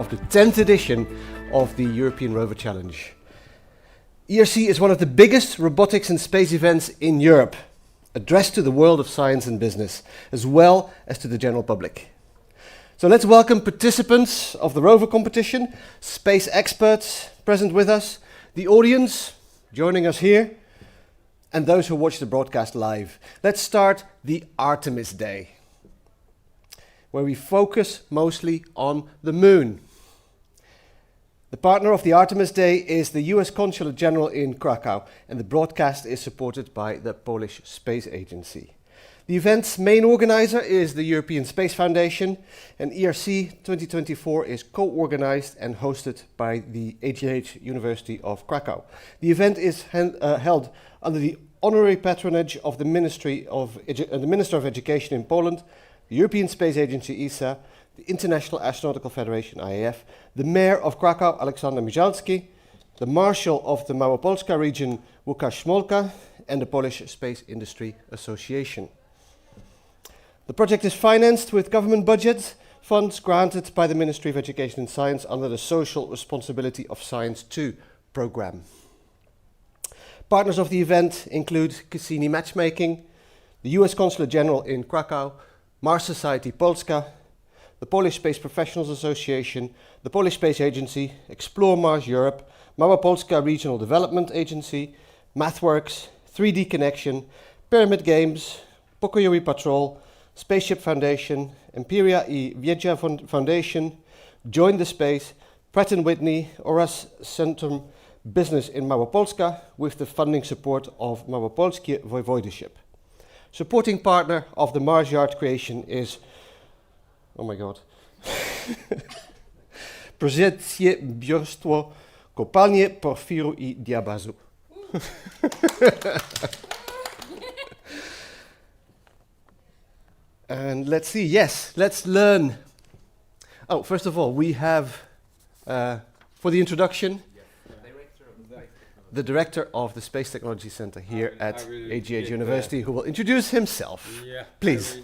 of the 10th edition of the European Rover Challenge. ERC is one of the biggest robotics and space events in Europe, addressed to the world of science and business, as well as to the general public. So let's welcome participants of the Rover competition, space experts present with us, the audience joining us here, and those who watch the broadcast live. Let's start the Artemis Day, where we focus mostly on the moon. The partner of the Artemis Day is the US Consulate General in Krakow, and the broadcast is supported by the Polish Space Agency. The event's main organizer is the European Space Foundation, and ERC 2024 is co-organized and hosted by the University of Krakow. The event is held under the honorary patronage of the Minister of Education in Poland, the European Space Agency ESA, the International Astronautical Federation IAF, the Mayor of Krakow Aleksander Michalski, the Marshal of the Małopolska region Łukasz Smolka, and the Polish Space Industry Association. The project is financed with government budget funds granted by the Ministry of Education and Science under the Social Responsibility of Science 2 program. Partners of the event include Cassini Matchmaking, the US Consulate General in Krakow, Mars Society Polska, the Polish Space Professionals Association, the Polish Space Agency, Explore Mars Europe, Małopolska Regional Development Agency, MathWorks, 3D Connection, Pyramid Games, Pokojowy Patrol, Spaceship Foundation, Imperia I Wiedza Foundation, Join the Space, Pratt & Whitney, Oraz Centrum Business in Małopolska, with the funding support of Małopolskie Voivodeship. Supporting partner of the Mars Yard creation is, oh my god, Przeżycie Biorstwo Kopalnie Porfiru I Diabazu. And let's see, yes, let's learn. Oh, first of all, we have, for the introduction, the director of the Space Technology Center here at AGH University, who will introduce himself. Yeah, please.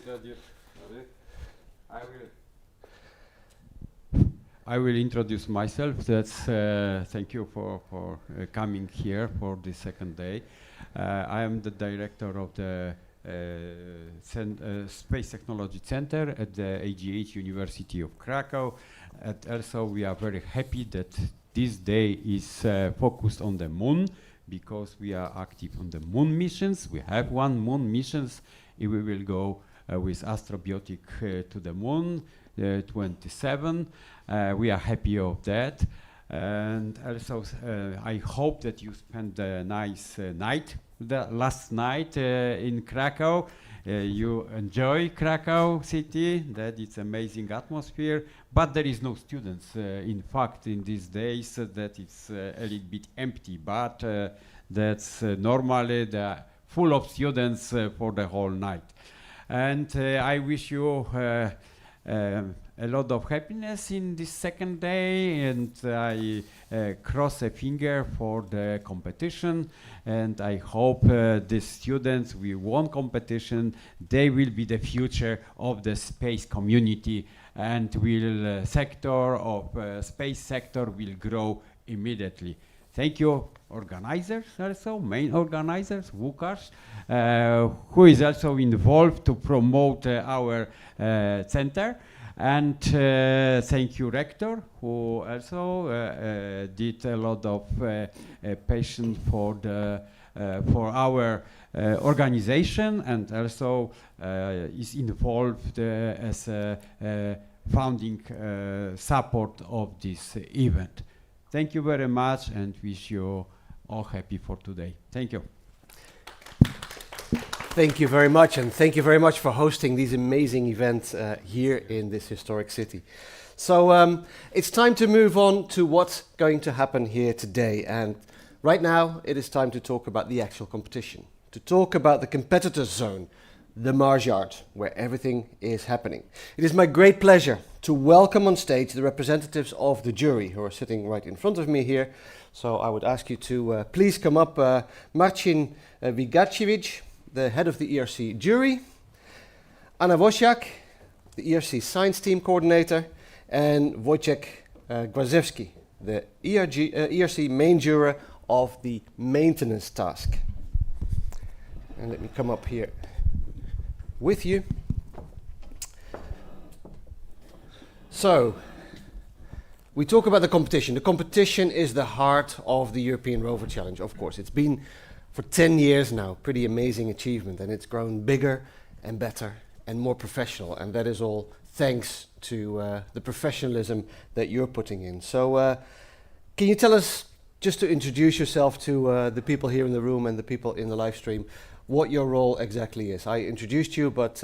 I will introduce myself. That's thank you for coming here for the second day. I am the director of the Space Technology Center at the AGH University of Krakow. And also we are very happy that this day is focused on the moon, because we are active on the moon missions. We have one moon missions. We will go with Astrobiology to the moon, 27. We are happy of that. And also I hope that you spent a nice night, last night in Krakow. You enjoy Krakow city, that it's amazing atmosphere, but there is no students. In fact, in these days, that it's a little bit empty, but that's normally full of students for the whole night. And I wish you a lot of happiness in this second day, and I cross a finger for the competition, and I hope the students will won competition. They will be the future of the space community, and will sector of space sector will grow immediately. Thank you, organizers also, main organizers, Łukasz, who is also involved to promote our center. And thank you, Rector, who also did a lot of passion for our organization, and also is involved as a founding support of this event. Thank you very much, and wish you all happy for today. Thank you. Thank you very much, and thank you very much for hosting these amazing events here in this historic city. So it's time to move on to what's going to happen here today, and right now it is time to talk about the actual competition, to talk about the competitors zone, the Mars Yard, where everything is happening. It is my great pleasure to welcome on stage the representatives of the jury, who are sitting right in front of me here. So I would ask you to please come up, Marcin Wigaciewicz, the head of the ERC jury, Anna Wosiak, the ERC science team coordinator, and Wojciech Gwazewski, the ERC main juror of the maintenance task. And let me come up here with you. So, we talk about the competition. The competition is the heart of the European Rover Challenge, of course. It's been for 10 years now, pretty amazing achievement, and it's grown bigger and better and more professional, and that is all thanks to the professionalism that you're putting in. So, can you tell us, just to introduce yourself to the people here in the room and the people in the live stream, what your role exactly is? I introduced you, but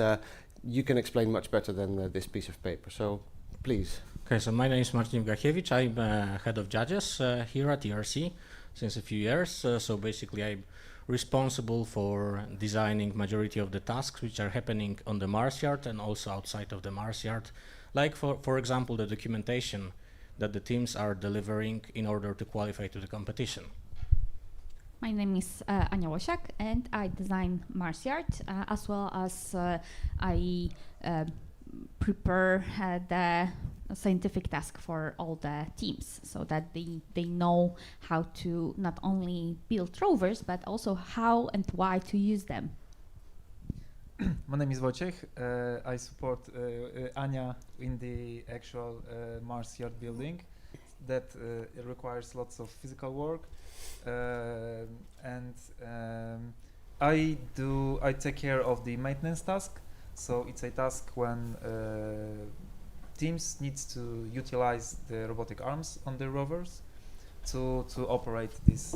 you can explain much better than this piece of paper, so please. Okay, so my name is Martin Gachiewicz. I'm head of judges here at ERC since a few years. So basically I'm responsible for designing majority of the tasks which are happening on the Mars yard and also outside of the Mars yard. Like for example, the documentation that the teams are delivering in order to qualify to the competition. My name is Ania Łosiak, and I design Mars yard as well as I prepare the scientific task for all the teams, so that they know how to not only build rovers but also how and why to use them. My name is Wojciech. I support Ania in the actual Mars yard building that it requires lots of physical work, and I take care of the maintenance task. So it's a task when teams needs to utilize the robotic arms on the rovers to operate this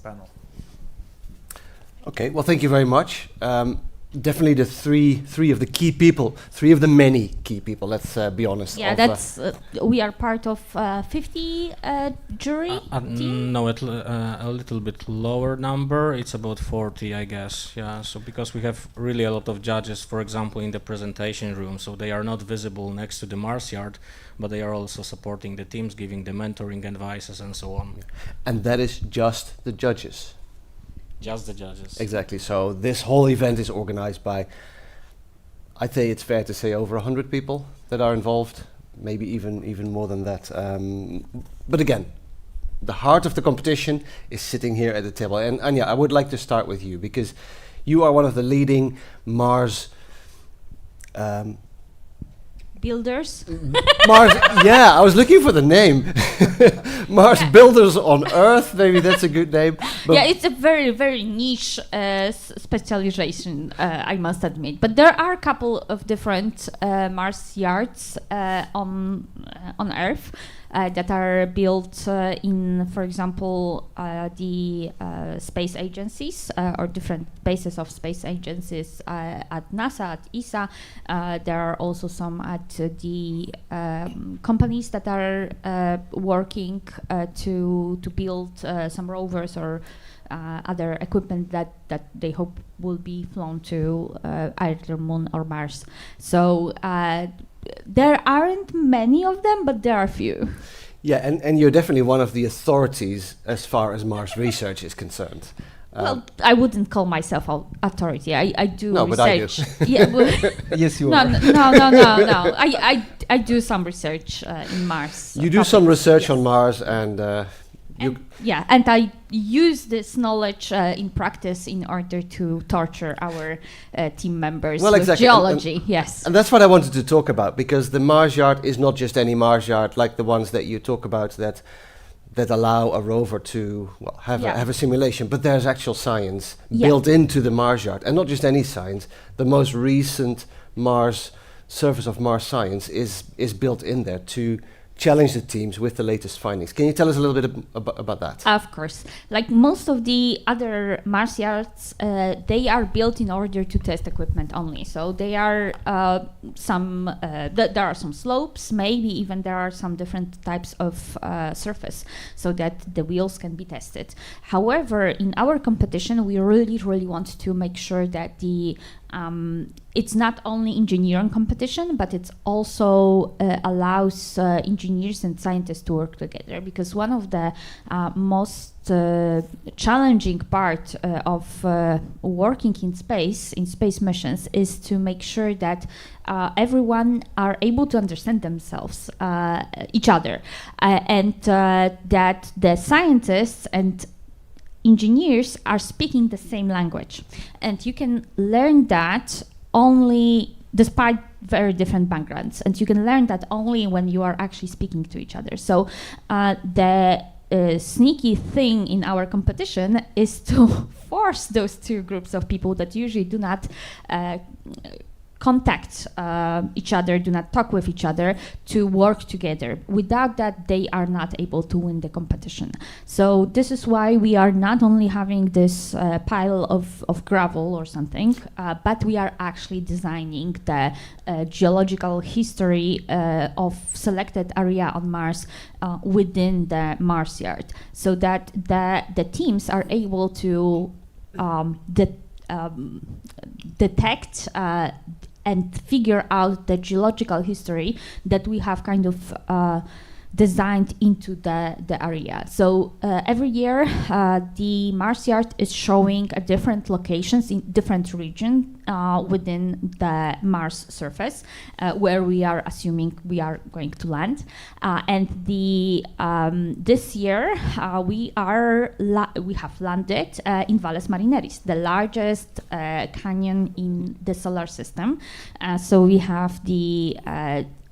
panel. Okay, well, thank you very much. Definitely the three of the key people, three of the many key people, let's be honest. Yeah, that's we are part of 50 jury team. No, a little bit lower number. It's about 40, I guess. Yeah, so because we have really a lot of judges, for example, in the presentation room, so they are not visible next to the Mars yard, but they are also supporting the teams, giving the mentoring advices and so on. And that is just the judges. Just the judges. Exactly. So this whole event is organized by, I'd say it's fair to say, over 100 people that are involved, maybe even more than that. But again, the heart of the competition is sitting here at the table. And Anya, I would like to start with you, because you are one of the leading Mars builders. Mars, yeah, I was looking for the name. Mars builders on Earth, maybe that's a good name. But yeah, it's a very, very niche specialization, I must admit. But there are a couple of different Mars yards on Earth that are built in, for example, the space agencies or different bases of space agencies at NASA, at ESA. There are also some at the companies that are working to build some rovers or other equipment that they hope will be flown to either Moon or Mars. So there aren't many of them, but there are few. yeah, and you're definitely one of the authorities as far as Mars research is concerned. Well, I wouldn't call myself an authority. I do no, research. But I do. Yeah, Yes, you no, are. no. I do some research in Mars. You do some research on Mars, and and I use this knowledge in practice in order to torture our team members Well, with exactly. geology. Yes. And that's what I wanted to talk about, because the Mars yard is not just any Mars yard like the ones that you talk about that allow a rover to have a simulation, but there's actual science built into the Mars yard, and not just any science. The most recent surface of Mars science is built in there to challenge the teams with the latest findings. Can you tell us a little bit about that? Of course. Like most of the other Mars yards, they are built in order to test equipment only. So they are there are some slopes, maybe even there are some different types of surface, so that the wheels can be tested. However, in our competition, we really want to make sure that the it's not only engineering competition, but it's also allows engineers and scientists to work together, because one of the most challenging part of working in space missions, is to make sure that everyone are able to understand themselves, each other, and that the scientists and engineers are speaking the same language. And you can learn that only despite very different backgrounds, and you can learn that only when you are actually speaking to each other. So the sneaky thing in our competition is to force those two groups of people that usually do not contact each other, do not talk with each other, to work together. Without that, they are not able to win the competition. So this is why we are not only having this pile of gravel or something, but we are actually designing the geological history of selected area on Mars within the Mars yard, so that the teams are able to detect and figure out the geological history that we have kind of designed into the area. So every year the Mars yard is showing different locations in different regions within the Mars surface where we are assuming we are going to land. And this year we have landed in Valles Marineris, the largest canyon in the solar system. So we have the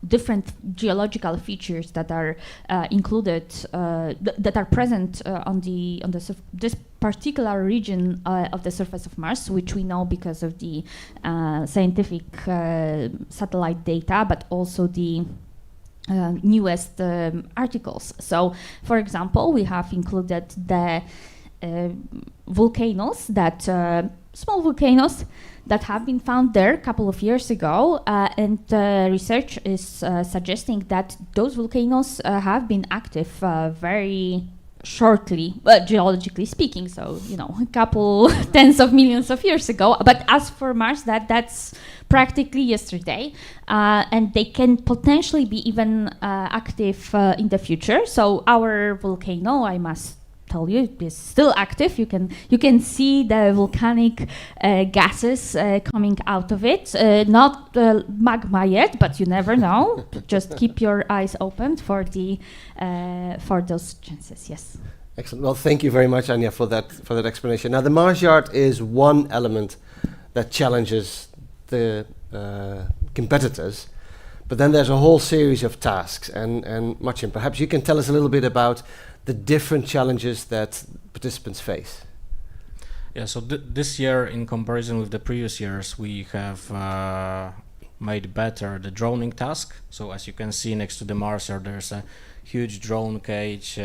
different geological features that are included, that are present on this particular region of the surface of Mars, which we know because of the scientific satellite data, but also the newest articles. So, for example, we have included the volcanoes that small volcanoes that have been found there a couple of years ago, and research is suggesting that those volcanoes have been active very shortly, geologically speaking, so a couple tens of millions of years ago. But as for Mars, that's practically yesterday, and they can potentially be even active in the future. So our volcano, I must tell you, is still active. You can see the volcanic gases coming out of it. Not magma yet, but you never know. Just keep your eyes open for those chances. Yes. Excellent. Well, thank you very much, Anya, for that explanation. Now, the Mars yard is one element that challenges the competitors, but then there's a whole series of tasks. And Marcin, perhaps you can tell us a little bit about the different challenges that participants face. Yeah, so this year, in comparison with the previous years, we have made better the droning task. So as you can see next to the Mars yard, there's a huge drone cage,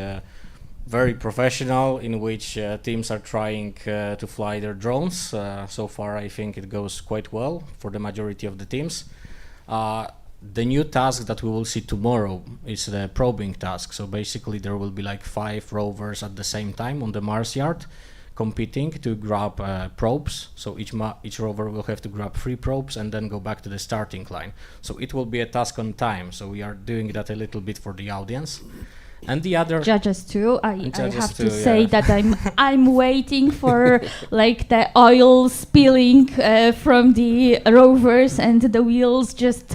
very professional, in which teams are trying to fly their drones. So far, I think it goes quite well for the majority of the teams. The new task that we will see tomorrow is the probing task. So basically there will be like 5 rovers at the same time on the Mars yard competing to grab probes. So each rover will have to grab 3 probes and then go back to the starting line. So it will be a task on time. So we are doing that a little bit for the audience. And the other judges too. I have to say yeah. that I'm waiting for like the oil spilling from the rovers and the wheels just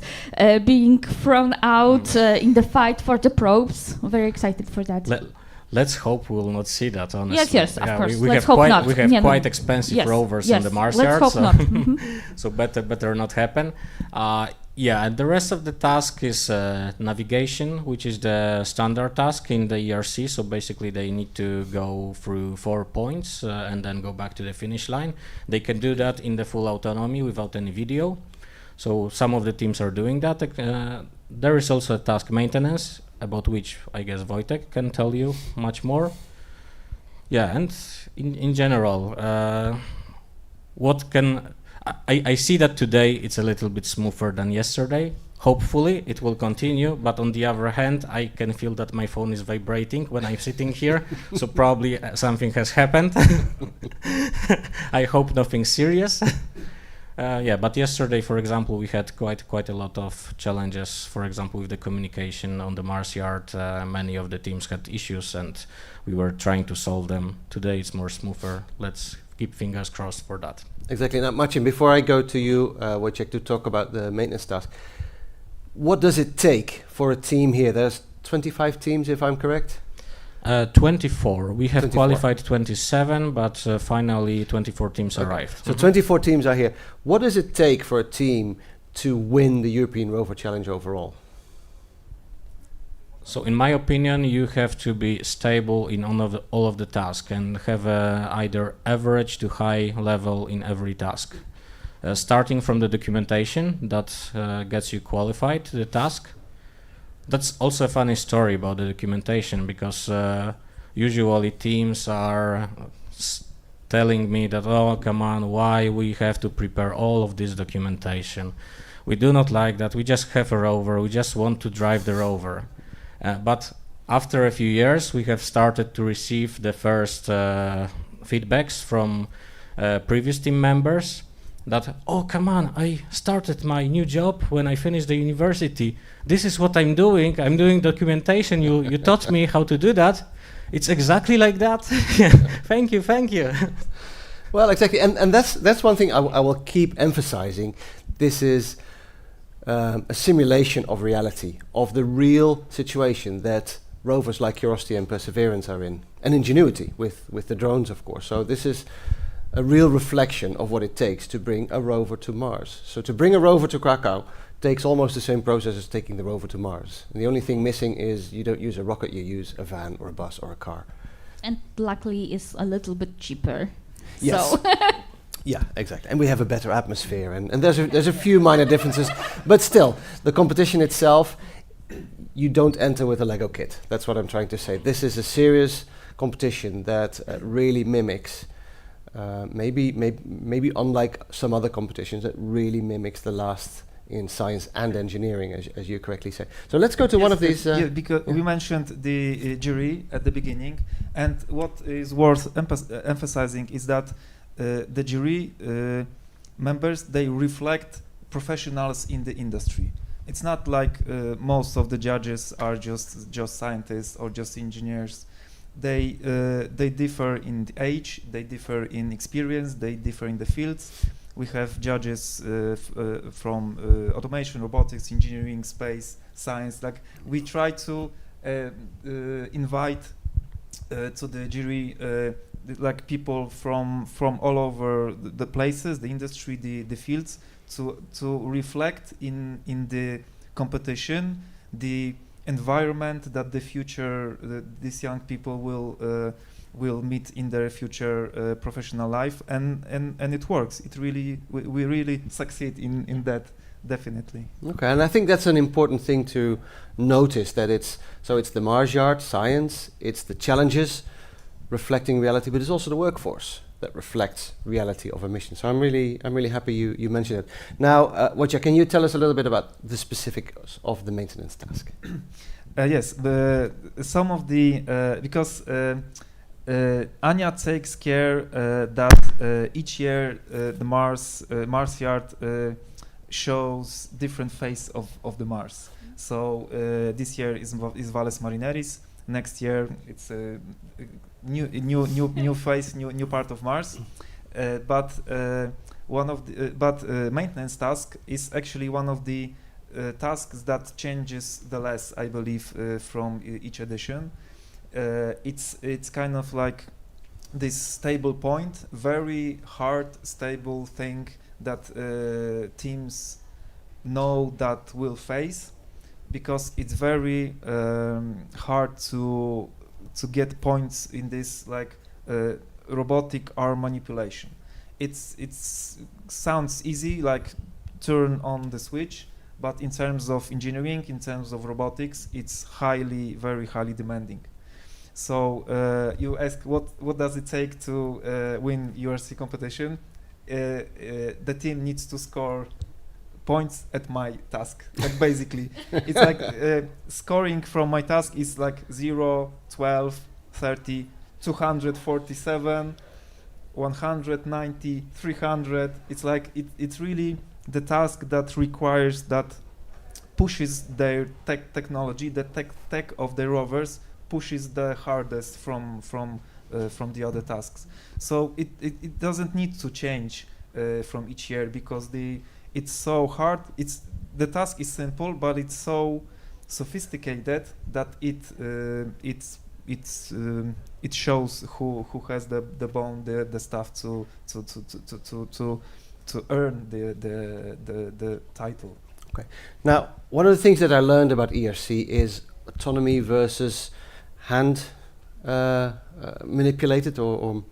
being thrown out in the fight for the probes. Very excited for that. Let's hope we will not see that, honestly. Yes, of course. We Let's have hope not. We have quite expensive rovers on the Mars let's yard. Hope so not. Mm-hmm. So better not happen. Yeah, and the rest of the task is navigation, which is the standard task in the ERC. So basically they need to go through 4 points and then go back to the finish line. They can do that in the full autonomy without any video. So some of the teams are doing that. There is also a task maintenance, about which I guess Wojtek can tell you much more. Yeah, and in general, I see that today it's a little bit smoother than yesterday. Hopefully it will continue, but on the other hand, I can feel that my phone is vibrating when I'm sitting here, so probably something has happened. I hope nothing serious. Yeah, but yesterday, for example, we had quite a lot of challenges. For example, with the communication on the Mars yard, many of the teams had issues, and we were trying to solve them. Today, it's more smoother. Let's keep fingers crossed for that. Exactly. Now, Marcin, before I go to you, Wojciech, to talk about the maintenance task, what does it take for a team here? There's 25 teams, if I'm correct? 24. We have 24. qualified 27, but finally 24 teams arrived. So 24 teams are here. What does it take for a team to win the European Rover Challenge overall? So in my opinion, you have to be stable in all of the tasks and have either average to high level in every task. Starting from the documentation that gets you qualified to the task. That's also a funny story about the documentation, because usually teams are telling me that, oh, come on, why we have to prepare all of this documentation? We do not like that. We just have a rover. We just want to drive the rover. But after a few years, we have started to receive the first feedbacks from previous team members that, oh, come on, I started my new job when I finished the university. This is what I'm doing. I'm doing documentation. You taught me how to do that. It's exactly like that. Thank you. Well, exactly. And that's one thing I will keep emphasizing. This is a simulation of reality, of the real situation that rovers like Curiosity and Perseverance are in, and Ingenuity with the drones, of course. So this is a real reflection of what it takes to bring a rover to Mars. So to bring a rover to Krakow takes almost the same process as taking the rover to Mars. And the only thing missing is you don't use a rocket, you use a van or a bus or a car. And luckily it's a little bit cheaper. Yes. So Yeah, exactly. And we have a better atmosphere, and there's a few minor differences, but still, the competition itself, you don't enter with a Lego kit. That's what I'm trying to say. This is a serious competition that really mimics, maybe unlike some other competitions, that really mimics the last in science and engineering, as you correctly say. So let's go to one of these. Because we mentioned the jury at the beginning, and what is worth emphasizing is that the jury members, they reflect professionals in the industry. It's not like most of the judges are just scientists or just engineers. They differ in the age, they differ in experience, they differ in the fields. We have judges from automation, robotics, engineering, space, science. Like, we try to invite to the jury like people from all over the places, the industry, the fields, to reflect in the competition, the environment that the future these young people will meet in their future professional life, and it works. It really we really succeed in that, definitely. Okay, and I think that's an important thing to notice, that it's the Mars yard science, it's the challenges reflecting reality, but it's also the workforce that reflects reality of a mission. So I'm really happy you mentioned it. Now, Wojciech, can you tell us a little bit about the specifics of the maintenance task? Yes, some of the because Anya takes care that each year the Mars yard shows different face of the Mars. So this year is Valles Marineris. Next year it's a new face, new part of Mars. But maintenance task is actually one of the tasks that changes the less, I believe, from each edition. It's kind of like this stable point, very hard, stable thing that teams know that will face, because it's very hard to get points in this, like robotic arm manipulation. It sounds easy, like turn on the switch, but in terms of engineering, in terms of robotics, it's very highly demanding. So you ask what does it take to win URC competition? The team needs to score points at my task. Like, basically, it's like scoring from my task is like 0, 12, 30, 247. 190, 300. It's like it's really the task that requires that pushes their technology, the tech of the rovers pushes the hardest from the other tasks. So it doesn't need to change from each year because it's so hard. The task is simple, but it's so sophisticated that it shows who has the bone, the stuff to earn the title. Okay. Now, one of the things that I learned about ERC is autonomy versus hand manipulated or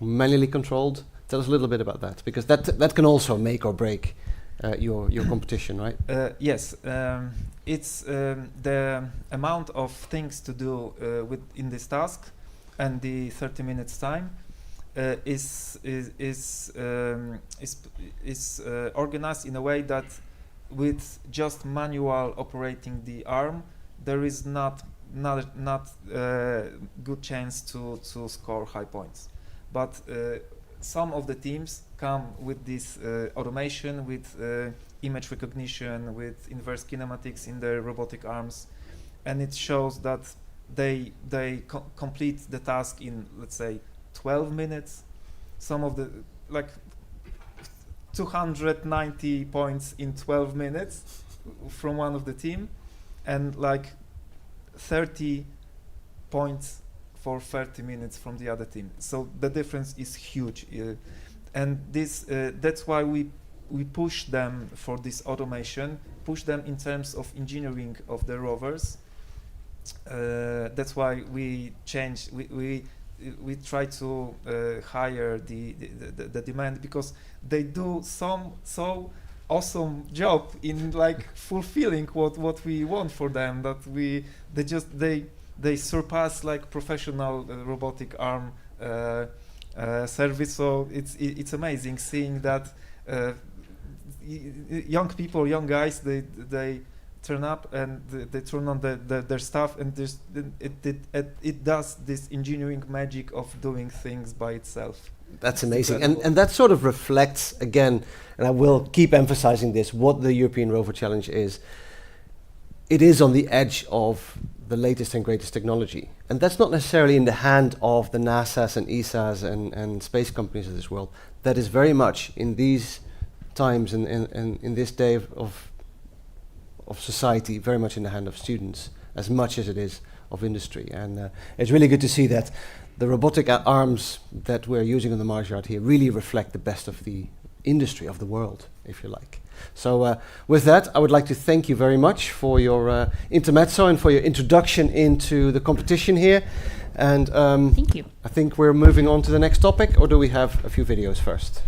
manually controlled. Tell us a little bit about that, because that can also make or break your competition, right? Yes, it's the amount of things to do in this task and the 30 minutes time is organized in a way that with just manual operating the arm, there is not good chance to score high points. But some of the teams come with this automation, with image recognition, with inverse kinematics in their robotic arms, and it shows that they complete the task in, let's say, 12 minutes. Some of the 290 points in 12 minutes from one of the team, and 30 points for 30 minutes from the other team. So the difference is huge, and that's why we push them for this automation, push them in terms of engineering of the rovers. That's why we change. We try to higher the demand, because they do so awesome job in fulfilling what we want for them, that they surpass professional robotic arm service. So it's amazing seeing that young guys, they turn up and they turn on their stuff, and it does this engineering magic of doing things by itself. That's amazing, and that sort of reflects again, and I will keep emphasizing this, what the European Rover Challenge is. It is on the edge of the latest and greatest technology, and that's not necessarily in the hand of the NASAs and ESAs and space companies of this world. That is very much in these times and in this day of society, very much in the hand of students as much as it is of industry. And it's really good to see that the robotic arms that we're using on the Mars Yard here really reflect the best of the industry of the world, if you like. So with that, I would like to thank you very much for your intermezzo and for your introduction into the competition here. And thank you. I think we're moving on to the next topic, or do we have a few videos first?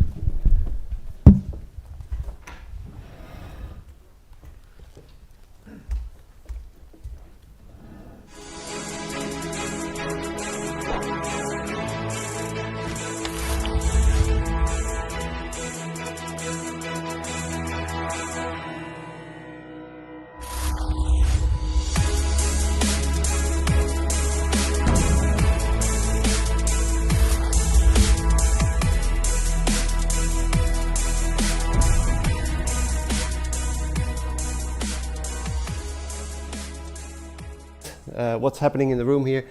What's happening in the room here,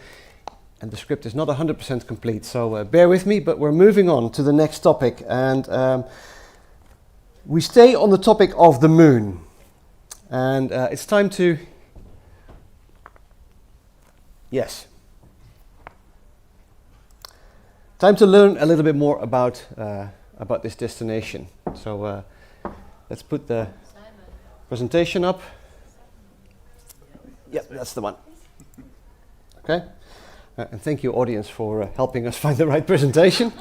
and the script is not 100% complete, so bear with me, but we're moving on to the next topic, and we stay on the topic of the moon, and it's time to learn a little bit more about this destination. So let's put the presentation up. Yeah, that's the one. Okay, and thank you, audience, for helping us find the right presentation.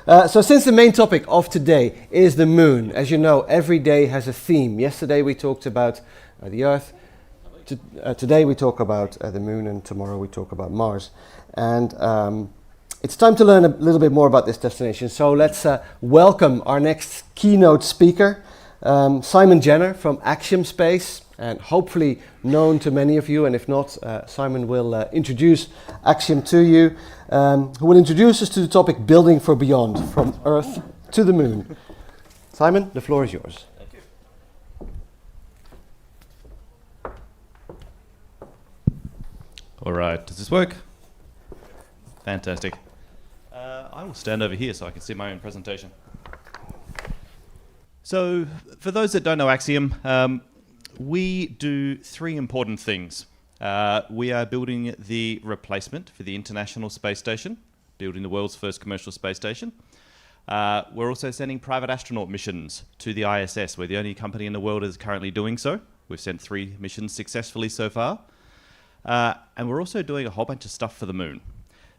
So since the main topic of today is the moon, as you know, every day has a theme. Yesterday we talked about the Earth, today we talk about the moon, and tomorrow we talk about Mars. And it's time to learn a little bit more about this destination. So let's welcome our next keynote speaker, Simon Jenner from Axiom Space. and hopefully known to many of you, and if not, Simon will introduce Axiom to you, who will introduce us to the topic Building for Beyond, from Earth to the Moon. Simon, the floor is yours. Thank you. All right, does this work? Fantastic. I will stand over here so I can see my own presentation. So, for those that don't know Axiom, we do three important things. We are building the replacement for the International Space Station, building the world's first commercial space station. We're also sending private astronaut missions to the ISS. We're the only company in the world that is currently doing so. We've sent 3 missions successfully so far. And we're also doing a whole bunch of stuff for the moon.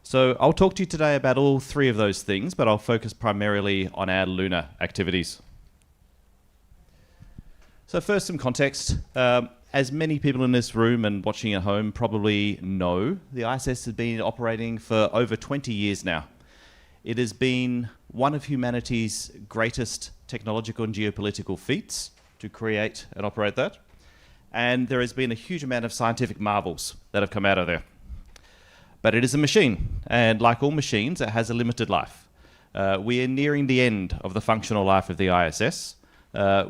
So I'll talk to you today about all 3 of those things, but I'll focus primarily on our lunar activities. So first, some context. As many people in this room and watching at home probably know, the ISS has been operating for over 20 years now. It has been one of humanity's greatest technological and geopolitical feats to create and operate that. And there has been a huge amount of scientific marvels that have come out of there. But it is a machine, and like all machines, it has a limited life. We are nearing the end of the functional life of the ISS,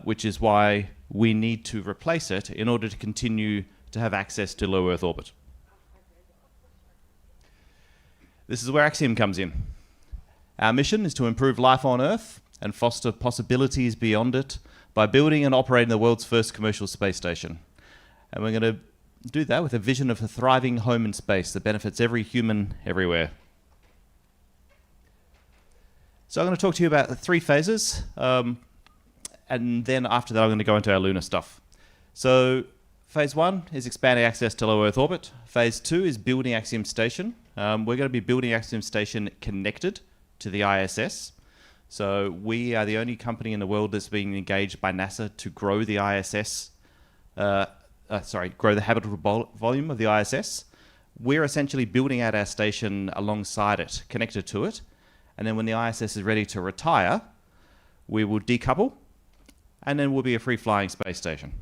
which is why we need to replace it in order to continue to have access to low Earth orbit. This is where Axiom comes in. Our mission is to improve life on Earth and foster possibilities beyond it by building and operating the world's first commercial space station. And we're going to do that with a vision of a thriving home in space that benefits every human everywhere. So I'm going to talk to you about the 3 phases, and then after that I'm going to go into our lunar stuff. So phase 1 is expanding access to low Earth orbit. Phase 2 is building Axiom Station. We're going to be building Axiom Station connected to the ISS. So we are the only company in the world that's being engaged by NASA to grow the ISS, grow the habitable volume of the ISS. We're essentially building out our station alongside it, connected to it. And then when the ISS is ready to retire, we will decouple, and then we'll be a free-flying space station.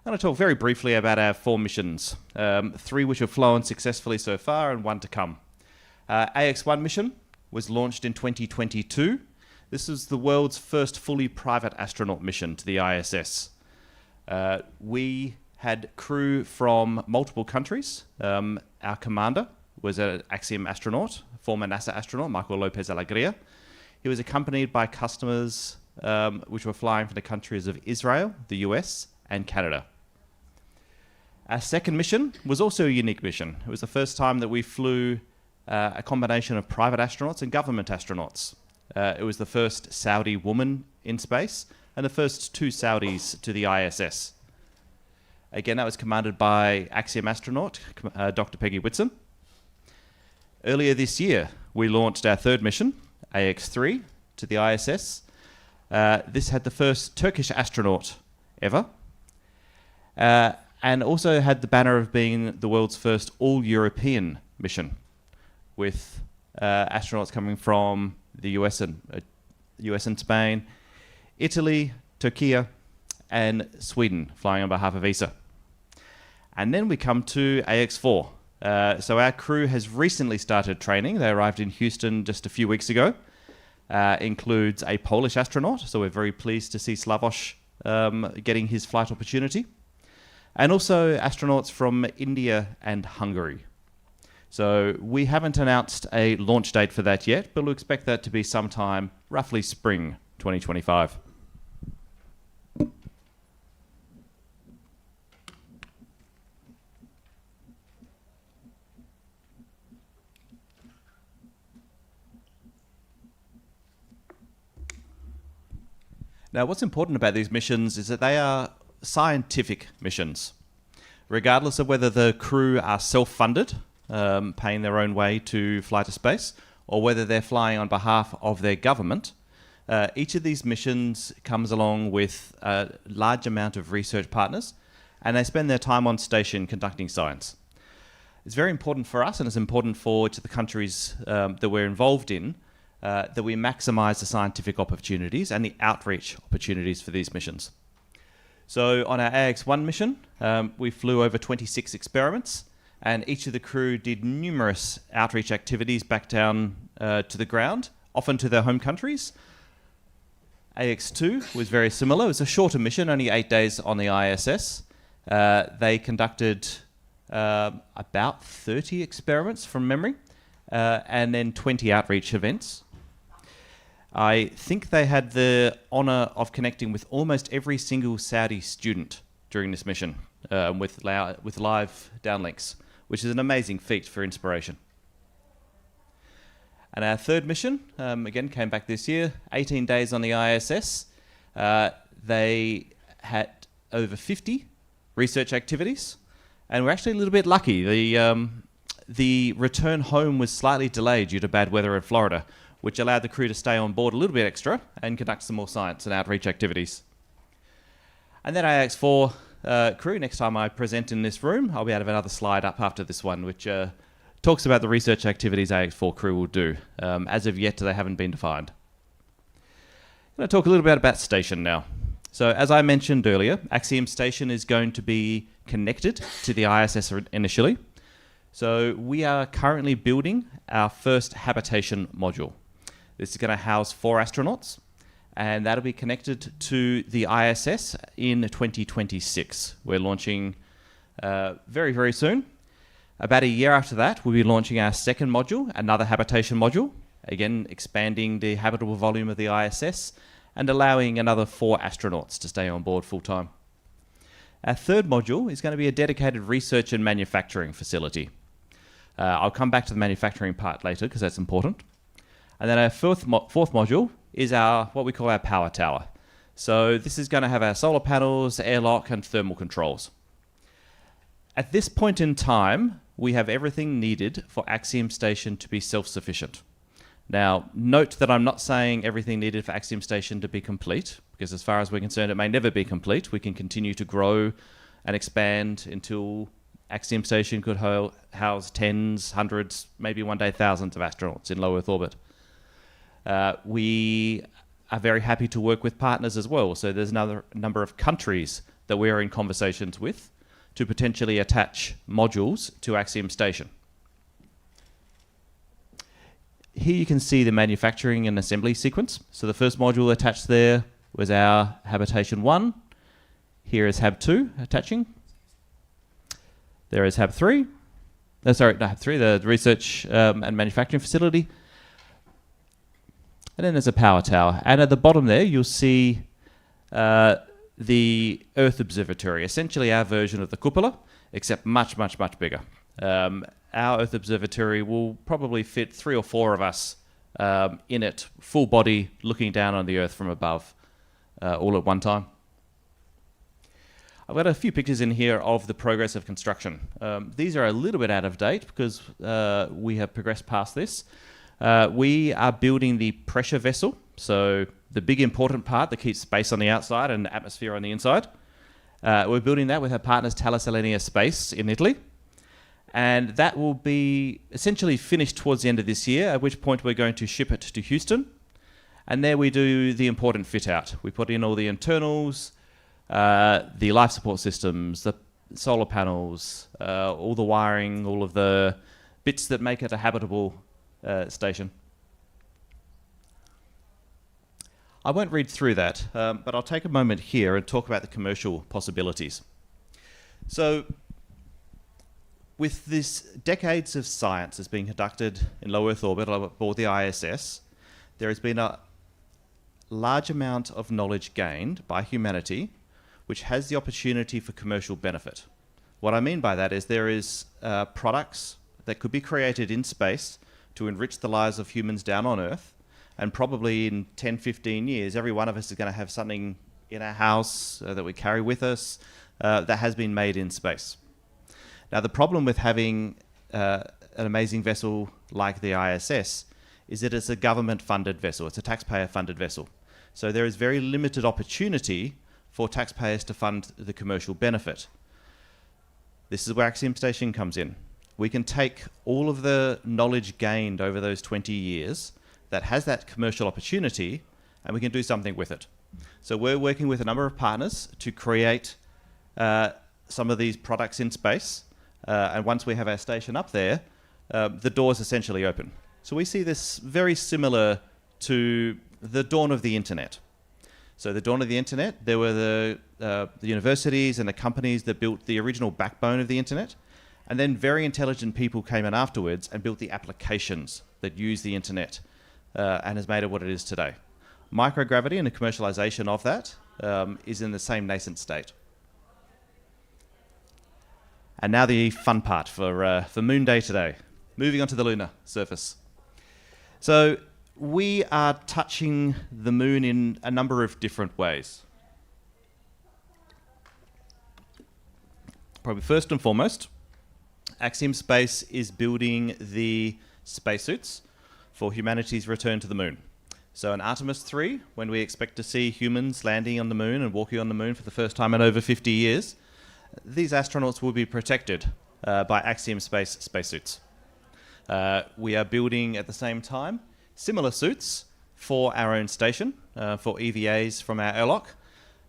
I'm going to talk very briefly about our 4 missions, 3 which have flown successfully so far and 1 to come. AX-1 mission was launched in 2022. This is the world's first fully private astronaut mission to the ISS. We had crew from multiple countries. Our commander was an Axiom astronaut, former NASA astronaut, Marco Lopez Alegria. He was accompanied by customers which were flying from the countries of Israel, the US, and Canada. Our second mission was also a unique mission. It was the first time that we flew a combination of private astronauts and government astronauts. It was the first Saudi woman in space and the first 2 Saudis to the ISS. Again, that was commanded by Axiom astronaut, Dr. Peggy Whitson. Earlier this year, we launched our 3rd mission, AX-3, to the ISS. This had the first Turkish astronaut ever, and also had the banner of being the world's first all-European mission, with astronauts coming from the US and Spain, Italy, Turkey, and Sweden, flying on behalf of ESA. And then we come to AX-4. So our crew has recently started training. They arrived in Houston just a few weeks ago. Includes a Polish astronaut, so we're very pleased to see Slavoj getting his flight opportunity. And also astronauts from India and Hungary. So we haven't announced a launch date for that yet, but we'll expect that to be sometime roughly spring 2025. Now, what's important about these missions is that they are scientific missions. Regardless of whether the crew are self-funded, paying their own way to fly to space, or whether they're flying on behalf of their government, each of these missions comes along with a large amount of research partners, and they spend their time on station conducting science. It's very important for us, and it's important for each of the countries that we're involved in, that we maximize the scientific opportunities and the outreach opportunities for these missions. So on our AX-1 mission, we flew over 26 experiments, and each of the crew did numerous outreach activities back down to the ground, often to their home countries. AX-2 was very similar. It was a shorter mission, only 8 days on the ISS. They conducted about 30 experiments from memory, and then 20 outreach events. I think they had the honor of connecting with almost every single Saudi student during this mission with live downlinks, which is an amazing feat for inspiration. And our third mission, again, came back this year, 18 days on the ISS. They had over 50 research activities, and we're actually a little bit lucky. The return home was slightly delayed due to bad weather in Florida, which allowed the crew to stay on board a little bit extra and conduct some more science and outreach activities. And then AX4 crew, next time I present in this room, I'll be able to have another slide up after this one, which talks about the research activities AX4 crew will do. As of yet, they haven't been defined. I'm going to talk a little bit about station now. So as I mentioned earlier, Axiom Station is going to be connected to the ISS initially. So we are currently building our first habitation module. This is going to house 4 astronauts, and that'll be connected to the ISS in 2026. We're launching very, very soon. About a year after that, we'll be launching our second module, another habitation module, again expanding the habitable volume of the ISS and allowing another 4 astronauts to stay on board full-time. Our third module is going to be a dedicated research and manufacturing facility. I'll come back to the manufacturing part later because that's important. And then our fourth module is what we call our power tower. So this is going to have our solar panels, airlock, and thermal controls. At this point in time, we have everything needed for Axiom Station to be self-sufficient. Now, note that I'm not saying everything needed for Axiom Station to be complete, because as far as we're concerned, it may never be complete. We can continue to grow and expand until Axiom Station could house tens, hundreds, maybe one day thousands of astronauts in low Earth orbit. We are very happy to work with partners as well. So there's another number of countries that we are in conversations with to potentially attach modules to Axiom Station. Here you can see the manufacturing and assembly sequence. So the first module attached there was our Habitation 1. Here is Hab 2 attaching. There is Hab 3. Hab 3, the research and manufacturing facility. And then there's a power tower. And at the bottom there, you'll see the Earth Observatory, essentially our version of the cupola, except much, much, much bigger. Our Earth Observatory will probably fit 3 or 4 of us in it, full body, looking down on the Earth from above, all at one time. I've got a few pictures in here of the progress of construction. These are a little bit out of date because we have progressed past this. We are building the pressure vessel, so the big important part that keeps space on the outside and atmosphere on the inside. We're building that with our partners Thales Alenia Space in Italy. And that will be essentially finished towards the end of this year, at which point we're going to ship it to Houston. And there we do the important fit out. We put in all the internals, the life support systems, the solar panels, all the wiring, all of the bits that make it a habitable station. I won't read through that, but I'll take a moment here and talk about the commercial possibilities. So, with this decades of science that's being conducted in low Earth orbit aboard the ISS, there has been a large amount of knowledge gained by humanity which has the opportunity for commercial benefit. What I mean by that is there is products that could be created in space to enrich the lives of humans down on Earth, and probably in 10, 15 years, every one of us is going to have something in our house that we carry with us that has been made in space. Now, the problem with having an amazing vessel like the ISS is that it's a government-funded vessel. It's a taxpayer-funded vessel. So there is very limited opportunity for taxpayers to fund the commercial benefit. This is where Axiom Station comes in. We can take all of the knowledge gained over those 20 years that has that commercial opportunity, and we can do something with it. So we're working with a number of partners to create some of these products in space. And once we have our station up there, the doors essentially open. So we see this very similar to the dawn of the internet. So the dawn of the internet, there were the universities and the companies that built the original backbone of the internet. And then very intelligent people came in afterwards and built the applications that use the internet and has made it what it is today. Microgravity and the commercialization of that is in the same nascent state. And now the fun part for Moon Day today. Moving on to the lunar surface. So we are touching the moon in a number of different ways. Probably first and foremost, Axiom Space is building the spacesuits for humanity's return to the moon. So in Artemis 3, when we expect to see humans landing on the moon and walking on the moon for the first time in over 50 years, these astronauts will be protected by Axiom Space spacesuits. We are building at the same time similar suits for our own station, for EVAs from our airlock,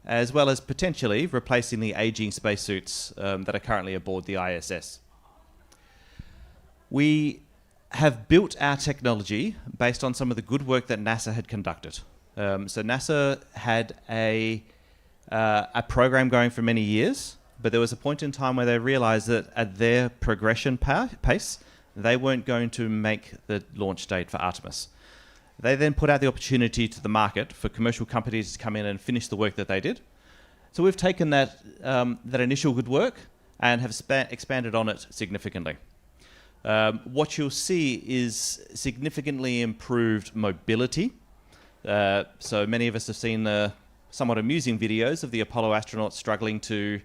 as well as potentially replacing the aging spacesuits that are currently aboard the ISS. We have built our technology based on some of the good work that NASA had conducted. So NASA had a program going for many years, but there was a point in time where they realized that at their progression pace, they weren't going to make the launch date for Artemis. They then put out the opportunity to the market for commercial companies to come in and finish the work that they did. So we've taken that initial good work and have expanded on it significantly. What you'll see is significantly improved mobility. So many of us have seen somewhat amusing videos of the Apollo astronauts struggling to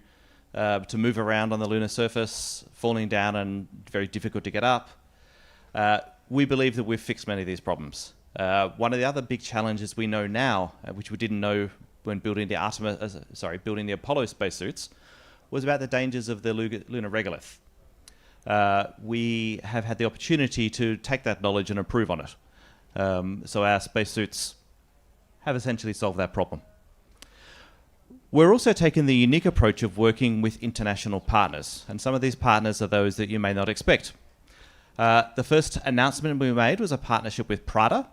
move around on the lunar surface, falling down and very difficult to get up. We believe that we've fixed many of these problems. One of the other big challenges we know now, which we didn't know when building the Apollo spacesuits, was about the dangers of the lunar regolith. We have had the opportunity to take that knowledge and improve on it. So our spacesuits have essentially solved that problem. We're also taking the unique approach of working with international partners, and some of these partners are those that you may not expect. The first announcement we made was a partnership with Prada.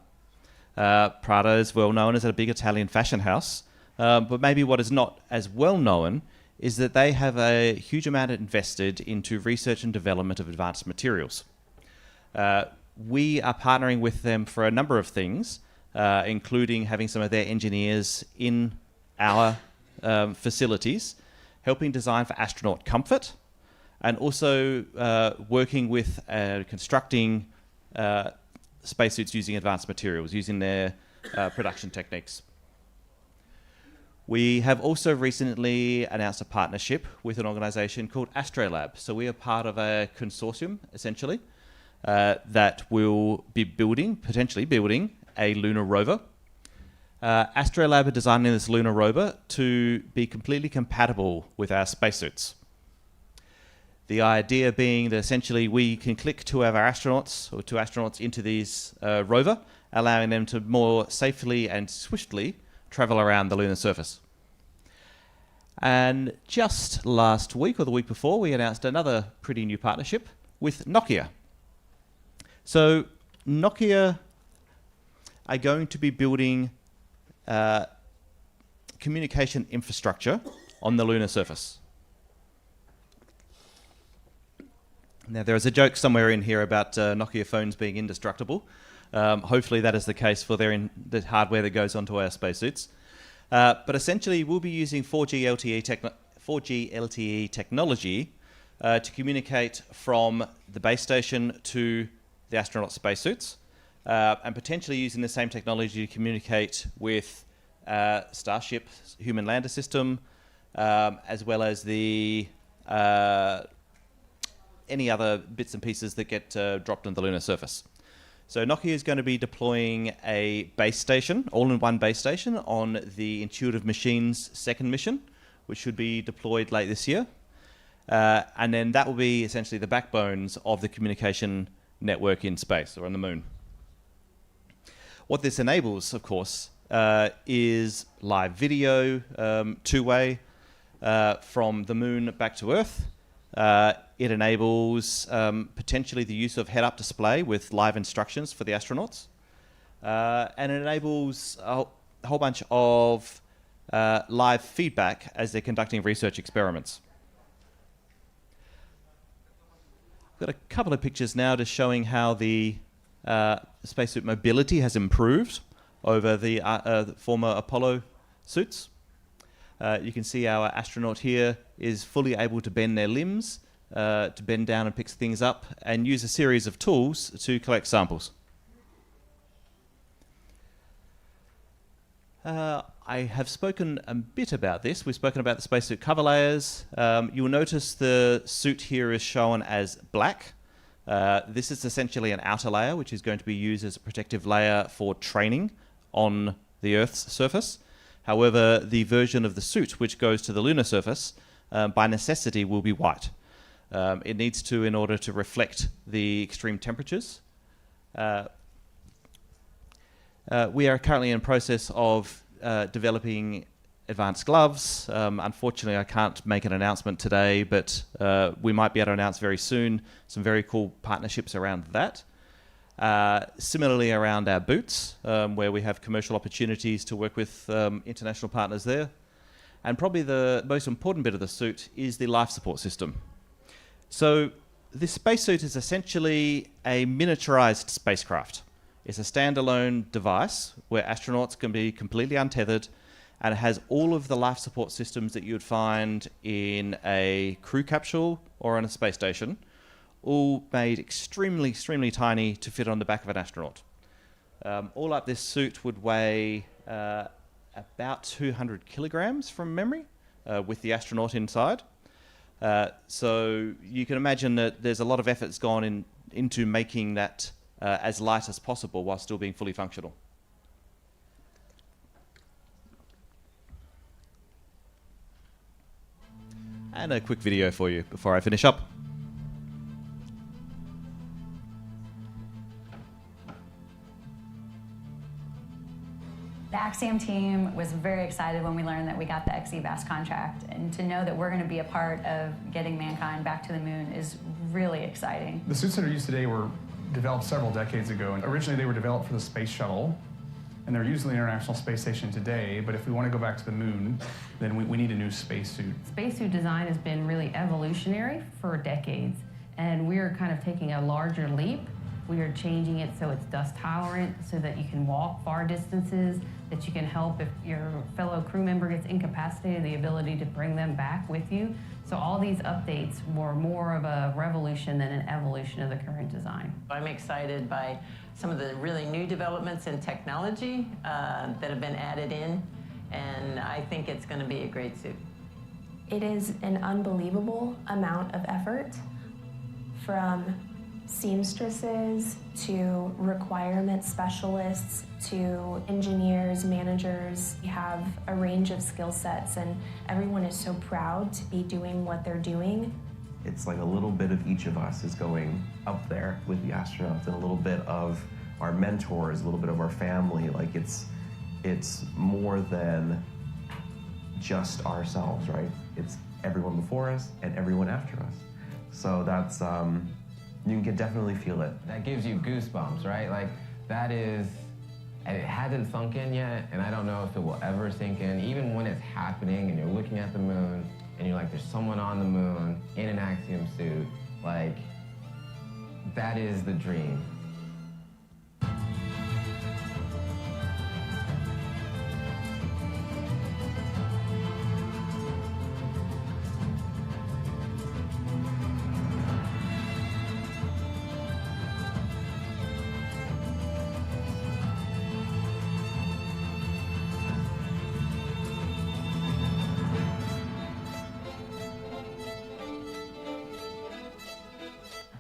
Prada is well known as a big Italian fashion house, but maybe what is not as well known is that they have a huge amount invested into research and development of advanced materials. We are partnering with them for a number of things, including having some of their engineers in our facilities, helping design for astronaut comfort, and also working with constructing spacesuits using advanced materials, using their production techniques. We have also recently announced a partnership with an organization called Astrolab. So we are part of a consortium, essentially, that will be potentially building a lunar rover. Astrolab are designing this lunar rover to be completely compatible with our spacesuits. The idea being that essentially we can click two of our astronauts, or two astronauts into these rover, allowing them to more safely and swiftly travel around the lunar surface. And just last week or the week before, we announced another pretty new partnership with Nokia. So Nokia are going to be building communication infrastructure on the lunar surface. Now, there is a joke somewhere in here about Nokia phones being indestructible. Hopefully that is the case for the hardware that goes onto our spacesuits. But essentially, we'll be using 4G LTE technology to communicate from the base station to the astronaut spacesuits, and potentially using the same technology to communicate with Starship human lander system, as well as the any other bits and pieces that get dropped on the lunar surface. So Nokia is going to be deploying a base station, all-in-one base station, on the Intuitive Machines second mission, which should be deployed late this year. And then that will be essentially the backbones of the communication network in space, or on the moon. What this enables, of course, is live video, two-way, from the moon back to Earth. It enables potentially the use of head-up display with live instructions for the astronauts. And it enables a whole bunch of live feedback as they're conducting research experiments. I've got a couple of pictures now just showing how the spacesuit mobility has improved over the former Apollo suits. You can see our astronaut here is fully able to bend their limbs, to bend down and pick things up, and use a series of tools to collect samples. I have spoken a bit about this. We've spoken about the spacesuit cover layers. You'll notice the suit here is shown as black. This is essentially an outer layer, which is going to be used as a protective layer for training on the Earth's surface. However, the version of the suit which goes to the lunar surface, by necessity, will be white. It needs to in order to reflect the extreme temperatures. We are currently in process of developing advanced gloves. Unfortunately, I can't make an announcement today, but we might be able to announce very soon some very cool partnerships around that. Similarly around our boots, where we have commercial opportunities to work with international partners there. And probably the most important bit of the suit is the life support system. So this spacesuit is essentially a miniaturized spacecraft. It's a standalone device where astronauts can be completely untethered, and it has all of the life support systems that you would find in a crew capsule or on a space station, all made extremely, extremely tiny to fit on the back of an astronaut. All up, this suit would weigh about 200 kilograms from memory, with the astronaut inside. So you can imagine that there's a lot of effort's gone into making that as light as possible while still being fully functional. And a quick video for you before I finish up. The Axiom team was very excited when we learned that we got the XEVAS contract, and to know that we're going to be a part of getting mankind back to the moon is really exciting. The suits that are used today were developed several decades ago, and originally they were developed for the space shuttle, and they're used in the International Space Station today, but if we want to go back to the moon, then we need a new spacesuit. Spacesuit design has been really evolutionary for decades, and we're kind of taking a larger leap. We are changing it so it's dust tolerant, so that you can walk far distances, that you can help if your fellow crew member gets incapacitated, the ability to bring them back with you. So all these updates were more of a revolution than an evolution of the current design. I'm excited by some of the really new developments in technology that have been added in, and I think it's going to be a great suit. It is an unbelievable amount of effort, from seamstresses to requirement specialists to engineers, managers. We have a range of skill sets, and everyone is so proud to be doing what they're doing. It's like a little bit of each of us is going up there with the astronauts, and a little bit of our mentors, a little bit of our family. Like it's more than just ourselves, right? It's everyone before us and everyone after us. So that's you can definitely feel it. That gives you goosebumps, right? Like that is, and it hasn't sunk in yet, and I don't know if it will ever sink in. Even when it's happening and you're looking at the moon and you're like, there's someone on the moon in an Axiom suit, like that is the dream.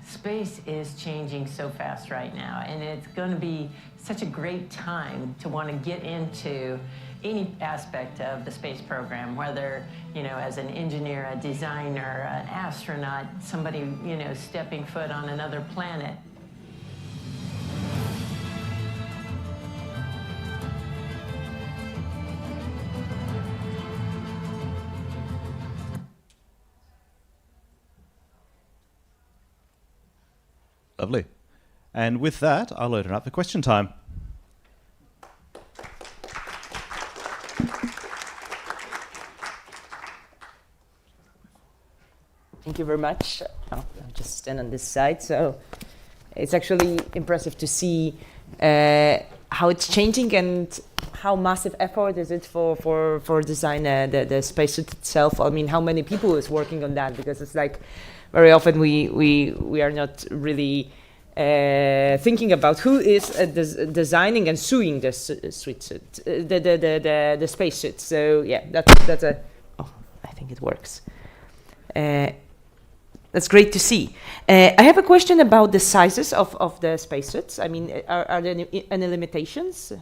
Space is changing so fast right now, and it's going to be such a great time to want to get into any aspect of the space program, whether, you know, as an engineer, a designer, an astronaut, somebody, you know, stepping foot on another planet. Lovely. And with that, I'll open up for question time. Thank you very much. I'll just stand on this side. So it's actually impressive to see how it's changing and how massive effort is it for design the spacesuit itself. I mean, how many people is working on that? Because it's like very often we are not really thinking about who is designing and sewing the the spacesuit. So yeah, that's a. Oh, I think it works. That's great to see. I have a question about the sizes of the spacesuits. I mean, are there any limitations?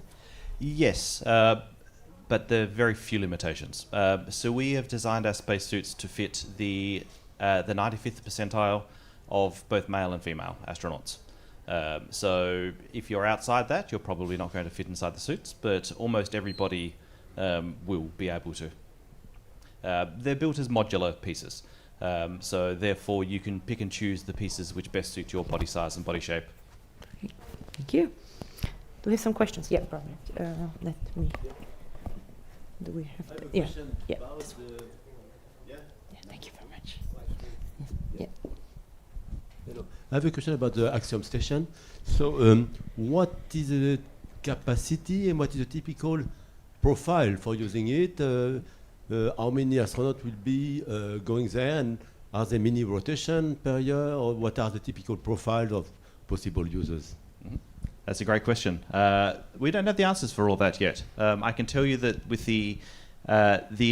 Yes, but there are very few limitations. So we have designed our spacesuits to fit the 95th percentile of both male and female astronauts. So if you're outside that, you're probably not going to fit inside the suits, but almost everybody will be able to. They're built as modular pieces. So therefore you can pick and choose the pieces which best suit your body size and body shape. Thank you. Do we have some questions? Yeah, probably. Let me. Do we have? Yeah. Yeah. Yeah. Thank you very much. Yeah. Hello. I have a question about the Axiom station. So, what is the capacity and what is the typical profile for using it? How many astronauts will be going there, and are there many rotation per year, or what are the typical profiles of possible users? Mm-hmm. That's a great question. We don't have the answers for all that yet. I can tell you that with the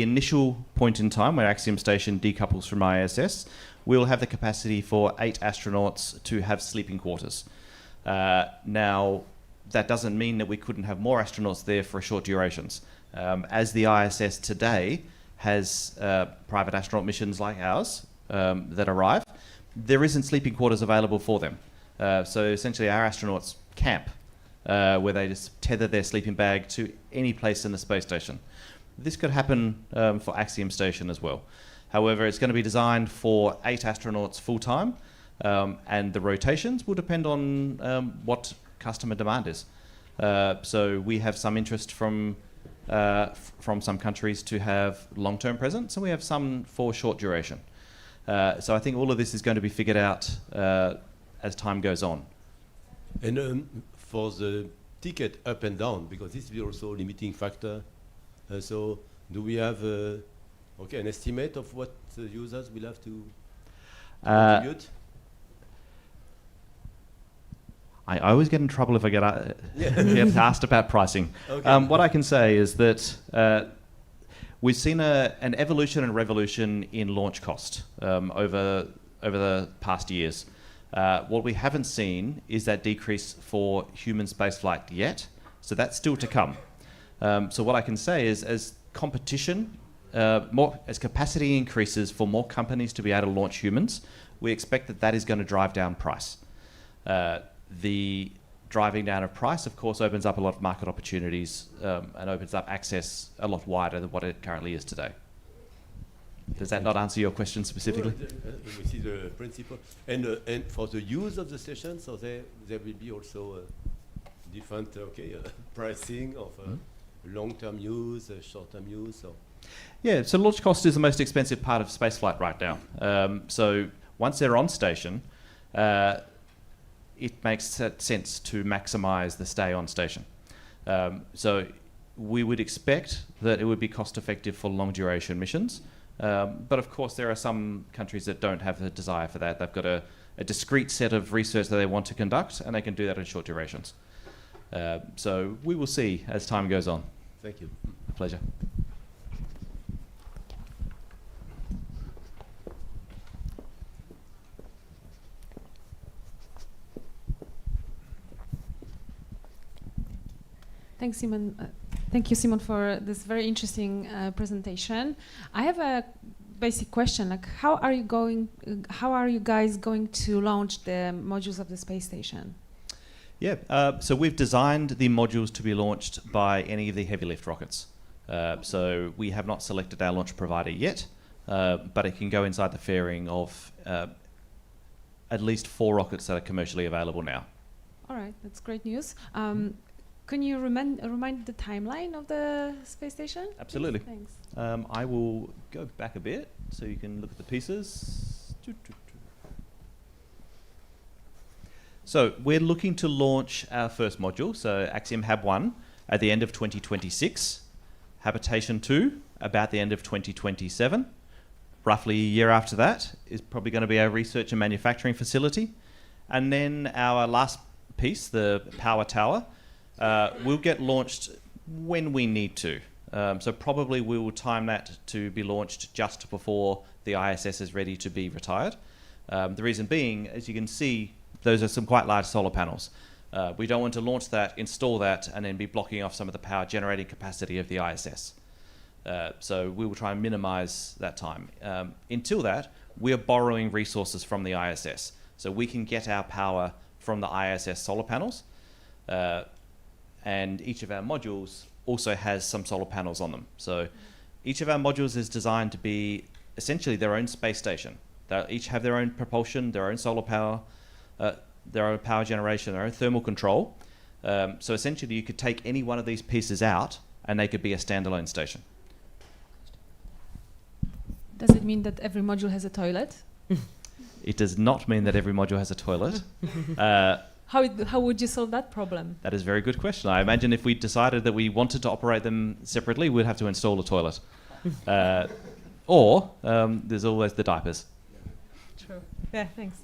initial point in time where Axiom Station decouples from ISS, we'll have the capacity for 8 astronauts to have sleeping quarters. Now, that doesn't mean that we couldn't have more astronauts there for short durations. As the ISS today has private astronaut missions like ours that arrive, there isn't sleeping quarters available for them. So essentially our astronauts camp where they just tether their sleeping bag to any place in the space station. This could happen for Axiom Station as well. However, it's going to be designed for 8 astronauts full-time, and the rotations will depend on what customer demand is. So we have some interest from some countries to have long-term presence, and we have some for short duration. So I think all of this is going to be figured out as time goes on. And for the ticket up and down, because this is also a limiting factor. So do we have an estimate of what the users will have to contribute? I always get in trouble if I get asked about pricing. Okay. What I can say is that we've seen an evolution and revolution in launch cost over the past years. What we haven't seen is that decrease for human spaceflight yet, so that's still to come. So what I can say is, as competition, as capacity increases for more companies to be able to launch humans, we expect that is going to drive down price. The driving down of price, of course, opens up a lot of market opportunities and opens up access a lot wider than what it currently is today. Does that not answer your question specifically? We see the principle. And for the use of the station, so there will be also different pricing of long-term use, short-term use. So. Yeah, so launch cost is the most expensive part of spaceflight right now. So once they're on station, it makes sense to maximize the stay on station. So we would expect that it would be cost effective for long duration missions. But of course there are some countries that don't have the desire for that. They've got a discrete set of research that they want to conduct, and they can do that in short durations. So we will see as time goes on. Thank you. A pleasure. Thanks, Simon. Thank you, Simon, for this very interesting presentation. I have a basic question: like, how are you guys going to launch the modules of the space station? Yeah, so we've designed the modules to be launched by any of the heavy lift rockets. So we have not selected our launch provider yet, but it can go inside the fairing of at least 4 rockets that are commercially available now. All right, that's great news. Can you remind the timeline of the space station? Absolutely. Thanks. I will go back a bit so you can look at the pieces. So we're looking to launch our first module, so Axiom Hab 1, at the end of 2026, Habitation 2 about the end of 2027. Roughly a year after that is probably going to be our research and manufacturing facility. And then our last piece, the power tower, will get launched when we need to. So probably we will time that to be launched just before the ISS is ready to be retired. The reason being, as you can see, those are some quite large solar panels. We don't want to launch that, install that, and then be blocking off some of the power generating capacity of the ISS. So we will try and minimize that time. Until that, we are borrowing resources from the ISS. So we can get our power from the ISS solar panels. And each of our modules also has some solar panels on them. So each of our modules is designed to be essentially their own space station. They each have their own propulsion, their own solar power, their own power generation, their own thermal control. So essentially you could take any one of these pieces out and they could be a standalone station. Does it mean that every module has a toilet? It does not mean that every module has a toilet. How would you solve that problem? That is a very good question. I imagine if we decided that we wanted to operate them separately, we'd have to install a toilet. Or there's always the diapers. True. Yeah, thanks.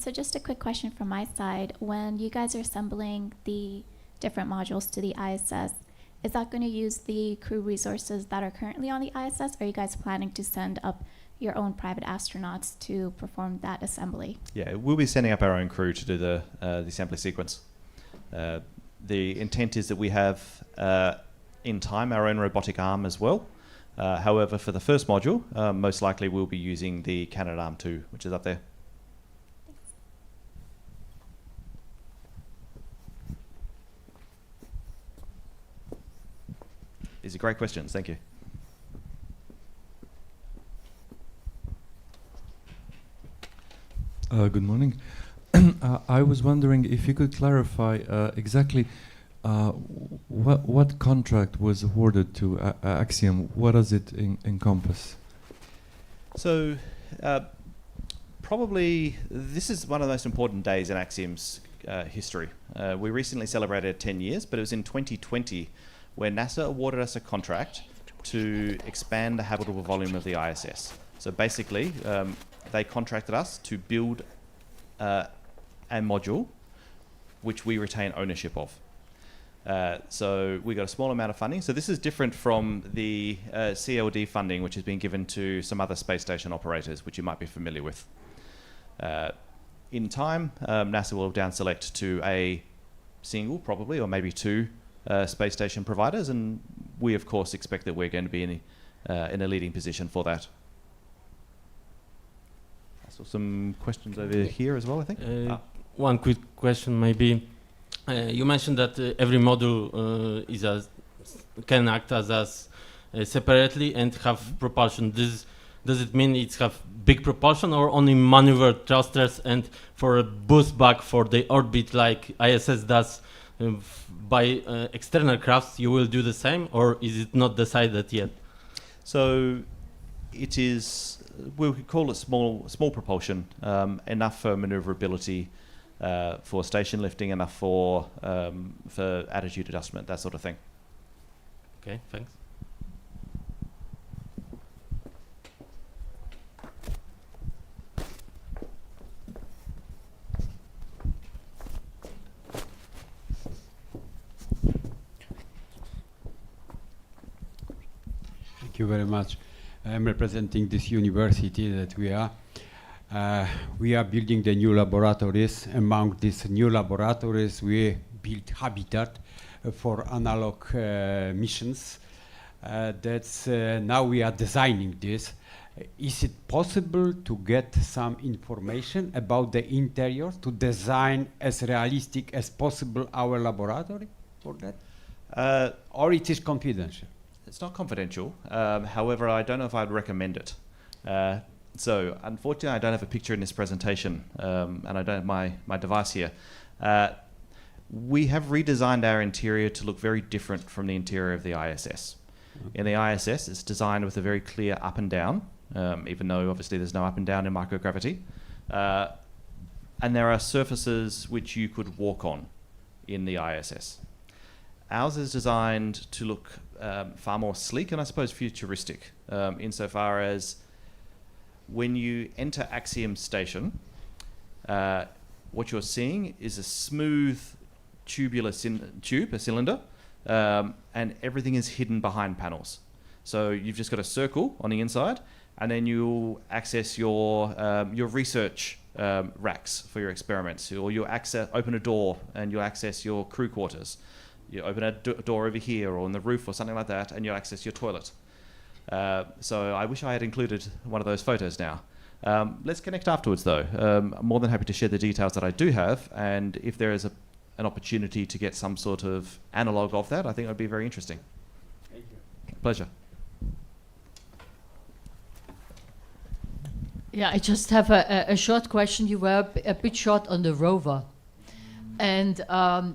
So just a quick question from my side. When you guys are assembling the different modules to the ISS, is that going to use the crew resources that are currently on the ISS? Or are you guys planning to send up your own private astronauts to perform that assembly? Yeah, we'll be sending up our own crew to do the assembly sequence. The intent is that we have, in time, our own robotic arm as well. However, for the first module, most likely we'll be using the Canadarm2, which is up there. These are great questions. Thank you. Good morning. I was wondering if you could clarify exactly what contract was awarded to Axiom. What does it encompass? So probably this is one of the most important days in Axiom's history. We recently celebrated 10 years, but it was in 2020 where NASA awarded us a contract to expand the habitable volume of the ISS. So basically, they contracted us to build a module which we retain ownership of. So we got a small amount of funding. So this is different from the CLD funding which has been given to some other space station operators, which you might be familiar with. In time, NASA will down select to a single, probably, or maybe 2 space station providers, and we of course expect that we're going to be in a leading position for that. I saw some questions over here as well, I think. One quick question maybe. You mentioned that every module can act as separately and have propulsion. Does it mean it have big propulsion or only maneuver thrusters, and for a boost back for the orbit like ISS does by external crafts, you will do the same, or is it not decided yet? So it is, we could call it small propulsion, enough for maneuverability, for station lifting, enough for attitude adjustment, that sort of thing. Okay, thanks. Thank you very much. I'm representing this university that we are. We are building the new laboratories. Among these new laboratories, we built habitat for analog missions. Now we are designing this. Is it possible to get some information about the interior to design as realistic as possible our laboratory for that? Or it is confidential? It's not confidential. However, I don't know if I'd recommend it. So unfortunately, I don't have a picture in this presentation, and I don't have my device here. We have redesigned our interior to look very different from the interior of the ISS. In the ISS, it's designed with a very clear up and down, even though obviously there's no up and down in microgravity. And there are surfaces which you could walk on in the ISS. Ours is designed to look far more sleek and I suppose futuristic, insofar as when you enter Axiom Station, what you're seeing is a smooth tubular a cylinder, and everything is hidden behind panels. So you've just got a circle on the inside, and then you'll access your research racks for your experiments, or you'll open a door and you'll access your crew quarters. You open a door over here or on the roof or something like that, and you'll access your toilet. So I wish I had included one of those photos now. Let's connect afterwards though. I'm more than happy to share the details that I do have, and if there is an opportunity to get some sort of analogue of that, I think it would be very interesting. Thank you. Pleasure. Yeah, I just have a short question. You were a bit short on the rover. And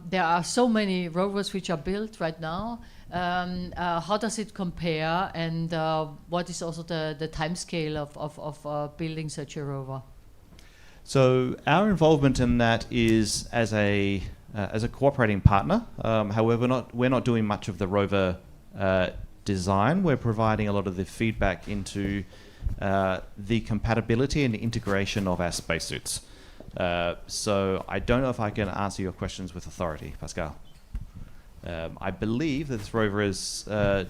there are so many rovers which are built right now. How does it compare, and what is also the time scale of building such a rover? So our involvement in that is as a cooperating partner. However, we're not doing much of the rover design. We're providing a lot of the feedback into the compatibility and integration of our spacesuits. So I don't know if I can answer your questions with authority, Pascal. I believe that this rover is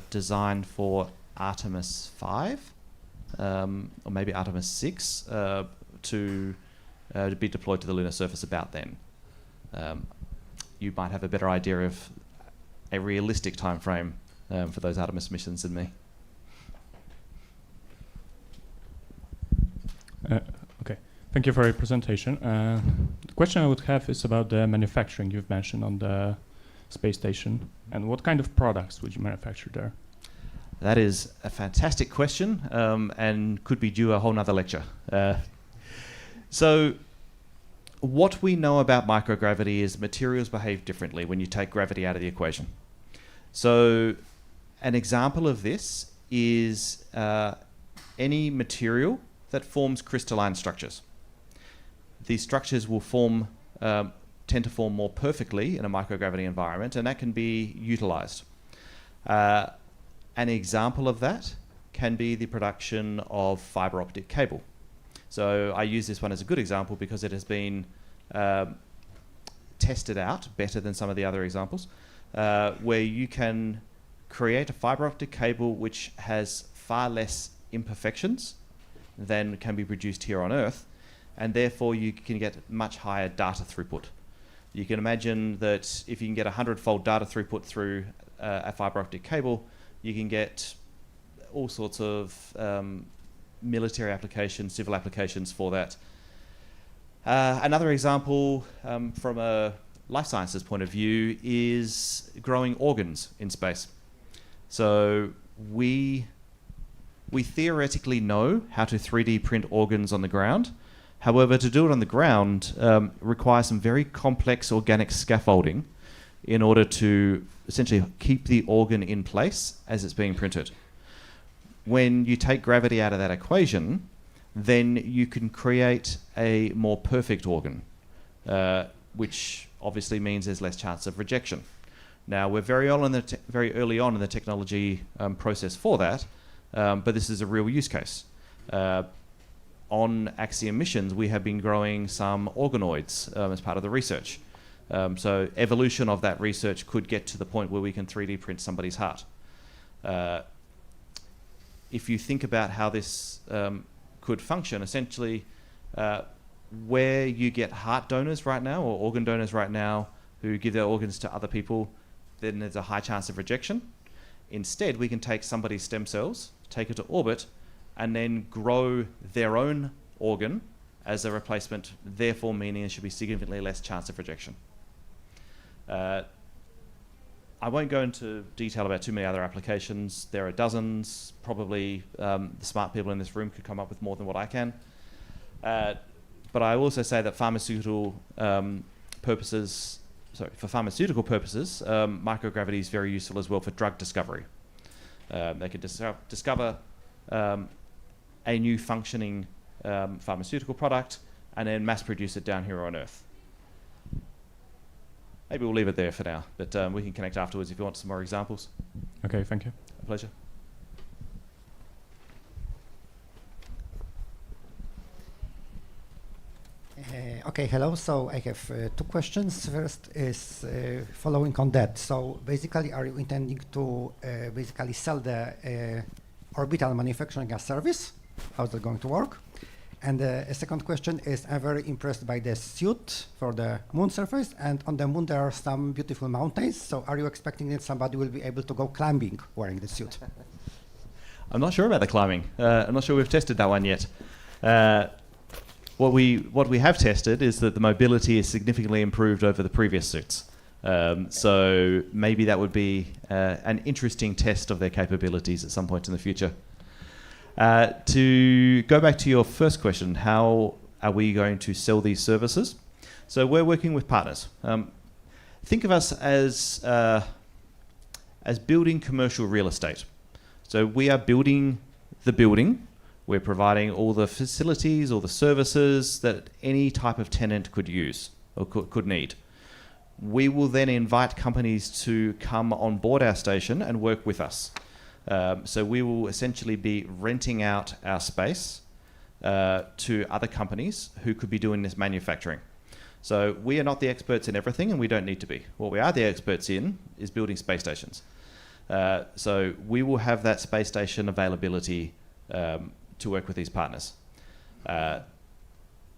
designed for Artemis 5, or maybe Artemis 6, to be deployed to the lunar surface about then. You might have a better idea of a realistic time frame for those Artemis missions than me. Okay, thank you for your presentation. The question I would have is about the manufacturing you've mentioned on the space station, and what kind of products would you manufacture there? That is a fantastic question, and could be due a whole nother lecture. So what we know about microgravity is materials behave differently when you take gravity out of the equation. So an example of this is any material that forms crystalline structures. These structures will tend to form more perfectly in a microgravity environment, and that can be utilized. An example of that can be the production of fiber optic cable. So I use this one as a good example because it has been tested out better than some of the other examples, where you can create a fiber optic cable which has far less imperfections than can be produced here on Earth, and therefore you can get much higher data throughput. You can imagine that if you can get 100-fold data throughput through a fiber optic cable, you can get all sorts of military applications, civil applications for that. Another example from a life sciences point of view is growing organs in space. So we theoretically know how to 3D print organs on the ground. However, to do it on the ground requires some very complex organic scaffolding in order to essentially keep the organ in place as it's being printed. When you take gravity out of that equation, then you can create a more perfect organ, which obviously means there's less chance of rejection. Now, we're very early on in the technology process for that, but this is a real use case. On Axiom missions, we have been growing some organoids as part of the research. So evolution of that research could get to the point where we can 3D print somebody's heart. If you think about how this could function, essentially where you get heart donors right now or organ donors right now who give their organs to other people, then there's a high chance of rejection. Instead, we can take somebody's stem cells, take it to orbit, and then grow their own organ as a replacement, therefore meaning there should be significantly less chance of rejection. I won't go into detail about too many other applications. There are dozens. Probably the smart people in this room could come up with more than what I can. But I also say that for pharmaceutical purposes, microgravity is very useful as well for drug discovery. They can discover a new functioning pharmaceutical product and then mass produce it down here on Earth. Maybe we'll leave it there for now, but we can connect afterwards if you want some more examples. Okay, thank you. A pleasure. Okay, hello. So I have two questions. First is following on that. So basically, are you intending to basically sell the orbital manufacturing as service? How's that going to work? And a second question is, I'm very impressed by the suit for the moon surface, and on the moon there are some beautiful mountains. So are you expecting that somebody will be able to go climbing wearing the suit? I'm not sure about the climbing. I'm not sure we've tested that one yet. What we have tested is that the mobility is significantly improved over the previous suits. So maybe that would be an interesting test of their capabilities at some point in the future. To go back to your first question, how are we going to sell these services? So we're working with partners. Think of us as building commercial real estate. So we are building the building. We're providing all the facilities, all the services that any type of tenant could use or could need. We will then invite companies to come on board our station and work with us. So we will essentially be renting out our space to other companies who could be doing this manufacturing. So we are not the experts in everything, and we don't need to be. What we are the experts in is building space stations. So we will have that space station availability to work with these partners.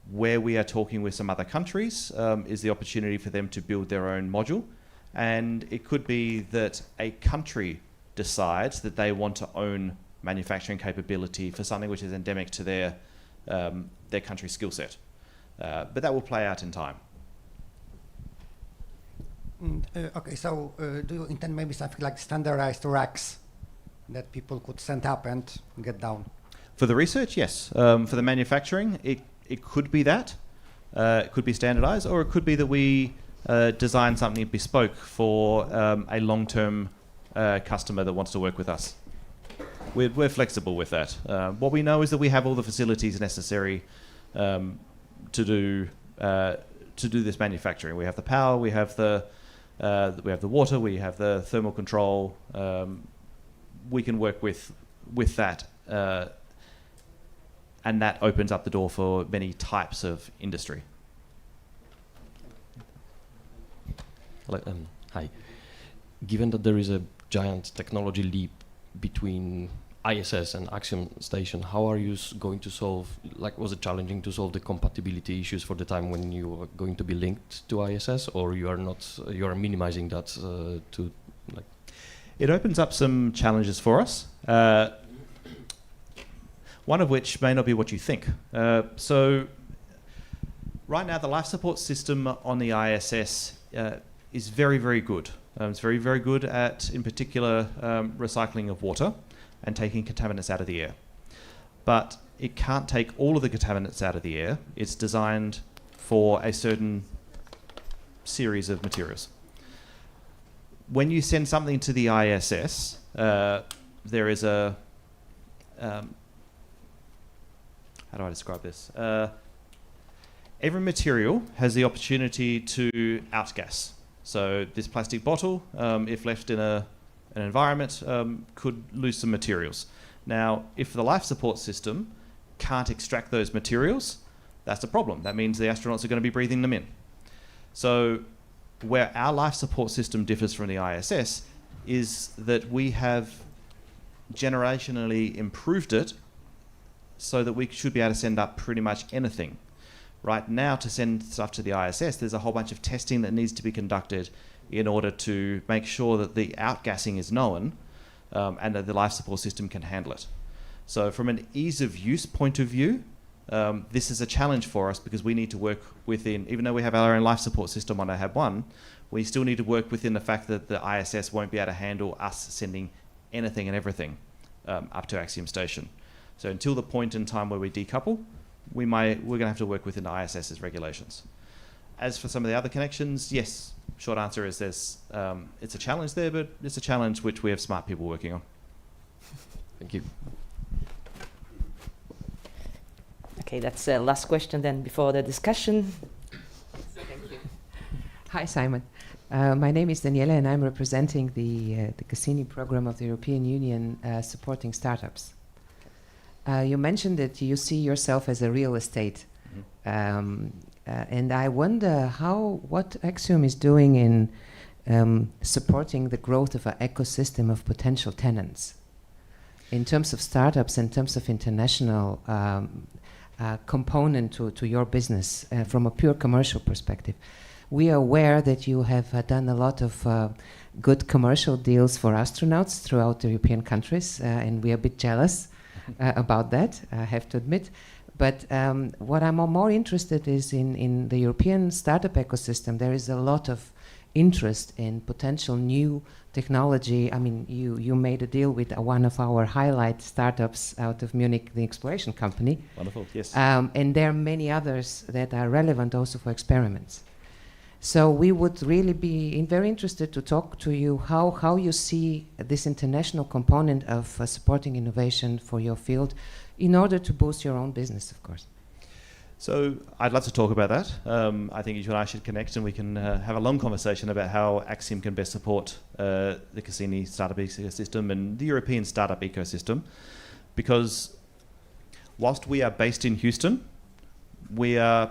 Where we are talking with some other countries is the opportunity for them to build their own module. And it could be that a country decides that they want to own manufacturing capability for something which is endemic to their country skill set. But that will play out in time. Okay, so do you intend maybe something like standardized racks that people could send up and get down? For the research, yes. For the manufacturing, it could be that. It could be standardized, or it could be that we design something bespoke for a long-term customer that wants to work with us. We're flexible with that. What we know is that we have all the facilities necessary to do this manufacturing. We have the power, we have the water, we have the thermal control. We can work with that, and that opens up the door for many types of industry. Hello, hi. Given that there is a giant technology leap between ISS and Axiom Station, how are you going to solve, was it challenging to solve the compatibility issues for the time when you are going to be linked to ISS, or you are not, you are minimizing that to like? It opens up some challenges for us, one of which may not be what you think. So right now the life support system on the ISS is very, very good. It's very, very good at, in particular, recycling of water and taking contaminants out of the air. But it can't take all of the contaminants out of the air. It's designed for a certain series of materials. When you send something to the ISS, there is a... how do I describe this? Every material has the opportunity to outgas. So this plastic bottle, if left in an environment, could lose some materials. Now, if the life support system can't extract those materials, that's a problem. That means the astronauts are going to be breathing them in. So where our life support system differs from the ISS is that we have generationally improved it so that we should be able to send up pretty much anything. Right now, to send stuff to the ISS, there's a whole bunch of testing that needs to be conducted in order to make sure that the outgassing is known and that the life support system can handle it. So from an ease of use point of view, This is a challenge for us because we need to work within, even though we have our own life support system on IHAB 1, we still need to work within the fact that the ISS won't be able to handle us sending anything and everything up to Axiom Station. So until the point in time where we decouple, we're going to have to work within the ISS's regulations. As for some of the other connections, yes, short answer is it's a challenge there, but it's a challenge which we have smart people working on. Thank you. Okay, that's the last question then before the discussion. Thank you. Hi, Simon. My name is Daniela, and I'm representing the Cassini program of the European Union supporting startups. You mentioned that you see yourself as a real estate, and I wonder what Axiom is doing in supporting the growth of an ecosystem of potential tenants in terms of startups, in terms of international component to your business from a pure commercial perspective. We are aware that you have done a lot of good commercial deals for astronauts throughout the European countries, and we are a bit jealous about that, I have to admit. But what I'm more interested is in the European startup ecosystem. There is a lot of interest in potential new technology. I mean, you made a deal with one of our highlight startups out of Munich, the exploration company. Wonderful, yes. And there are many others that are relevant also for experiments. So we would really be very interested to talk to you how you see this international component of supporting innovation for your field in order to boost your own business, of course. So I'd love to talk about that. I think you and I should connect and we can have a long conversation about how Axiom can best support the Cassini startup ecosystem and the European startup ecosystem. Because whilst we are based in Houston, we are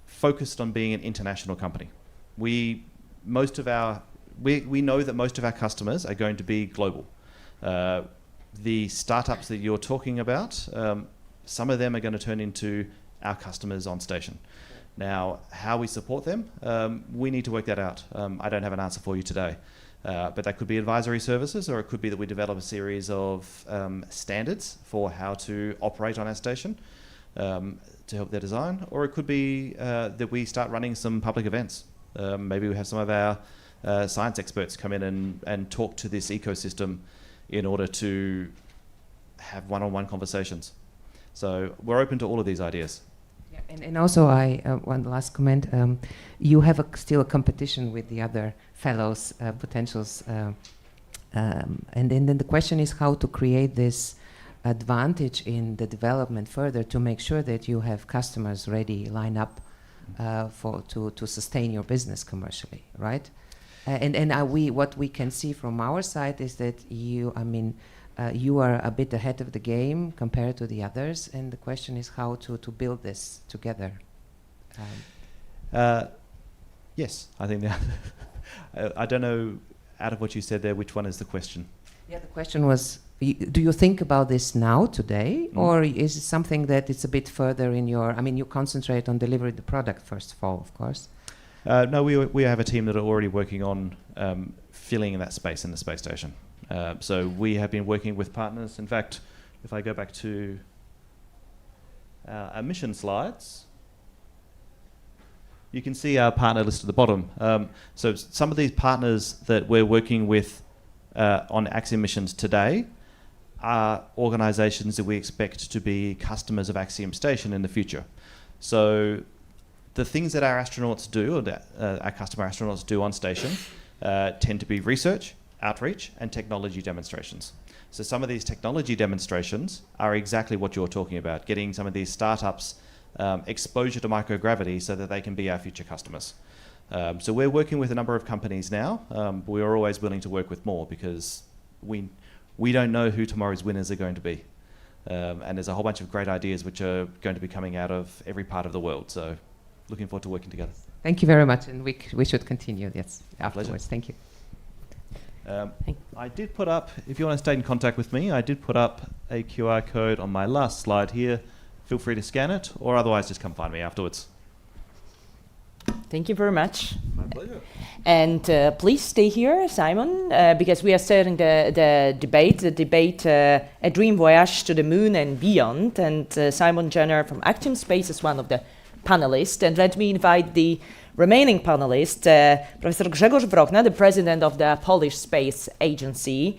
focused on being an international company. We know that most of our customers are going to be global. The startups that you're talking about, some of them are going to turn into our customers on station. Now, how we support them, we need to work that out. I don't have an answer for you today. But that could be advisory services, or it could be that we develop a series of standards for how to operate on our station to help their design, or it could be that we start running some public events. Maybe we have some of our science experts come in and talk to this ecosystem in order to have one-on-one conversations. So we're open to all of these ideas. Yeah, and also one last comment. You have still a competition with the other fellows, potentials. And then the question is how to create this advantage in the development further to make sure that you have customers ready, line up to sustain your business commercially, right? What we can see from our side is that you are a bit ahead of the game compared to the others, and the question is how to build this together. Yes, I think I don't know, out of what you said there, which one is the question? Yeah, the question was, do you think about this now, today, or is it something that it's a bit further in your, you concentrate on delivering the product first of all, of course. No, we have a team that are already working on filling in that space in the space station. So we have been working with partners. In fact, if I go back to our mission slides, you can see our partner list at the bottom. So some of these partners that we're working with on Axiom missions today are organizations that we expect to be customers of Axiom Station in the future. So the things that our astronauts do, or that our customer astronauts do on station, tend to be research, outreach, and technology demonstrations. So some of these technology demonstrations are exactly what you're talking about, getting some of these startups exposure to microgravity so that they can be our future customers. So we're working with a number of companies now, but we are always willing to work with more because we don't know who tomorrow's winners are going to be. And there's a whole bunch of great ideas which are going to be coming out of every part of the world. So looking forward to working together. Thank you very much, and we should continue, yes, afterwards. Pleasure. Thank you. I did put up, if you want to stay in contact with me, I did put up a QR code on my last slide here. Feel free to scan it, or otherwise just come find me afterwards. Thank you very much. My pleasure. And please stay here, Simon, because we are starting the debate, A Dream Voyage to the Moon and Beyond. And Simon Jenner from Axiom Space is one of the panelists. And let me invite the remaining panelists, Professor Grzegorz Wrochna, the president of the Polish Space Agency,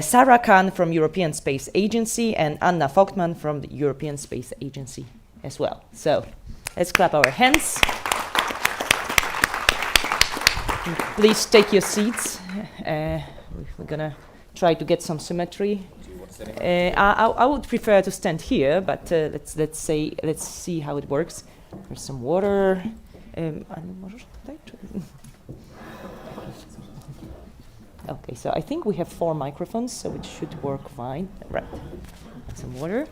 Sarah Kahn from European Space Agency, and Anna Vogtman from the European Space Agency as well. So let's clap our hands. Please take your seats. We're gonna try to get some symmetry. I would prefer to stand here, but let's see how it works. There's some water. Okay, so I think we have 4 microphones, so it should work fine. Right, some water.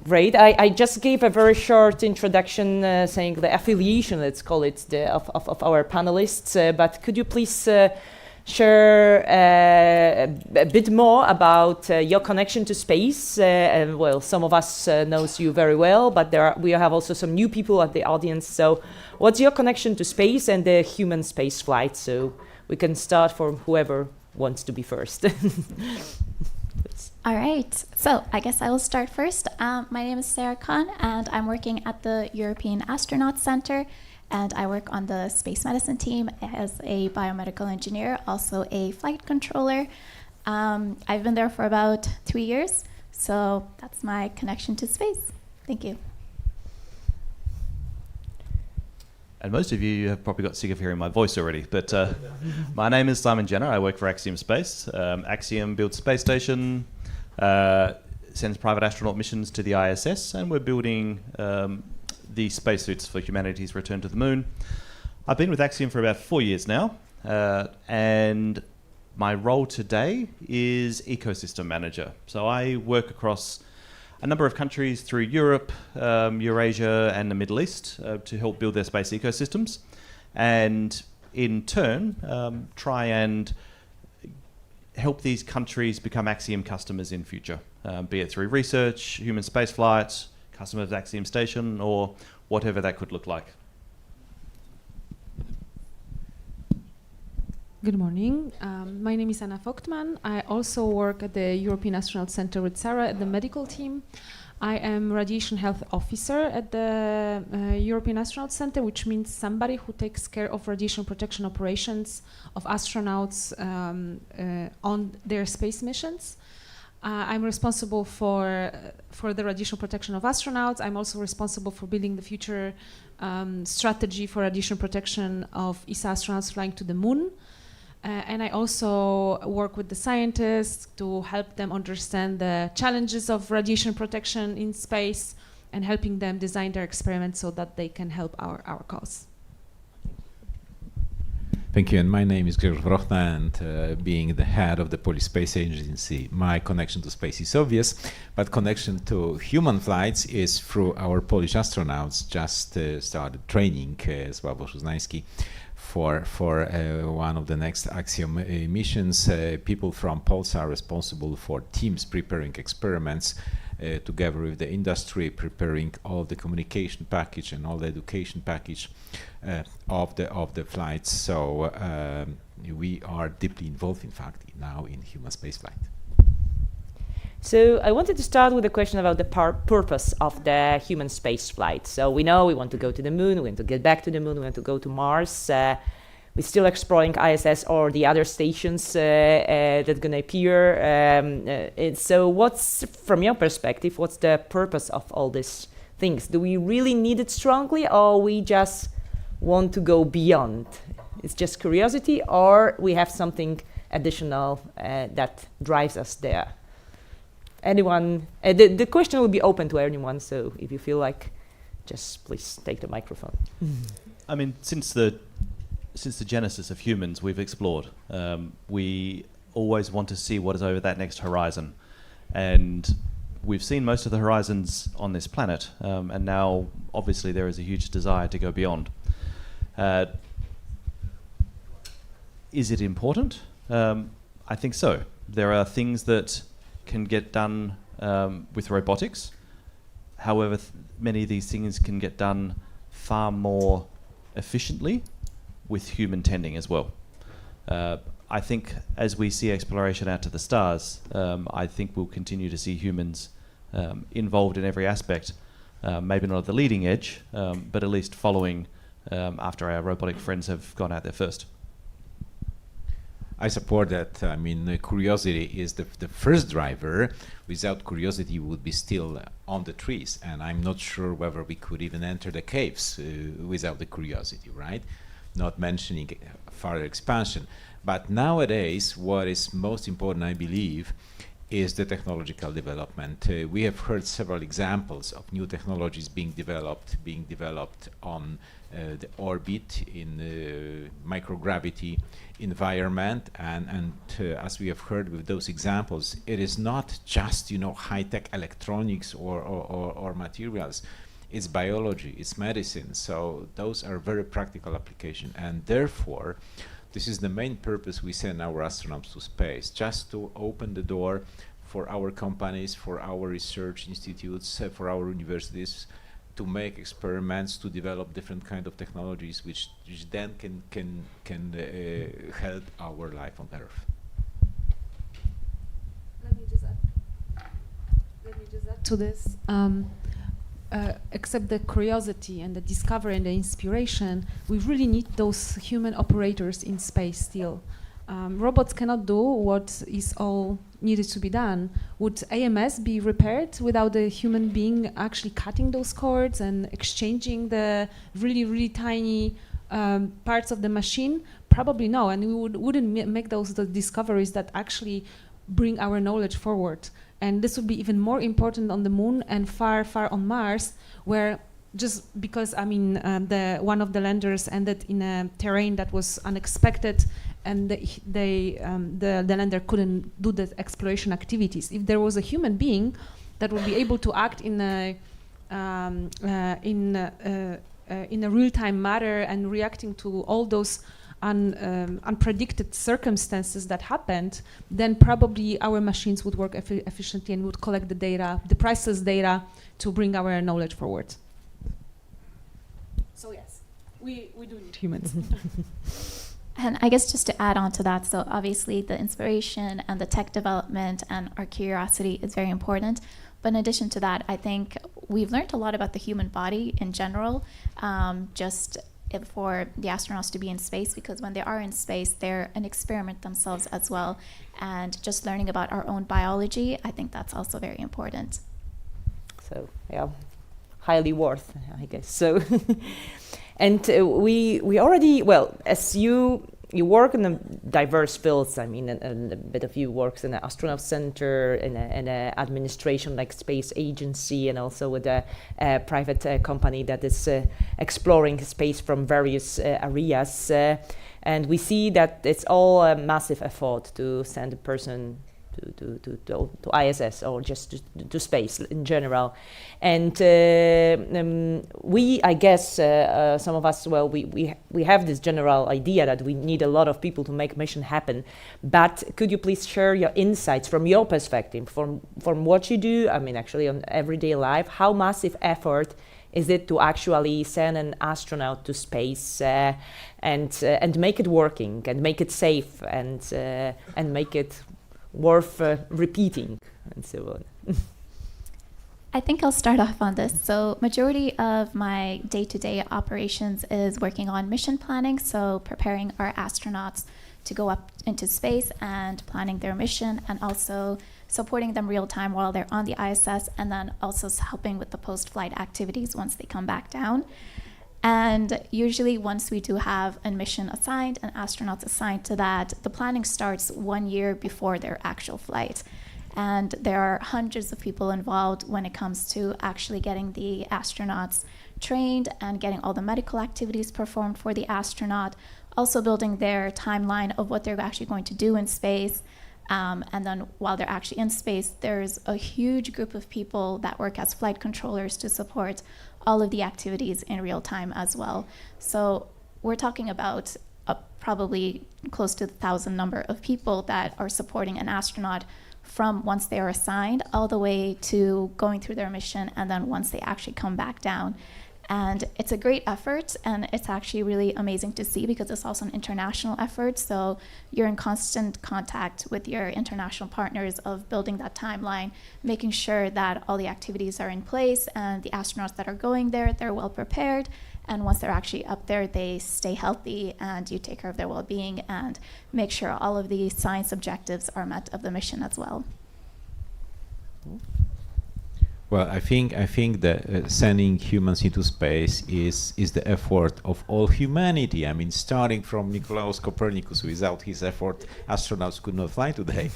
Great. I just gave a very short introduction saying the affiliation, let's call it, of our panelists. But could you please share a bit more about your connection to space? Well, some of us knows you very well, but we have also some new people at the audience. So what's your connection to space and the human space flight? So we can start from whoever wants to be first. All right, so I guess I will start first. My name is Sarah Kahn, and I'm working at the European Astronaut Center, and I work on the space medicine team as a biomedical engineer, also a flight controller. I've been there for about 3 years, so that's my connection to space. Thank you. And most of you have probably got sick of hearing my voice already, but my name is Simon Jenner. I work for Axiom Space. Axiom builds space station, sends private astronaut missions to the ISS, and we're building the spacesuits for humanity's return to the moon. I've been with Axiom for about 4 years now, and my role today is ecosystem manager. So I work across a number of countries through Europe, Eurasia, and the Middle East to help build their space ecosystems, and in turn try and help these countries become Axiom customers in future, be it through research, human space flight, customers of Axiom Station, or whatever that could look like. Good morning. My name is Anna Vogtman. I also work at the European Astronaut Center with Sarah at the medical team. I am radiation health officer at the European Astronaut Center, which means somebody who takes care of radiation protection operations of astronauts on their space missions. I'm responsible for the radiation protection of astronauts. I'm also responsible for building the future strategy for radiation protection of ESA astronauts flying to the moon. And I also work with the scientists to help them understand the challenges of radiation protection in space and helping them design their experiments so that they can help our cause. Thank you, and my name is Grzegorz Wrochna, and being the head of the Polish Space Agency, my connection to space is obvious, but connection to human flights is through our Polish astronauts. Just started training, Sławomir Uznański, for one of the next Axiom missions. People from POLSA are responsible for teams preparing experiments together with the industry, preparing all the communication package and all the education package of the flights. So we are deeply involved, in fact, now in human spaceflight. So I wanted to start with a question about the purpose of the human space flight. So we know we want to go to the moon, we want to get back to the moon, we want to go to Mars. We're still exploring ISS or the other stations that are going to appear. So what's, from your perspective, what's the purpose of all these things? Do we really need it strongly, or we just want to go beyond? It's just curiosity, or we have something additional that drives us there? Anyone? The question will be open to anyone, so if you feel like, just please take the microphone. I mean, since the genesis of humans, we've explored. We always want to see what is over that next horizon, and we've seen most of the horizons on this planet, and now obviously there is a huge desire to go beyond. Is it important? I think so. There are things that can get done with robotics. However, many of these things can get done far more efficiently with human tending as well. I think as we see exploration out to the stars, I think we'll continue to see humans involved in every aspect, maybe not at the leading edge, but at least following after our robotic friends have gone out there first. I support that. I mean, curiosity is the first driver. Without curiosity, we would be still on the trees. And I'm not sure whether we could even enter the caves without the curiosity, right? Not mentioning further expansion. But nowadays, what is most important, I believe, is the technological development. We have heard several examples of new technologies being developed on the orbit in microgravity environment, and as we have heard with those examples, it is not just high-tech electronics or materials. It's biology, it's medicine. So those are very practical applications, and therefore, this is the main purpose we send our astronauts to space, just to open the door for our companies, for our research institutes, for our universities, to make experiments, to develop different kind of technologies, which then can help our life on Earth. Let me just add to this. Except the curiosity and the discovery and the inspiration, we really need those human operators in space still. Robots cannot do what is all needed to be done. Would AMS be repaired without a human being actually cutting those cords and exchanging the really, really tiny parts of the machine? Probably no, and we wouldn't make those the discoveries that actually bring our knowledge forward. And this would be even more important on the moon and far, far on Mars, where just because one of the landers ended in a terrain that was unexpected, and the lander couldn't do the exploration activities. If there was a human being that would be able to act in a real-time manner and reacting to all those unpredicted circumstances that happened, then probably our machines would work efficiently and would collect the data, the priceless data, to bring our knowledge forward. So yes, we do need humans. And I guess just to add on to that, so obviously the inspiration and the tech development and our curiosity is very important. But in addition to that, I think we've learned a lot about the human body in general, for the astronauts to be in space, because when they are in space, they're an experiment themselves as well. And just learning about our own biology, I think that's also very important. So, yeah, highly worth, I guess. So, and we already, well, as you work in diverse fields. I mean, and a bit of you works in the astronaut center, in a administration like space agency, and also with a private company that is exploring space from various areas. And we see that it's all a massive effort to send a person to ISS or just to space in general. And we, I guess, some of us, well, we have this general idea that we need a lot of people to make mission happen. But could you please share your insights from your perspective, from what you do, I mean, actually on everyday life, how massive effort is it to actually send an astronaut to space and make it working and make it safe and make it worth repeating and so on? I think I'll start off on this. So majority of my day-to-day operations is working on mission planning, so preparing our astronauts to go up into space and planning their mission, and also supporting them real time while they're on the ISS, and then also helping with the post-flight activities once they come back down. And usually once we do have a mission assigned and astronauts assigned to that, the planning starts 1 year before their actual flight. And there are hundreds of people involved when it comes to actually getting the astronauts trained and getting all the medical activities performed for the astronaut, also building their timeline of what they're actually going to do in space. And then while they're actually in space, there's a huge group of people that work as flight controllers to support all of the activities in real time as well. So we're talking about probably close to 1,000 number of people that are supporting an astronaut from once they are assigned all the way to going through their mission, and then once they actually come back down. And it's a great effort, and it's actually really amazing to see because it's also an international effort. So you're in constant contact with your international partners of building that timeline, making sure that all the activities are in place and the astronauts that are going there, they're well prepared. And once they're actually up there, they stay healthy and you take care of their well-being and make sure all of the science objectives are met of the mission as well. Well, I think that sending humans into space is the effort of all humanity. I mean, starting from Nicolaus Copernicus, without his effort, astronauts could not fly today.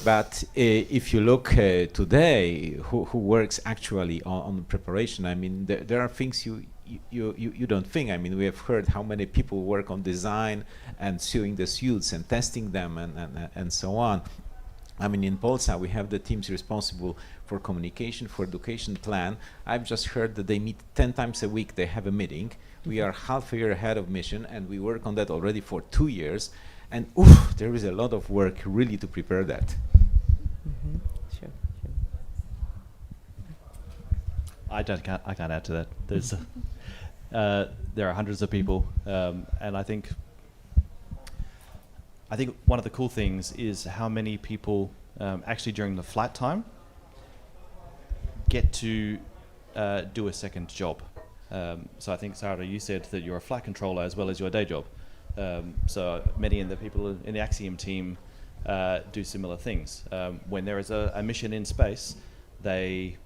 But if you look today, who works actually on preparation? I mean, there are things you don't think. I mean, we have heard how many people work on design and sewing the suits and testing them and so on. I mean, in POLSA, we have the teams responsible for communication, for education plan. I've just heard that they meet 10 times a week. They have a meeting. We are half a year ahead of mission, and we work on that already for 2 years. And there is a lot of work really to prepare that. Mm-hmm. Sure. I can't add to that. There's there are hundreds of people, and I think one of the cool things is how many people actually during the flight time get to do a second job. So I think, Sarah, you said that you're a flight controller as well as your day job. So many of the people in the Axiom team do similar things. When there is a mission in space, they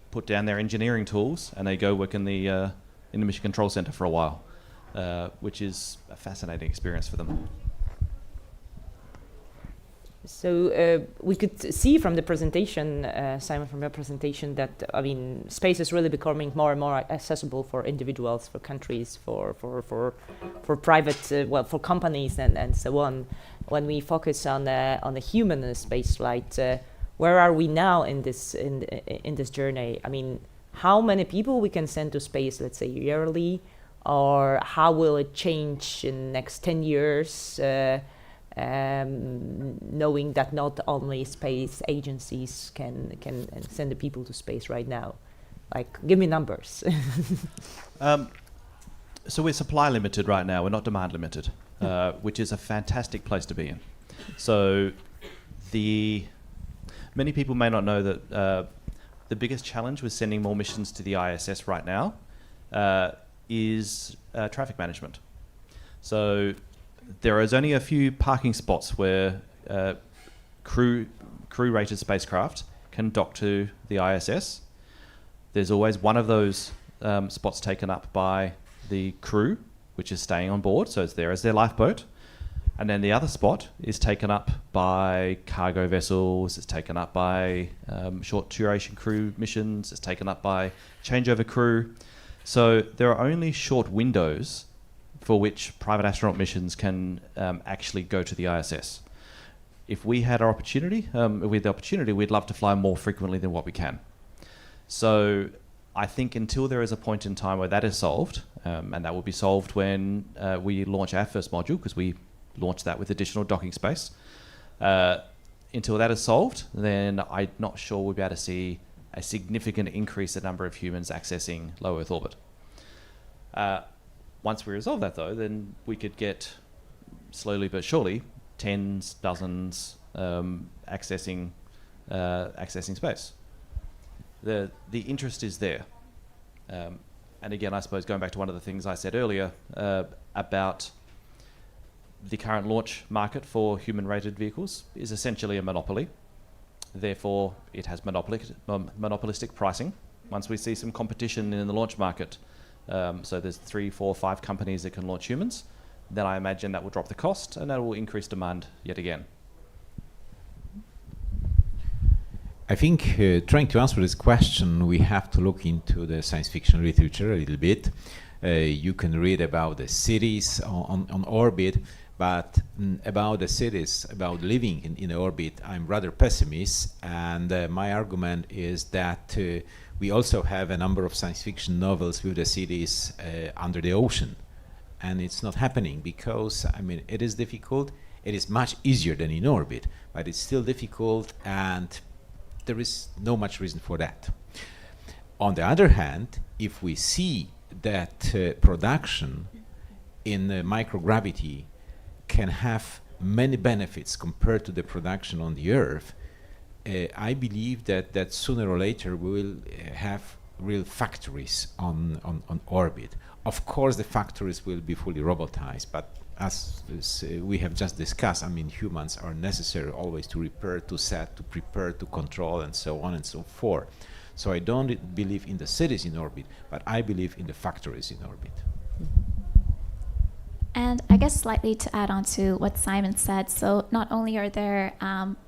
put down their engineering tools and they go work in the Mission Control Center for a while, which is a fascinating experience for them. So we could see from the presentation, Simon, from your presentation, that I mean, space is really becoming more and more accessible for individuals, for countries, for private, well, for companies and so on. When we focus on the human space flight, where are we now in this journey? I mean, how many people we can send to space, let's say yearly, or how will it change in the next 10 years? Knowing that not only space agencies can send the people to space right now. Like, give me numbers. So we're supply limited right now, we're not demand limited, which is a fantastic place to be in. So many people may not know that the biggest challenge with sending more missions to the ISS right now is traffic management. So there is only a few parking spots where crew-rated spacecraft can dock to the ISS. There's always one of those spots taken up by the crew, which is staying on board, so it's there as their lifeboat. And then the other spot is taken up by cargo vessels, it's taken up by short duration crew missions, it's taken up by changeover crew. So there are only short windows for which private astronaut missions can actually go to the ISS. If we had our opportunity, we'd love to fly more frequently than what we can. So I think until there is a point in time where that is solved, and that will be solved when we launch our first module, because we launched that with additional docking space. Until that is solved, then I'm not sure we'll be able to see a significant increase in the number of humans accessing low Earth orbit. Once we resolve that, though, then we could get, slowly but surely, tens, dozens accessing space. The interest is there. And again, I suppose going back to one of the things I said earlier about the current launch market for human-rated vehicles is essentially a monopoly. Therefore, it has monopolistic pricing. Once we see some competition in the launch market, so there's 3, 4, 5 companies that can launch humans, then I imagine that will drop the cost and that will increase demand yet again. I think trying to answer this question, we have to look into the science fiction literature a little bit. You can read about the cities on orbit, but about the cities, about living in orbit, I'm rather pessimist, and my argument is that we also have a number of science fiction novels with the cities under the ocean, and it's not happening because, I mean, it is difficult. It is much easier than in orbit, but it's still difficult, and there is no much reason for that. On the other hand, if we see that production in microgravity can have many benefits compared to the production on the Earth, I believe that sooner or later we will have real factories on orbit. Of course, the factories will be fully robotized, but as we have just discussed, I mean, humans are necessary always to repair, to set, to prepare, to control, and so on and so forth. So I don't believe in the cities in orbit, but I believe in the factories in orbit. And I guess slightly to add on to what Simon said, so not only are there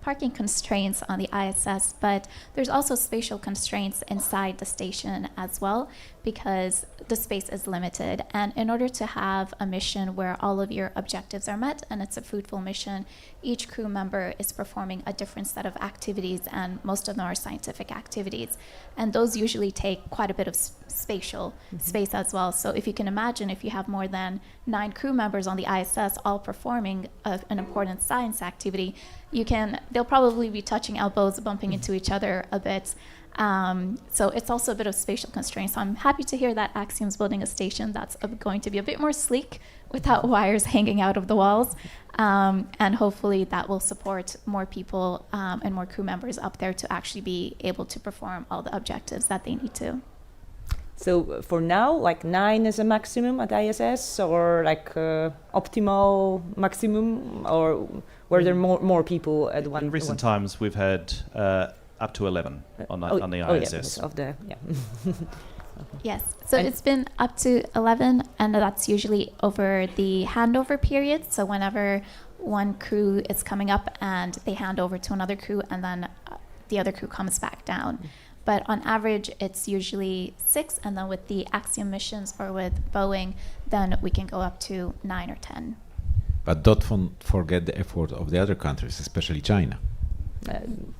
parking constraints on the ISS, but there's also spatial constraints inside the station as well, because the space is limited. And in order to have a mission where all of your objectives are met and it's a fruitful mission, each crew member is performing a different set of activities, and most of them are scientific activities. And those usually take quite a bit of spatial space as well. So if you can imagine, if you have more than 9 crew members on the ISS all performing an important science activity, they'll probably be touching elbows, bumping into each other a bit. So it's also a bit of spatial constraints. So I'm happy to hear that Axiom's building a station that's going to be a bit more sleek without wires hanging out of the walls. And hopefully that will support more people and more crew members up there to actually be able to perform all the objectives that they need to. So for now, like 9 is a maximum at ISS, or like optimal maximum, or were there more people at one? In recent times, we've had up to 11 on the ISS. Yes, so it's been up to 11, and that's usually over the handover period. So whenever one crew is coming up and they hand over to another crew, and then the other crew comes back down. But on average, it's usually 6, and then with the Axiom missions or with Boeing, then we can go up to 9 or 10. But don't forget the effort of the other countries, especially China.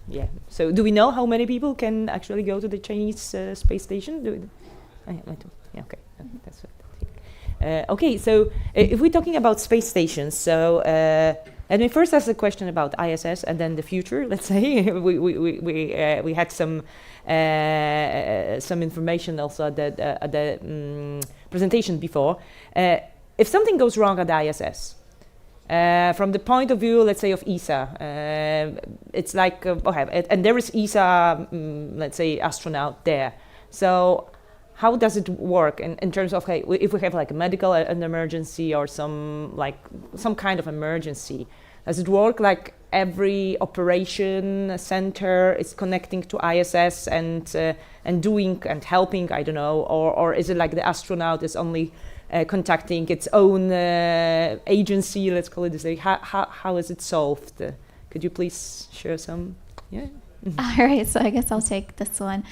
Yeah. So do we know how many people can actually go to the Chinese space station? Yeah, okay. That's what. Okay, so if we're talking about space stations, so let me first ask a question about ISS and then the future. Let's say we had some information also at the presentation before. If something goes wrong at the ISS, from the point of view, let's say, of ESA, it's like okay, and there is ESA, let's say, astronaut there. So how does it work in terms of if we have like a medical an emergency or some kind of emergency? Does it work like every operation center is connecting to ISS and doing and helping? I don't know, or is it like the astronaut is only contacting its own agency? Let's call it this way. How is it solved? Could you please share some? Yeah. All right, so I guess I'll take this one.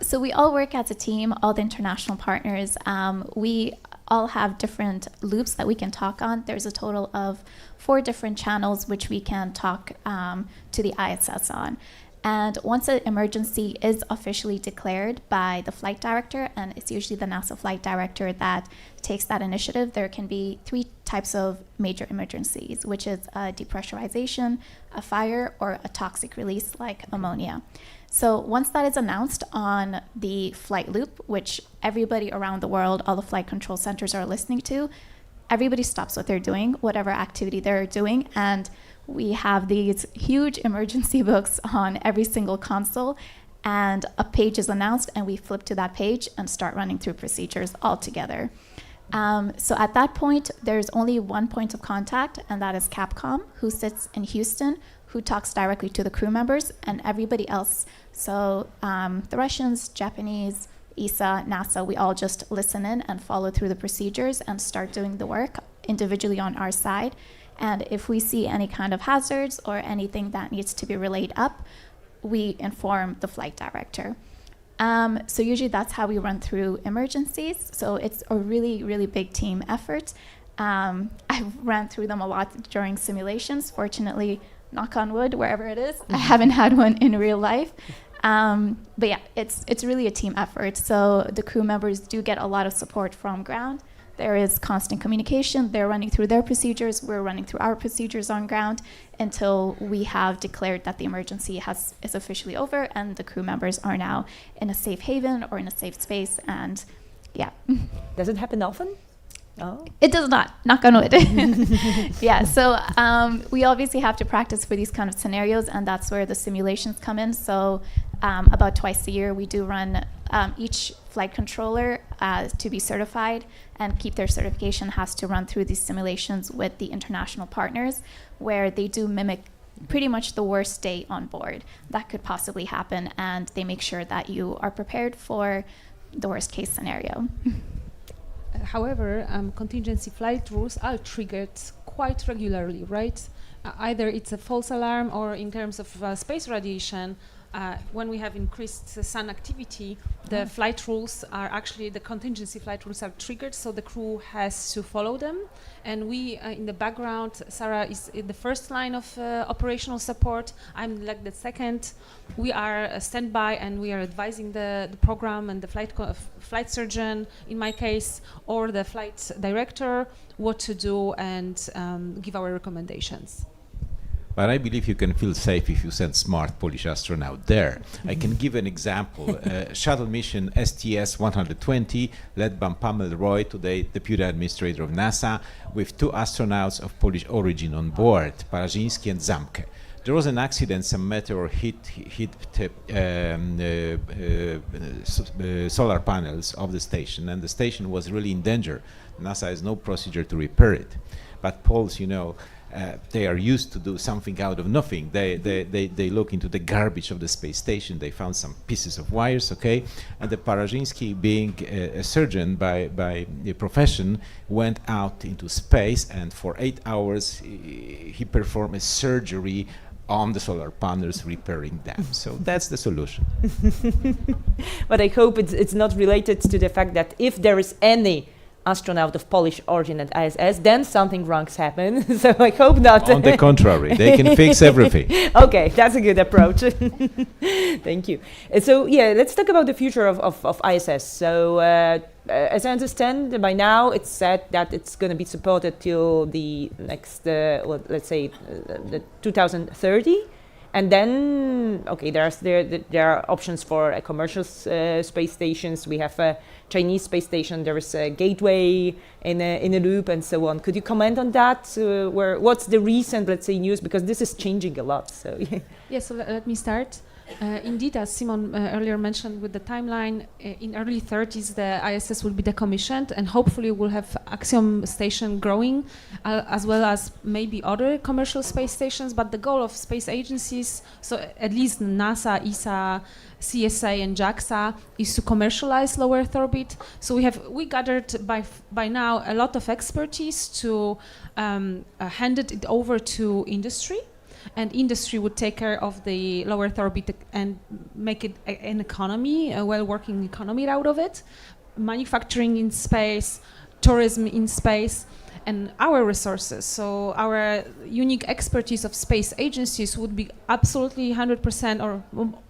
So we all work as a team, all the international partners. We all have different loops that we can talk on. There's a total of 4 different channels which we can talk to the ISS on. And once an emergency is officially declared by the flight director, and it's usually the NASA flight director that takes that initiative, there can be 3 types of major emergencies, which is a depressurization, a fire, or a toxic release like ammonia. So once that is announced on the flight loop, which everybody around the world, all the flight control centers are listening to, everybody stops what they're doing, whatever activity they're doing, and we have these huge emergency books on every single console, and a page is announced, and we flip to that page and start running through procedures all together. So at that point, there's only one point of contact, and that is Capcom, who sits in Houston, who talks directly to the crew members, and everybody else. So the Russians, Japanese, ESA, NASA, we all just listen in and follow through the procedures and start doing the work individually on our side. And if we see any kind of hazards or anything that needs to be relayed up, we inform the flight director. So usually that's how we run through emergencies. So it's a really, really big team effort. I've ran through them a lot during simulations. Fortunately, knock on wood, wherever it is, I haven't had one in real life. But yeah, it's really a team effort. So the crew members do get a lot of support from ground. There is constant communication. They're running through their procedures. We're running through our procedures on ground until we have declared that the emergency is officially over and the crew members are now in a safe haven or in a safe space and Yeah. Does it happen often? Oh. It does not. Knock on wood. Yeah. So we obviously have to practice for these kind of scenarios, and that's where the simulations come in. So about twice a year, we do run each flight controller to be certified and keep their certification has to run through these simulations with the international partners, where they do mimic pretty much the worst day on board that could possibly happen, and they make sure that you are prepared for the worst case scenario. However, contingency flight rules are triggered quite regularly, right? Either it's a false alarm, or in terms of space radiation, when we have increased sun activity, the flight rules are actually, the contingency flight rules are triggered, so the crew has to follow them. And we, in the background, Sarah is in the first line of operational support. I'm like the second. We are standby, and we are advising the program and the flight surgeon, in my case, or the flight director, what to do, and give our recommendations. But I believe you can feel safe if you send smart Polish astronaut there. I can give an example. Shuttle mission STS-120, led by Paweł Roy, today Deputy Administrator of NASA, with 2 astronauts of Polish origin on board, Paraziński and Zamke. There was an accident, some meteor hit solar panels of the station, and the station was really in danger. NASA has no procedure to repair it. But Poles, you know, they are used to do something out of nothing. They look into the garbage of the space station. They found some pieces of wires, okay? And the Paraziński, being a surgeon by profession, went out into space, and for 8 hours he performed a surgery on the solar panels, repairing them. So that's the solution. But I hope it's not related to the fact that if there is any astronaut of Polish origin at ISS, then something wrong's happen. So I hope not. On the contrary, they can fix everything. Okay, that's a good approach. Thank you. So yeah, let's talk about the future of ISS. So as I understand, by now it's said that it's going to be supported till the next, let's say, the 2030. And then, okay, there are options for commercial space stations. We have a Chinese space station. There is a gateway in a loop, and so on. Could you comment on that? What's the recent, let's say, news? Because this is changing a lot. So yeah. So let me start. Indeed, as Simon earlier mentioned, with the timeline, in early 30s the ISS will be decommissioned, and hopefully we'll have Axiom station growing, as well as maybe other commercial space stations. But the goal of space agencies, so at least NASA, ESA, CSA and JAXA, is to commercialize low Earth orbit. So we gathered by now a lot of expertise to hand it over to industry. And industry would take care of the low Earth orbit and make it an economy, a well-working economy out of it. Manufacturing in space, tourism in space, and our resources. So our unique expertise of space agencies would be absolutely 100% or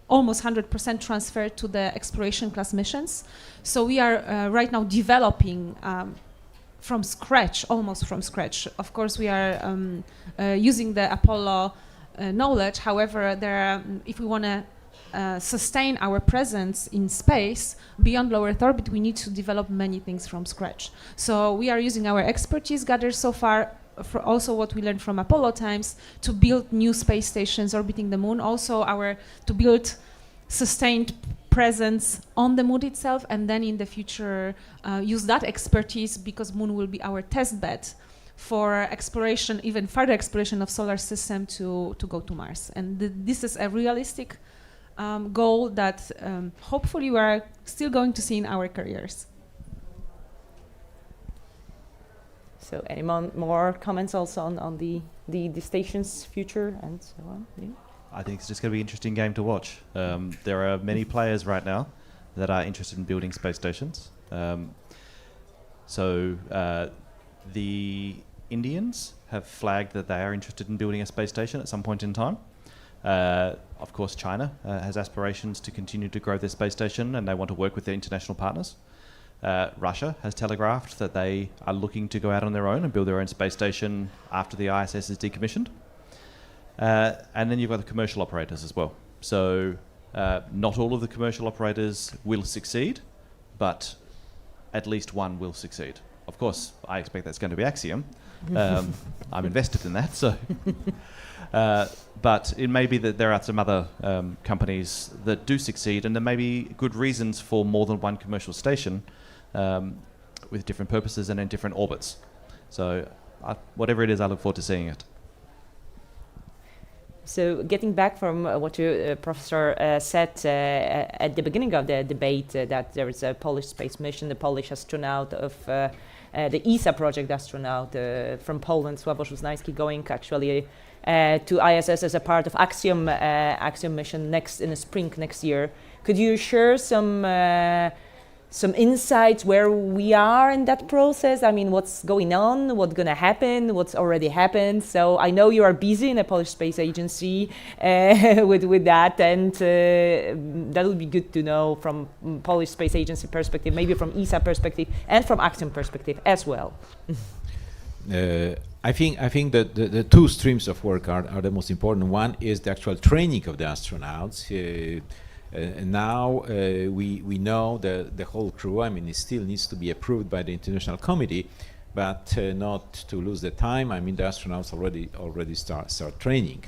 almost 100% transferred to the exploration class missions. So we are right now developing from scratch, almost from scratch. Of course, we are using the Apollo knowledge. However, if we want to sustain our presence in space beyond low Earth orbit, we need to develop many things from scratch. So we are using our expertise gathered so far, for also what we learned from Apollo times, to build new space stations orbiting the moon. Also, to build sustained presence on the moon itself, and then in the future use that expertise, because moon will be our test bed for exploration, even further exploration of solar system to go to Mars. And this is a realistic goal that hopefully we are still going to see in our careers. So any more comments also on the station's future and so on? Yeah. I think it's just going to be an interesting game to watch. There are many players right now that are interested in building space stations. The Indians have flagged that they are interested in building a space station at some point in time. Of course, China has aspirations to continue to grow their space station, and they want to work with their international partners. Russia has telegraphed that they are looking to go out on their own and build their own space station after the ISS is decommissioned. And then you've got the commercial operators as well. So not all of the commercial operators will succeed, but at least one will succeed. Of course, I expect that's going to be Axiom. I'm invested in that, so. But it may be that there are some other companies that do succeed, and there may be good reasons for more than one commercial station with different purposes and in different orbits. So whatever it is, I look forward to seeing it. So getting back from what you, Professor, said at the beginning of the debate, that there is a Polish space mission, the Polish astronaut of the ESA project astronaut from Poland, Sławomir Uznański, going actually to ISS as a part of Axiom mission in the spring next year. Could you share some insights where we are in that process? I mean, what's going on, what's going to happen, what's already happened? So I know you are busy in the Polish Space Agency with that, and that would be good to know from Polish Space Agency perspective, maybe from ESA perspective, and from Axiom perspective as well. I think that the two streams of work are the most important. One is the actual training of the astronauts. Now we know the whole crew. I mean, it still needs to be approved by the International Committee, but not to lose the time. I mean, the astronauts already start training,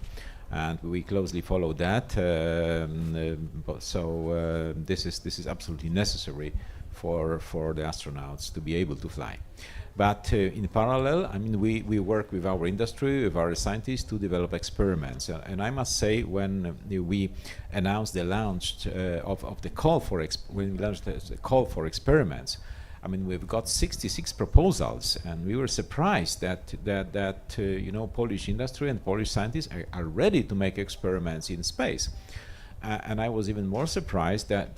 and we closely follow that. So this is absolutely necessary for the astronauts to be able to fly. But in parallel, I mean, we work with our industry, with our scientists to develop experiments. And I must say, when we announced the launch of the call for experiments, I mean, we've got 66 proposals, and we were surprised that you know, Polish industry and Polish scientists are ready to make experiments in space. And I was even more surprised that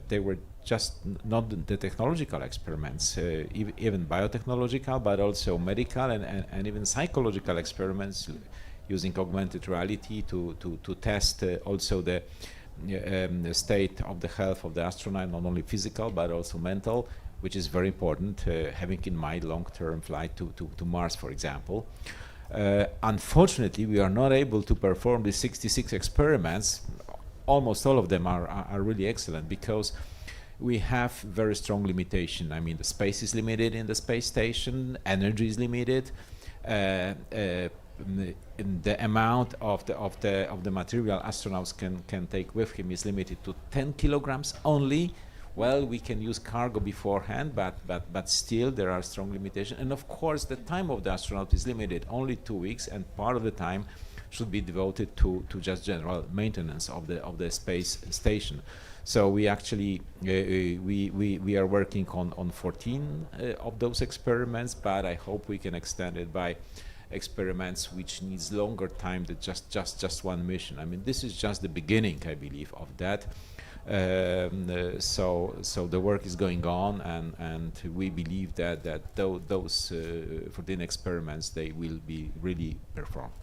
they were just not the technological experiments, even biotechnological, but also medical and even psychological experiments using augmented reality to test also the state of the health of the astronaut, not only physical but also mental, which is very important, having in mind long-term flight to Mars, for example. Unfortunately, we are not able to perform the 66 experiments. Almost all of them are really excellent, because we have very strong limitation. I mean, the space is limited in the space station, energy is limited, the amount of the material astronauts can take with him is limited to 10 kilograms only. Well, we can use cargo beforehand, but still there are strong limitations. And of course, the time of the astronaut is limited, only 2 weeks, and part of the time should be devoted to just general maintenance of the space station. So we actually we are working on 14 of those experiments, but I hope we can extend it by experiments which needs longer time than just one mission. I mean, this is just the beginning, I believe, of that. So the work is going on, and we believe that those 14 experiments, they will be really performed.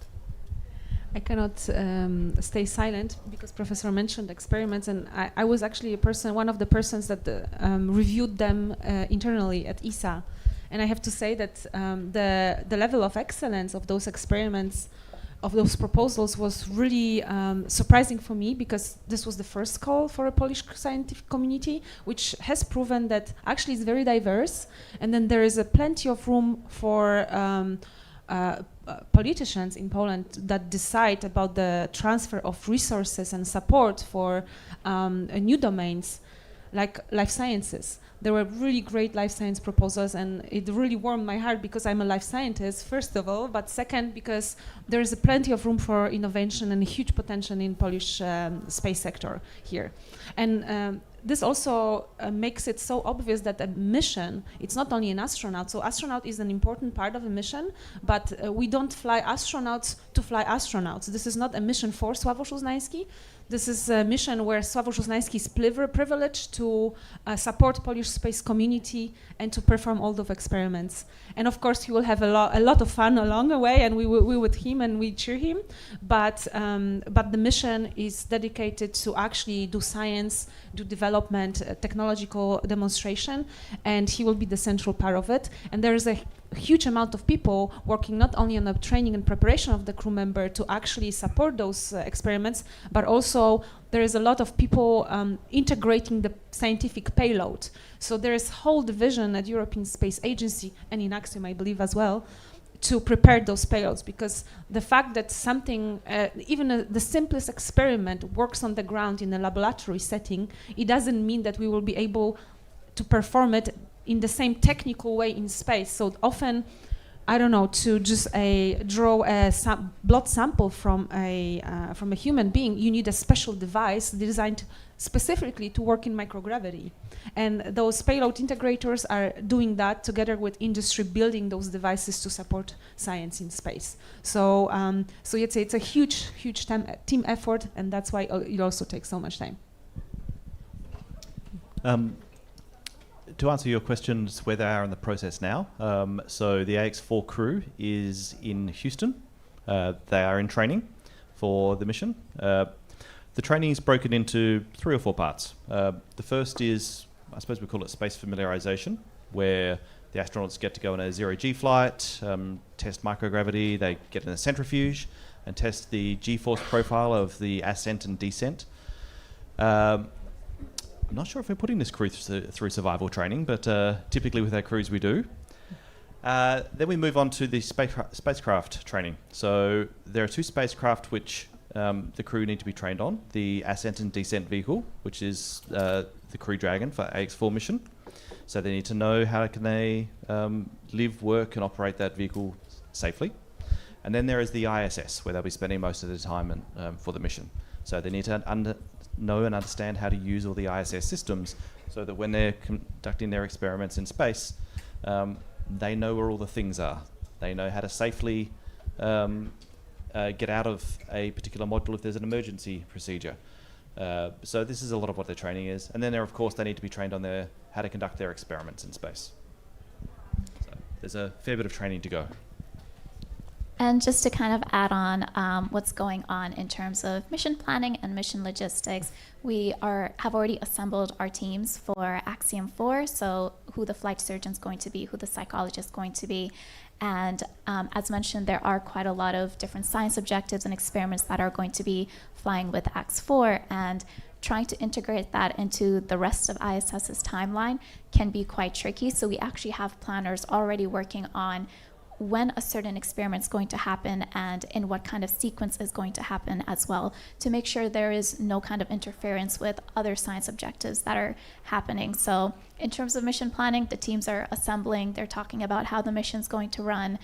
I cannot stay silent, because Professor mentioned experiments, and I was actually one of the persons that reviewed them internally at ESA, and I have to say that the level of excellence of those experiments, of those proposals, was really surprising for me, because this was the first call for a Polish scientific community, which has proven that actually it's very diverse, and then there is plenty of room for politicians in Poland that decide about the transfer of resources and support for new domains like life sciences. There were really great life science proposals, and it really warmed my heart, because I'm a life scientist, first of all, but second, because there is plenty of room for innovation and a huge potential in Polish space sector here. And this also makes it so obvious that a mission, it's not only an astronaut. So astronaut is an important part of a mission, but we don't fly astronauts to fly astronauts. This is not a mission for Sławomir Uznański. This is a mission where Sławomir Uznański is privileged to support Polish space community and to perform all those experiments. And of course, he will have a lot of fun along the way, and we with him and we cheer him. But the mission is dedicated to actually do science, do development, technological demonstration, and he will be the central part of it. And there is a a huge amount of people working not only on the training and preparation of the crew member to actually support those experiments, but also there is a lot of people integrating the scientific payload. So there is whole division at European Space Agency and in Axiom, I believe as well, to prepare those payloads, because the fact that something, even the simplest experiment works on the ground in a laboratory setting, it doesn't mean that we will be able to perform it in the same technical way in space. So often, I don't know, to just draw a blood sample from a human being, you need a special device designed specifically to work in microgravity. And those payload integrators are doing that together with industry, building those devices to support science in space. So, so it's a huge team effort, and that's why it also takes so much time. To answer your questions, where they are in the process now, so the AX4 crew is in Houston. They are in training for the mission. The training is broken into 3 or 4 parts. The first is, I suppose we call it space familiarization, where the astronauts get to go on a zero-G flight, test microgravity, they get in a centrifuge, and test the G-force profile of the ascent and descent. I'm not sure if we're putting this crew through survival training, but typically with our crews we do. Then we move on to the spacecraft training. So there are 2 spacecraft which the crew need to be trained on. The ascent and descent vehicle, which is the Crew Dragon for AX4 mission. So they need to know how can they live, work and operate that vehicle safely. And then there is the ISS, where they'll be spending most of the time for the mission. So they need to know and understand how to use all the ISS systems so that when they're conducting their experiments in space, they know where all the things are. They know how to safely get out of a particular module if there's an emergency procedure. So this is a lot of what their training is. And then there, of course, they need to be trained on how to conduct their experiments in space. So there's a fair bit of training to go. And just to kind of add on what's going on in terms of mission planning and mission logistics, we have already assembled our teams for Axiom 4, so who the flight surgeon's going to be, who the psychologist's going to be. And as mentioned, there are quite a lot of different science objectives and experiments that are going to be flying with AX4, and trying to integrate that into the rest of ISS's timeline can be quite tricky. So we actually have planners already working on when a certain experiment is going to happen and in what kind of sequence is going to happen as well, to make sure there is no kind of interference with other science objectives that are happening. So in terms of mission planning, the teams are assembling, they're talking about how the mission's going to run,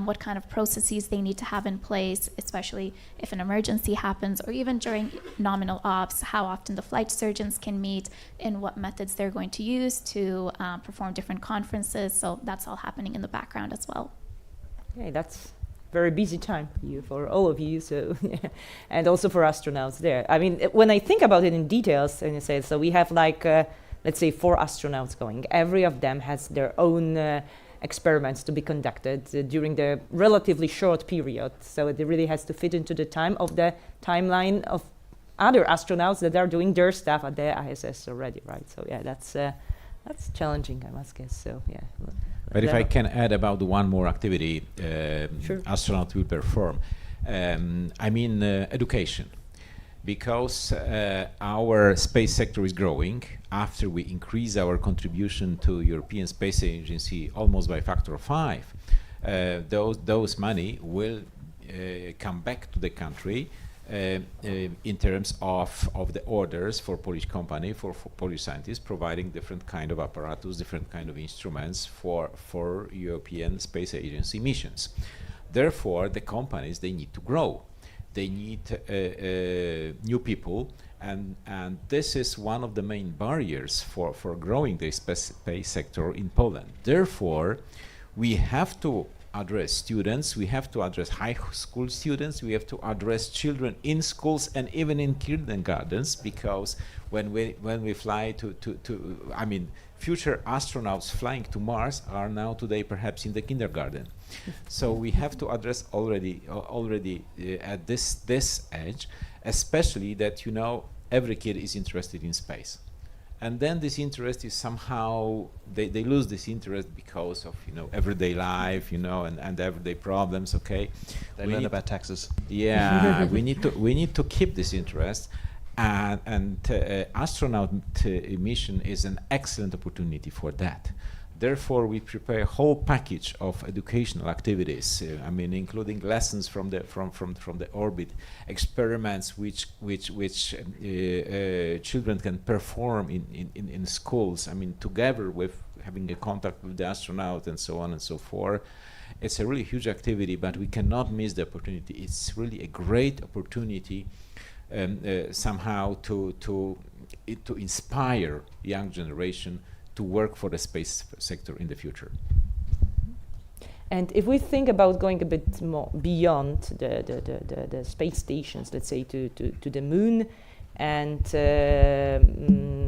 what kind of processes they need to have in place, especially if an emergency happens, or even during nominal ops, how often the flight surgeons can meet, and what methods they're going to use to perform different conferences. So that's all happening in the background as well. Okay, that's very busy time for all of you, so and also for astronauts there. I mean, when I think about it in details, and I say, so we have like, let's say 4 astronauts going. Every of them has their own experiments to be conducted during the relatively short period. So it really has to fit into the time of the timeline of other astronauts that are doing their stuff at the ISS already, right? So yeah, that's challenging, I must guess. So yeah. But if I can add about the one more activity Sure. astronaut will perform, I mean education, because our space sector is growing. After we increase our contribution to European Space Agency almost by factor of 5, those money will come back to the country in terms of the orders for Polish company, for Polish scientists, providing different kind of apparatus, different kind of instruments for European Space Agency missions. Therefore, the companies, they need to grow. They need new people, and this is one of the main barriers for growing the space sector in Poland. Therefore, we have to address students, we have to address high school students, we have to address children in schools and even in kindergartens, because when we fly to I mean, future astronauts flying to Mars are now today perhaps in the kindergarten. So we have to address already at this edge, especially that, you know, every kid is interested in space. And then this interest is somehow, they lose this interest because of, everyday life, and everyday problems, okay? They learn about taxes. Yeah, we need to keep this interest, and astronaut mission is an excellent opportunity for that. Therefore, we prepare a whole package of educational activities. Including lessons from the orbit, experiments which children can perform in schools. Together with having a contact with the astronaut and so on and so forth. It's a really huge activity, but we cannot miss the opportunity. It's really a great opportunity somehow to inspire young generation to work for the space sector in the future. And if we think about going a bit more beyond the space stations, let's say to the moon, and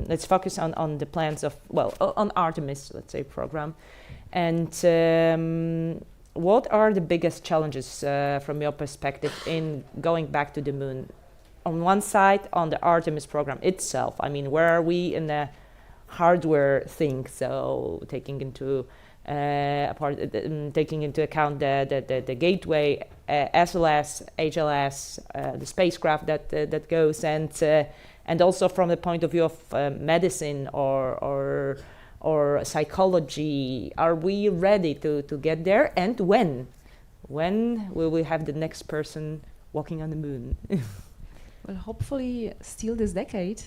let's focus on the plans of, on Artemis, let's say, program. And what are the biggest challenges from your perspective in going back to the moon? On one side, on the Artemis program itself, where are we in the hardware thing? So taking into account the gateway, SLS, HLS, the spacecraft that goes, and also from the point of view of medicine or psychology, are we ready to get there? And when will we have the next person walking on the moon? Well, hopefully still this decade.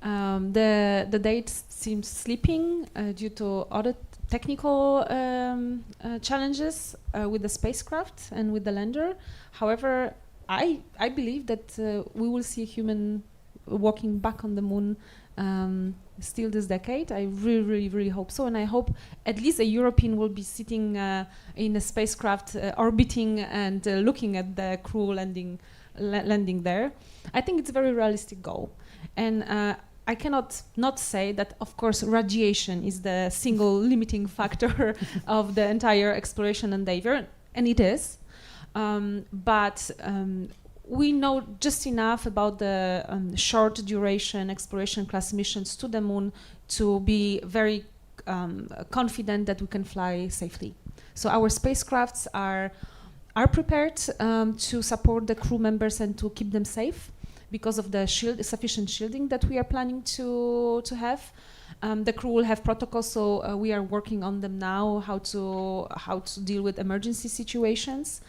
The date seems slipping due to other technical challenges with the spacecraft and with the lander. However, I believe that we will see a human walking back on the moon still this decade. I really hope so, and I hope at least a European will be sitting in a spacecraft orbiting and looking at the crew landing there. I think it's a very realistic goal, and I cannot not say that, of course, radiation is the single limiting factor of the entire exploration endeavor, and it is. But we know just enough about the short duration exploration class missions to the moon to be very confident that we can fly safely. So our spacecrafts are prepared to support the crew members and to keep them safe, because of the sufficient shielding that we are planning to have. The crew will have protocols, so we are working on them now, how to deal with emergency situations.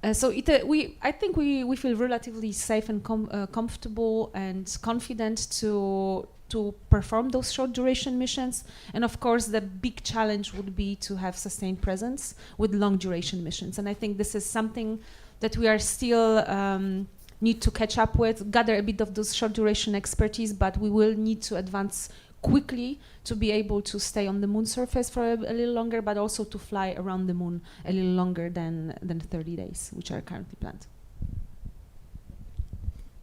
I think we feel relatively safe and comfortable and confident to perform those short duration missions. And of course, the big challenge would be to have sustained presence with long duration missions. And I think this is something that we are still need to catch up with, gather a bit of those short duration expertise, but we will need to advance quickly to be able to stay on the moon surface for a little longer, but also to fly around the moon a little longer than 30 days, which are currently planned.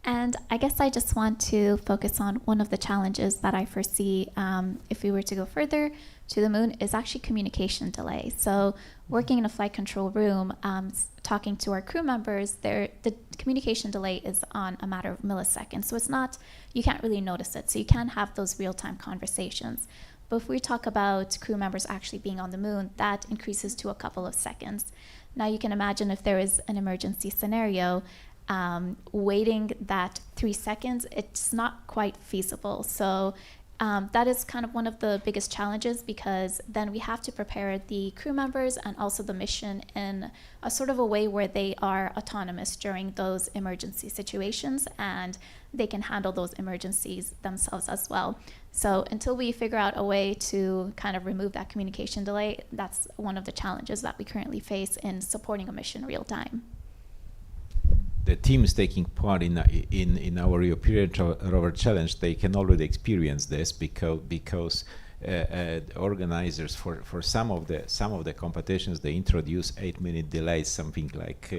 And I guess I just want to focus on one of the challenges that I foresee if we were to go further to the moon is actually communication delay. So working in a flight control room, talking to our crew members, the communication delay is on a matter of milliseconds. So it's not, you can't really notice it. So you can't have those real-time conversations. But if we talk about crew members actually being on the moon, that increases to a couple of seconds. Now you can imagine if there is an emergency scenario, waiting that 3 seconds, it's not quite feasible. So that is kind of one of the biggest challenges, because then we have to prepare the crew members and also the mission in a sort of a way where they are autonomous during those emergency situations and they can handle those emergencies themselves as well. So until we figure out a way to kind of remove that communication delay, that's one of the challenges that we currently face in supporting a mission real time. The teams taking part in our European Rover Challenge, they can already experience this because organizers for some of the competitions, they introduce 8-minute delays, something like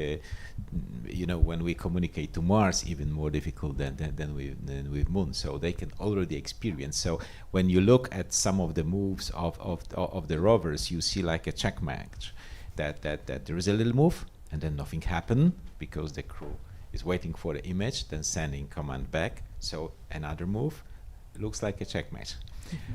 when we communicate to Mars, even more difficult than with Moon. So they can already experience. So when you look at some of the moves of the rovers, you see like a check match that there is a little move and then nothing happened because the crew is waiting for the image, then sending command back. So another move, looks like a checkmate.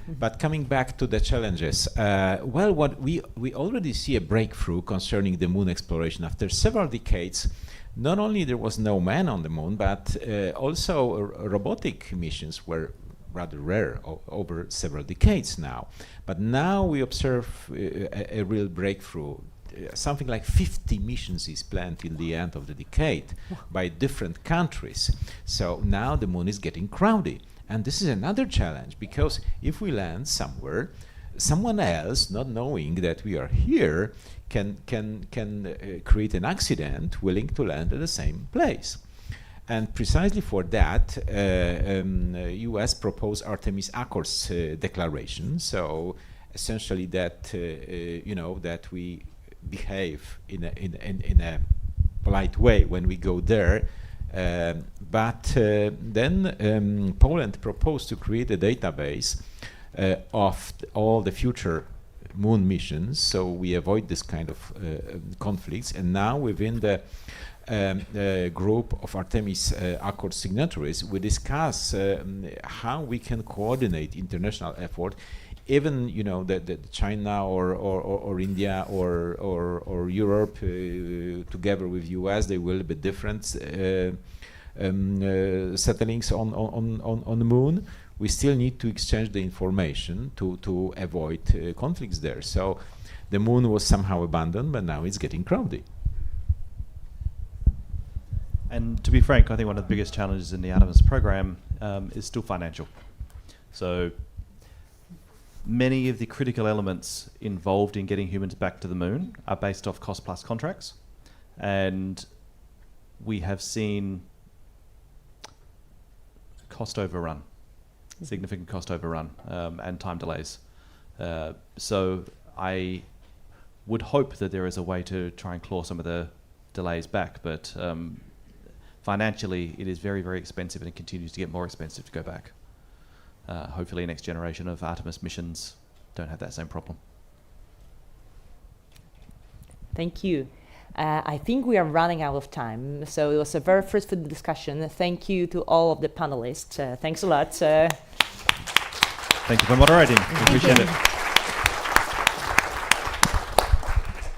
But coming back to the challenges, well, what we already see a breakthrough concerning the moon exploration. After several decades, not only there was no man on the moon, but also robotic missions were rather rare over several decades now. But now we observe a real breakthrough. Something like 50 missions is planned till the end of the decade by different countries. So now the moon is getting crowded. And this is another challenge, because if we land somewhere, someone else, not knowing that we are here, can create an accident willing to land at the same place. And precisely for that, US proposed Artemis Accords declaration. So essentially that, you know, that we behave in a polite way when we go there. But then Poland proposed to create a database of all the future moon missions, so we avoid this kind of conflicts. And now within the group of Artemis Accord signatories, we discuss how we can coordinate international effort. Even, you know, that China or India or Europe together with US, they will be different settlings on the moon. We still need to exchange the information to avoid conflicts there. So the moon was somehow abandoned, but now it's getting crowded. And to be frank, I think one of the biggest challenges in the Artemis program is still financial. So many of the critical elements involved in getting humans back to the moon are based off cost-plus contracts, and we have seen cost overrun, significant cost overrun, and time delays. So I would hope that there is a way to try and claw some of the delays back, but financially it is very, very expensive, and it continues to get more expensive to go back. Hopefully next generation of Artemis missions don't have that same problem. Thank you. I think we are running out of time, so it was a very fruitful discussion. Thank you to all of the panelists. Thanks a lot. Thank you for moderating. We appreciate it.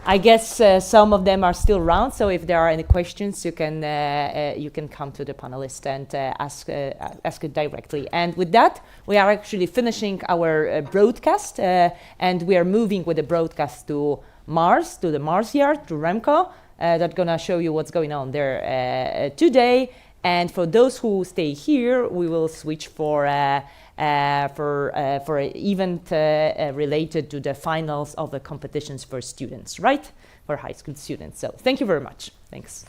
I guess some of them are still around, so if there are any questions, you can come to the panelists and ask it directly. And with that, we are actually finishing our broadcast, and we are moving with the broadcast to Mars, to the Mars Yard, to Remco. That's gonna show you what's going on there today. And for those who stay here, we will switch for an event related to the finals of the competitions for students, right? For high school students. So thank you very much. Thanks.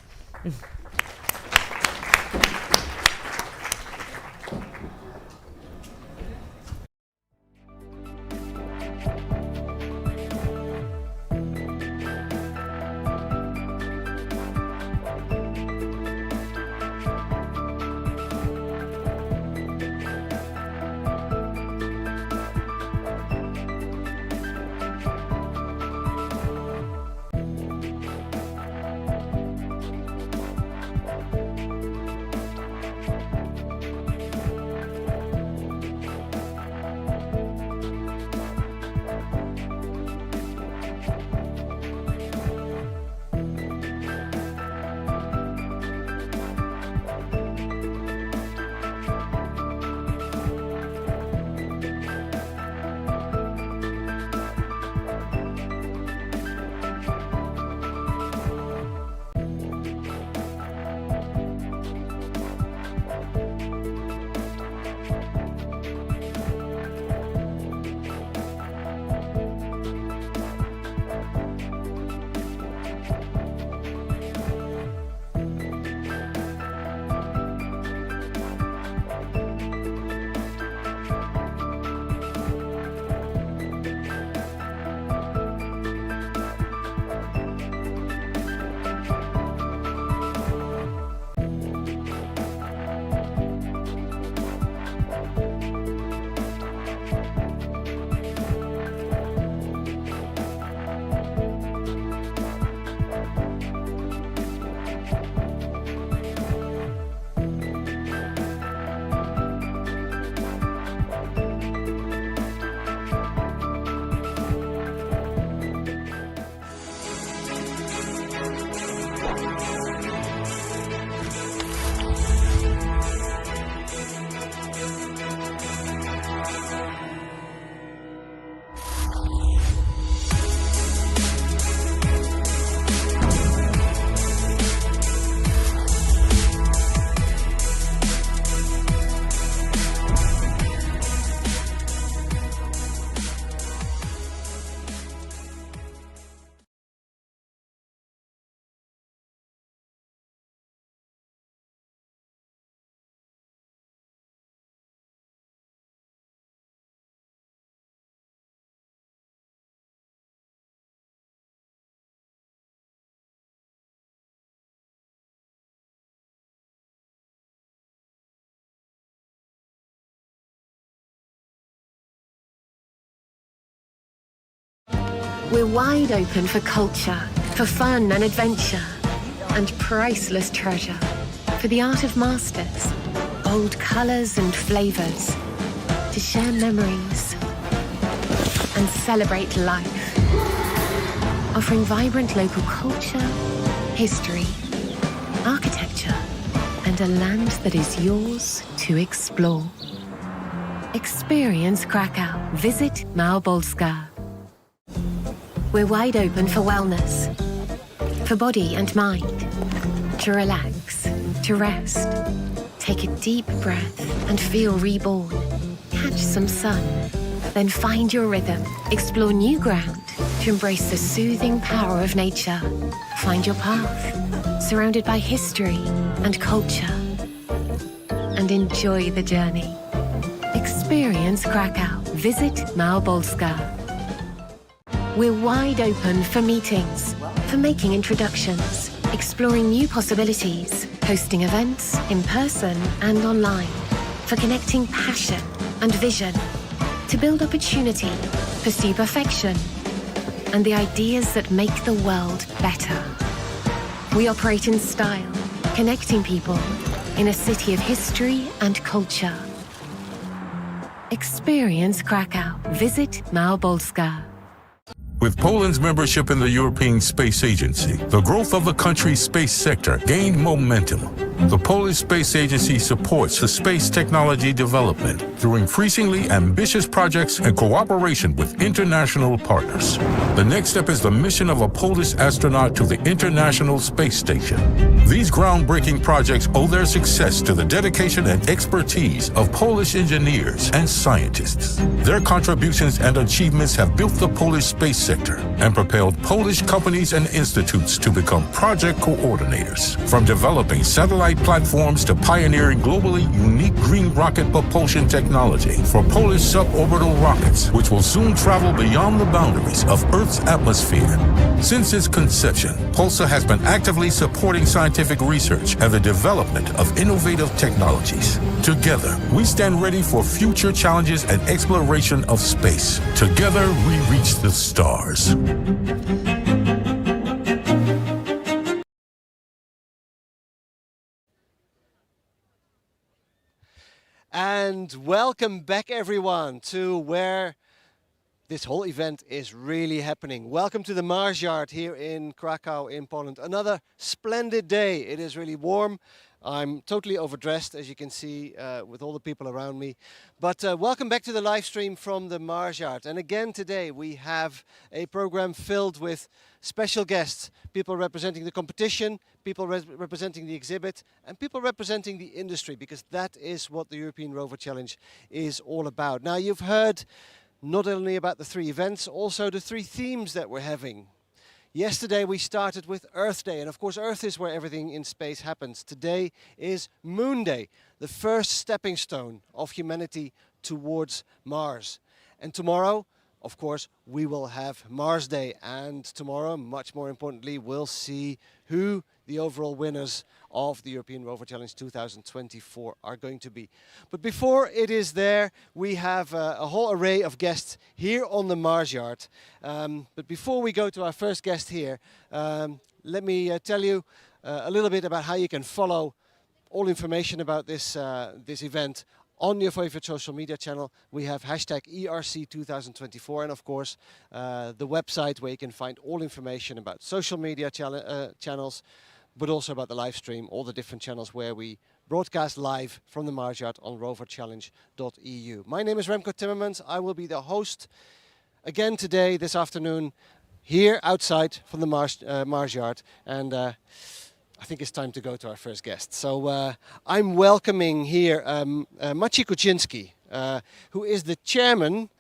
We're wide open for culture, for fun and adventure, and priceless treasure, for the art of masters, bold colours and flavours, to share memories and celebrate life, offering vibrant local culture, history, architecture, and a land that is yours to explore. Experience Krakow. Visit Małopolska. We're wide open for wellness, for body and mind, to relax, to rest. Take a deep breath and feel reborn. Catch some sun, then find your rhythm. Explore new ground to embrace the soothing power of nature. Find your path, surrounded by history and culture. And enjoy the journey. Experience Krakow. Visit Małopolska. We're wide open for meetings, for making introductions, exploring new possibilities, hosting events in person and online, for connecting passion and vision, to build opportunity, pursue perfection, and the ideas that make the world better. We operate in style, connecting people in a city of history and culture. Experience Krakow. Visit Małopolska. With Poland's membership in the European Space Agency, the growth of the country's space sector gained momentum. The Polish Space Agency supports the space technology development through increasingly ambitious projects and cooperation with international partners. The next step is the mission of a Polish astronaut to the International Space Station. These groundbreaking projects owe their success to the dedication and expertise of Polish engineers and scientists. Their contributions and achievements have built the Polish space sector and propelled Polish companies and institutes to become project coordinators. From developing satellite platforms to pioneering globally unique green rocket propulsion technology for Polish suborbital rockets, which will soon travel beyond the boundaries of Earth's atmosphere. Since its conception, POLSA has been actively supporting scientific research and the development of innovative technologies. Together, we stand ready for future challenges and exploration of space. Together, we reach the stars. And welcome back everyone to where this whole event is really happening. Welcome to the Mars Yard here in Krakow in Poland. Another splendid day. It is really warm. I'm totally overdressed, as you can see, with all the people around me. But welcome back to the live stream from the Mars Yard. And again today we have a program filled with special guests, people representing the competition, people representing the exhibit, and people representing the industry, because that is what the European Rover Challenge is all about. Now, you've heard not only about the 3 events, also the 3 themes that we're having. Yesterday we started with Earth Day, and of course Earth is where everything in space happens. Today is Moon Day, the first stepping stone of humanity towards Mars. And tomorrow, of course, we will have Mars Day, and tomorrow, much more importantly, we'll see who the overall winners of the European Rover Challenge 2024 are going to be. But before it is there, we have a whole array of guests here on the Mars Yard. But before we go to our first guest here, let me tell you a little bit about how you can follow all information about this event on your favorite social media channel. We have hashtag ERC2024, and of course the website where you can find all information about social media channels, but also about the live stream, all the different channels where we broadcast live from the Mars Yard on roverchallenge.eu. My name is Remco Timmermans. I will be the host again today, this afternoon, here outside from the Mars Yard. And I think it's time to go to our first guest. So I'm welcoming here Maciej Kuczynski, who is the chairman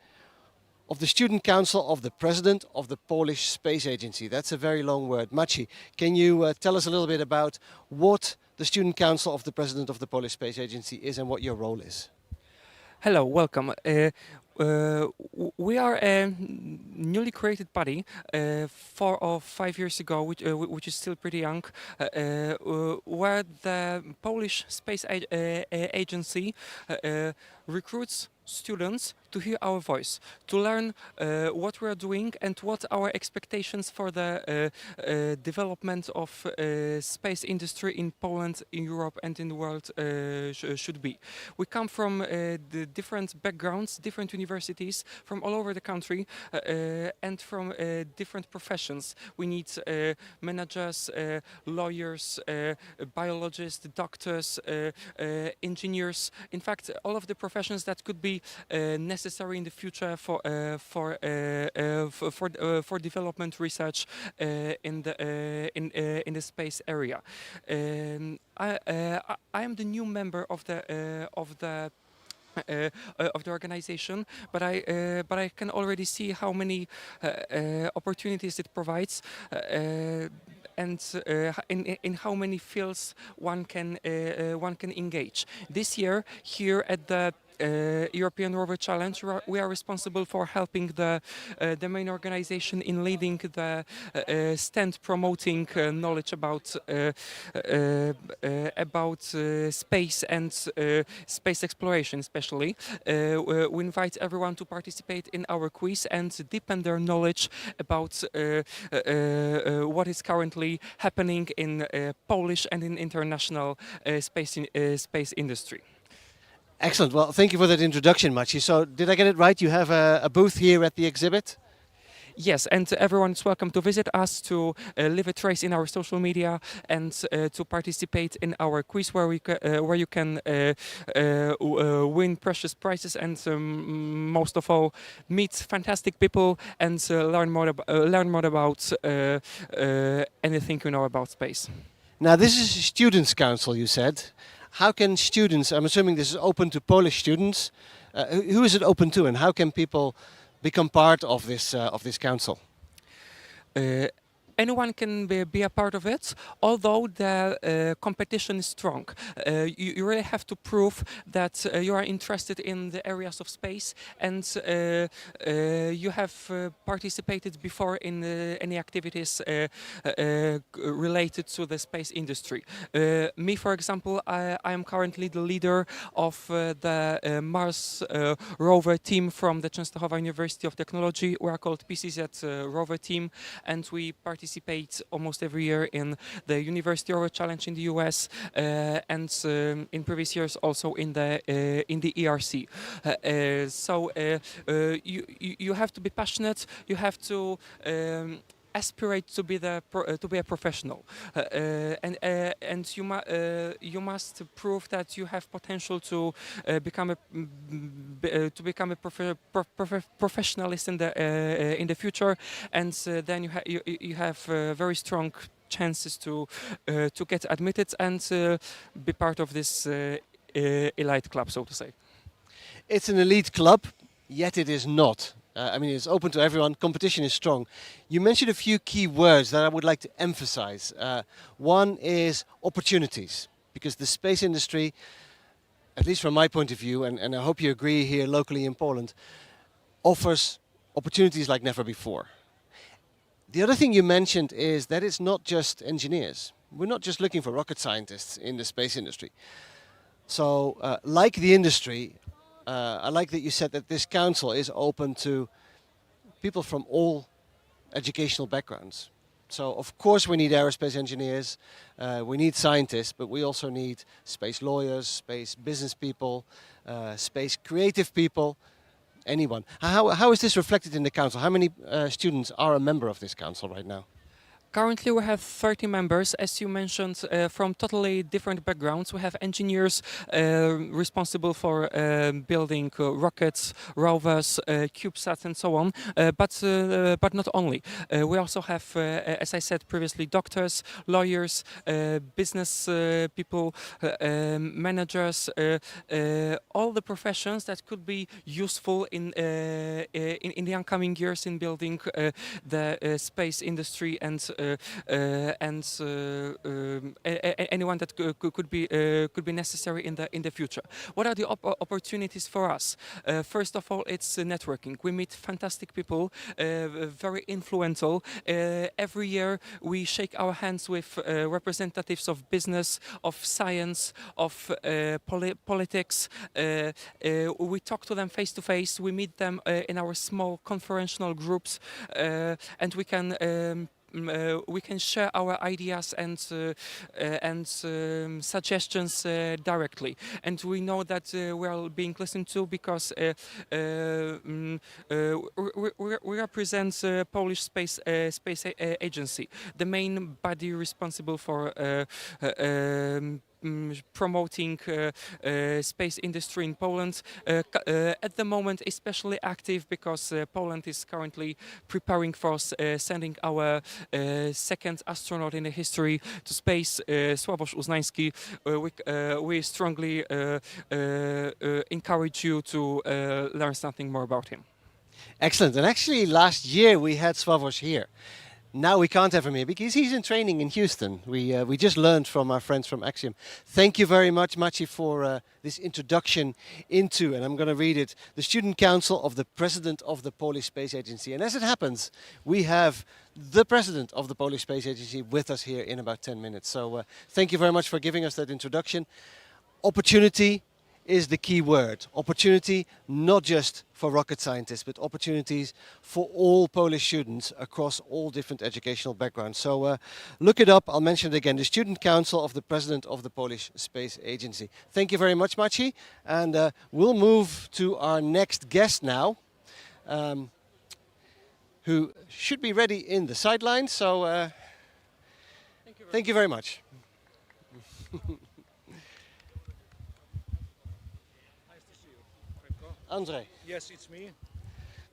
of the Student Council of the President of the Polish Space Agency. That's a very long word. Maciej, can you tell us a little bit about what the Student Council of the President of the Polish Space Agency is and what your role is? Hello, welcome. We are a newly created body 4 or 5 years ago, which is still pretty young, where the Polish Space Agency recruits students to hear our voice, to learn what we are doing and what our expectations for the development of space industry in Poland, in Europe and in the world should be. We come from the different backgrounds, different universities from all over the country and from different professions. We need managers, lawyers, biologists, doctors, engineers. In fact, all of the professions that could be necessary in the future for development research in the space area. I am the new member of the organization, but I can already see how many opportunities it provides. And in how many fields one can engage. This year, here at the European Rover Challenge, we are responsible for helping the main organization in leading the stand promoting knowledge about space and space exploration especially. We invite everyone to participate in our quiz and deepen their knowledge about what is currently happening in Polish and in international space industry. Excellent. Well, thank you for that introduction, Maciej. So, did I get it right? You have a booth here at the exhibit? Yes, and everyone is welcome to visit us, to leave a trace in our social media, and to participate in our quiz, where you can win precious prizes and most of all meet fantastic people and learn more about anything you know about space. Now, this is a students' council, you said. How can students, I'm assuming this is open to Polish students, who is it open to and how can people become part of this council? Anyone can be a part of it, although the competition is strong. You really have to prove that you are interested in the areas of space and you have participated before in any activities related to the space industry. Me, for example, I am currently the leader of the Mars Rover team from the Częstochowa University of Technology. We are called PCZ Rover team, and we participate almost every year in the University Rover Challenge in the US and in previous years also in the ERC. So you have to be passionate. You have to aspirate to be a professional, and you must prove that you have potential to become a professionalist in the future, and then you have very strong chances to get admitted and be part of this elite club, so to say. It's an elite club, yet it is not. I mean, it's open to everyone. Competition is strong. You mentioned a few key words that I would like to emphasize. One is opportunities, because the space industry, at least from my point of view, and I hope you agree here locally in Poland, offers opportunities like never before. The other thing you mentioned is that it's not just engineers. We're not just looking for rocket scientists in the space industry. So, like the industry, I like that you said that this council is open to people from all educational backgrounds. So of course we need aerospace engineers, we need scientists, but we also need space lawyers, space business people, space creative people, anyone. How is this reflected in the council? How many students are a member of this council right now? Currently we have 30 members, as you mentioned, from totally different backgrounds. We have engineers responsible for building rockets, rovers, CubeSats and so on, but not only. We also have, as I said previously, doctors, lawyers, business people, managers, all the professions that could be useful in the upcoming years in building the space industry and anyone that could be necessary in the future. What are the opportunities for us? First of all, it's networking. We meet fantastic people, very influential. Every year we shake our hands with representatives of business, of science, of politics. We talk to them face to face. We meet them in our small conferential groups, and we can share our ideas and suggestions directly. And we know that we are being listened to because we represent Polish Space Agency, the main body responsible for promoting space industry in Poland. At the moment, especially active because Poland is currently preparing for sending our second astronaut in the history to space, Sławosz Uznański. We strongly encourage you to learn something more about him. Excellent. And actually, last year we had Sławosz here. Now we can't have him here because he's in training in Houston. We just learned from our friends from Axiom. Thank you very much, Maciej, for this introduction into, and I'm going to read it, the Student Council of the President of the Polish Space Agency. And as it happens, we have the President of the Polish Space Agency with us here in about 10 minutes. So thank you very much for giving us that introduction. Opportunity is the key word. Opportunity not just for rocket scientists, but opportunities for all Polish students across all different educational backgrounds. So look it up. I'll mention it again. The Student Council of the President of the Polish Space Agency. Thank you very much, Maciej. And we'll move to our next guest now, who should be ready in the sidelines. So thank you very much. Andrzej. Yes, it's me.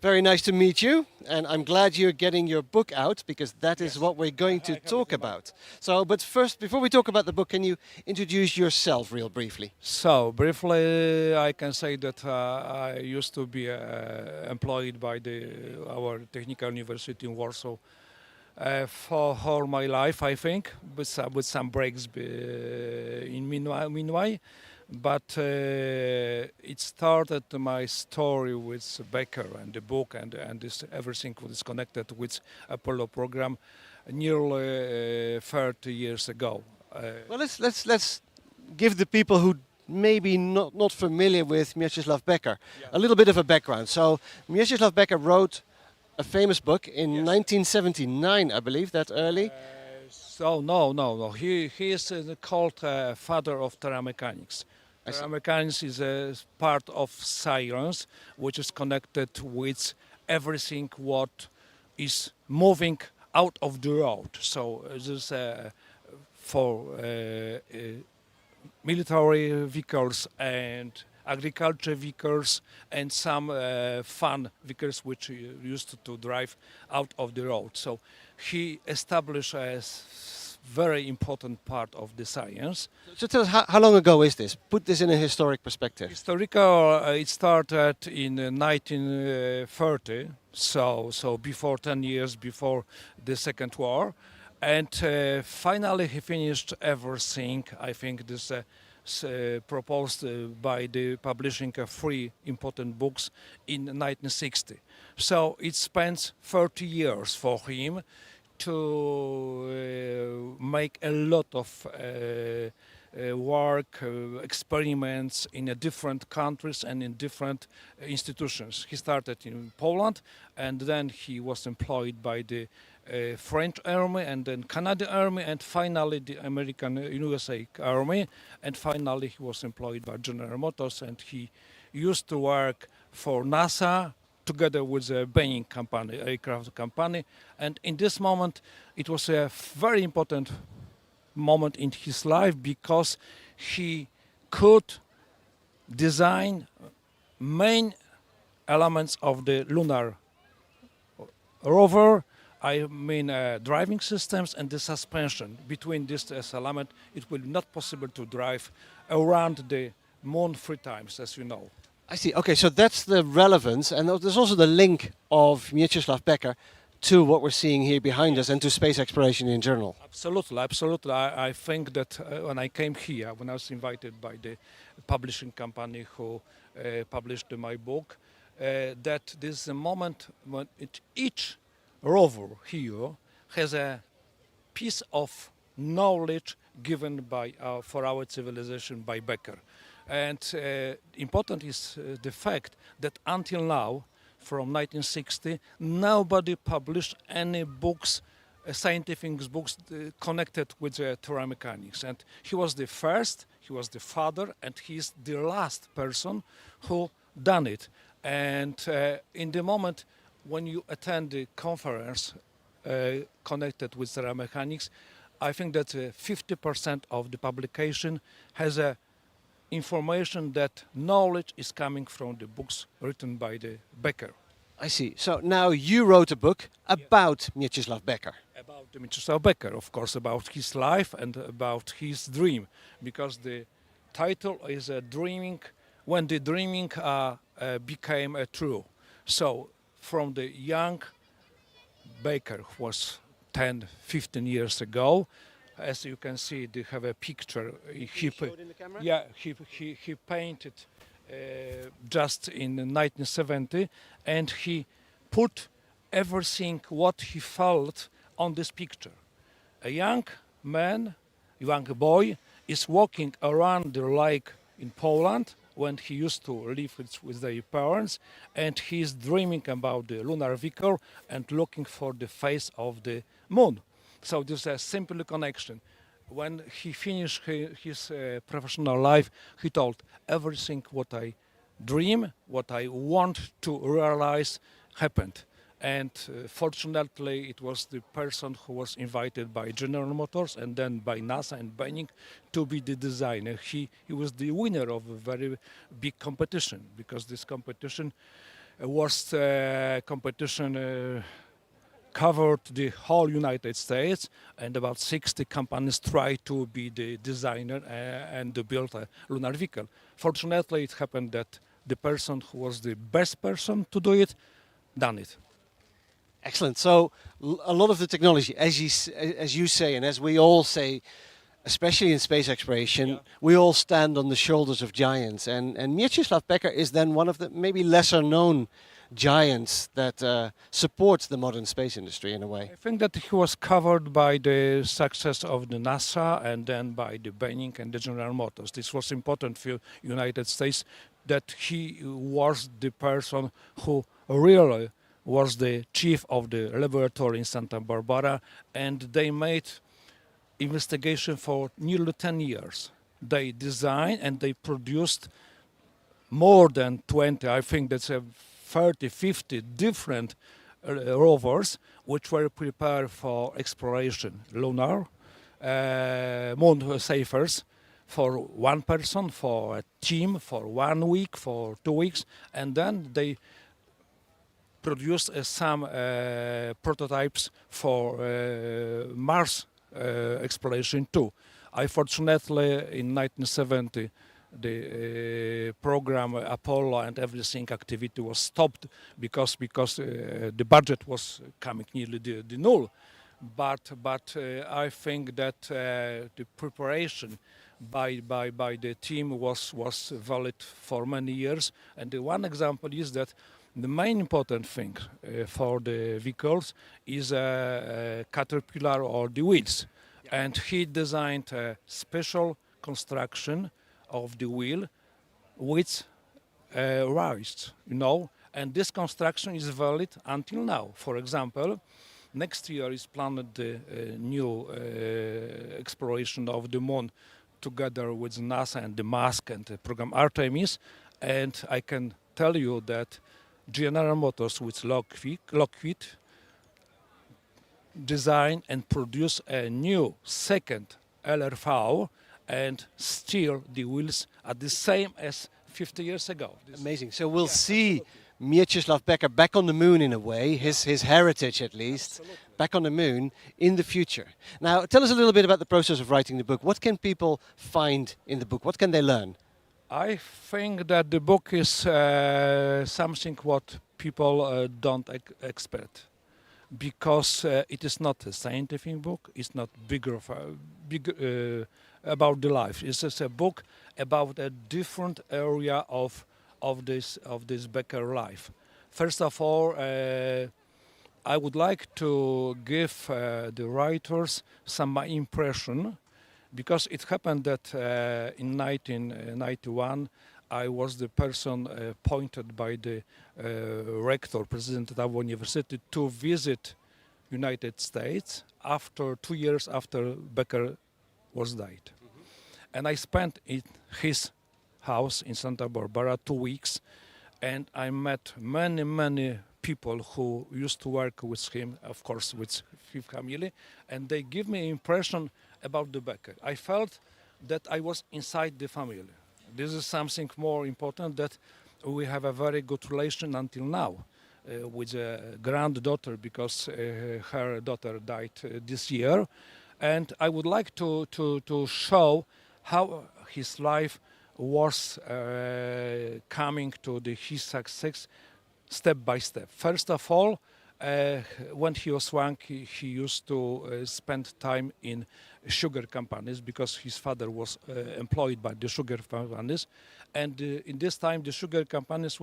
Very nice to meet you, and I'm glad you're getting your book out because that is what we're going to talk about. So, but first, before we talk about the book, can you introduce yourself real briefly? So, briefly, I can say that I used to be employed by our technical university in Warsaw for all my life, I think, with some breaks in meanwhile. But it started my story with Becker and the book and this everything that is connected with Apollo program nearly 30 years ago. Well, let's give the people who maybe not familiar with Mieczysław Becker a little bit of a background. So Mieczysław Becker wrote a famous book in 1979, I believe, that early. So no. He is called father of thermomechanics. Thermomechanics is a part of science which is connected with everything what is moving out of the road. So this for military vehicles and agriculture vehicles and some fun vehicles which used to drive out of the road. So he established a very important part of the science. So tell us, how long ago is this? Put this in a historic perspective. Historical, it started in 1930, so before 10 years before the Second War. And finally he finished everything. I think this proposed by the publishing of 3 important books in 1960. So it spent 30 years for him to make a lot of work, experiments in different countries and in different institutions. He started in Poland, and then he was employed by the French Army, and then Canadian Army, and finally the American USA Army, and finally he was employed by General Motors, and he used to work for NASA together with a Boeing company, aircraft company. And in this moment, it was a very important moment in his life because he could design main elements of the Lunar Rover. I mean driving systems and the suspension. Between this element, it will be not possible to drive around the moon 3 times, as you know. I see. Okay, so that's the relevance, and there's also the link of Mieczysław Becker to what we're seeing here behind us and to space exploration in general. Absolutely, absolutely. I think that when I came here, when I was invited by the publishing company who published my book, that this is a moment when each rover here has a piece of knowledge given by for our civilization by Becker. And important is the fact that until now, from 1960, nobody published any books, scientific books connected with terra mechanics. And he was the first, he was the father, and he's the last person who done it. And in the moment when you attend the conference connected with terra mechanics, I think that 50% of the publication has a information that knowledge is coming from the books written by the Becker. I see. So now you wrote a book about Mieczysław Becker. About Mieczysław Becker, of course, about his life and about his dream, because the title is Dreaming, when the dreaming became true. So from the young Becker, who was 10, 15 years ago, as you can see, they have a picture. He painted just in 1970, and he put everything what he felt on this picture. A young man, young boy, is walking around the lake in Poland when he used to live with their parents, and he is dreaming about the lunar vehicle and looking for the face of the moon. So this is a simple connection. When he finished his professional life, he told everything what I dream, what I want to realize happened. And fortunately, it was the person who was invited by General Motors and then by NASA and Boeing to be the designer. He was the winner of a very big competition, because this competition was covered the whole United States, and about 60 companies tried to be the designer and to build a lunar vehicle. Fortunately, it happened that the person who was the best person to do it, done it. Excellent. So a lot of the technology, as you say, and as we all say, especially in space exploration, we all stand on the shoulders of giants. And Mieczysław Becker is then one of the maybe lesser known giants that supports the modern space industry in a way. I think that he was covered by the success of the NASA and then by the Boeing and the General Motors. This was important for United States, that he was the person who really was the chief of the laboratory in Santa Barbara, and they made investigation for nearly 10 years. They designed and they produced more than 20, I think that's 30, 50 different rovers which were prepared for exploration. Lunar, moon safers, for one person, for a team, for 1 week, for 2 weeks, and then they produced some prototypes for Mars exploration too. Unfortunately, in 1970, the program Apollo and everything activity was stopped because the budget was coming nearly the null. But I think that the preparation by the team was valid for many years. And the one example is that the main important thing for the vehicles is a caterpillar or the wheels. And he designed a special construction of the wheel with rise, and this construction is valid until now. For example, next year is planned the new exploration of the moon together with NASA and the Musk and the program Artemis, and I can tell you that General Motors with Lockheed design and produce a new second LRV, and still the wheels are the same as 50 years ago. Amazing. So we'll see Mieczysław Becker back on the moon in a way, his heritage at least, back on the moon in the future. Now, tell us a little bit about the process of writing the book. What can people find in the book? What can they learn? I think that the book is something what people don't expect. because it is not a scientific book. It's not about the life. It's just a book about a different area of this Becker life. First of all, I would like to give the writers some my impression, because it happened that in 1991 I was the person appointed by the rector, president of our university, to visit United States after 2 years after Becker was died. And I spent in his house in Santa Barbara 2 weeks, and I met many people who used to work with him, of course with his family, and they give me impression about the Becker. I felt that I was inside the family. This is something more important, that we have a very good relation until now with a granddaughter, because her daughter died this year. And I would like to show how his life was coming to his success step by step. First of all, when he was young, he used to spend time in sugar companies, because his father was employed by the sugar companies. And in this time, the sugar companies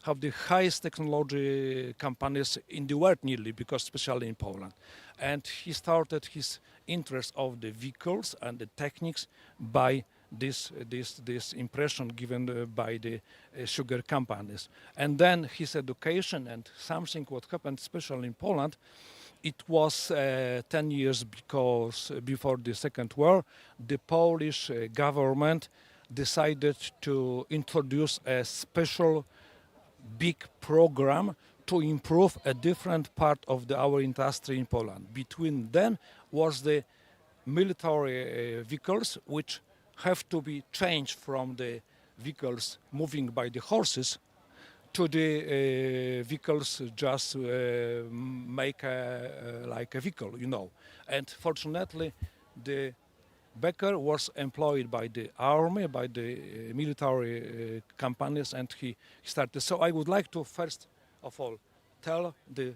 have the highest technology companies in the world nearly, because especially in Poland. And he started his interest of the vehicles and the techniques by this impression given by the sugar companies. And then his education and something what happened, especially in Poland, it was 10 years before the Second War, the Polish government decided to introduce a special big program to improve a different part of our industry in Poland. Between them was the military vehicles, which have to be changed from the vehicles moving by the horses to the vehicles just make like a vehicle, you know. And fortunately, the Becker was employed by the army, by the military companies, and he started. So I would like to first of all tell the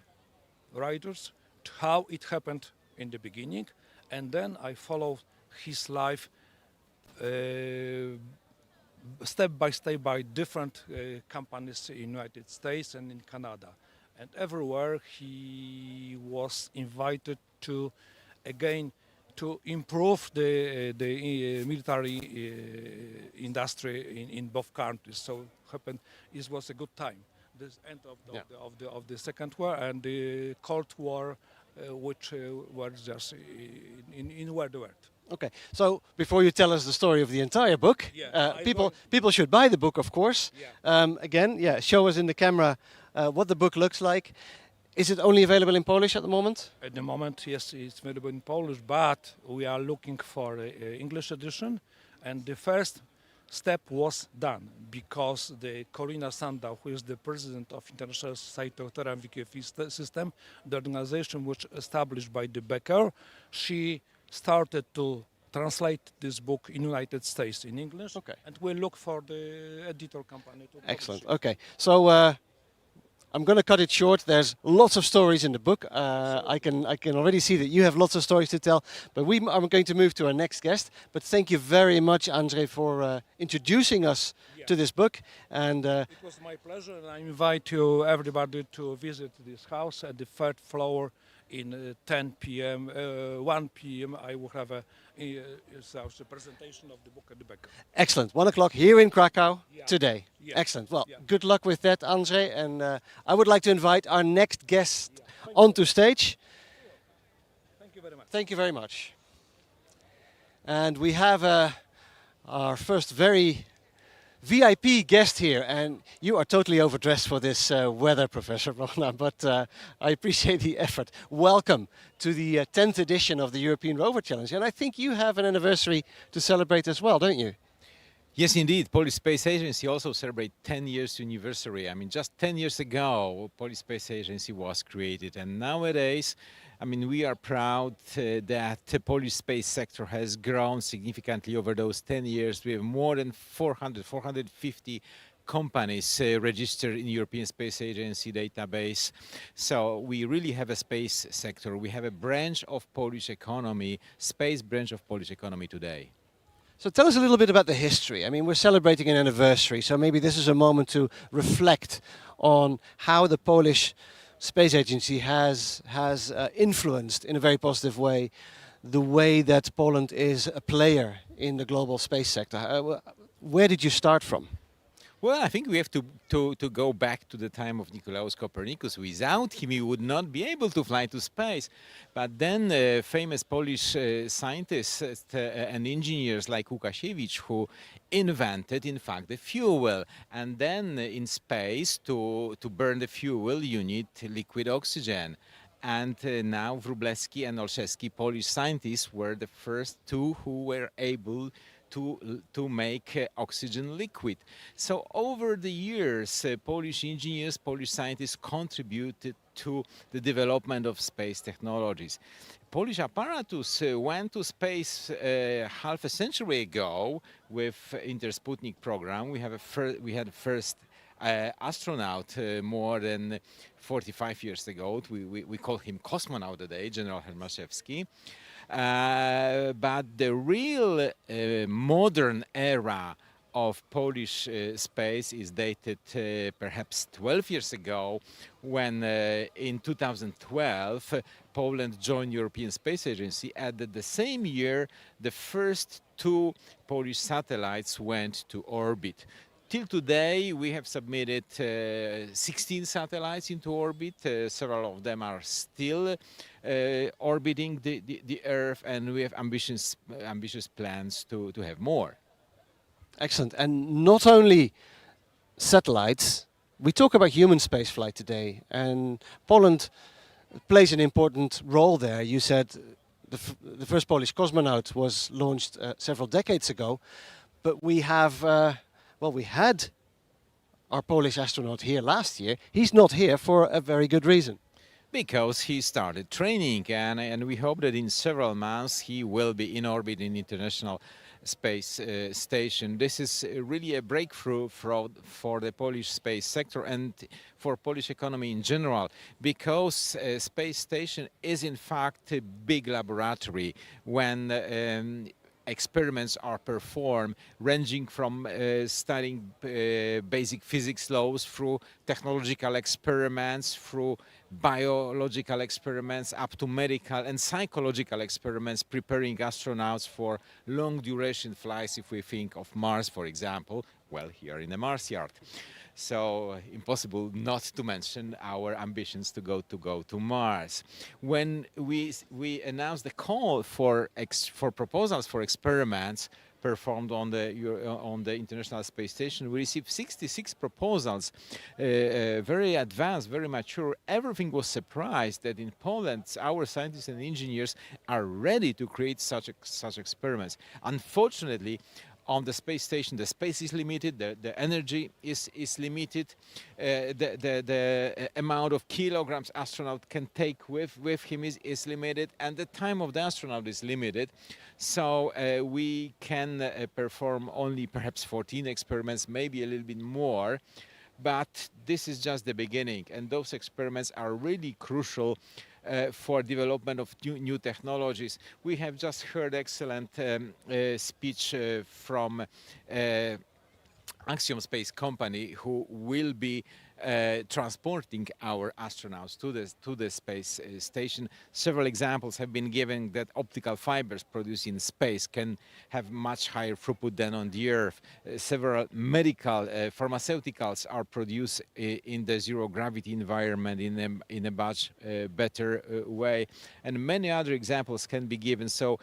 writers how it happened in the beginning, and then I follow his life step by step by different companies in United States and in Canada. And everywhere he was invited to, again, to improve the military industry in both countries. So it was a good time. This end of the Second War and the Cold War, which were just in where the world. Okay, so before you tell us the story of the entire book, people should buy the book, of course. Again, show us in the camera what the book looks like. Is it only available in Polish at the moment? At the moment, yes, it's available in Polish, but we are looking for an English edition. And the first step was done, because the Corina Sanda, who is the president of International Society of Terra and VQF System, the organization which established by the Becker, she started to translate this book in United States in English, and we'll look for the editor company to publish. Excellent. Okay, so I'm going to cut it short. There's lots of stories in the book. I can already see that you have lots of stories to tell. But I'm going to move to our next guest. But thank you very much, Andrzej, for introducing us to this book. And it was my pleasure, and I invite you everybody to visit this house at the third floor. In 10 p.m., 1 p.m. I will have a presentation of the book at the Becker. Excellent. 1 o'clock here in Krakow today. Excellent. Well, good luck with that, Andrzej. And I would like to invite our next guest onto stage. Thank you very much. Thank you very much. And we have our first very VIP guest here, and you are totally overdressed for this weather, Professor Rohna, but I appreciate the effort. Welcome to the 10th edition of the European Rover Challenge, and I think you have an anniversary to celebrate as well, don't you? Yes, indeed. Polish Space Agency also celebrates 10 years anniversary. I mean, just 10 years ago, Polish Space Agency was created, and nowadays, I mean, we are proud that the Polish space sector has grown significantly over those 10 years. We have more than 450 companies registered in European Space Agency database. So we really have a space sector. We have a branch of Polish economy, space branch of Polish economy today. So tell us a little bit about the history. I mean, we're celebrating an anniversary, so maybe this is a moment to reflect on how the Polish Space Agency has influenced in a very positive way the way that Poland is a player in the global space sector. Where did you start from? Well, I think we have to go back to the time of Nicolaus Copernicus. Without him, we would not be able to fly to space. But then famous Polish scientists and engineers like Łukasiewicz, who invented, in fact, the fuel. And then in space, to burn the fuel, you need liquid oxygen. And now Wróblewski and Olszewski, Polish scientists, were the first two who were able to make oxygen liquid. So over the years, Polish engineers, Polish scientists contributed to the development of space technologies. Polish apparatus went to space half a century ago with Intersputnik program. We had the first astronaut more than 45 years ago. We call him cosmonaut today, General Hermaszewski. But the real modern era of Polish space is dated perhaps 12 years ago, when in 2012 Poland joined European Space Agency, and at the same year the first two Polish satellites went to orbit. Till today, we have submitted 16 satellites into orbit. Several of them are still orbiting the Earth, and we have ambitious plans to have more. Excellent. And not only satellites, we talk about human spaceflight today, and Poland plays an important role there. You said the first Polish cosmonaut was launched several decades ago, but we have... well, we had our Polish astronaut here last year. He's not here for a very good reason. Because he started training, and we hope that in several months he will be in orbit in International Space Station. This is really a breakthrough for the Polish space sector and for Polish economy in general, because space station is in fact a big laboratory when experiments are performed, ranging from studying basic physics laws through technological experiments, through biological experiments, up to medical and psychological experiments, preparing astronauts for long duration flights. If we think of Mars, for example, well, here in the Mars yard. So impossible not to mention our ambitions to go to Mars. When we announced the call for proposals for experiments performed on the International Space Station, we received 66 proposals, very advanced, very mature. Everything was surprised that in Poland our scientists and engineers are ready to create such experiments. Unfortunately, on the space station, the space is limited, the energy is limited, the amount of kilograms astronaut can take with him is limited, and the time of the astronaut is limited. So we can perform only perhaps 14 experiments, maybe a little bit more, but this is just the beginning, and those experiments are really crucial for development of new technologies. We have just heard excellent speech from Axiom Space Company, who will be transporting our astronauts to the space station. Several examples have been given that optical fibers produced in space can have much higher throughput than on the Earth. Several medical pharmaceuticals are produced in the zero gravity environment in a much better way, and many other examples can be given. So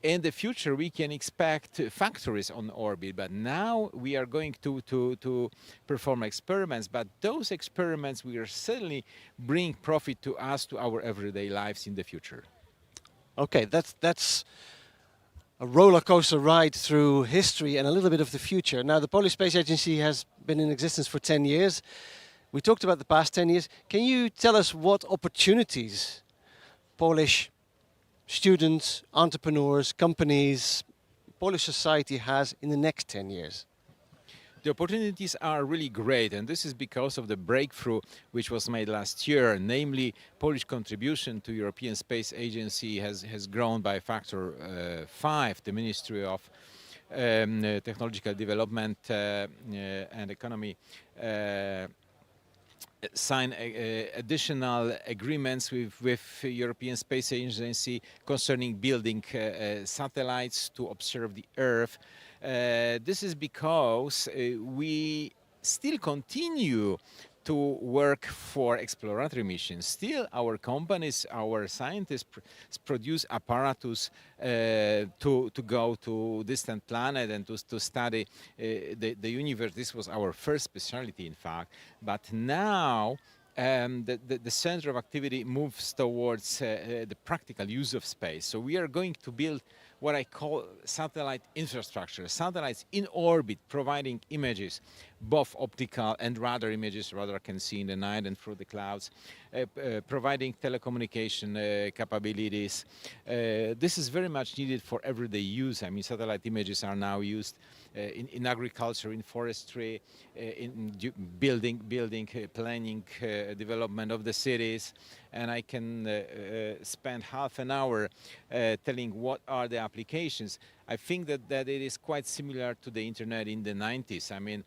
in the future, we can expect factories on orbit, but now we are going to perform experiments. But those experiments will certainly bring profit to us, to our everyday lives in the future. Okay, that's a roller coaster ride through history and a little bit of the future. Now, the Polish Space Agency has been in existence for 10 years. We talked about the past 10 years. Can you tell us what opportunities Polish students, entrepreneurs, companies, Polish society has in the next 10 years? The opportunities are really great, and this is because of the breakthrough which was made last year, namely Polish contribution to European Space Agency has grown by a factor 5. The Ministry of Technological Development and Economy sign additional agreements with European Space Agency concerning building satellites to observe the Earth. This is because we still continue to work for exploratory missions. Still, our companies, our scientists produce apparatus to go to distant planet and to study the universe. This was our first specialty, in fact. But now the center of activity moves towards the practical use of space. So we are going to build what I call satellite infrastructure, satellites in orbit providing images, both optical and radar images, radar can see in the night and through the clouds, providing telecommunication capabilities. This is very much needed for everyday use. I mean, satellite images are now used in agriculture, in forestry, in building, planning, development of the cities. And I can spend half an hour telling what are the applications. I think that it is quite similar to the internet in the 90s. I mean,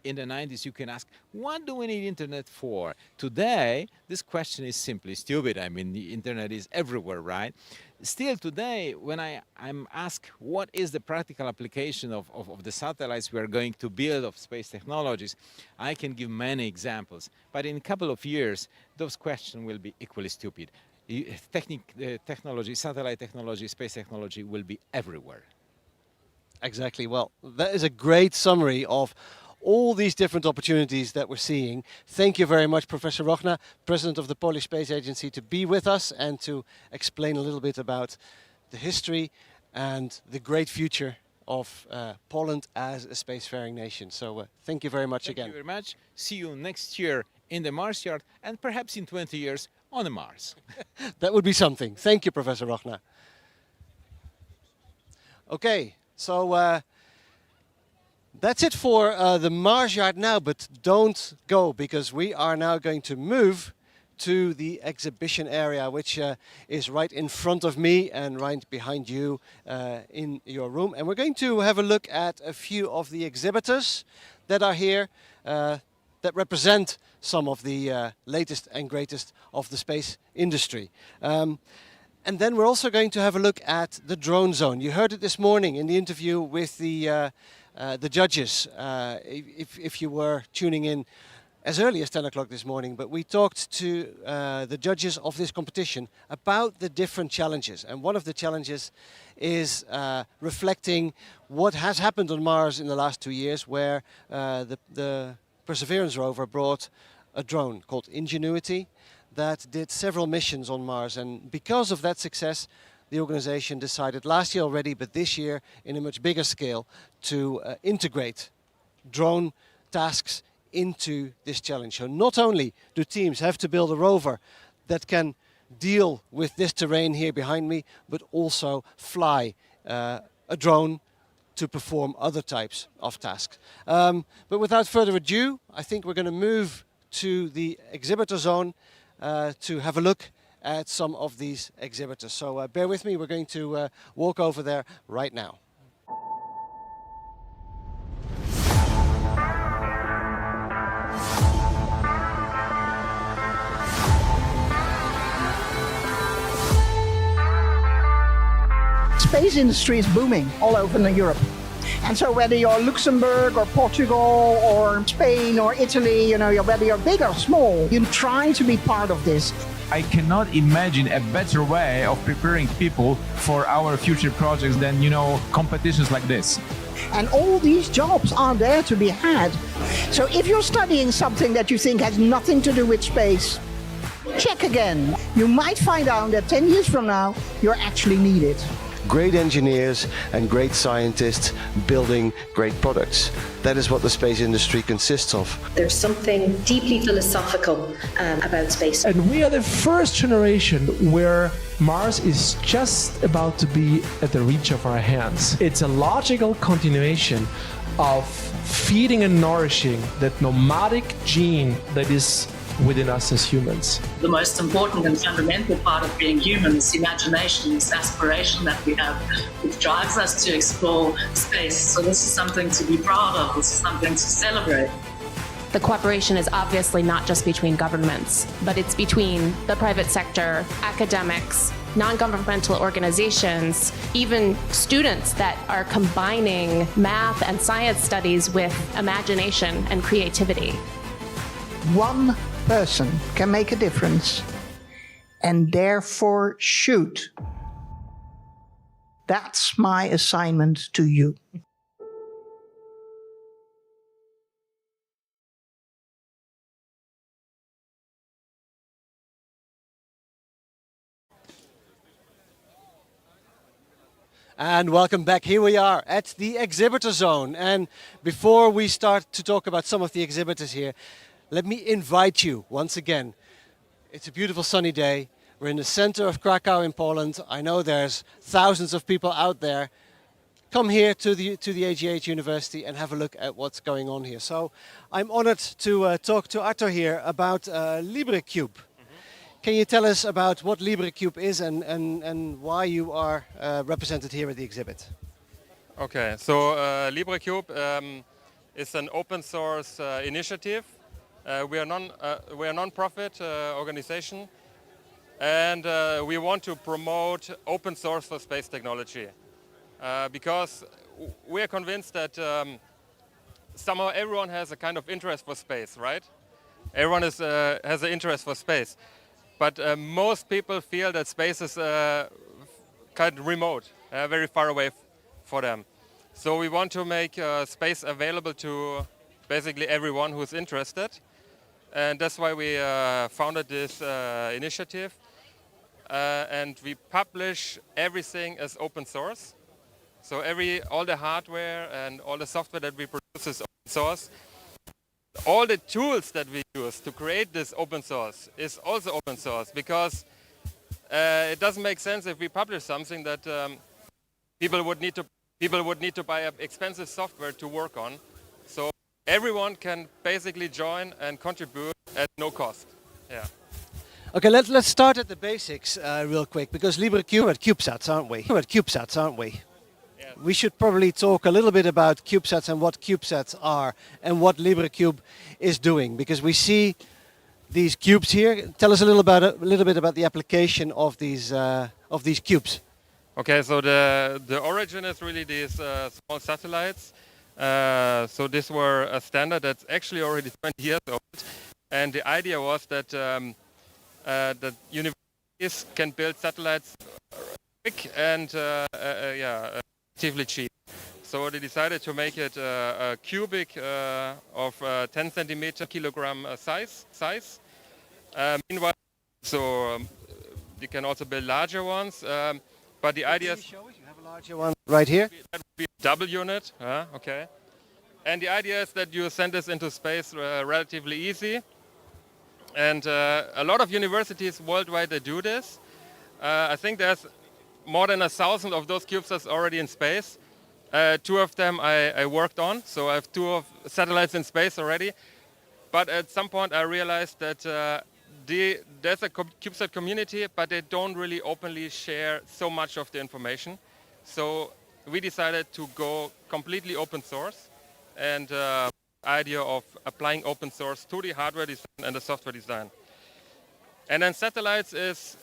in the 90s you can ask, what do we need internet for? Today, this question is simply stupid. I mean, the internet is everywhere, right? Still today, when I'm asked what is the practical application of the satellites we are going to build of space technologies, I can give many examples. But in a couple of years, those questions will be equally stupid. Technology, satellite technology, space technology will be everywhere. Exactly. Well, that is a great summary of all these different opportunities that we're seeing. Thank you very much, Professor Rochna, President of the Polish Space Agency, to be with us and to explain a little bit about the history and the great future of Poland as a spacefaring nation. So thank you very much again. Thank you very much. See you next year in the Mars yard and perhaps in 20 years on the Mars. That would be something. Thank you, Professor Rochna. Okay, so that's it for the Mars yard now, but don't go, because we are now going to move to the exhibition area, which is right in front of me and right behind you in your room. And we're going to have a look at a few of the exhibitors that are here that represent some of the latest and greatest of the space industry. And then we're also going to have a look at the drone zone. You heard it this morning in the interview with the judges, if you were tuning in as early as 10 o'clock this morning. But we talked to the judges of this competition about the different challenges. And one of the challenges is reflecting what has happened on Mars in the last 2 years, where the Perseverance rover brought a drone called Ingenuity that did several missions on Mars. And because of that success, the organization decided last year already, but this year in a much bigger scale, to integrate drone tasks into this challenge. So not only do teams have to build a rover that can deal with this terrain here behind me, but also fly a drone to perform other types of tasks. But without further ado, I think we're going to move to the exhibitor zone to have a look at some of these exhibitors. So bear with me, we're going to walk over there right now. Space industry is booming all over Europe. And so whether you're Luxembourg or Portugal or Spain or Italy, you know, whether you're big or small, you try to be part of this. I cannot imagine a better way of preparing people for our future projects than, you know, competitions like this. And all these jobs are there to be had. So if you're studying something that you think has nothing to do with space, check again. You might find out that 10 years from now, you're actually needed. great engineers and great scientists building great products. That is what the space industry consists of. There's something deeply philosophical about space. And we are the first generation where Mars is just about to be at the reach of our hands. It's a logical continuation of feeding and nourishing that nomadic gene that is within us as humans. The most important and fundamental part of being human is imagination, this aspiration that we have, which drives us to explore space. So this is something to be proud of, this is something to celebrate. The cooperation is obviously not just between governments, but it's between the private sector, academics, non-governmental organizations, even students that are combining math and science studies with imagination and creativity. One person can make a difference and therefore should. That's my assignment to you. And welcome back. Here we are at the exhibitor zone. And before we start to talk about some of the exhibitors here, let me invite you once again. It's a beautiful sunny day. We're in the center of Krakow in Poland. I know there's thousands of people out there. Come here to the AGH University and have a look at what's going on here. So I'm honored to talk to Arthur here about LibreCube. Can you tell us about what LibreCube is and why you are represented here at the exhibit? Okay, so LibreCube is an open source initiative. We are a non-profit organization, and we want to promote open source for space technology because we are convinced that somehow everyone has a kind of interest for space, right? Everyone has an interest for space. But most people feel that space is kind of remote, very far away for them. So we want to make space available to basically everyone who's interested. And that's why we founded this initiative. And we publish everything as open source. So all the hardware and all the software that we produce is open source. All the tools that we use to create this open source is also open source, because it doesn't make sense if we publish something that people would need to buy expensive software to work on. So everyone can basically join and contribute at no cost. Yeah. Okay, let's start at the basics real quick, because LibreCube at CubeSats, aren't we? We're at CubeSats, aren't we? We should probably talk a little bit about CubeSats and what CubeSats are and what LibreCube is doing, because we see these cubes here. Tell us a little bit about the application of these cubes. Okay, so the origin is really these small satellites. So these were a standard that's actually already 20 years old, and the idea was that that universities can build satellites quick and relatively cheap. So they decided to make it a cubic of 10 centimeter kilogram size. Meanwhile, you can also build larger ones. But the idea is, you have a larger one right here. That would be a double unit. Okay. And the idea is that you send this into space relatively easy. And a lot of universities worldwide they do this. I think there's more than 1,000 of those CubeSats already in space. 2 of them I worked on, so I have 2 satellites in space already. But at some point I realized that there's a CubeSat community, but they don't really openly share so much of the information. So we decided to go completely open source, and idea of applying open source to the hardware design and the software design. And then satellites is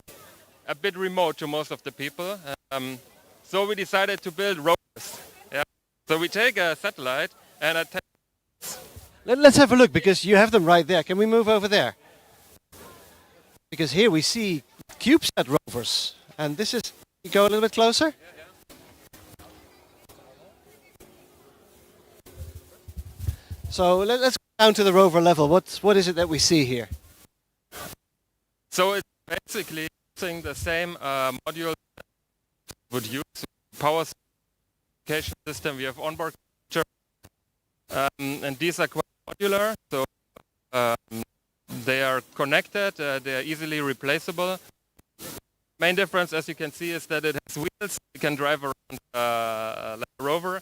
a bit remote to most of the people. So we decided to build Rovers. Yeah. So we take a satellite and attach. Let's have a look, because you have them right there. Can we move over there? Because here we see CubeSat rovers, and this is. You go a little bit closer. So let's go down to the rover level. What is it that we see here? So it's basically using the same module would use power communication system. We have onboard capture, and these are quite modular, so they are connected. They are easily replaceable. Main difference, as you can see, is that it has wheels. You can drive around like a rover.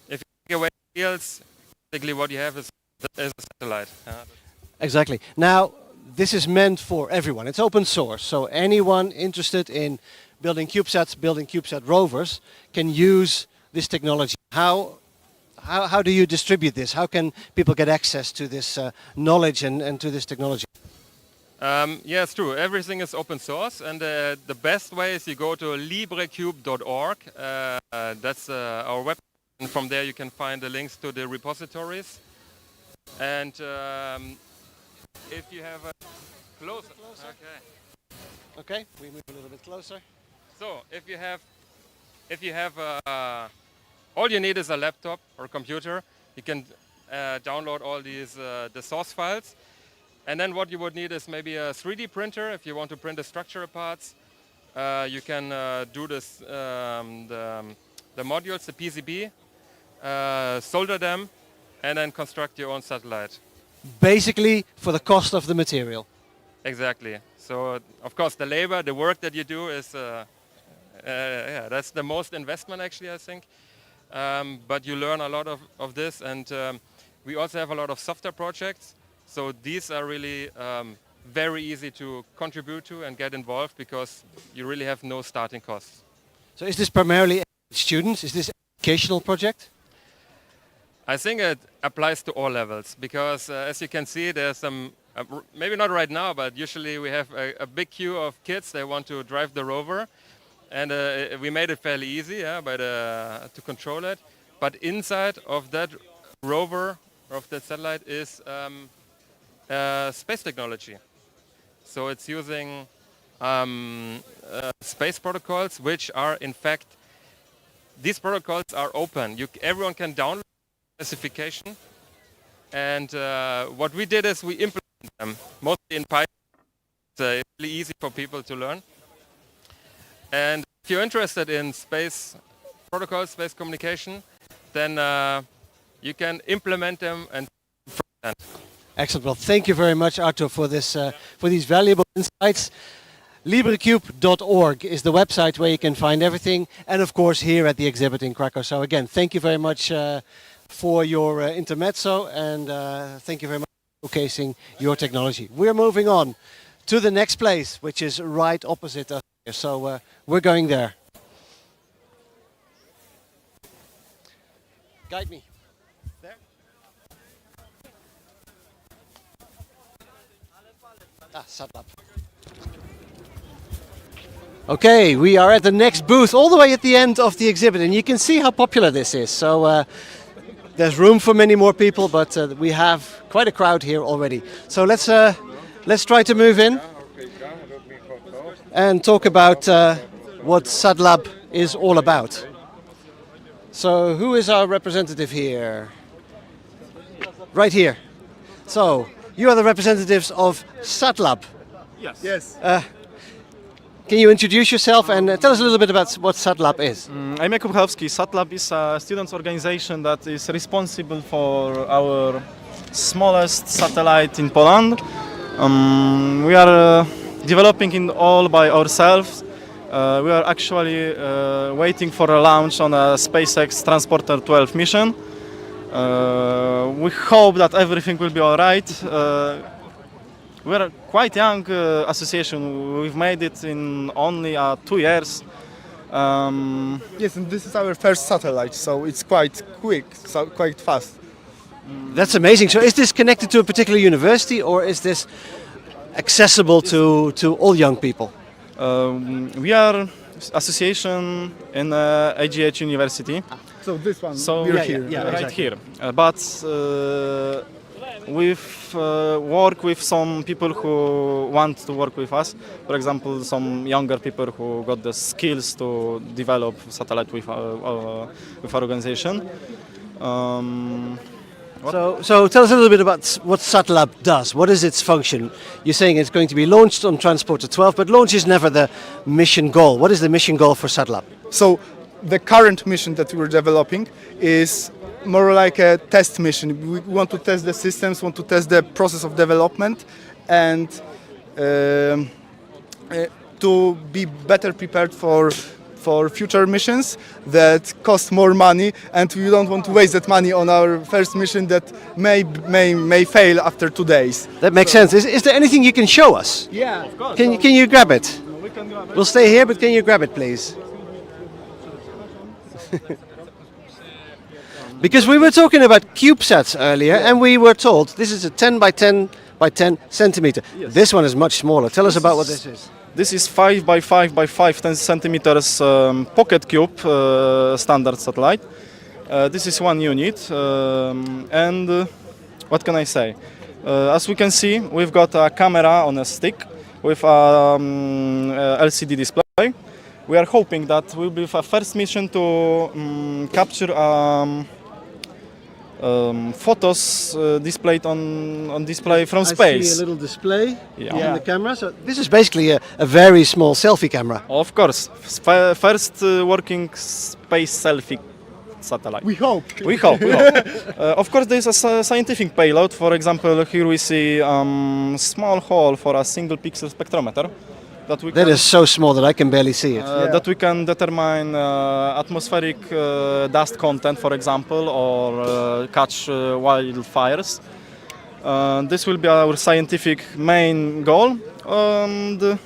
If you take away the wheels, basically what you have is a satellite. Exactly. Now, this is meant for everyone. It's open source, so anyone interested in building CubeSats, building CubeSat rovers can use this technology. How do you distribute this? How can people get access to this knowledge and to this technology? Yeah, it's true. Everything is open source, and the best way is you go to librecube.org. That's our website, and from there you can find the links to the repositories. And if you have a closer. Okay, we move a little bit closer. So if you have all you need is a laptop or computer. You can download all these the source files. And then what you would need is maybe a 3D printer if you want to print the structural parts. You can do this, the modules, the PCB, solder them, and then construct your own satellite. Basically, for the cost of the material. Exactly. So, of course, the labor, the work that you do is, yeah, that's the most investment actually, I think. But you learn a lot of this, and we also have a lot of software projects. So these are really very easy to contribute to and get involved because you really have no starting costs. So is this primarily students? Is this an educational project? I think it applies to all levels because as you can see, there's some, maybe not right now, but usually we have a big queue of kids. They want to drive the rover, and we made it fairly easy to control it. But inside of that rover, of that satellite, is space technology. So it's using space protocols, which are in fact, these protocols are open. Everyone can download specification, and what we did is we implemented them, mostly in Python. It's really easy for people to learn. And if you're interested in space protocols, space communication, then you can implement them and Excellent. Well, thank you very much, Arto, for this for these valuable insights. Librecube.org is the website where you can find everything, and of course here at the exhibit in Krakow. So again, thank you very much for your intermezzo, and thank you very much for showcasing your technology. We're moving on to the next place, which is right opposite us here. So we're going there. Guide me. There. Satlab. Okay, we are at the next booth, all the way at the end of the exhibit, and you can see how popular this is. So there's room for many more people, but we have quite a crowd here already. So let's try to move in and talk about what Satlab is all about. So who is our representative here? Right here. So you are the representatives of Satlab. Yes. Can you introduce yourself and tell us a little bit about what Satlab is? I'm Jakub Chalowski. Satlab is a students' organization that is responsible for our smallest satellite in Poland. We are developing it all by ourselves. We are actually waiting for a launch on a SpaceX Transporter 12 mission. We hope that everything will be all right. We are quite young association. We've made it in only 2 years. Yes, and this is our first satellite, so it's quite quick, so quite fast. That's amazing. So is this connected to a particular university, or is this accessible to all young people? We are association in AGH University. So this one, so we're yeah, here, yeah, right exactly. here. But we've worked with some people who want to work with us. For example, some younger people who got the skills to develop satellite with our organization. So tell us a little bit about what Satlab does. What is its function? You're saying it's going to be launched on Transporter 12, but launch is never the mission goal. What is the mission goal for Satlab? So the current mission that we're developing is more like a test mission. We want to test the systems, want to test the process of development, and to be better prepared for future missions that cost more money, and we don't want to waste that money on our first mission that may fail after 2 days. That makes sense. Is there anything you can show us? Yeah, of course. Can you grab it? We'll stay here, but can you grab it, please? Because we were talking about CubeSats earlier, and we were told this is a 10 by 10 by 10 centimeter. Yes. This one is much smaller. Tell us about what this is. This is 5 by 5 by 5 10 centimeters pocket cube standard satellite. This is one unit, and what can I say? As we can see, we've got a camera on a stick with a LCD display. We are hoping that we'll be the first mission to capture photos displayed on display from space. I see a little display Yeah. in the camera. So this is basically a very small selfie camera. Of course, first working space selfie satellite. We hope. We hope. Of course, there is a scientific payload. For example, here we see small hole for a single pixel spectrometer. That is so small that I can barely see it. That we can determine atmospheric dust content, for example, or catch wildfires. This will be our scientific main goal. And,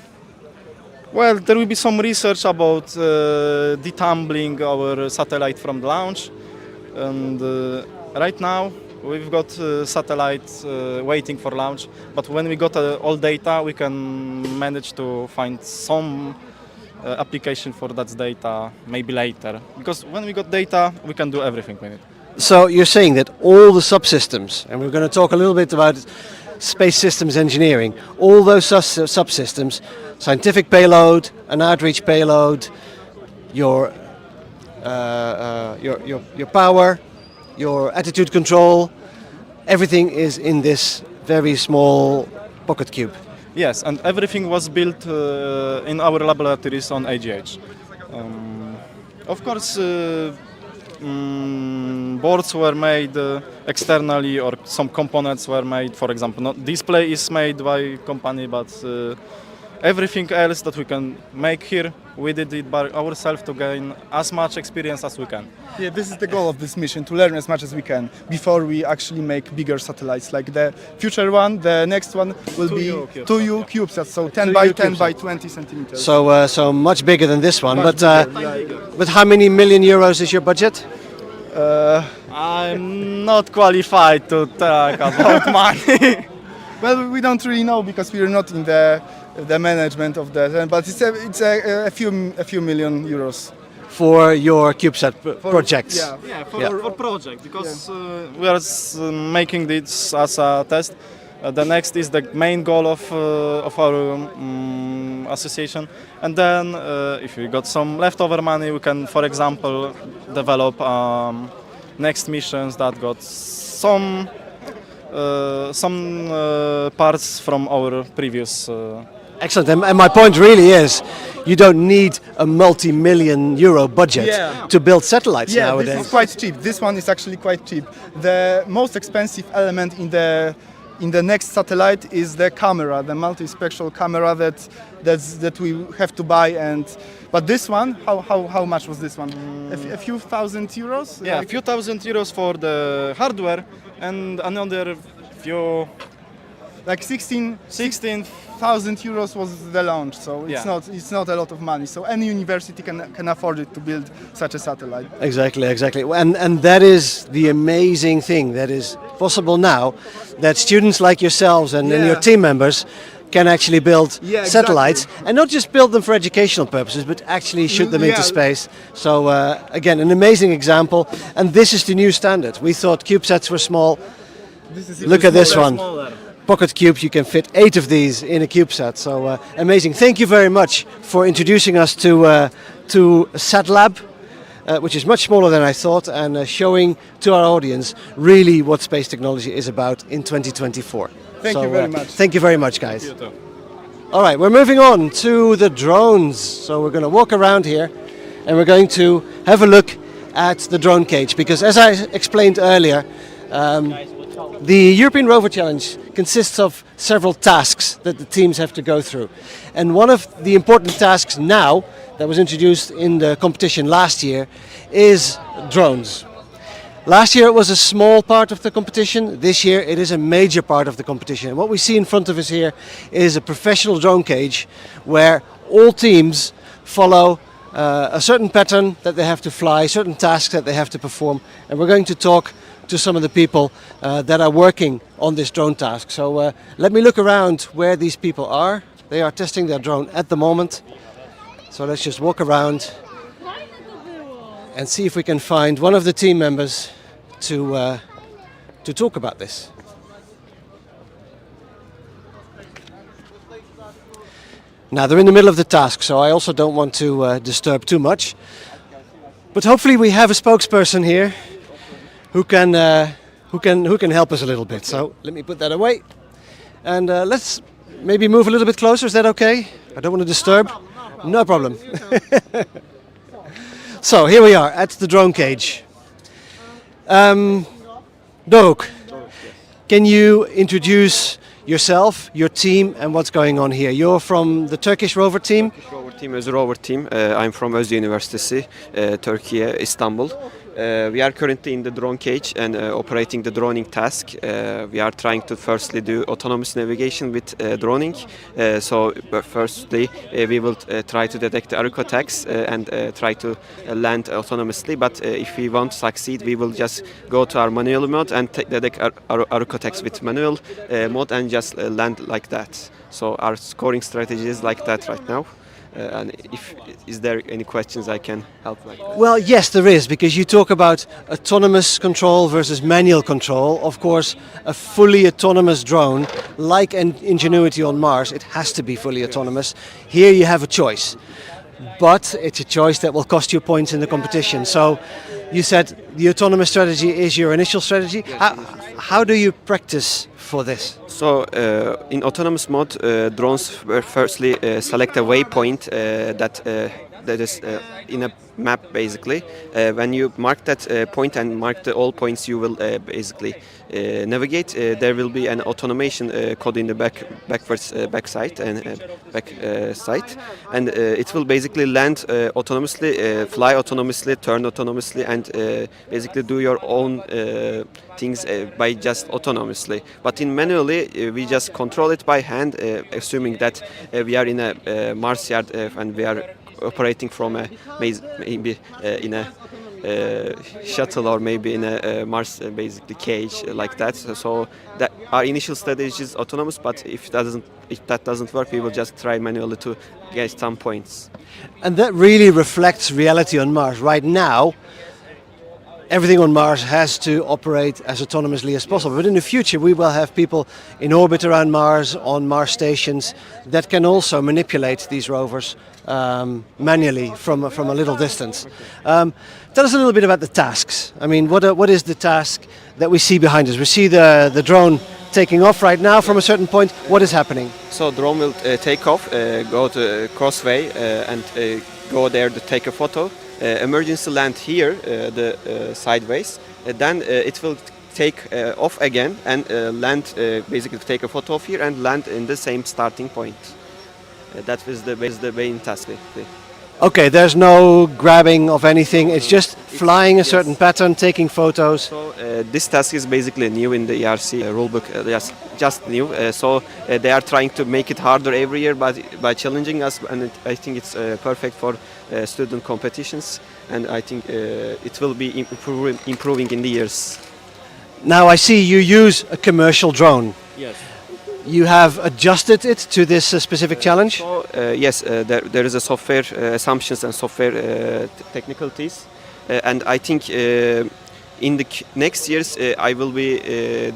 well, there will be some research about detumbling our satellite from the launch. And right now, we've got satellites waiting for launch, but when we got all data, we can manage to find some application for that data maybe later. Because when we got data, we can do everything with it. So you're saying that all the subsystems, and we're going to talk a little bit about space systems engineering, all those subsystems, scientific payload, an outreach payload, your power, your attitude control, everything is in this very small pocket cube. Yes, and everything was built in our laboratories on AGH. Of course, boards were made externally, or some components were made. For example, not display is made by company, but everything else that we can make here, we did it by ourselves to gain as much experience as we can. Yeah, this is the goal of this mission, to learn as much as we can before we actually make bigger satellites. Like the future one, the next one will be 2U CubeSats, so 10 by 10 by 20 centimeters. So, so much bigger than this one. Much But how many million euros is your budget? I'm not qualified to talk about money. Well, we don't really know because we are not in the management of that, but it's a few million euros. For your CubeSat projects? Yeah, for project, because we are making this as a test. The next is the main goal of our association, and then if we got some leftover money, we can, for example, develop next missions that got some parts from our previous. Excellent, and my point really is, you don't need a multi-million euro budget to build satellites nowadays. This is quite cheap. This one is actually quite cheap. The most expensive element in the next satellite is the camera, the multispectral camera that we have to buy. But this one, how much was this one? A few thousand euros? Yeah, a few thousand euros for the hardware, and another few. Like 16,000 euros was the launch, so it's not a lot of money. So any university can afford it to build such a satellite. Exactly. And that is the amazing thing that is possible now, that students like yourselves and your team members can actually build satellites, and not just build them for educational purposes, but actually shoot them into space. So again, an amazing example, and this is the new standard. We thought CubeSats were small. Look at this one. Pocket cubes, you can fit 8 of these in a CubeSat, so amazing. Thank you very much for introducing us to SatLab, which is much smaller than I thought, and showing to our audience really what space technology is about in 2024. Thank you very much. Thank you very much, guys. All right, we're moving on to the drones. So we're going to walk around here and we're going to have a look at the drone cage, because as I explained earlier, the European Rover Challenge consists of several tasks that the teams have to go through. And one of the important tasks now, that was introduced in the competition last year, is drones. Last year it was a small part of the competition. This year it is a major part of the competition. And what we see in front of us here is a professional drone cage where all teams follow a certain pattern that they have to fly, certain tasks that they have to perform. And we're going to talk to some of the people that are working on this drone task. So let me look around where these people are. They are testing their drone at the moment. So let's just walk around and see if we can find one of the team members to talk about this. Now they're in the middle of the task, so I also don't want to disturb too much. But hopefully we have a spokesperson here who can help us a little bit. So let me put that away, and let's maybe move a little bit closer. Is that okay? I don't want to disturb. No problem. So here we are at the drone cage. Doruk, can you introduce yourself, your team, and what's going on here? You're from the Turkish Rover team? Rover team is Rover team. I'm from Özyeğin University, Turkey, Istanbul. We are currently in the drone cage and operating the droning task. We are trying to firstly do autonomous navigation with droning. Firstly, we will try to detect the Arco attacks and try to land autonomously. But if we won't succeed, we will just go to our manual mode and detect Arco attacks with manual mode and just land like that. So our scoring strategy is like that right now. And is there any questions I can help like that? Well, yes, there is, because you talk about autonomous control versus manual control. Of course, a fully autonomous drone, like an Ingenuity on Mars, it has to be fully autonomous. Here you have a choice, but it's a choice that will cost you points in the competition. So you said the autonomous strategy is your initial strategy. How do you practice for this? So in autonomous mode, drones firstly select a waypoint that is in a map basically. When you mark that point and mark all points you will basically navigate, there will be an automation code in the back side, and it will basically land autonomously, fly autonomously, turn autonomously, and basically do your own things by just autonomously. But in manually, we just control it by hand, assuming that we are in a Mars yard and we are operating from a maybe in a shuttle or maybe in a Mars basically cage like that. So that our initial strategy is autonomous, but if that doesn't work, we will just try manually to get some points. And that really reflects reality on Mars right now. Everything on Mars has to operate as autonomously as possible. But in the future, we will have people in orbit around Mars, on Mars stations, that can also manipulate these rovers manually from a little distance. Tell us a little bit about the tasks. I mean, what is the task that we see behind us? We see the drone taking off right now from a certain point. What is happening? So drone will take off, go to Crossway and go there to take a photo. Emergency land here, sideways. Then it will take off again and land, basically take a photo of here and land in the same starting point. That is the main task. Okay, there's no grabbing of anything. It's just flying a certain pattern, taking photos. So this task is basically new in the ERC rulebook, just new. So they are trying to make it harder every year by challenging us, and I think it's perfect for student competitions, and I think it will be improving in the years. Now I see you use a commercial drone. Yes. You have adjusted it to this specific challenge? So, yes, there is a software assumptions and software technicalities, and I think in the next years I will be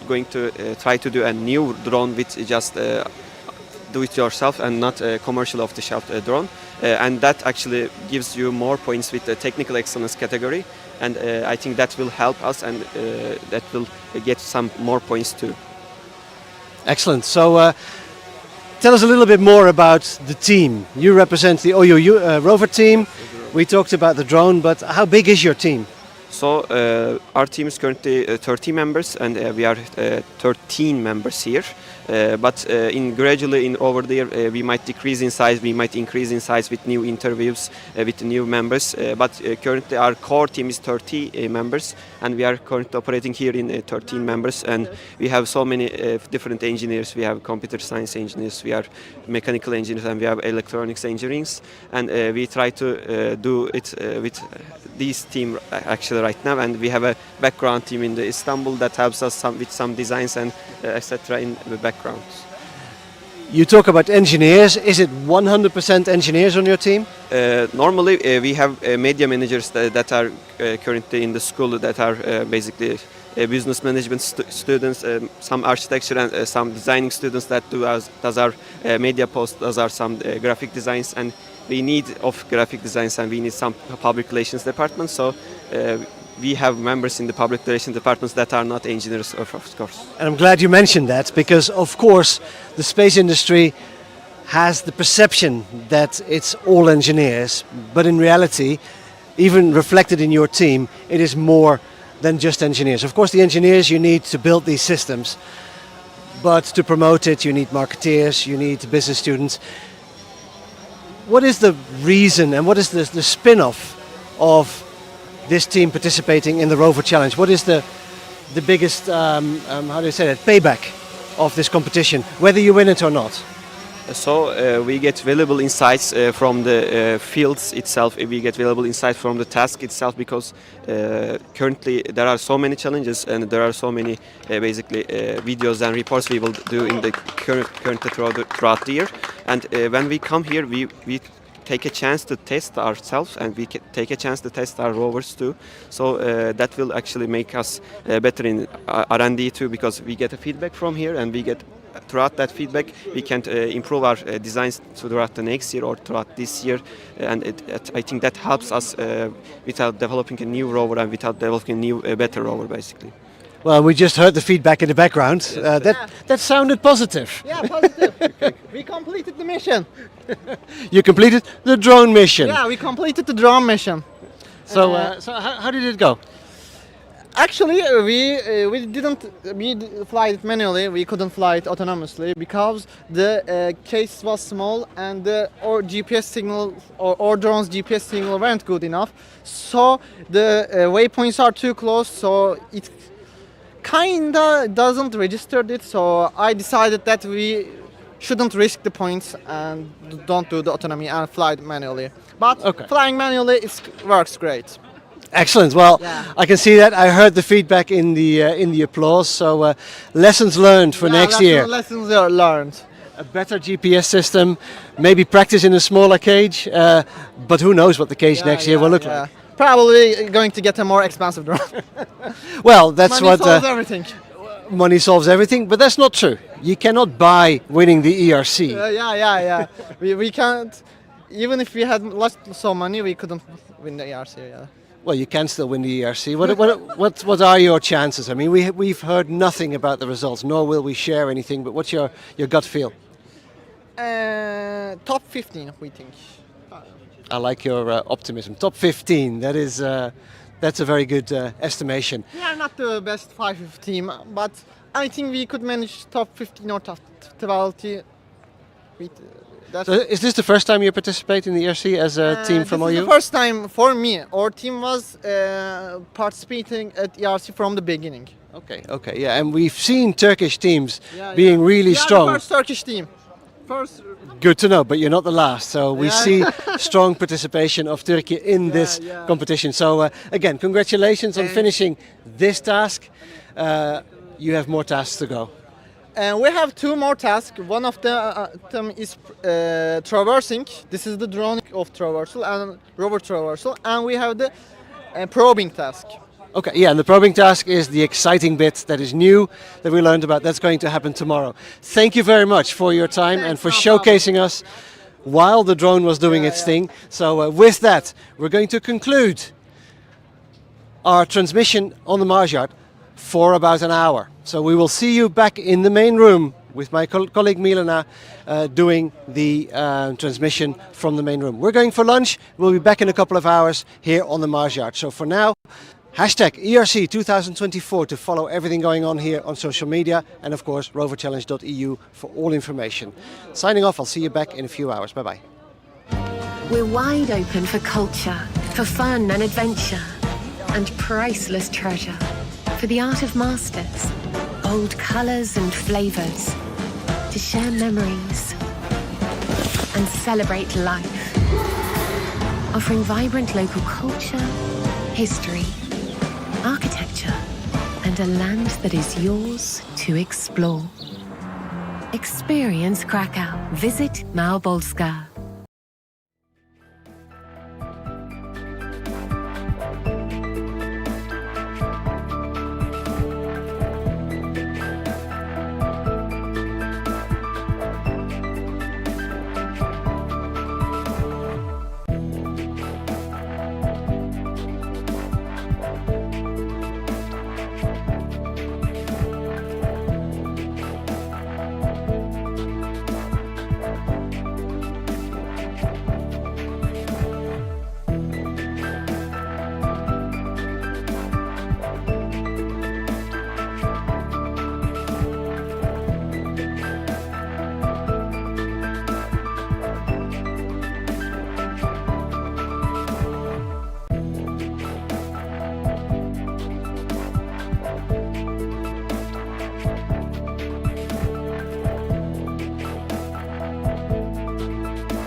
going to try to do a new drone with just do it yourself and not a commercial off-the-shelf drone, and that actually gives you more points with the technical excellence category, and I think that will help us, and that will get some more points too. Excellent. So tell us a little bit more about the team. You represent the OU Rover team. We talked about the drone, but how big is your team? So our team is currently 30 members, and we are 13 members here. But gradually over there, we might decrease in size, we might increase in size with new interviews, with new members. But currently our core team is 30 members, and we are currently operating here in 13 members. And we have so many different engineers. We have computer science engineers, we are mechanical engineers, and we have electronics engineers. And we try to do it with this team actually right now. And we have a background team in Istanbul that helps us with some designs and etc. in the background. You talk about engineers. Is it 100% engineers on your team? Normally we have media managers that are currently in the school that are basically business management students, some architecture and some designing students that does our media posts, does our some graphic designs, and we need of graphic designs and we need some public relations departments. So we have members in the public relations departments that are not engineers, of course. And I'm glad you mentioned that, because of course the space industry has the perception that it's all engineers, but in reality, even reflected in your team, it is more than just engineers. Of course, the engineers you need to build these systems, but to promote it you need marketeers, you need business students. What is the reason and what is the spin-off of this team participating in the Rover Challenge? What is the biggest, how do you say that, payback of this competition, whether you win it or not? So we get valuable insights from the fields itself, we get valuable insights from the task itself, because currently there are so many challenges and there are so many basically videos and reports we will do in the currently throughout the year. And when we come here, we take a chance to test ourselves, and we take a chance to test our rovers too. So that will actually make us better in R&D too, because we get a feedback from here, and we get throughout that feedback we can improve our designs throughout the next year or throughout this year, and I think that helps us without developing a new rover and without developing a new better rover basically. Well, we just heard the feedback in the background. That sounded positive. Yeah, positive. We completed the mission. You completed the drone mission. Yeah, we completed the drone mission. So how did it go? Actually, we didn't fly it manually. We couldn't fly it autonomously because the case was small and our GPS signal or drone's GPS signal weren't good enough. So the waypoints are too close. So it kinda doesn't register it. So I decided that we shouldn't risk the points and don't do the autonomy and fly it manually. But flying manually works great. Excellent. Well, I can see that. I heard the feedback in the applause. So lessons learned for next year. Lessons learned. A better GPS system, maybe practice in a smaller cage, but who knows what the cage next year will look like. Probably going to get a more expensive drone. Well, that's Money solves everything. Money solves everything, but that's not true. You cannot buy winning the ERC. Yeah. we can't. Even if we had lost some money, we couldn't win the ERC. Yeah. Well, you can still win the ERC. What are your chances? I mean, we've heard nothing about the results, nor will we share anything. But what's your gut feel? Top 15, we think. I like your optimism. Top 15. That's a very good estimation. We are not the best 5 team, but I think we could manage top 15 or top 12. So is this the first time you participate in the ERC as a team from OU? This is the first time for me. Our team was participating at ERC from the beginning. Okay, yeah, and we've seen Turkish teams being really strong. We are the first Turkish team. Good to know, but you're not the last. So we see strong participation of Turkey in this competition. So again, congratulations on finishing this task. You have more tasks to go. And we have 2 more tasks. One of them is traversing. This is the drone of traversal and rover traversal. And we have the probing task. Okay, yeah, and the probing task is the exciting bit that is new that we learned about. That's going to happen tomorrow. Thank you very much for your time and for showcasing us while the drone was doing its thing. So with that, we're going to conclude our transmission on the Mars Yard for about an hour. So we will see you back in the main room with my colleague Milena doing the transmission from the main room. We're going for lunch. We'll be back in a couple of hours here on the Mars Yard. So for now, hashtag ERC 2024 to follow everything going on here on social media, and of course roverchallenge.eu for all information. Signing off, I'll see you back in a few hours. Bye-bye. We're wide open for culture, for fun and adventure, and priceless treasure, for the art of masters, bold colours and flavours, to share memories and celebrate life, offering vibrant local culture, history, architecture, and a land that is yours to explore. Experience Krakow. Visit Małopolska.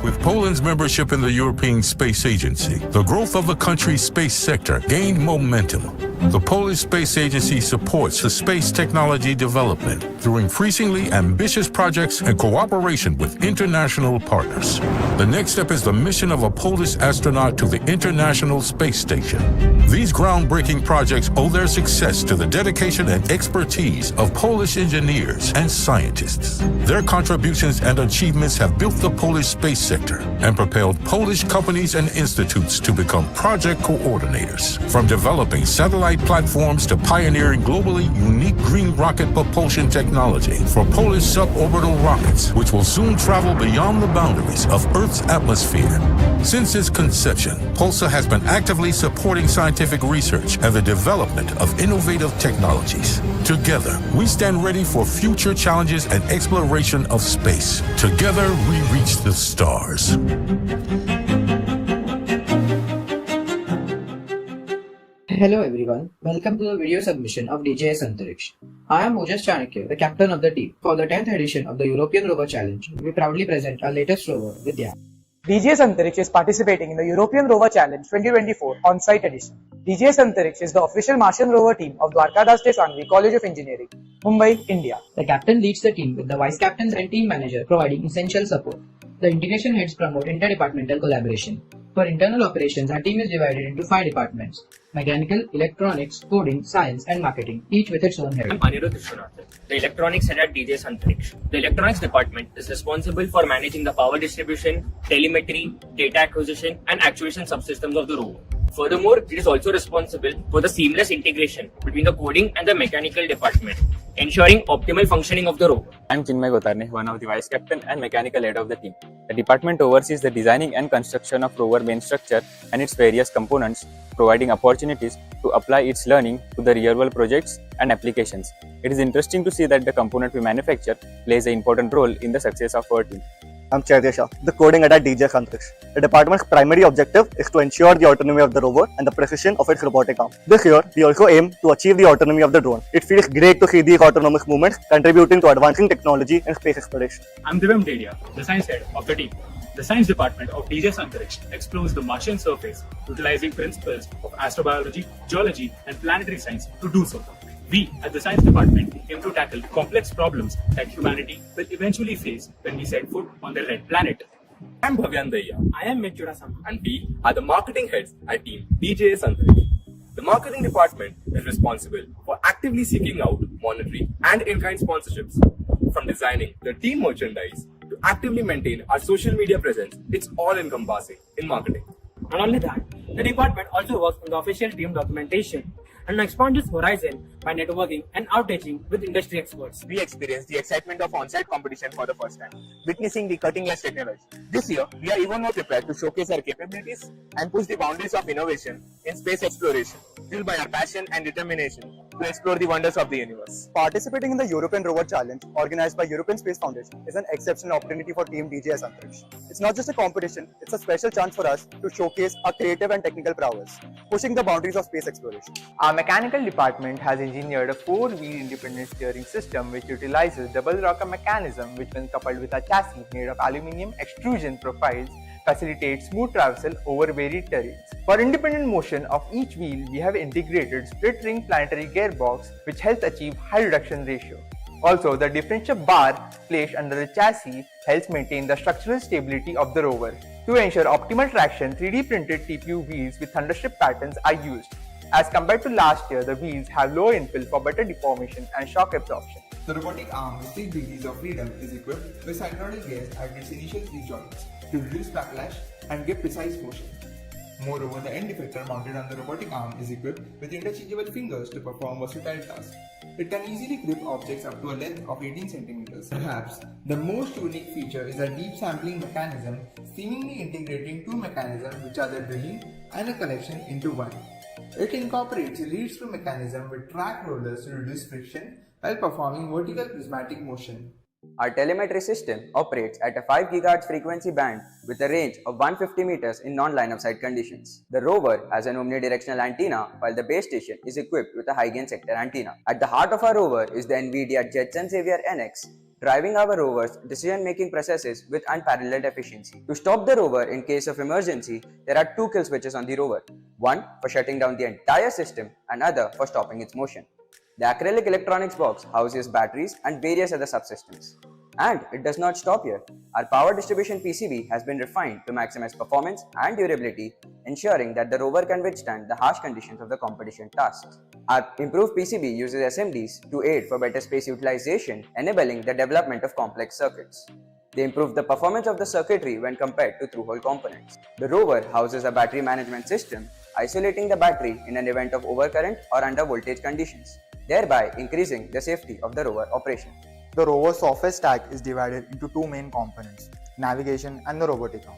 With Poland's membership in the European Space Agency, the growth of the country's space sector gained momentum. The Polish Space Agency supports the space technology development through increasingly ambitious projects and cooperation with international partners. The next step is the mission of a Polish astronaut to the International Space Station. These groundbreaking projects owe their success to the dedication and expertise of Polish engineers and scientists. Their contributions and achievements have built the Polish space sector and propelled Polish companies and institutes to become project coordinators. From developing satellite platforms to pioneering globally unique green rocket propulsion technology for Polish suborbital rockets, which will soon travel beyond the boundaries of Earth's atmosphere. Since its conception, POLSA has been actively supporting scientific research and the development of innovative technologies. Together, we stand ready for future challenges and exploration of space. Together, we reach the stars. Hello everyone, welcome to the video submission of DJS Antariksh. I am Ojas Chanakya, the captain of the team. For the 10th edition of the European Rover Challenge, we proudly present our latest rover, Vidya. DJS Antariksh is participating in the European Rover Challenge 2024 on-site edition. DJS Antariksh is the official Martian rover team of Dwarkadaas Sangvi College of Engineering, Mumbai, India. The captain leads the team with the vice captains and team manager providing essential support. The integration heads promote interdepartmental collaboration. For internal operations, our team is divided into 5 departments: mechanical, electronics, coding, science, and marketing, each with its own head. I'm Anirudh Vishwanathan, the electronics head at DJS Antariksh. The electronics department is responsible for managing the power distribution, telemetry, data acquisition, and actuation subsystems of the rover. Furthermore, it is also responsible for the seamless integration between the coding and the mechanical department, ensuring optimal functioning of the rover. I'm Chinmay Gotarne, one of the vice captain and mechanical head of the team. The department oversees the designing and construction of rover main structure and its various components, providing opportunities to apply its learning to the real-world projects and applications. It is interesting to see that the component we manufacture plays an important role in the success of our team. I'm Chaitya Shah, the coding head at DJS Antariksh. The department's primary objective is to ensure the autonomy of the rover and the precision of its robotic arm. This year, we also aim to achieve the autonomy of the drone. It feels great to see these autonomous movements contributing to advancing technology and space exploration. I'm Divyam Dedia, the science head of the team. The science department of DJS Antariksh explores the Martian surface, utilizing principles of astrobiology, geology, and planetary science to do so. We at the science department aim to tackle complex problems that humanity will eventually face when we set foot on the red planet. I'm Bhavyan Daya. I am Mechura Sama. And we are the marketing heads at Team DJS Antariksh. The marketing department is responsible for actively seeking out, monitoring, and in-kind sponsorships. From designing the team merchandise to actively maintain our social media presence, it's all encompassing in marketing. Not only that, the department also works on the official team documentation and expand its horizon by networking and outreaching with industry experts. We experienced the excitement of on-site competition for the first time, witnessing the cutting-edge technology. This year, we are even more prepared to showcase our capabilities and push the boundaries of innovation in space exploration, fueled by our passion and determination to explore the wonders of the universe. Participating in the European Rover Challenge, organized by European Space Foundation, is an exceptional opportunity for Team DJS Antariksh. It's not just a competition, it's a special chance for us to showcase our creative and technical prowess, pushing the boundaries of space exploration. Our mechanical department has engineered a 4-wheel independent steering system which utilizes double rocker mechanism, which when coupled with a chassis made of aluminium extrusion profiles facilitates smooth traversal over varied terrains. For independent motion of each wheel, we have integrated split ring planetary gearbox which helps achieve high reduction ratio. Also, the differential bar placed under the chassis helps maintain the structural stability of the rover. To ensure optimal traction, 3D printed TPU wheels with thunderstrip patterns are used. As compared to last year, the wheels have low infill for better deformation and shock absorption. The robotic arm with 6 degrees of freedom is equipped with cyclonic gears at its initial 3 joints to reduce backlash and give precise motion. Moreover, the end effector mounted on the robotic arm is equipped with interchangeable fingers to perform versatile tasks. It can easily grip objects up to a length of 18 centimeters. Perhaps the most unique feature is a deep sampling mechanism, seemingly integrating two mechanisms which are the drilling and a collection into one. It incorporates a lead-screw mechanism with track rollers to reduce friction while performing vertical prismatic motion. Our telemetry system operates at a 5 GHz frequency band with a range of 150 meters in non-line of sight conditions. The rover has an omnidirectional antenna while the base station is equipped with a high gain sector antenna. At the heart of our rover is the NVIDIA Jetson Xavier NX, driving our rover's decision-making processes with unparalleled efficiency. To stop the rover in case of emergency, there are 2 kill switches on the rover, one for shutting down the entire system and other for stopping its motion. The acrylic electronics box houses batteries and various other subsystems. And it does not stop here. Our power distribution PCB has been refined to maximize performance and durability, ensuring that the rover can withstand the harsh conditions of the competition tasks. Our improved PCB uses SMDs to aid for better space utilization, enabling the development of complex circuits. They improve the performance of the circuitry when compared to through-hole components. The rover houses a battery management system, isolating the battery in an event of overcurrent or under voltage conditions, thereby increasing the safety of the rover operation. The rover software stack is divided into 2 main components, navigation and the robotic arm.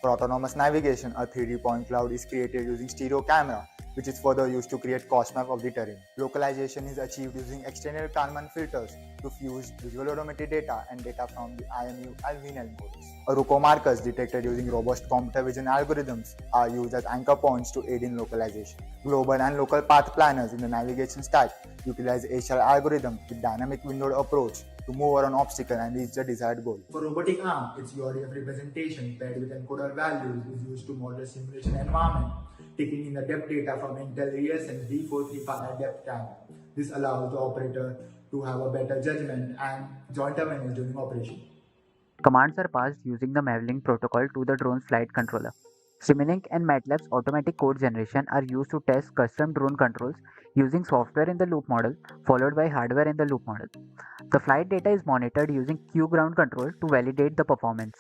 For autonomous navigation, a 3D point cloud is created using stereo camera, which is further used to create cost map of the terrain. Localization is achieved using external Kalman filters to fuse visual odometry data and data from the IMU and VNL modes. Ruko markers detected using robust computer vision algorithms are used as anchor points to aid in localization. Global and local path planners in the navigation stack utilize ASHAL algorithm with dynamic windowed approach to move around obstacle and reach the desired goal. For robotic arm, its URF representation paired with encoder values is used to model simulation environment, taking in the depth data from Intel ESN V435 depth camera. This allows the operator to have a better judgment and joint awareness during operation. Commands are passed using the Mavlink protocol to the drone's flight controller. Simulink and MATLAB's automatic code generation are used to test custom drone controls using software in the loop model followed by hardware in the loop model. The flight data is monitored using Q-ground control to validate the performance.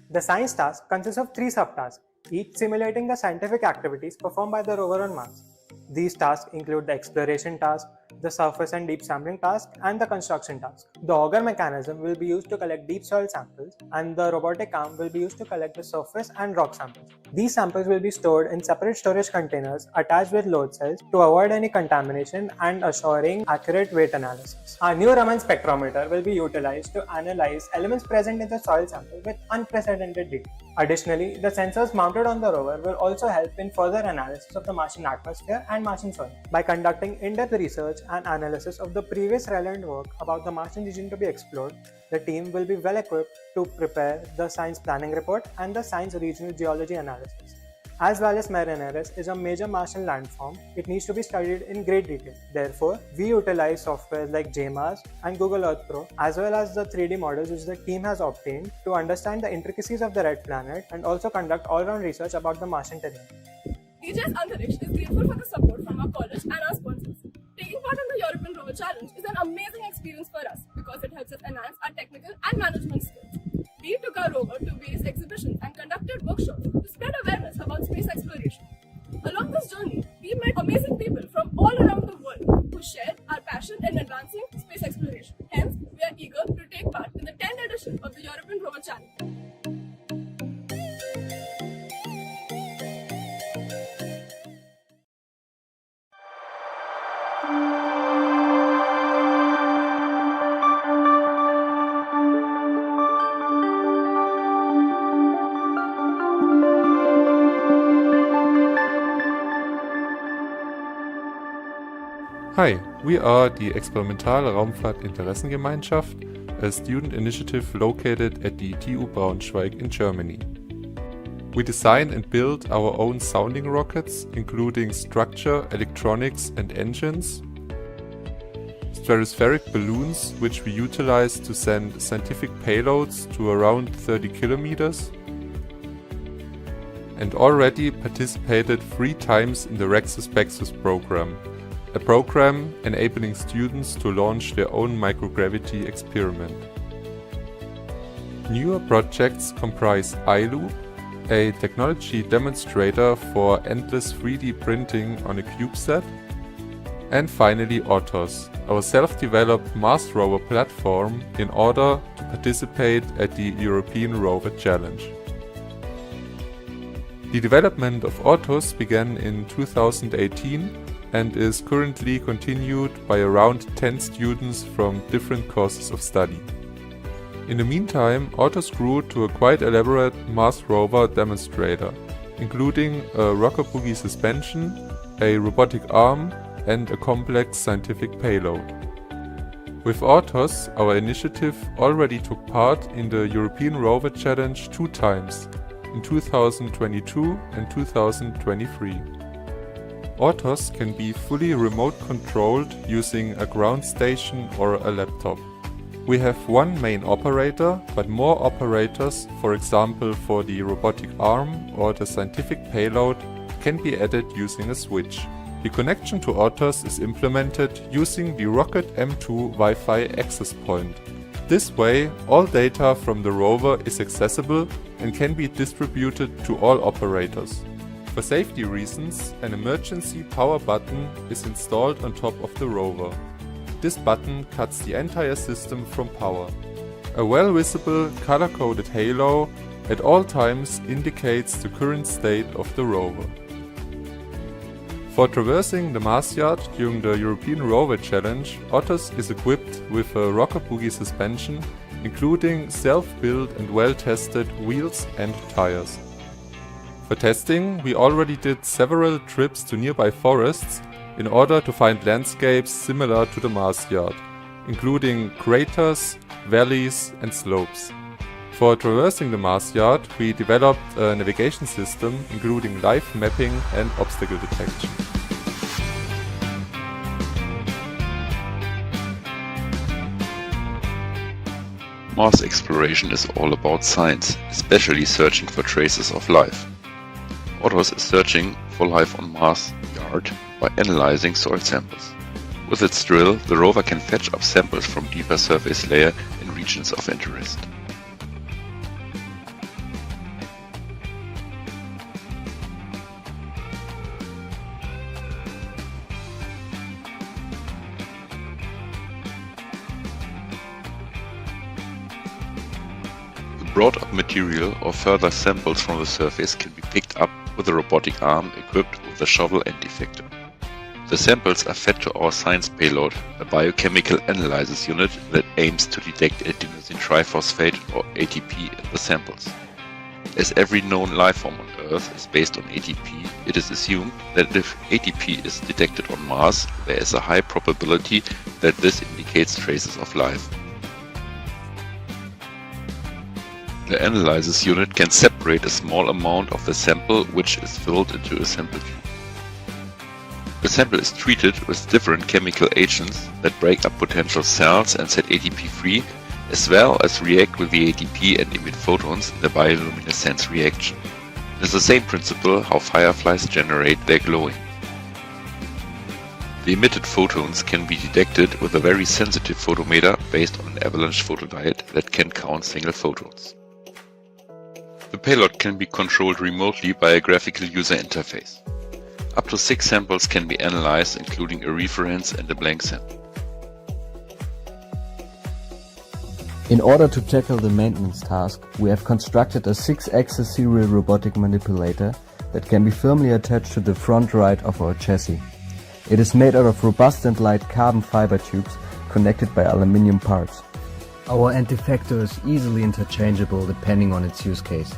The science task consists of 3 subtasks, each simulating the scientific activities performed by the rover on Mars. These tasks include the exploration task, the surface and deep sampling task, and the construction task. The auger mechanism will be used to collect deep soil samples, and the robotic arm will be used to collect the surface and rock samples. These samples will be stored in separate storage containers attached with load cells to avoid any contamination and assuring accurate weight analysis. Our new Raman spectrometer will be utilized to analyze elements present in the soil sample with unprecedented detail. Additionally, the sensors mounted on the rover will also help in further analysis of the Martian atmosphere and Martian soil. By conducting in-depth research and analysis of the previous relevant work about the Martian region to be explored, the team will be well equipped to prepare the science planning report and the science regional geology analysis. As Valles Marineris is a major Martian landform, it needs to be studied in great detail. Therefore, we utilize software like JMARS and Google Earth Pro, as well as the 3D models which the team has obtained to understand the intricacies of the red planet and also conduct all-round research about the Martian terrain. DJS Antariksh is grateful for the support from our college and our sponsors. Taking part in the European Rover Challenge is an amazing experience for us because it helps us enhance our technical and management skills. We took our rover to various exhibitions and conducted workshops to spread awareness about space exploration. Along this journey, we met amazing people from Hi, we are the Experimentale Raumfahrt Interessengemeinschaft, a student initiative located at the TU Braunschweig in Germany. We design and build our own sounding rockets, including structure, electronics and engines, stratospheric balloons, which we utilize to send scientific payloads to around 30 kilometers, and already participated 3 times in the Rexus-Pexus program, a program enabling students to launch their own microgravity experiment. Newer projects comprise iLoop, a technology demonstrator for endless 3D printing on a CubeSat, and finally Ortos, our self-developed Mars rover platform in order to participate at the European Rover Challenge. The development of Ortos began in 2018 and is currently continued by around 10 students from different courses of study. In the meantime, Ortos grew to a quite elaborate Mars rover demonstrator, including a rocker boogie suspension, a robotic arm, and a complex scientific payload. With Ortos, our initiative already took part in the European Rover Challenge 2 times, in 2022 and 2023. Ortos can be fully remote controlled using a ground station or a laptop. We have one main operator, but more operators, for example for the robotic arm or the scientific payload, can be added using a switch. The connection to Ortos is implemented using the Rocket M2 Wi-Fi access point. This way, all data from the rover is accessible and can be distributed to all operators. For safety reasons, an emergency power button is installed on top of the rover. This button cuts the entire system from power. A well-visible, color-coded halo at all times indicates the current state of the rover. For traversing the Mars yard during the European Rover Challenge, Ortos is equipped with a rocker boogie suspension, including self-built and well-tested wheels and tires. For testing, we already did several trips to nearby forests in order to find landscapes similar to the Mars yard, including craters, valleys and slopes. For traversing the Mars yard, we developed a navigation system including live mapping and obstacle detection. Mars exploration is all about science, especially searching for traces of life. Ortos is searching for life on Mars yard by analyzing soil samples. With its drill, the rover can fetch up samples from deeper surface layer in regions of interest. Brought up material or further samples from the surface can be picked up with a robotic arm equipped with a shovel and effector. The samples are fed to our science payload, a biochemical analysis unit that aims to detect adenosine triphosphate or ATP in the samples. As every known life form on Earth is based on ATP, it is assumed that if ATP is detected on Mars, there is a high probability that this indicates traces of life. The analysis unit can separate a small amount of the sample which is filled into a sample tube. The sample is treated with different chemical agents that break up potential cells and set ATP free, as well as react with the ATP and emit photons in the bioluminescence reaction. It is the same principle how fireflies generate their glowing. The emitted photons can be detected with a very sensitive photometer based on an avalanche photodiode that can count single photons. The payload can be controlled remotely by a graphical user interface. Up to 6 samples can be analyzed, including a reference and a blank sample. In order to tackle the maintenance task, we have constructed a 6-axis serial robotic manipulator that can be firmly attached to the front right of our chassis. It is made out of robust and light carbon fiber tubes connected by aluminium parts. Our anti-factor is easily interchangeable depending on its use case.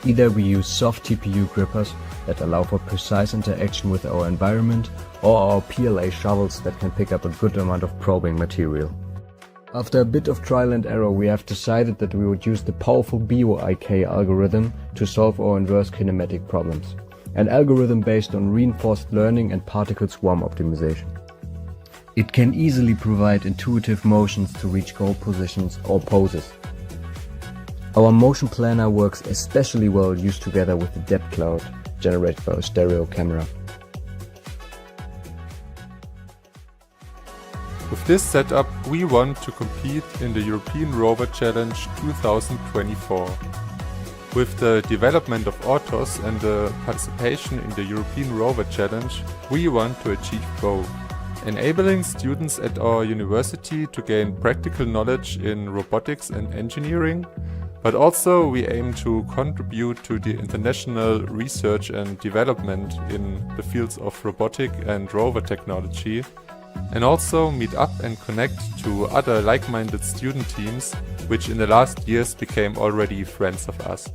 Either we use soft TPU grippers that allow for precise interaction with our environment, or our PLA shovels that can pick up a good amount of probing material. After a bit of trial and error, we have decided that we would use the powerful BOIK algorithm to solve our inverse kinematic problems, an algorithm based on reinforced learning and particle swarm optimization. It can easily provide intuitive motions to reach goal positions or poses. Our motion planner works especially well used together with the depth cloud generated by a stereo camera. With this setup, we want to compete in the European Rover Challenge 2024. With the development of Autos and the participation in the European Rover Challenge, we want to achieve both, enabling students at our university to gain practical knowledge in robotics and engineering, but also we aim to contribute to the international research and development in the fields of robotic and rover technology, and also meet up and connect to other like-minded student teams, which in the last years became already friends of us.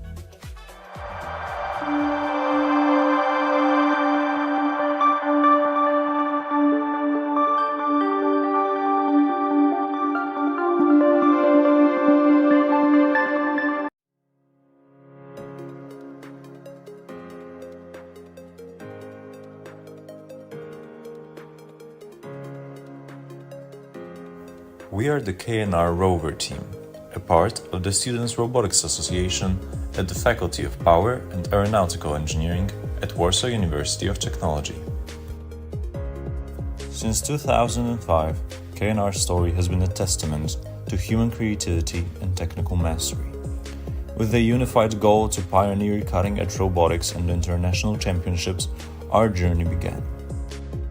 We are the KNR Rover team, a part of the Students' Robotics Association at the Faculty of Power and Aeronautical Engineering at Warsaw University of Technology. Since 2005, KNR's story has been a testament to human creativity and technical mastery. With a unified goal to pioneer cutting-edge robotics and international championships, our journey began.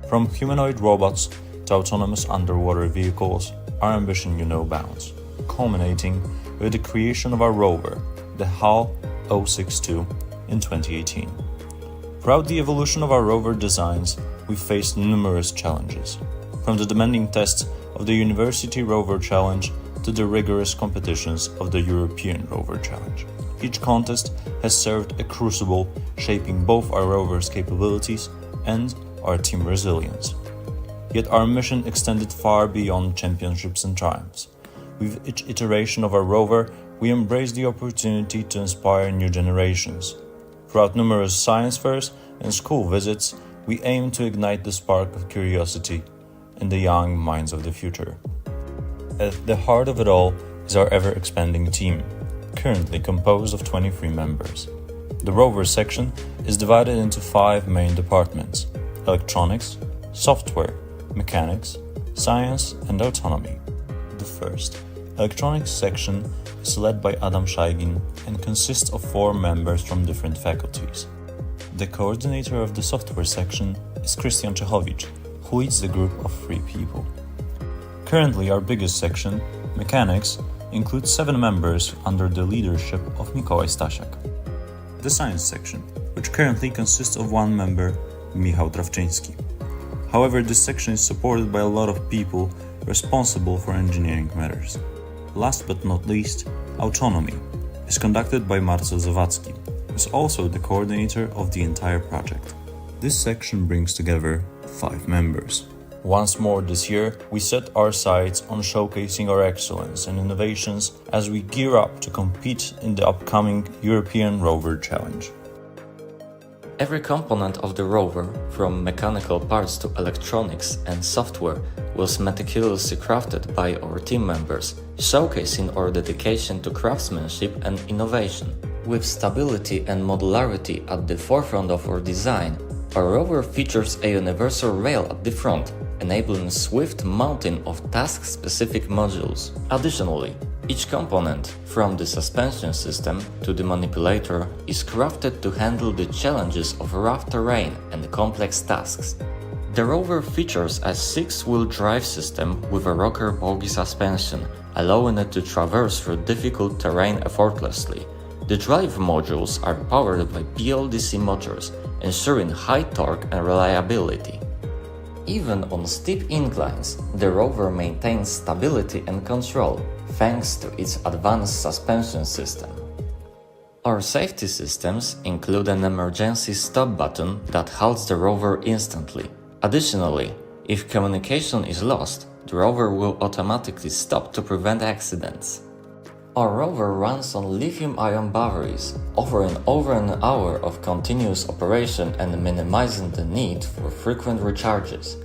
From humanoid robots to autonomous underwater vehicles, our ambition knew no bounds, culminating with the creation of our rover, the HAL 062, in 2018. Throughout the evolution of our rover designs, we faced numerous challenges, from the demanding tests of the University Rover Challenge to the rigorous competitions of the European Rover Challenge. Each contest has served a crucible, shaping both our rover's capabilities and our team resilience. Yet our mission extended far beyond championships and triumphs. With each iteration of our rover, we embraced the opportunity to inspire new generations. Throughout numerous science fairs and school visits, we aim to ignite the spark of curiosity in the young minds of the future. At the heart of it all is our ever-expanding team, currently composed of 23 members. The rover section is divided into 5 main departments: electronics, software, mechanics, science, and autonomy. The first, electronics section, is led by Adam Shaigin and consists of 4 members from different faculties. The coordinator of the software section is Christian Czechowicz, who leads the group of 3 people. Currently, our biggest section, mechanics, includes 7 members under the leadership of Mikołaj Stasiak. The science section, which currently consists of 1 member, Michał Trawczyński. However, this section is supported by a lot of people responsible for engineering matters. Last but not least, autonomy is conducted by Marcel Zawadzki, who is also the coordinator of the entire project. This section brings together 5 members. Once more this year, we set our sights on showcasing our excellence and innovations as we gear up to compete in the upcoming European Rover Challenge. Every component of the rover, from mechanical parts to electronics and software, was meticulously crafted by our team members, showcasing our dedication to craftsmanship and innovation. With stability and modularity at the forefront of our design, our rover features a universal rail at the front, enabling swift mounting of task-specific modules. Additionally, each component, from the suspension system to the manipulator, is crafted to handle the challenges of rough terrain and complex tasks. The rover features a 6-wheel drive system with a rocker bogie suspension, allowing it to traverse through difficult terrain effortlessly. The drive modules are powered by BLDC motors, ensuring high torque and reliability. Even on steep inclines, the rover maintains stability and control, thanks to its advanced suspension system. Our safety systems include an emergency stop button that halts the rover instantly. Additionally, if communication is lost, the rover will automatically stop to prevent accidents. Our rover runs on lithium-ion batteries, offering over an hour of continuous operation and minimizing the need for frequent recharges.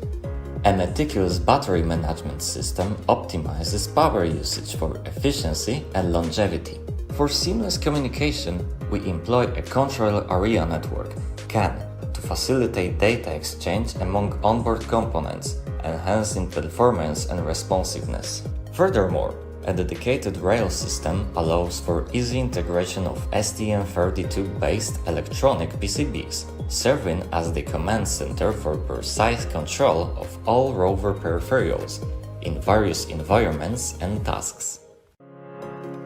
A meticulous battery management system optimizes power usage for efficiency and longevity. For seamless communication, we employ a control area network, CAN, to facilitate data exchange among onboard components, enhancing performance and responsiveness. Furthermore, a dedicated rail system allows for easy integration of STM32-based electronic PCBs, serving as the command center for precise control of all rover peripherals in various environments and tasks.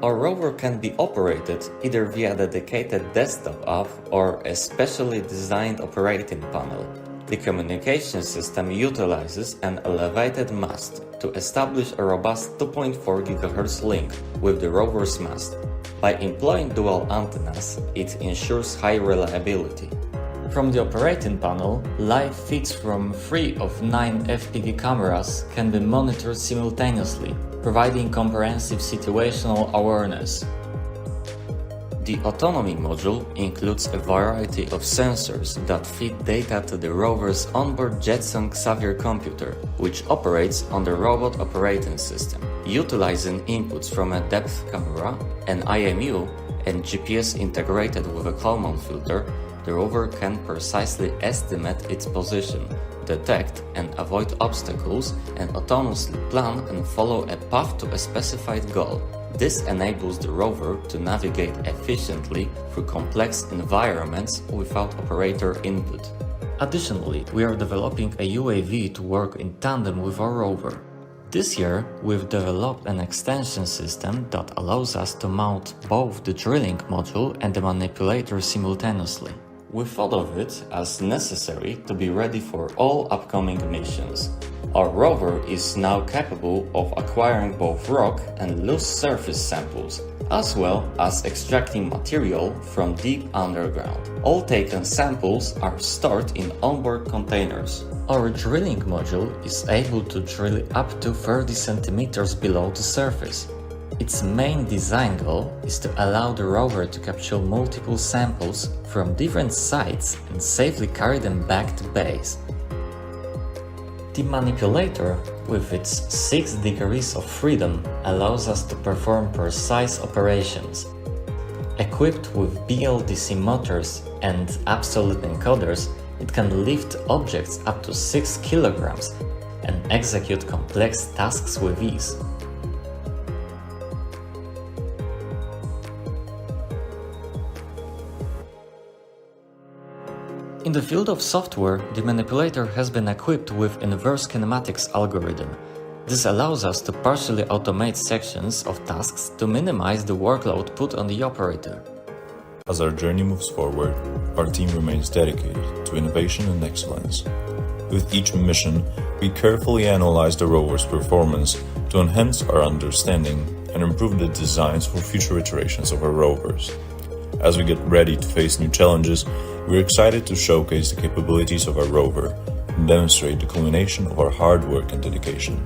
Our rover can be operated either via a dedicated desktop app or a specially designed operating panel. The communication system utilizes an elevated mast to establish a robust 2.4 GHz link with the rover's mast. By employing dual antennas, it ensures high reliability. From the operating panel, live feeds from 3 of 9 FPV cameras can be monitored simultaneously, providing comprehensive situational awareness. The autonomy module includes a variety of sensors that feed data to the rover's onboard Jetson Xavier computer, which operates on the robot operating system. Utilizing inputs from a depth camera, an IMU, and GPS integrated with a Kalman filter, the rover can precisely estimate its position, detect and avoid obstacles, and autonomously plan and follow a path to a specified goal. This enables the rover to navigate efficiently through complex environments without operator input. Additionally, we are developing a UAV to work in tandem with our rover. This year, we've developed an extension system that allows us to mount both the drilling module and the manipulator simultaneously. We thought of it as necessary to be ready for all upcoming missions. Our rover is now capable of acquiring both rock and loose surface samples, as well as extracting material from deep underground. All taken samples are stored in onboard containers. Our drilling module is able to drill up to 30 centimeters below the surface. Its main design goal is to allow the rover to capture multiple samples from different sites and safely carry them back to base. The manipulator, with its 6 degrees of freedom, allows us to perform precise operations. Equipped with BLDC motors and absolute encoders, it can lift objects up to 6 kilograms and execute complex tasks with ease. In the field of software, the manipulator has been equipped with inverse kinematics algorithm. This allows us to partially automate sections of tasks to minimize the workload put on the operator. As our journey moves forward, our team remains dedicated to innovation and excellence. With each mission, we carefully analyze the rover's performance to enhance our understanding and improve the designs for future iterations of our rovers. As we get ready to face new challenges, we're excited to showcase the capabilities of our rover and demonstrate the culmination of our hard work and dedication.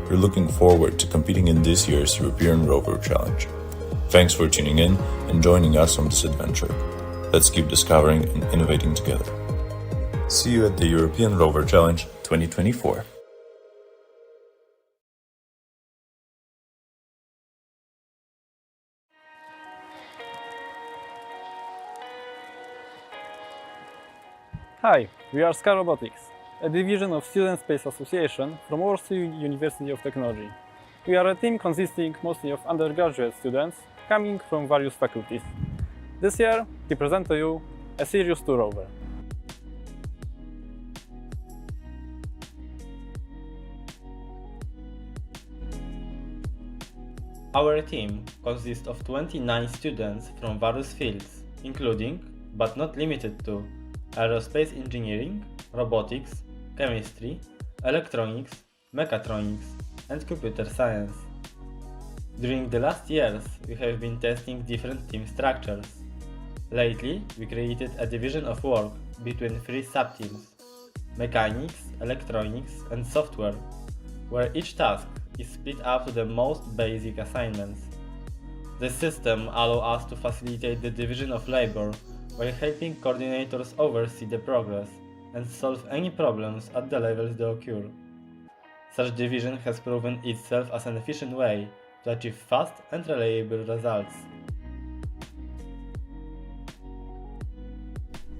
We're looking forward to competing in this year's European Rover Challenge. Thanks for tuning in and joining us on this adventure. Let's keep discovering and innovating together. See you at the European Rover Challenge 2024. Hi, we are SCA Robotics, a division of Student Space Association from Warsaw University of Technology. We are a team consisting mostly of undergraduate students coming from various faculties. This year, we present to you a Sirius 2 rover. Our team consists of 29 students from various fields, including, but not limited to, aerospace engineering, robotics, chemistry, electronics, mechatronics, and computer science. During the last years, we have been testing different team structures. Lately, we created a division of work between 3 subteams: mechanics, electronics, and software, where each task is split up to the most basic assignments. This system allows us to facilitate the division of labor by helping coordinators oversee the progress and solve any problems at the levels they occur. Such division has proven itself as an efficient way to achieve fast and reliable results.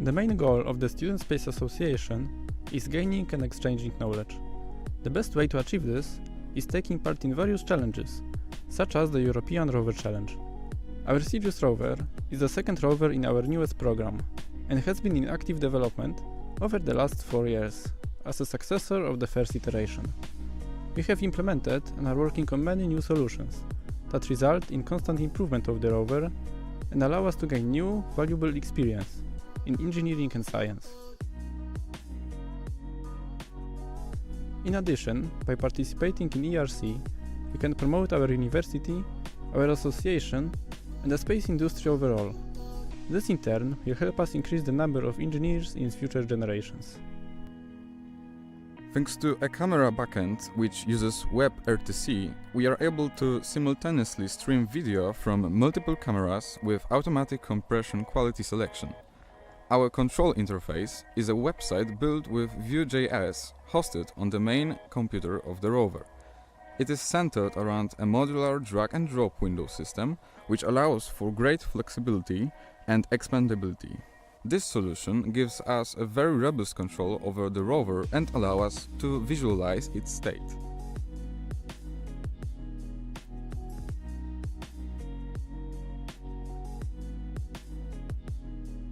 The main goal of the Student Space Association is gaining and exchanging knowledge. The best way to achieve this is taking part in various challenges, such as the European Rover Challenge. Our Sirius rover is the second rover in our newest program and has been in active development over the last 4 years as a successor of the first iteration. We have implemented and are working on many new solutions that result in constant improvement of the rover and allow us to gain new, valuable experience in engineering and science. In addition, by participating in ERC, we can promote our university, our association, and the space industry overall. This in turn will help us increase the number of engineers in future generations. Thanks to a camera backend which uses WebRTC, we are able to simultaneously stream video from multiple cameras with automatic compression quality selection. Our control interface is a website built with Vue.js, hosted on the main computer of the rover. It is centered around a modular drag-and-drop window system, which allows for great flexibility and expandability. This solution gives us a very robust control over the rover and allows us to visualize its state.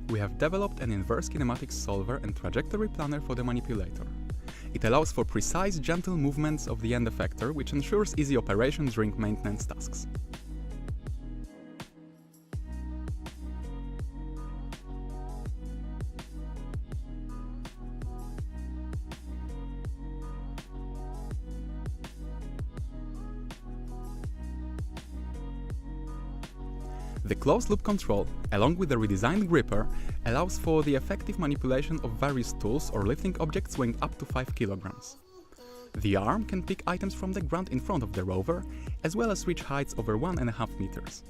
We have developed an inverse kinematics solver and trajectory planner for the manipulator. It allows for precise, gentle movements of the end effector, which ensures easy operation during maintenance tasks. The closed-loop control, along with the redesigned gripper, allows for the effective manipulation of various tools or lifting objects weighing up to 5 kilograms. The arm can pick items from the ground in front of the rover, as well as reach heights over 1.5 meters.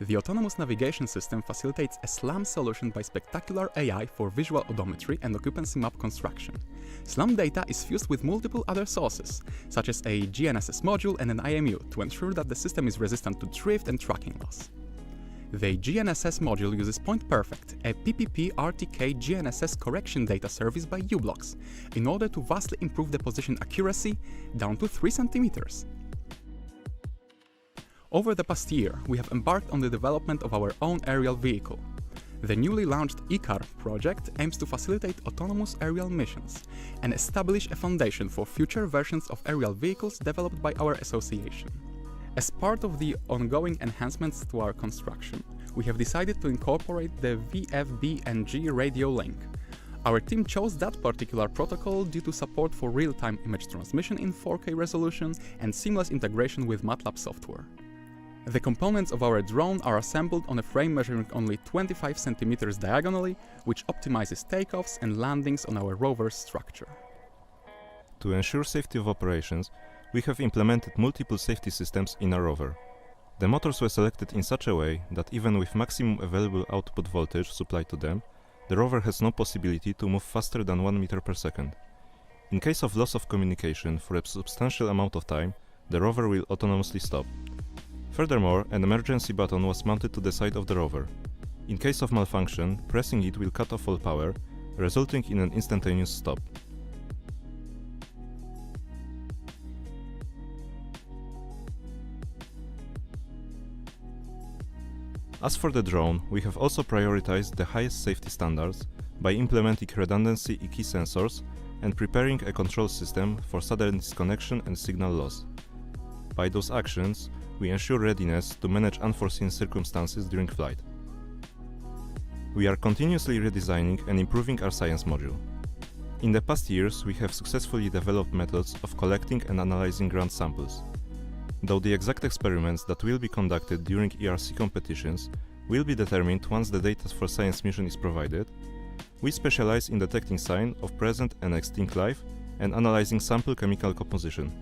The autonomous navigation system facilitates a SLAM solution by spectacular AI for visual odometry and occupancy map construction. SLAM data is fused with multiple other sources, such as a GNSS module and an IMU, to ensure that the system is resistant to drift and tracking loss. The GNSS module uses PointPerfect, a PPP RTK GNSS correction data service by uBlocks, in order to vastly improve the position accuracy down to 3 centimeters. Over the past year, we have embarked on the development of our own aerial vehicle. The newly launched ICAR project aims to facilitate autonomous aerial missions and establish a foundation for future versions of aerial vehicles developed by our association. As part of the ongoing enhancements to our construction, we have decided to incorporate the VFB-NG radio link. Our team chose that particular protocol due to support for real-time image transmission in 4K resolution and seamless integration with MATLAB software. The components of our drone are assembled on a frame measuring only 25 cm diagonally, which optimizes takeoffs and landings on our rover's structure. To ensure safety of operations, we have implemented multiple safety systems in our rover. The motors were selected in such a way that even with maximum available output voltage supplied to them, the rover has no possibility to move faster than 1 meter per second. In case of loss of communication for a substantial amount of time, the rover will autonomously stop. Furthermore, an emergency button was mounted to the side of the rover. In case of malfunction, pressing it will cut off all power, resulting in an instantaneous stop. As for the drone, we have also prioritized the highest safety standards by implementing redundancy key sensors and preparing a control system for sudden disconnection and signal loss. By those actions, we ensure readiness to manage unforeseen circumstances during flight. We are continuously redesigning and improving our science module. In the past years, we have successfully developed methods of collecting and analyzing ground samples. Though the exact experiments that will be conducted during ERC competitions will be determined once the data for science mission is provided, we specialize in detecting signs of present and extinct life and analyzing sample chemical composition.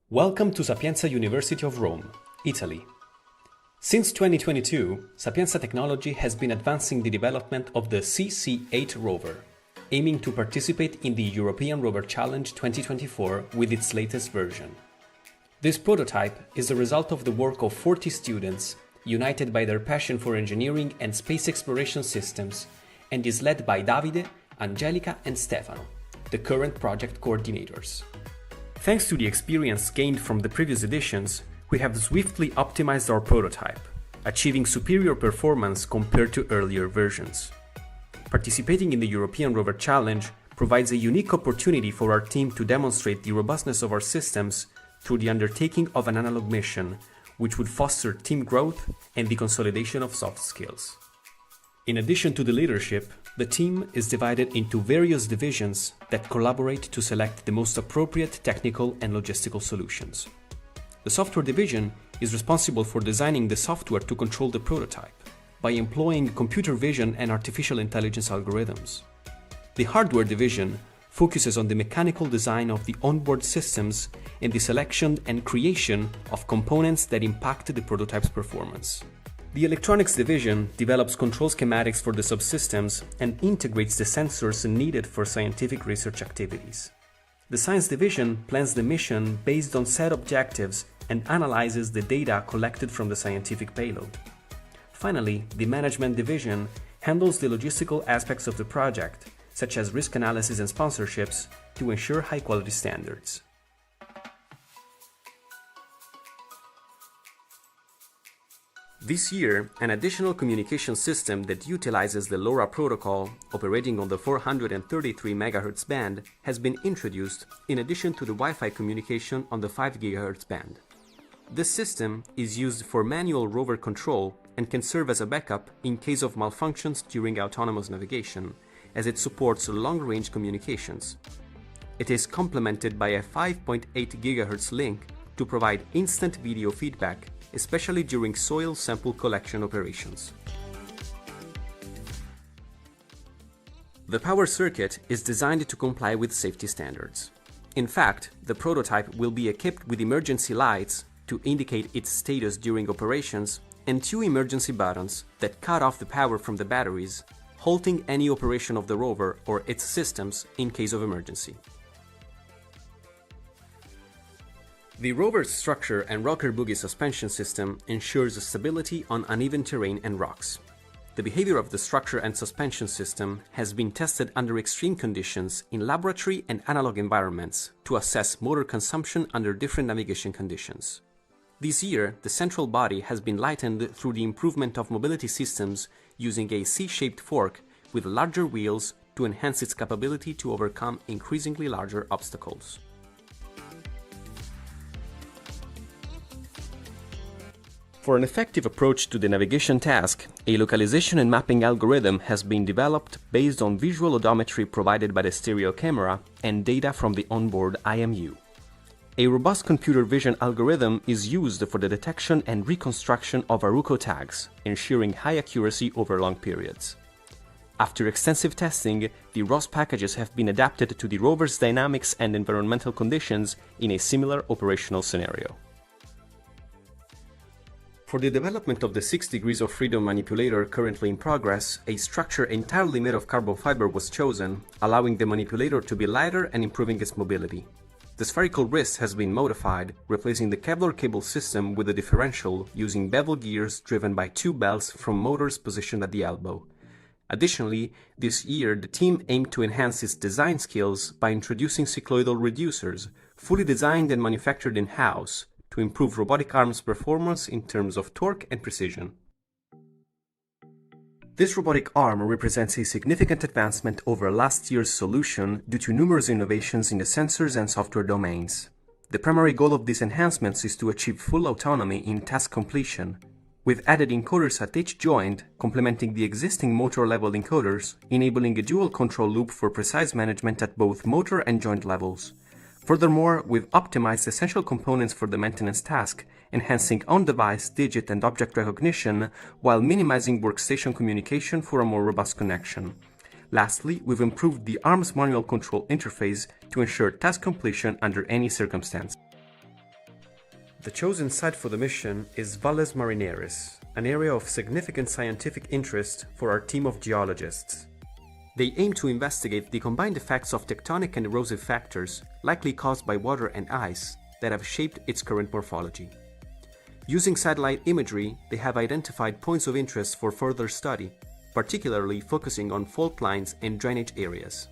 Welcome to Sapienza University of Rome, Italy. Since 2022, Sapienza Technology has been advancing the development of the CC8 rover, aiming to participate in the European Rover Challenge 2024 with its latest version. This prototype is the result of the work of 40 students, united by their passion for engineering and space exploration systems, and is led by Davide, Angelica, and Stefano, the current project coordinators. Thanks to the experience gained from the previous editions, we have swiftly optimized our prototype, achieving superior performance compared to earlier versions. Participating in the European Rover Challenge provides a unique opportunity for our team to demonstrate the robustness of our systems through the undertaking of an analog mission, which would foster team growth and the consolidation of soft skills. In addition to the leadership, the team is divided into various divisions that collaborate to select the most appropriate technical and logistical solutions. The software division is responsible for designing the software to control the prototype by employing computer vision and artificial intelligence algorithms. The hardware division focuses on the mechanical design of the onboard systems and the selection and creation of components that impact the prototype's performance. The electronics division develops control schematics for the subsystems and integrates the sensors needed for scientific research activities. The science division plans the mission based on set objectives and analyzes the data collected from the scientific payload. Finally, the management division handles the logistical aspects of the project, such as risk analysis and sponsorships, to ensure high-quality standards. This year, an additional communication system that utilizes the LoRa protocol, operating on the 433 MHz band, has been introduced in addition to the Wi-Fi communication on the 5 GHz band. This system is used for manual rover control and can serve as a backup in case of malfunctions during autonomous navigation, as it supports long-range communications. It is complemented by a 5.8 GHz link to provide instant video feedback, especially during soil sample collection operations. The power circuit is designed to comply with safety standards. In fact, the prototype will be equipped with emergency lights to indicate its status during operations and 2 emergency buttons that cut off the power from the batteries, halting any operation of the rover or its systems in case of emergency. The rover's structure and rocker bogie suspension system ensures stability on uneven terrain and rocks. The behavior of the structure and suspension system has been tested under extreme conditions in laboratory and analog environments to assess motor consumption under different navigation conditions. This year, the central body has been lightened through the improvement of mobility systems using a C-shaped fork with larger wheels to enhance its capability to overcome increasingly larger obstacles. For an effective approach to the navigation task, a localization and mapping algorithm has been developed based on visual odometry provided by the stereo camera and data from the onboard IMU. A robust computer vision algorithm is used for the detection and reconstruction of Aruco tags, ensuring high accuracy over long periods. After extensive testing, the ROS packages have been adapted to the rover's dynamics and environmental conditions in a similar operational scenario. For the development of the 6 degrees of freedom manipulator currently in progress, a structure entirely made of carbon fiber was chosen, allowing the manipulator to be lighter and improving its mobility. The spherical wrist has been modified, replacing the Kevlar cable system with a differential using bevel gears driven by 2 belts from motors positioned at the elbow. Additionally, this year the team aimed to enhance its design skills by introducing cycloidal reducers, fully designed and manufactured in-house, to improve robotic arms' performance in terms of torque and precision. This robotic arm represents a significant advancement over last year's solution due to numerous innovations in the sensors and software domains. The primary goal of these enhancements is to achieve full autonomy in task completion. We've added encoders at each joint, complementing the existing motor-level encoders, enabling a dual control loop for precise management at both motor and joint levels. Furthermore, we've optimized essential components for the maintenance task, enhancing on-device, digit and object recognition, while minimizing workstation communication for a more robust connection. Lastly, we've improved the ARM's manual control interface to ensure task completion under any circumstance. The chosen site for the mission is Valles Marineris, an area of significant scientific interest for our team of geologists. They aim to investigate the combined effects of tectonic and erosive factors, likely caused by water and ice, that have shaped its current morphology. Using satellite imagery, they have identified points of interest for further study, particularly focusing on fault lines and drainage areas.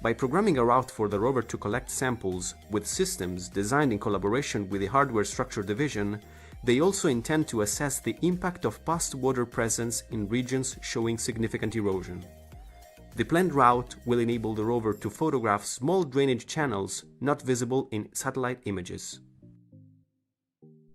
By programming a route for the rover to collect samples with systems designed in collaboration with the Hardware Structure Division, they also intend to assess the impact of past water presence in regions showing significant erosion. The planned route will enable the rover to photograph small drainage channels not visible in satellite images.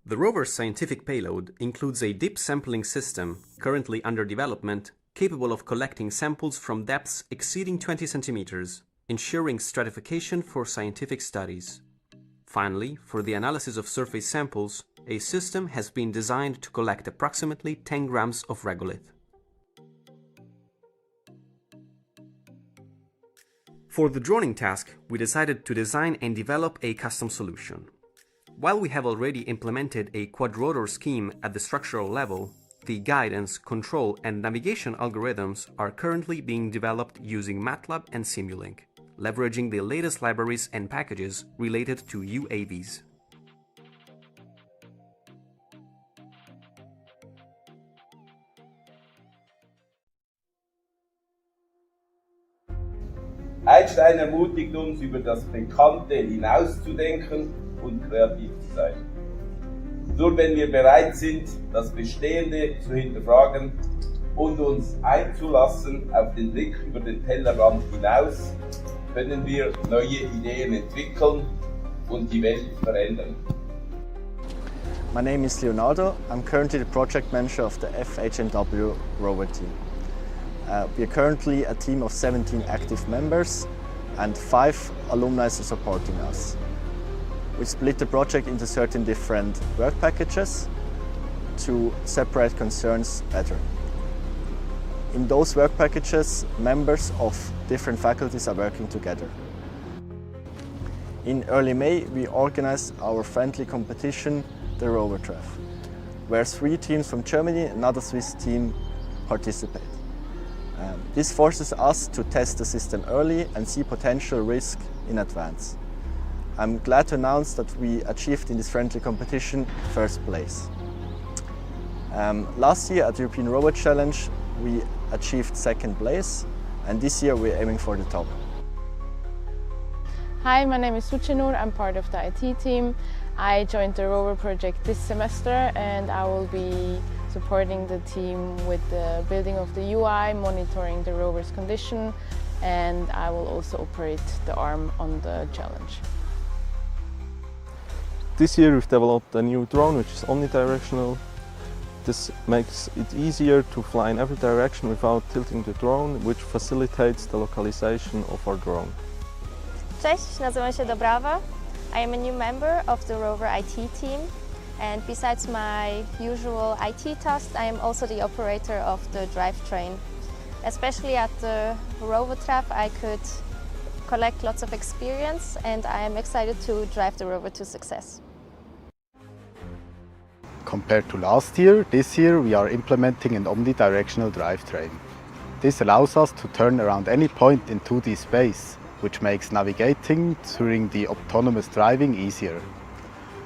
The rover's scientific payload includes a deep sampling system, currently under development, capable of collecting samples from depths exceeding 20 centimeters, ensuring stratification for scientific studies. Finally, for the analysis of surface samples, a system has been designed to collect approximately 10 grams of regolith. For the droning task, we decided to design and develop a custom solution. While we have already implemented a quadrotor scheme at the structural level, the guidance, control, and navigation algorithms are currently being developed using MATLAB and Simulink, leveraging the latest libraries and packages related to UAVs. Einstein ermutigt uns, über das Bekannte hinauszudenken und kreativ zu sein. Nur wenn wir bereit sind, das Bestehende zu hinterfragen und uns einzulassen auf den Blick über den Tellerrand hinaus, können wir neue Ideen entwickeln und die Welt verändern. My name is Leonardo. I'm currently the project manager of the FHNW Rover team. We are currently a team of 17 active members and 5 alumni supporting us. We split the project into certain different work packages to separate concerns better. In those work packages, members of different faculties are working together. In early May, we organized our friendly competition, the Rover Treff, where 3 teams from Germany and another Swiss team participate. This forces us to test the system early and see potential risk in advance. I'm glad to announce that we achieved in this friendly competition first place. Last year at the European Rover Challenge we achieved second place, and this year we're aiming for the top. Hi, my name is Suchenur. I'm part of the IT team. I joined the Rover project this semester and I will be supporting the team with the building of the UI, monitoring the rover's condition, and I will also operate the arm on the challenge. This year we've developed a new drone which is omnidirectional. This makes it easier to fly in every direction without tilting the drone, which facilitates the localization of our drone. Cześć, nazywam się Dobrawa. I am a new member of the Rover IT team, and besides my usual IT tasks, I am also the operator of the drivetrain. Especially at the Rover trap, I could collect lots of experience, and I am excited to drive the Rover to success. Compared to last year, this year we are implementing an omnidirectional drivetrain. This allows us to turn around any point in 2D space, which makes navigating during the autonomous driving easier.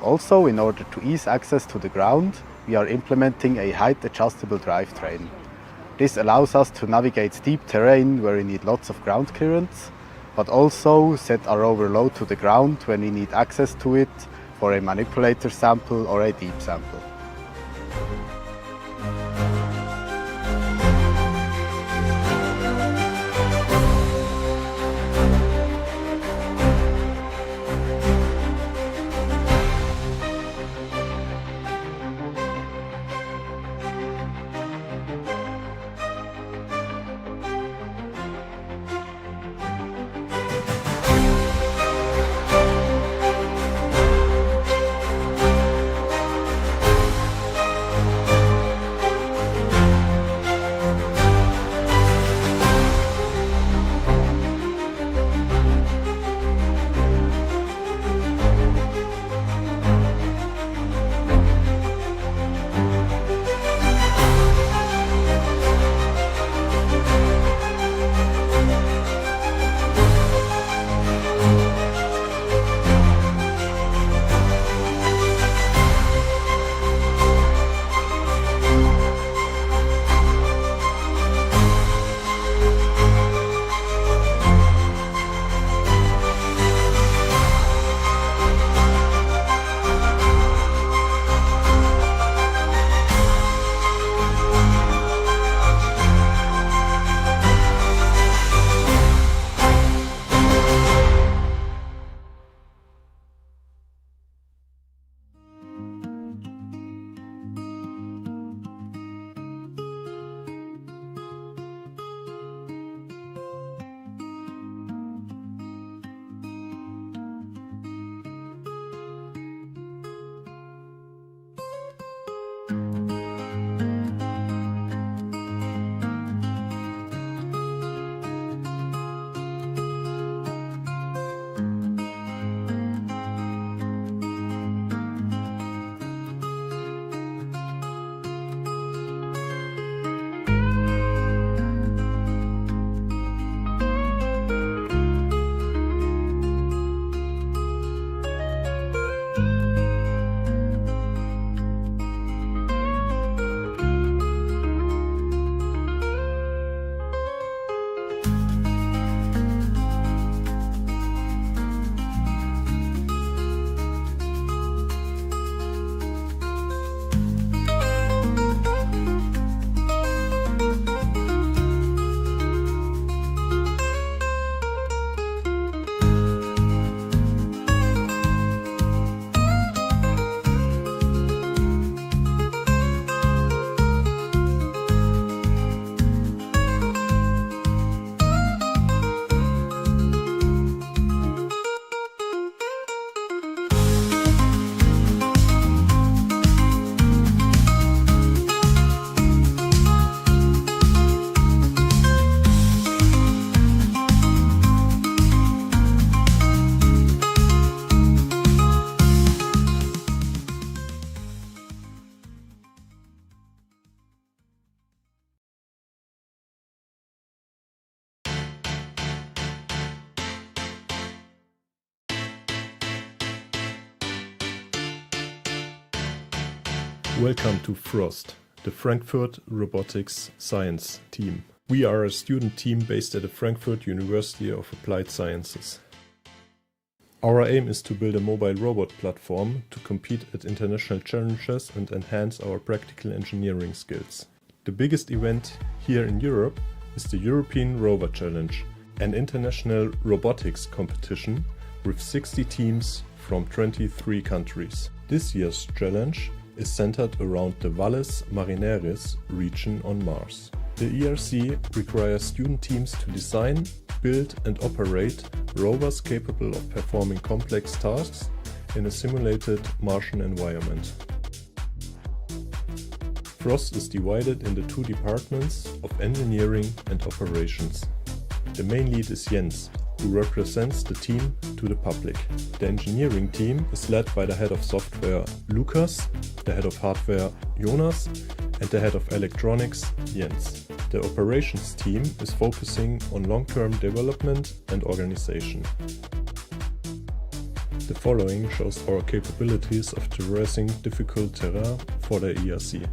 Also, in order to ease access to the ground, we are implementing a height-adjustable drivetrain. This allows us to navigate steep terrain where we need lots of ground clearance, but also set our rover low to the ground when we need access to it for a manipulator sample or a deep sample. Welcome to FROST, the Frankfurt Robotics Science Team. We are a student team based at the Frankfurt University of Applied Sciences. Our aim is to build a mobile robot platform to compete at international challenges and enhance our practical engineering skills. The biggest event here in Europe is the European Rover Challenge, an international robotics competition with 60 teams from 23 countries. This year's challenge is centered around the Valles Marineris region on Mars. The ERC requires student teams to design, build and operate rovers capable of performing complex tasks in a simulated Martian environment. FROST is divided into two departments of engineering and operations. The main lead is Jens, who represents the team to the public. The engineering team is led by the head of software Lukas, the head of hardware Jonas, and the head of electronics Jens. The operations team is focusing on long-term development and organization. The following shows our capabilities of traversing difficult terrain for the ERC.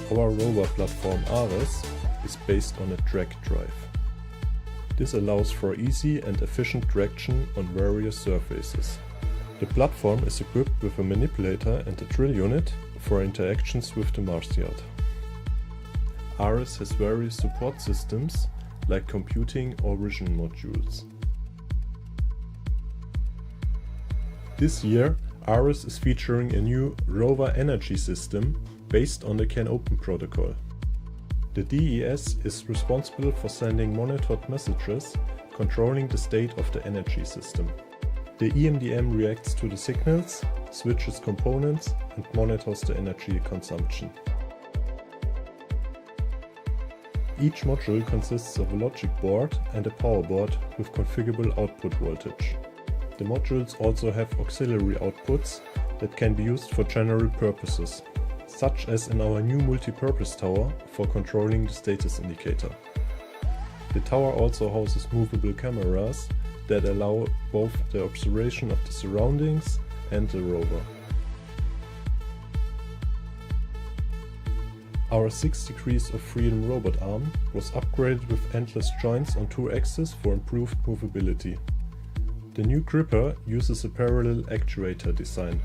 Our rover platform Ares is based on a drag drive. This allows for easy and efficient traction on various surfaces. The platform is equipped with a manipulator and a drill unit for interactions with the Mars yard. Ares has various support systems like computing or vision modules. This year, Ares is featuring a new Rover energy system based on the CAN-Open protocol. The DES is responsible for sending monitored messages controlling the state of the energy system. The EMDM reacts to the signals, switches components and monitors the energy consumption. Each module consists of a logic board and a power board with configurable output voltage. The modules also have auxiliary outputs that can be used for general purposes, such as in our new multi-purpose tower for controlling the status indicator. The tower also houses movable cameras that allow both the observation of the surroundings and the rover. Our 6 degrees of freedom robot arm was upgraded with endless joints on 2 axes for improved movability. The new gripper uses a parallel actuator design.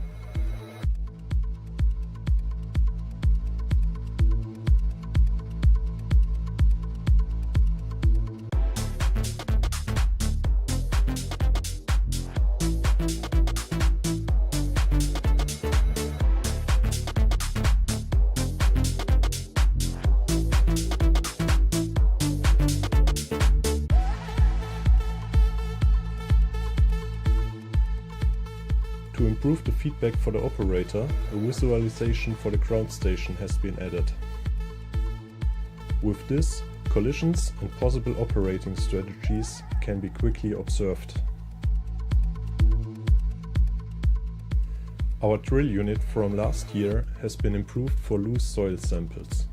To improve the feedback for the operator, a visualization for the ground station has been added. With this, collisions and possible operating strategies can be quickly observed. Our drill unit from last year has been improved for loose soil samples.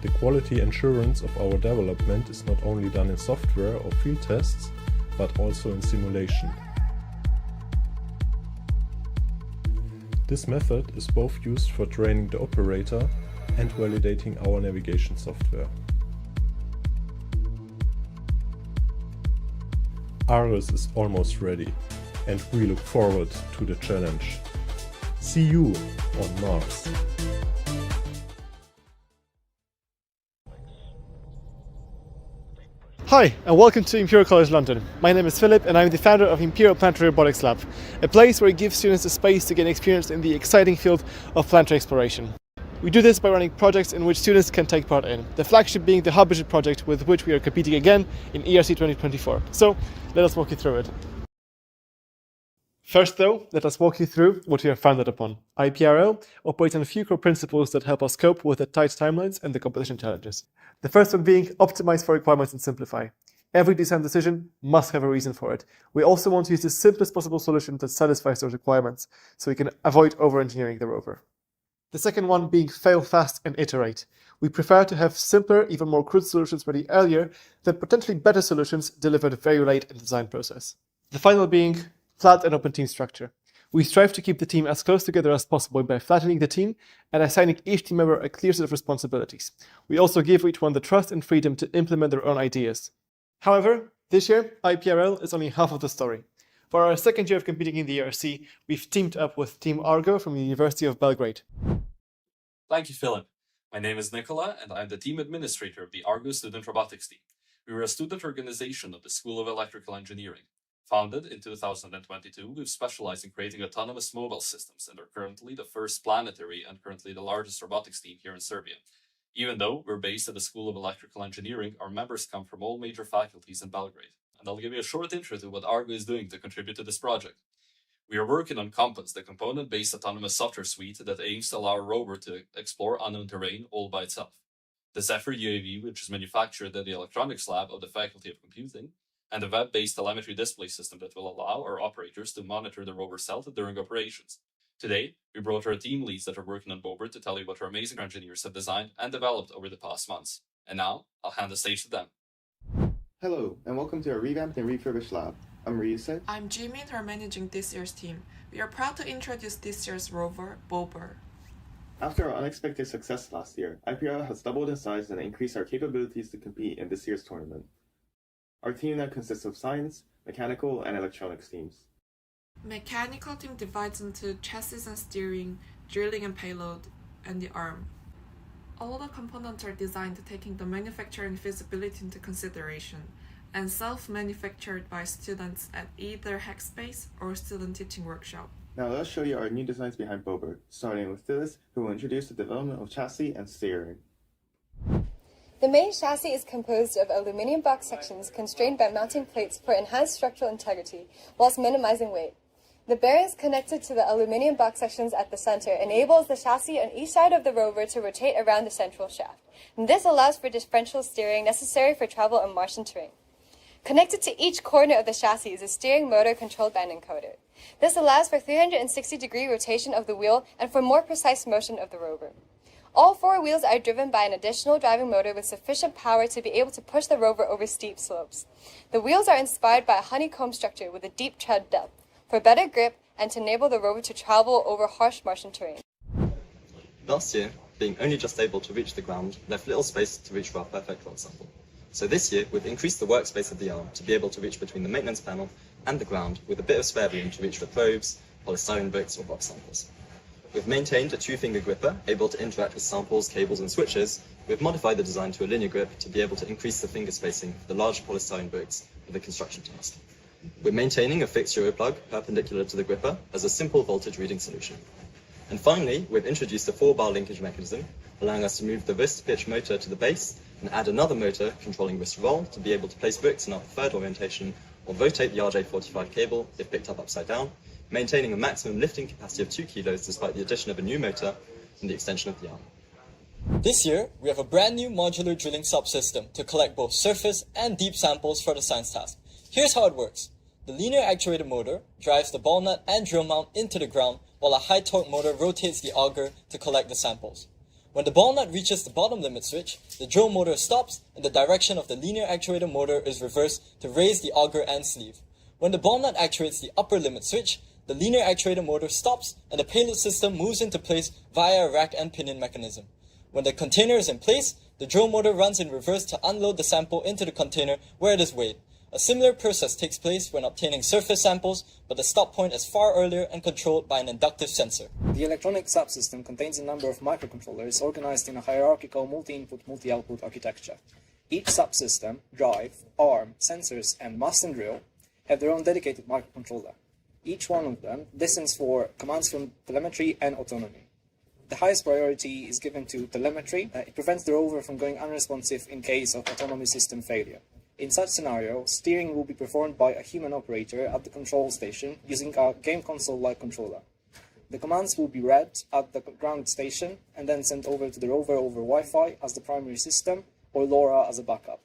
The quality assurance of our development is not only done in software or field tests, but also in simulation. This method is both used for training the operator and validating our navigation software. Ares is almost ready, and we look forward to the challenge. See you on Mars! Hi, and welcome to Imperial College London. My name is Philip, and I'm the founder of Imperial Planetary Robotics Lab, a place where we give students a space to gain experience in the exciting field of planetary exploration. We do this by running projects in which students can take part in, the flagship being the Hub Budget project, with which we are competing again in ERC 2024. So, let us walk you through it. First though, let us walk you through what we are founded upon. IPRL operates on a few core principles that help us cope with the tight timelines and the competition challenges. The first one being optimize for requirements and simplify. Every design decision must have a reason for it. We also want to use the simplest possible solution that satisfies those requirements, so we can avoid over-engineering the rover. The second one being fail fast and iterate. We prefer to have simpler, even more crude solutions ready earlier than potentially better solutions delivered very late in the design process. The final being flat and open team structure. We strive to keep the team as close together as possible by flattening the team and assigning each team member a clear set of responsibilities. We also give each one the trust and freedom to implement their own ideas. However, this year, IPRL is only half of the story. For our second year of competing in the ERC, we've teamed up with Team Argo from the University of Belgrade. Thank you, Philip. My name is Nicola, and I'm the team administrator of the Argo Student Robotics team. We are a student organization of the School of Electrical Engineering. Founded in 2022, we've specialized in creating autonomous mobile systems and are currently the first planetary and currently the largest robotics team here in Serbia. Even though we're based at the School of Electrical Engineering, our members come from all major faculties in Belgrade. And I'll give you a short intro to what Argo is doing to contribute to this project. We are working on Compass, the component-based autonomous software suite that aims to allow a rover to explore unknown terrain all by itself. The Zephyr UAV, which is manufactured at the electronics lab of the Faculty of Computing, and a web-based telemetry display system that will allow our operators to monitor the rover's health during operations. Today, we brought our team leads that are working on Rover to tell you what our amazing engineers have designed and developed over the past months. And now, I'll hand the stage to them. Hello, and welcome to our revamped and refurbished lab. I'm Ryusei. I'm Jimmy, and we're managing this year's team. We are proud to introduce this year's rover, Rover. After our unexpected success last year, IPRL has doubled in size and increased our capabilities to compete in this year's tournament. Our team now consists of science, mechanical, and electronics teams. Mechanical team divides into chassis and steering, drilling and payload, and the arm. All the components are designed taking the manufacturing feasibility into consideration, and self-manufactured by students at either Hackspace or student teaching workshop. Now let's show you our new designs behind Rover, starting with Phyllis, who will introduce the development of chassis and steering. The main chassis is composed of aluminium box sections constrained by mounting plates for enhanced structural integrity, whilst minimizing weight. The bearings connected to the aluminium box sections at the center enables the chassis on each side of the rover to rotate around the central shaft. And this allows for differential steering necessary for travel on Martian terrain. Connected to each corner of the chassis is a steering motor controlled by an encoder. This allows for 360-degree rotation of the wheel and for more precise motion of the rover. All four wheels are driven by an additional driving motor with sufficient power to be able to push the rover over steep slopes. The wheels are inspired by a honeycomb structure with a deep tread depth, for better grip and to enable the rover to travel over harsh Martian terrain. Last year, being only just able to reach the ground left little space to reach for our perfect rock sample. So this year, we've increased the workspace of the arm to be able to reach between the maintenance panel and the ground with a bit of spare room to reach for probes, polystyrene bricks or rock samples. We've maintained a two-finger gripper able to interact with samples, cables and switches. We've modified the design to a linear grip to be able to increase the finger spacing for the large polystyrene bricks for the construction task. We're maintaining a fixed Euro plug perpendicular to the gripper as a simple voltage reading solution. And finally, we've introduced a 4-bar linkage mechanism, allowing us to move the wrist pitch motor to the base and add another motor controlling wrist roll to be able to place bricks in our preferred orientation or rotate the RJ45 cable if picked up upside down, maintaining a maximum lifting capacity of 2 kilos despite the addition of a new motor and the extension of the arm. This year, we have a brand new modular drilling subsystem to collect both surface and deep samples for the science task. Here's how it works. The linear actuated motor drives the ball nut and drill mount into the ground, while a high torque motor rotates the auger to collect the samples. When the ball nut reaches the bottom limit switch, the drill motor stops and the direction of the linear actuated motor is reversed to raise the auger and sleeve. When the ball nut actuates the upper limit switch, the linear actuated motor stops and the payload system moves into place via a rack and pinion mechanism. When the container is in place, the drill motor runs in reverse to unload the sample into the container where it is weighed. A similar process takes place when obtaining surface samples, but the stop point is far earlier and controlled by an inductive sensor. The electronic subsystem contains a number of microcontrollers organized in a hierarchical multi-input, multi-output architecture. Each subsystem, drive, arm, sensors, and master drill have their own dedicated microcontroller. Each one of them listens for commands from telemetry and autonomy. The highest priority is given to telemetry. It prevents the rover from going unresponsive in case of autonomy system failure. In such scenario, steering will be performed by a human operator at the control station using a game console-like controller. The commands will be read at the ground station and then sent over to the rover over Wi-Fi as the primary system or LoRa as a backup.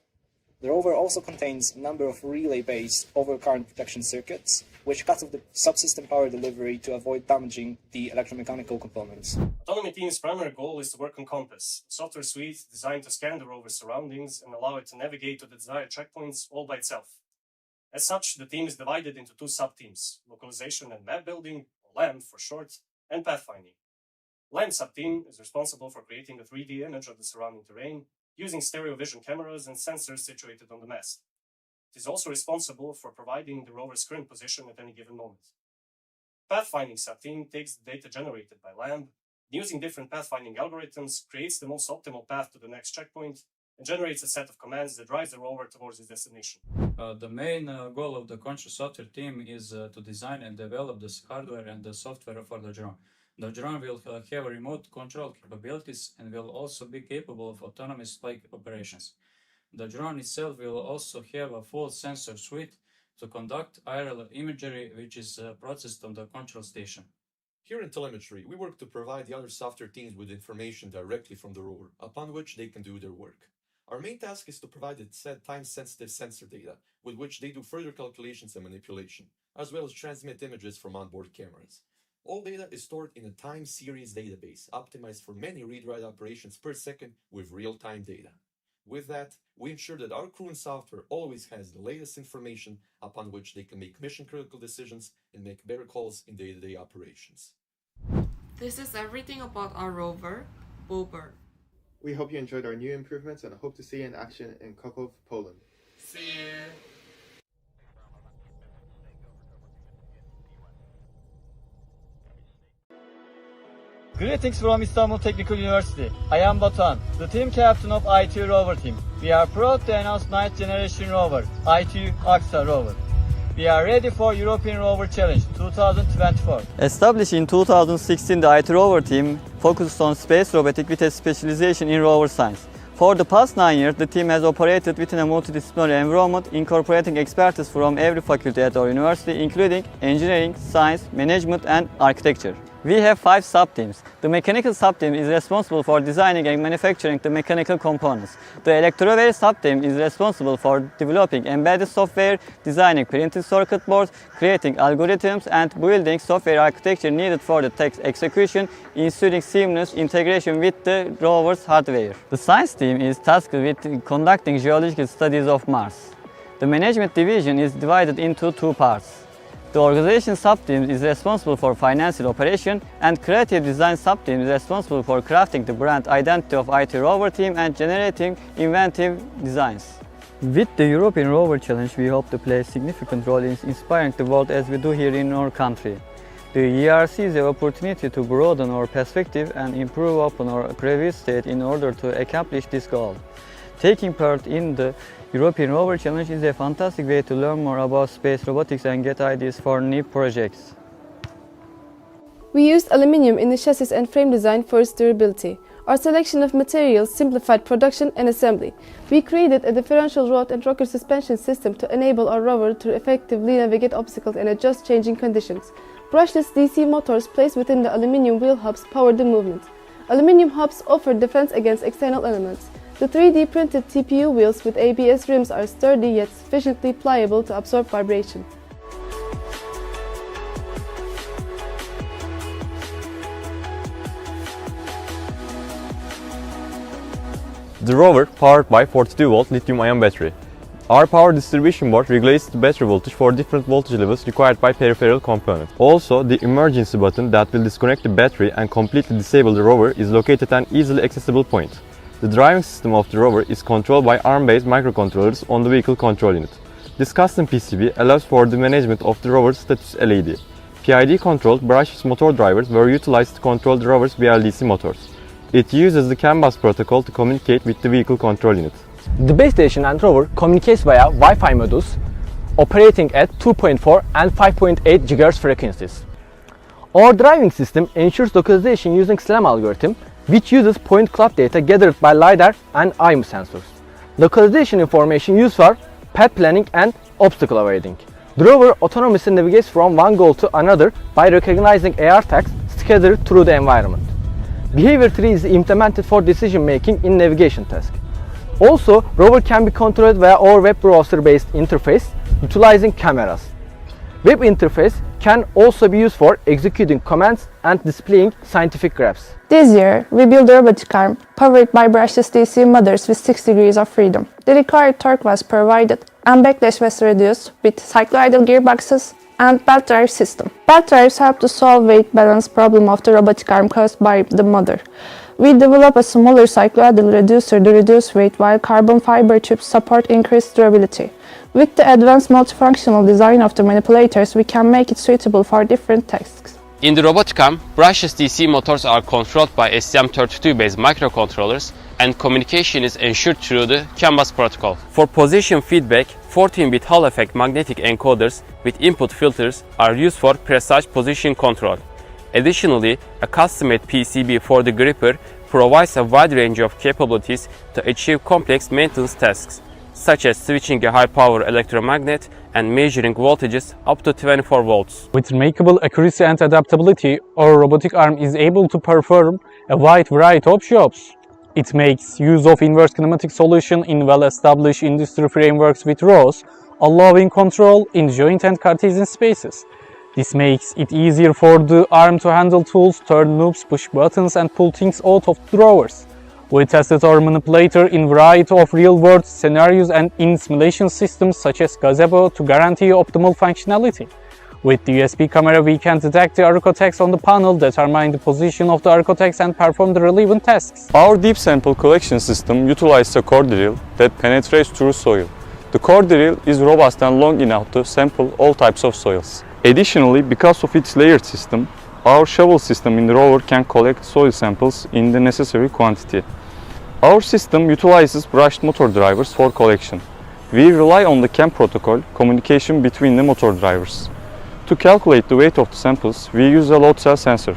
The rover also contains a number of relay-based overcurrent protection circuits, which cut off the subsystem power delivery to avoid damaging the electromechanical components. Autonomy team's primary goal is to work on Compass, a software suite designed to scan the rover's surroundings and allow it to navigate to the desired checkpoints all by itself. As such, the team is divided into two sub-teams, localization and map building, or LAMB for short, and pathfinding. LAMB sub-team is responsible for creating a 3D image of the surrounding terrain, using stereo vision cameras and sensors situated on the mast. It is also responsible for providing the rover's current position at any given moment. Pathfinding subteam takes the data generated by LAMB, using different pathfinding algorithms, creates the most optimal path to the next checkpoint, and generates a set of commands that drives the rover towards its destination. The main goal of the conscious software team is to design and develop the hardware and the software for the drone. The drone will have remote control capabilities and will also be capable of autonomous flight operations. The drone itself will also have a full sensor suite to conduct aerial imagery, which is processed on the control station. Here in telemetry, we work to provide the other software teams with information directly from the rover, upon which they can do their work. Our main task is to provide the time-sensitive sensor data, with which they do further calculations and manipulation, as well as transmit images from onboard cameras. All data is stored in a time series database, optimized for many read-write operations per second with real-time data. With that, we ensure that our crew and software always has the latest information upon which they can make mission-critical decisions and make better calls in day-to-day operations. This is everything about our rover, Rover. We hope you enjoyed our new improvements and hope to see you in action in Krakow, Poland. See you! Greetings from Istanbul Technical University. I am Batuhan, the team captain of ITU Rover team. We are proud to announce 9th generation rover, ITU AXA Rover. We are ready for European Rover Challenge 2024. Established in 2016, the ITU Rover team focused on space robotics with a specialization in rover science. For the past 9 years, the team has operated within a multidisciplinary environment, incorporating expertise from every faculty at our university, including engineering, science, management, and architecture. We have 5 sub-teams. The mechanical sub-team is responsible for designing and manufacturing the mechanical components. The electroware sub-team is responsible for developing embedded software, designing printed circuit boards, creating algorithms, and building software architecture needed for the test execution, ensuring seamless integration with the rover's hardware. The science team is tasked with conducting geological studies of Mars. The management division is divided into 2 parts. The organization sub-team is responsible for financial operation, and creative design sub-team is responsible for crafting the brand identity of ITU Rover team and generating inventive designs. With the European Rover Challenge, we hope to play a significant role in inspiring the world as we do here in our country. The ERC is an opportunity to broaden our perspective and improve upon our previous state in order to accomplish this goal. Taking part in the European Rover Challenge is a fantastic way to learn more about space robotics and get ideas for new projects. We used aluminium in the chassis and frame design for its durability. Our selection of materials simplified production and assembly. We created a differential rod and rocker suspension system to enable our rover to effectively navigate obstacles and adjust changing conditions. Brushless DC motors placed within the aluminium wheel hubs powered the movement. Aluminium hubs offer defense against external elements. The 3D printed TPU wheels with ABS rims are sturdy yet sufficiently pliable to absorb vibration. The rover powered by 42-volt lithium-ion battery. Our power distribution board regulates the battery voltage for different voltage levels required by peripheral components. Also, the emergency button that will disconnect the battery and completely disable the rover is located at an easily accessible point. The driving system of the rover is controlled by ARM-based microcontrollers on the vehicle control unit. This custom PCB allows for the management of the rover's status LED. PID-controlled brushless motor drivers were utilized to control the rover's BLDC motors. It uses the CAN bus protocol to communicate with the vehicle control unit. The base station and rover communicates via Wi-Fi modules, operating at 2.4 and 5.8 GHz frequencies. Our driving system ensures localization using SLAM algorithm, which uses point cloud data gathered by LiDAR and IMU sensors. Localization information used for path planning and obstacle avoiding. The rover autonomously navigates from one goal to another by recognizing AR tags scattered through the environment. Behavior tree is implemented for decision making in navigation tasks. Also, rover can be controlled via our web browser-based interface utilizing cameras. Web interface can also be used for executing commands and displaying scientific graphs. This year, we built a robotic arm powered by brushless DC motors with 6 degrees of freedom. The required torque was provided and backlash was reduced with cycloidal gearboxes and belt drive system. Belt drives help to solve weight balance problem of the robotic arm caused by the motor. We develop a smaller cycloidal reducer to reduce weight while carbon fiber tubes support increased durability. With the advanced multifunctional design of the manipulators, we can make it suitable for different tasks. In the robotic arm, brushless DC motors are controlled by STM32-based microcontrollers and communication is ensured through the CAN bus protocol. For position feedback, 14-bit Hall effect magnetic encoders with input filters are used for precise position control. Additionally, a custom-made PCB for the gripper provides a wide range of capabilities to achieve complex maintenance tasks, such as switching a high-power electromagnet and measuring voltages up to 24 volts. With remarkable accuracy and adaptability, our robotic arm is able to perform a wide variety of jobs. It makes use of inverse kinematic solution in well-established industry frameworks with ROS, allowing control in joint and Cartesian spaces. This makes it easier for the arm to handle tools, turn knobs, push buttons and pull things out of drawers. We tested our manipulator in a variety of real-world scenarios and in simulation systems such as Gazebo to guarantee optimal functionality. With the USB camera, we can detect the architects on the panel, determine the position of the architects and perform the relevant tasks. Our deep sample collection system utilizes a core drill that penetrates through soil. The core drill is robust and long enough to sample all types of soils. Additionally, because of its layered system, our shovel system in the rover can collect soil samples in the necessary quantity. Our system utilizes brushed motor drivers for collection. We rely on the CAN protocol communication between the motor drivers. To calculate the weight of the samples, we use a load cell sensor.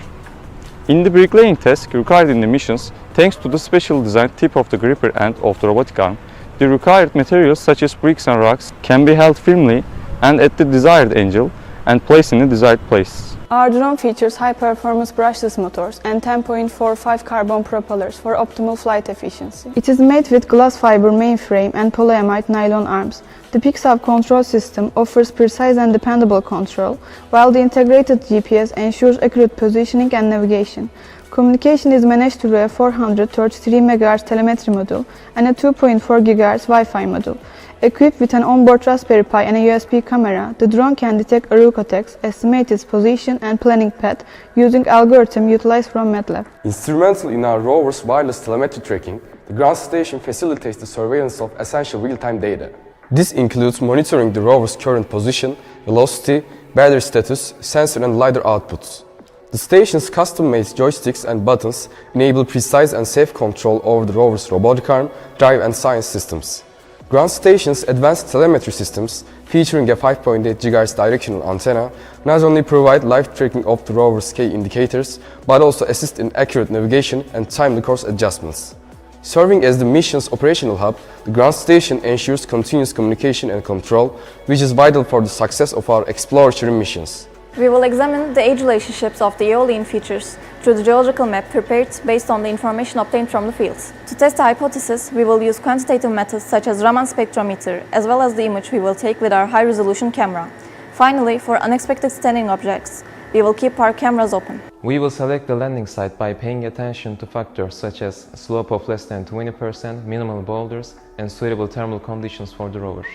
In the bricklaying task required in the missions, thanks to the special designed tip of the gripper end of the robotic arm, the required materials such as bricks and rocks can be held firmly and at the desired angle and placed in the desired place. Our drone features high-performance brushless motors and 10.45 carbon propellers for optimal flight efficiency. It is made with glass fiber mainframe and polyamide nylon arms. The PIXAV control system offers precise and dependable control, while the integrated GPS ensures accurate positioning and navigation. Communication is managed through a 433 MHz telemetry module and a 2.4 GHz Wi-Fi module. Equipped with an onboard Raspberry Pi and a USB camera, the drone can detect architects, estimate its position and planning path using algorithm utilized from MATLAB. Instrumental in our rover's wireless telemetry tracking, the ground station facilitates the surveillance of essential real-time data. This includes monitoring the rover's current position, velocity, battery status, sensor and LiDAR outputs. The station's custom-made joysticks and buttons enable precise and safe control over the rover's robotic arm, drive and science systems. Ground station's advanced telemetry systems, featuring a 5.8 GHz directional antenna, not only provide live tracking of the rover's key indicators, but also assist in accurate navigation and timely course adjustments. Serving as the mission's operational hub, the ground station ensures continuous communication and control, which is vital for the success of our exploratory missions. We will examine the age relationships of the eolian features through the geological map prepared based on the information obtained from the fields. To test the hypothesis, we will use quantitative methods such as Raman spectrometer, as well as the image we will take with our high-resolution camera. Finally, for unexpected standing objects, we will keep our cameras open. We will select the landing site by paying attention to factors such as slope of less than 20%, minimal boulders, and suitable thermal conditions for the rover.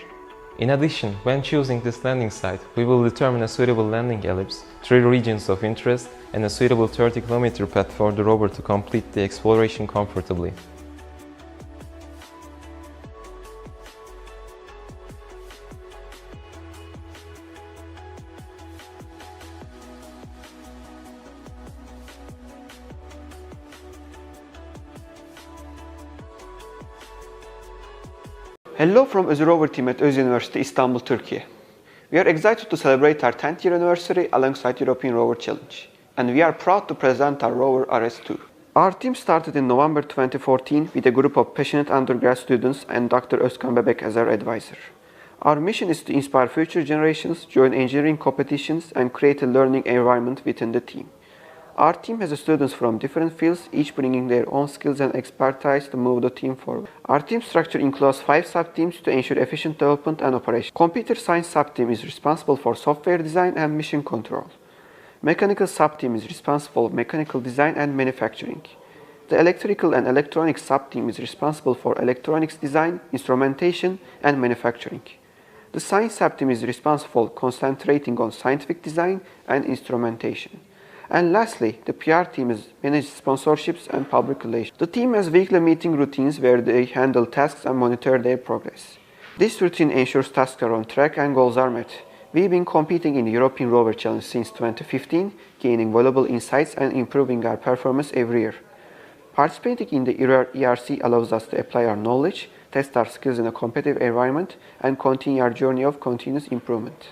In addition, when choosing this landing site, we will determine a suitable landing ellipse, 3 regions of interest, and a suitable 30-kilometer path for the rover to complete the exploration comfortably. Hello from the Rover team at Öz University, Istanbul, Turkey. We are excited to celebrate our 10th year anniversary alongside European Rover Challenge, and we are proud to present our Rover RS2. Our team started in November 2014 with a group of passionate undergrad students and Dr. Özkan Bebek as our advisor. Our mission is to inspire future generations, join engineering competitions, and create a learning environment within the team. Our team has students from different fields, each bringing their own skills and expertise to move the team forward. Our team structure includes 5 sub-teams to ensure efficient development and operation. Computer science sub-team is responsible for software design and mission control. Mechanical sub-team is responsible for mechanical design and manufacturing. The electrical and electronics sub-team is responsible for electronics design, instrumentation, and manufacturing. The science sub-team is responsible for concentrating on scientific design and instrumentation. And lastly, the PR team manages sponsorships and public relations. The team has weekly meeting routines where they handle tasks and monitor their progress. This routine ensures tasks are on track and goals are met. We've been competing in the European Rover Challenge since 2015, gaining valuable insights and improving our performance every year. Participating in the ERC allows us to apply our knowledge, test our skills in a competitive environment, and continue our journey of continuous improvement.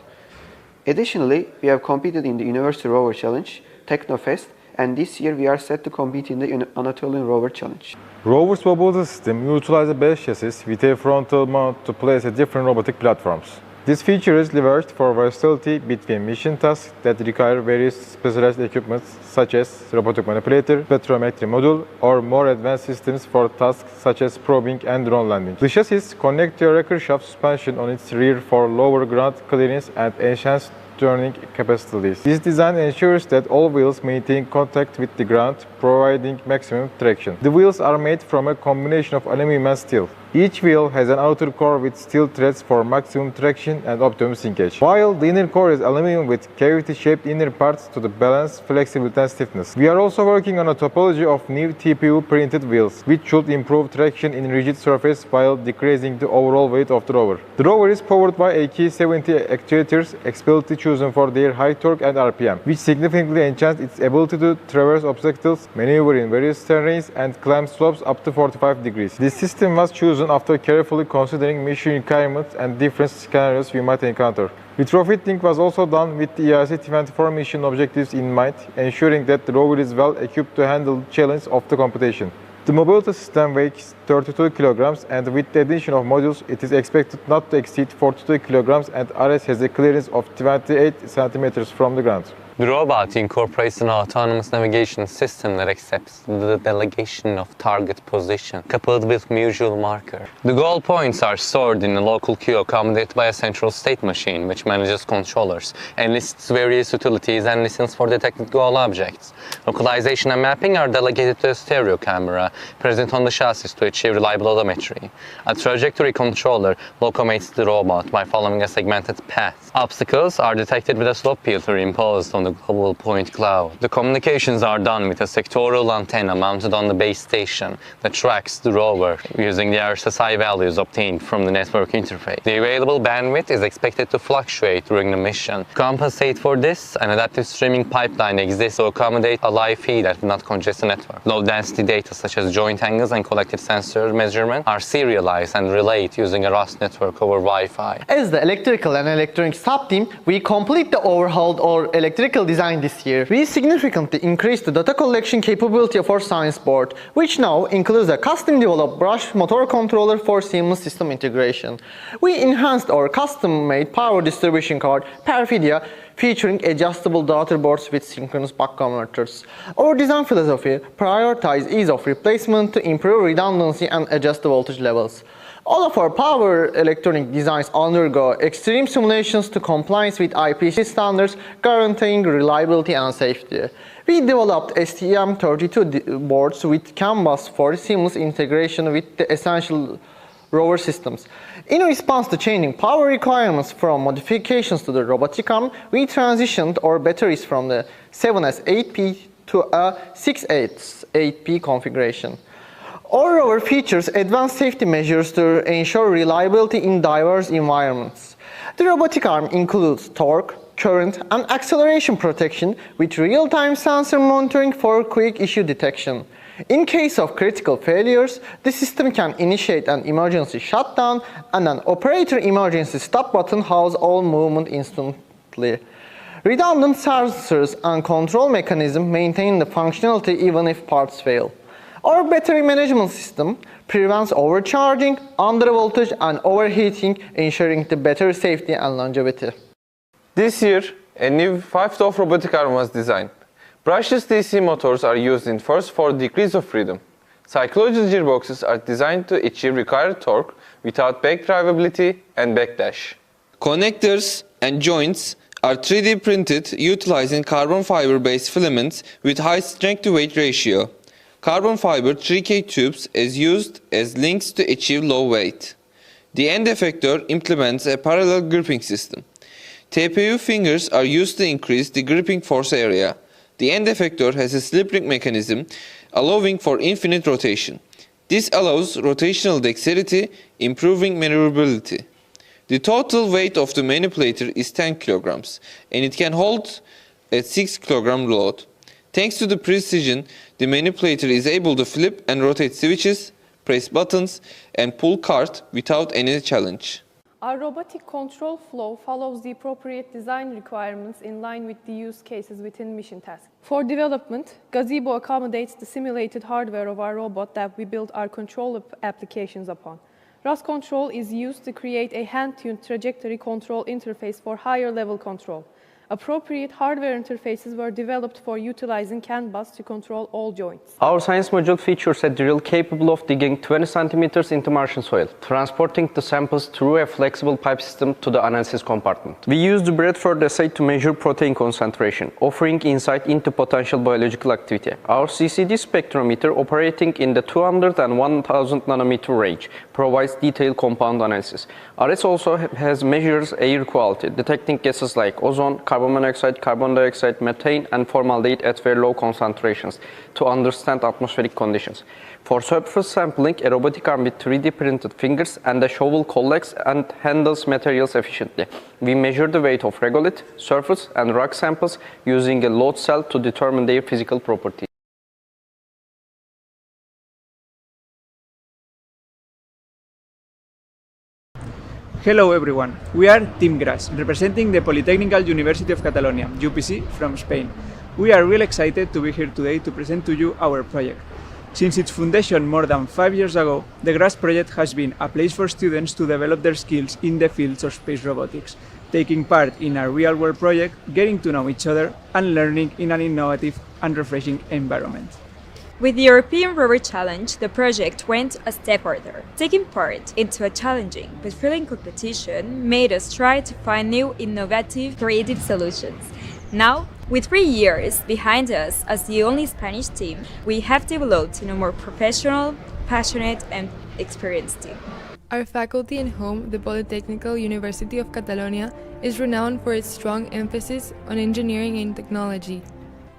Additionally, we have competed in the University Rover Challenge, Technofest, and this year we are set to compete in the Anatolian Rover Challenge. Rover's mobility system utilizes a base chassis with a frontal mount to place at different robotic platforms. This feature is leveraged for versatility between mission tasks that require various specialized equipment such as robotic manipulator, spectrometry module, or more advanced systems for tasks such as probing and drone landing. The chassis connects to a rocker shaft suspension on its rear for lower ground clearance and enhanced turning capacities. This design ensures that all wheels maintain contact with the ground, providing maximum traction. The wheels are made from a combination of aluminum and steel. Each wheel has an outer core with steel threads for maximum traction and optimum sinkage, while the inner core is aluminum with cavity-shaped inner parts to balance flexibility and stiffness. We are also working on a topology of new TPU-printed wheels, which should improve traction in rigid surface while decreasing the overall weight of the Rover. The Rover is powered by AK-70 actuators, explicitly chosen for their high torque and RPM, which significantly enhance its ability to traverse obstacles, maneuver in various terrains, and climb slopes up to 45 degrees. This system was chosen after carefully considering mission requirements and different scenarios we might encounter. Retrofitting was also done with the ERC-24 mission objectives in mind, ensuring that the Rover is well equipped to handle the challenge of the competition. The mobility system weighs 32 kilograms, and with the addition of modules, it is expected not to exceed 42 kilograms, and RS has a clearance of 28 centimeters from the ground. The robot incorporates an autonomous navigation system that accepts the delegation of target position, coupled with mutual marker. The goal points are stored in a local queue accommodated by a central state machine, which manages controllers, and lists various utilities and listens for detected goal objects. Localization and mapping are delegated to a stereo camera present on the chassis to achieve reliable odometry. A trajectory controller locomotes the robot by following a segmented path. Obstacles are detected with a slope filter imposed on the global point cloud. The communications are done with a sectoral antenna mounted on the base station that tracks the rover using the RSSI values obtained from the network interface. The available bandwidth is expected to fluctuate during the mission. To compensate for this, an adaptive streaming pipeline exists to accommodate a live feed that will not congest the network. Low density data such as joint angles and collective sensor measurement are serialized and relayed using a RAS network over Wi-Fi. As the electrical and electronic sub-team, we complete the overhaul or electrical design this year. We significantly increased the data collection capability of our science board, which now includes a custom developed brush motor controller for seamless system integration. We enhanced our custom-made power distribution card, Perfidia, featuring adjustable daughter boards with synchronous buck converters. Our design philosophy prioritizes ease of replacement to improve redundancy and adjust the voltage levels. All of our power electronic designs undergo extreme simulations to compliance with IPC standards, guaranteeing reliability and safety. We developed STM32 boards with CAN bus for seamless integration with the essential Rover systems. In response to changing power requirements from modifications to the robotic arm, we transitioned our batteries from the 7S8P to a 6S8P configuration. Our Rover features advanced safety measures to ensure reliability in diverse environments. The robotic arm includes torque, current, and acceleration protection with real-time sensor monitoring for quick issue detection. In case of critical failures, the system can initiate an emergency shutdown, and an operator emergency stop button halts all movement instantly. Redundant sensors and control mechanisms maintain the functionality even if parts fail. Our battery management system prevents overcharging, undervoltage and overheating, ensuring the battery safety and longevity. This year, a new 5-top robotic arm was designed. Brushless DC motors are used in first 4 degrees of freedom. Psychological gearboxes are designed to achieve required torque without back drivability and backdash. Connectors and joints are 3D printed utilizing carbon fiber-based filaments with high strength-to-weight ratio. Carbon fiber 3K tubes is used as links to achieve low weight. The end effector implements a parallel gripping system. TPU fingers are used to increase the gripping force area. The end effector has a slip ring mechanism allowing for infinite rotation. This allows rotational dexterity, improving maneuverability. The total weight of the manipulator is 10 kilograms and it can hold a 6 kilogram load. Thanks to the precision, the manipulator is able to flip and rotate switches, press buttons and pull cart without any challenge. Our robotic control flow follows the appropriate design requirements in line with the use cases within mission task. For development, Gazebo accommodates the simulated hardware of our robot that we build our control applications upon. RAS control is used to create a hand-tuned trajectory control interface for higher level control. Appropriate hardware interfaces were developed for utilizing CAN bus to control all joints. Our science module features a drill capable of digging 20 centimeters into Martian soil, transporting the samples through a flexible pipe system to the analysis compartment. We use the Bradford assay to measure protein concentration, offering insight into potential biological activity. Our CCD spectrometer, operating in the 200 and 1000 nanometer range, provides detailed compound analysis. RS also has measures air quality, detecting gases like ozone, carbon monoxide, carbon dioxide, methane, and formaldehyde at very low concentrations to understand atmospheric conditions. For surface sampling, a robotic arm with 3D printed fingers and a shovel collects and handles materials efficiently. We measure the weight of regolith, surface, and rock samples using a load cell to determine their physical properties. Hello everyone, we are Team Gras, representing the Polytechnical University of Catalonia, UPC, from Spain. We are really excited to be here today to present to you our project. Since its foundation more than 5 years ago, the GRAS project has been a place for students to develop their skills in the fields of space robotics, taking part in a real-world project, getting to know each other, and learning in an innovative and refreshing environment. With the European Rover Challenge, the project went a step further. Taking part into a challenging but thrilling competition made us try to find new, innovative, creative solutions. Now, with 3 years behind us as the only Spanish team, we have developed a more professional, passionate and experienced team. Our faculty and home, the Polytechnical University of Catalonia, is renowned for its strong emphasis on engineering and technology.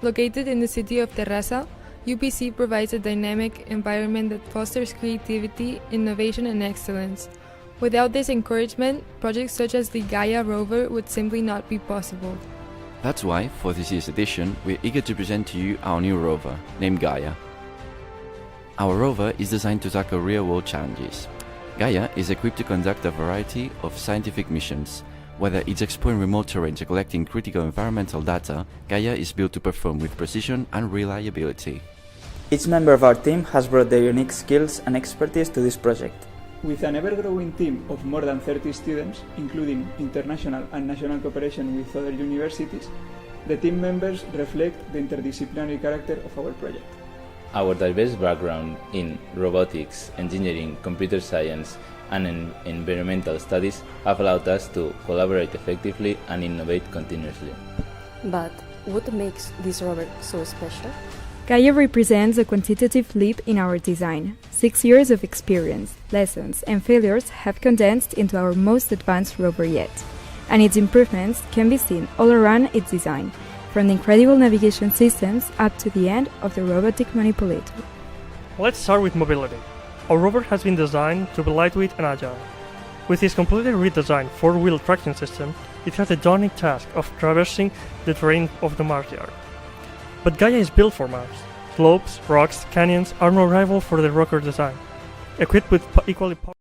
Located in the city of Terrassa, UPC provides a dynamic environment that fosters creativity, innovation and excellence. Without this encouragement, projects such as the Gaia Rover would simply not be possible. That's why, for this year's edition, we're eager to present to you our new rover, named Gaia. Our rover is designed to tackle real-world challenges. Gaia is equipped to conduct a variety of scientific missions. Whether it's exploring remote terrains or collecting critical environmental data, Gaia is built to perform with precision and reliability. Each member of our team has brought their unique skills and expertise to this project. With an ever-growing team of more than 30 students, including international and national cooperation with other universities, the team members reflect the interdisciplinary character of our project. Our diverse background in robotics, engineering, computer science, and environmental studies have allowed us to collaborate effectively and innovate continuously. But what makes this rover so special? Gaia represents a quantitative leap in our design. 6 years of experience, lessons, and failures have condensed into our most advanced rover yet, and its improvements can be seen all around its design, from the incredible navigation systems up to the end of the robotic manipulator. Let's start with mobility. Our rover has been designed to be lightweight and agile. With its completely redesigned 4-wheel traction system, it has the daunting task of traversing the terrain of the Mars-yard. But Gaia is built for Mars. Slopes, rocks, canyons are no rival for the rocker design. Equipped with equally powerful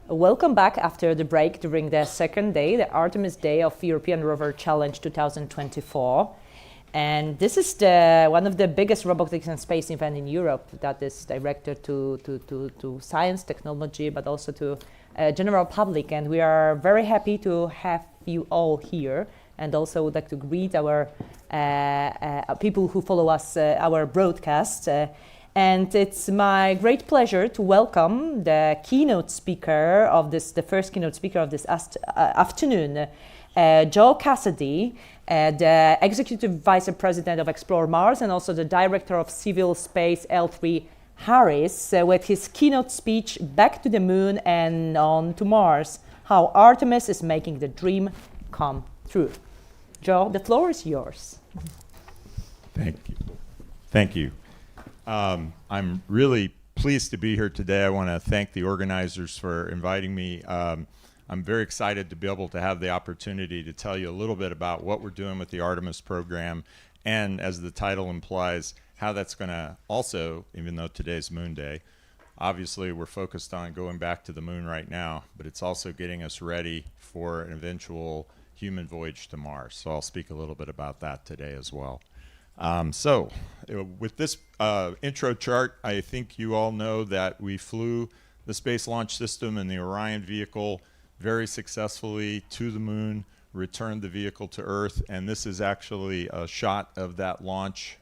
Welcome back after the break during the second day, the Artemis Day of European Rover Challenge 2024. And this is one of the biggest robotics and space event in Europe that is directed to science, technology, but also to general public. And we are very happy to have you all here. And also would like to greet our people who follow us, our broadcast. And it's my great pleasure to welcome the keynote speaker of this, the first keynote speaker of this afternoon, Joe Cassidy, the Executive Vice President of Explore Mars and also the Director of Civil Space L3 Harris, with his keynote speech, Back to the Moon and On to Mars, how Artemis is making the dream come true. Joe, the floor is yours. Thank you. Thank you. I'm really pleased to be here today. I want to thank the organizers for inviting me. I'm very excited to be able to have the opportunity to tell you a little bit about what we're doing with the Artemis program and, as the title implies, how that's going to also, even though today's Moon Day, obviously we're focused on going back to the moon right now, but it's also getting us ready for an eventual human voyage to Mars. So I'll speak a little bit about that today as well. With this intro chart, I think you all know that we flew the Space Launch System and the Orion vehicle very successfully to the moon, returned the vehicle to Earth, and this is actually a shot of that launch,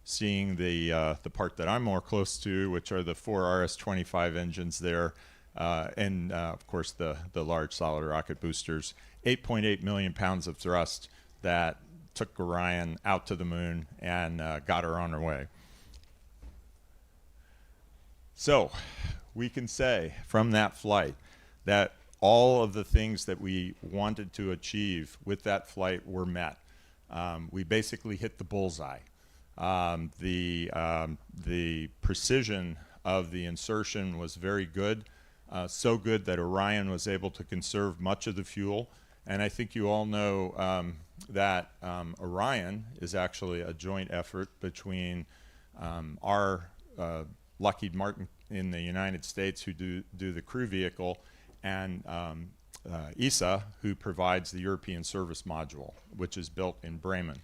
seeing the part that I'm more close to, which are the 4 RS-25 engines there, and of course the large solid rocket boosters. 8.8 million pounds of thrust that took Orion out to the moon and got her on her way. So we can say from that flight that all of the things that we wanted to achieve with that flight were met. We basically hit the bullseye. The precision of the insertion was very good, so good that Orion was able to conserve much of the fuel. And I think you all know that Orion is actually a joint effort between our Lockheed Martin in the United States, who do the crew vehicle, and ESA, who provides the European Service Module, which is built in Bremen.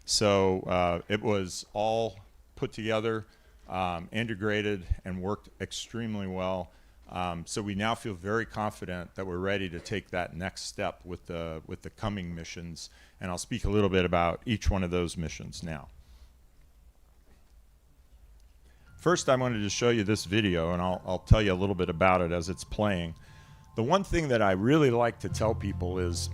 So it was all put together, integrated, and worked extremely well. So we now feel very confident that we're ready to take that next step with the coming missions, and I'll speak a little bit about each one of those missions now. First, I wanted to show you this video, and I'll tell you a little bit about it as it's playing. The one thing that I really like to tell people is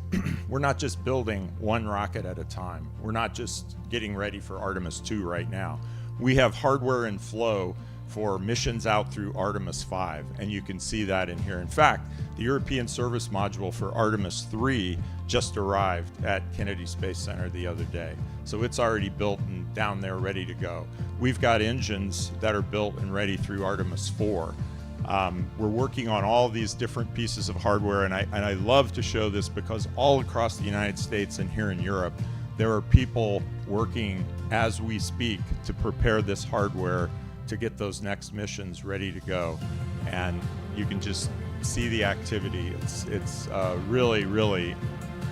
we're not just building one rocket at a time. We're not just getting ready for Artemis 2 right now. We have hardware in flow for missions out through Artemis 5, and you can see that in here. In fact, the European Service Module for Artemis 3 just arrived at Kennedy Space Center the other day. So it's already built and down there ready to go. We've got engines that are built and ready through Artemis 4. We're working on all these different pieces of hardware, and I love to show this because all across the United States and here in Europe, there are people working as we speak to prepare this hardware to get those next missions ready to go. And you can just see the activity. It's really, really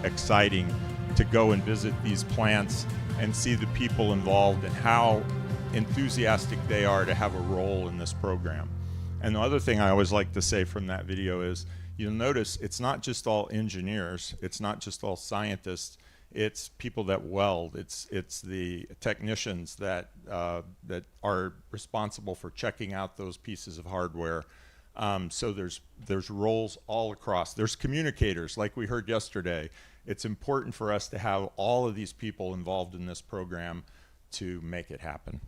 exciting to go and visit these plants and see the people involved and how enthusiastic they are to have a role in this program. And the other thing I always like to say from that video is, you'll notice it's not just all engineers, it's not just all scientists, it's people that weld, it's the technicians that are responsible for checking out those pieces of hardware. So there's roles all across. There's communicators, like we heard yesterday. It's important for us to have all of these people involved in this program to make it happen.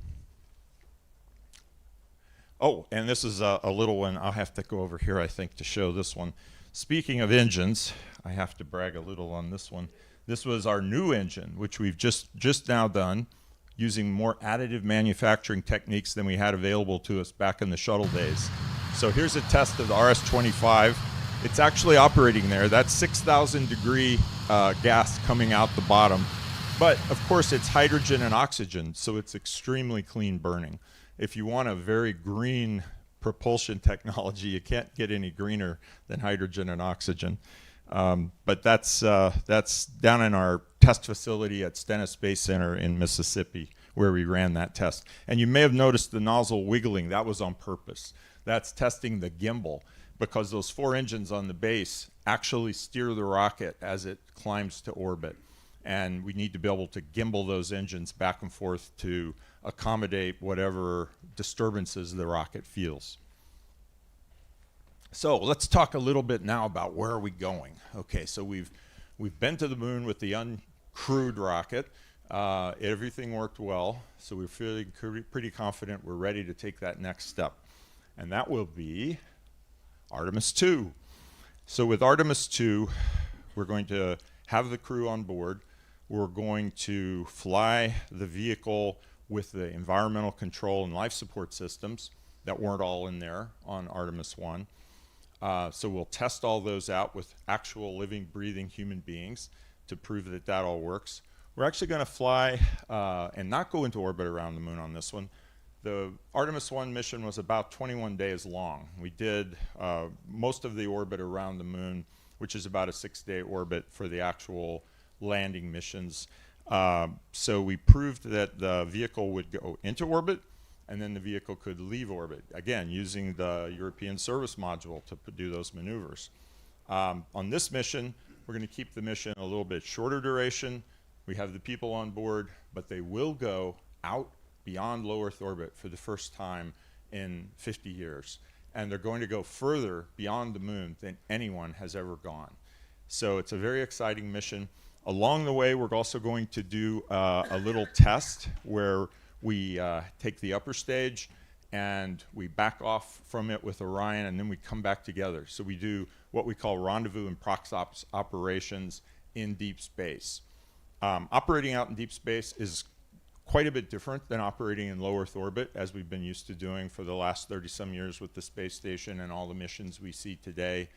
Oh, and this is a little one. I'll have to go over here, I think, to show this one. Speaking of engines, I have to brag a little on this one. This was our new engine, which we've just now done, using more additive manufacturing techniques than we had available to us back in the shuttle days. So here's a test of the RS-25. It's actually operating there. That's 6,000 degree gas coming out the bottom. But of course it's hydrogen and oxygen, so it's extremely clean burning. If you want a very green propulsion technology. You can't get any greener than hydrogen and oxygen. But that's down in our test facility at Stennis Space Center in Mississippi, where we ran that test. And you may have noticed the nozzle wiggling. That was on purpose. That's testing the gimbal, because those 4 engines on the base actually steer the rocket as it climbs to orbit. And we need to be able to gimbal those engines back and forth to accommodate whatever disturbances the rocket feels. So let's talk a little bit now about where are we going. Okay, so we've been to the moon with the uncrewed rocket. Everything worked well, so we're feeling pretty confident we're ready to take that next step. And that will be Artemis 2. So with Artemis 2, we're going to have the crew on board. We're going to fly the vehicle with the environmental control and life support systems that weren't all in there on Artemis 1. So we'll test all those out with actual living, breathing human beings to prove that that all works. We're actually going to fly and not go into orbit around the moon on this one. The Artemis 1 mission was about 21 days long. We did most of the orbit around the moon, which is about a 6-day orbit for the actual landing missions. So we proved that the vehicle would go into orbit, and then the vehicle could leave orbit, again, using the European Service Module to do those maneuvers. On this mission, we're going to keep the mission a little bit shorter duration. We have the people on board, but they will go out beyond low Earth orbit for the first time in 50 years. And they're going to go further beyond the moon than anyone has ever gone. So it's a very exciting mission. Along the way, we're also going to do a little test where we take the upper stage and we back off from it with Orion, and then we come back together. So we do what we call rendezvous and prox ops operations in deep space. Operating out in deep space is quite a bit different than operating in low Earth orbit, as we've been used to doing for the last 30-some years with the space station and all the missions we see today.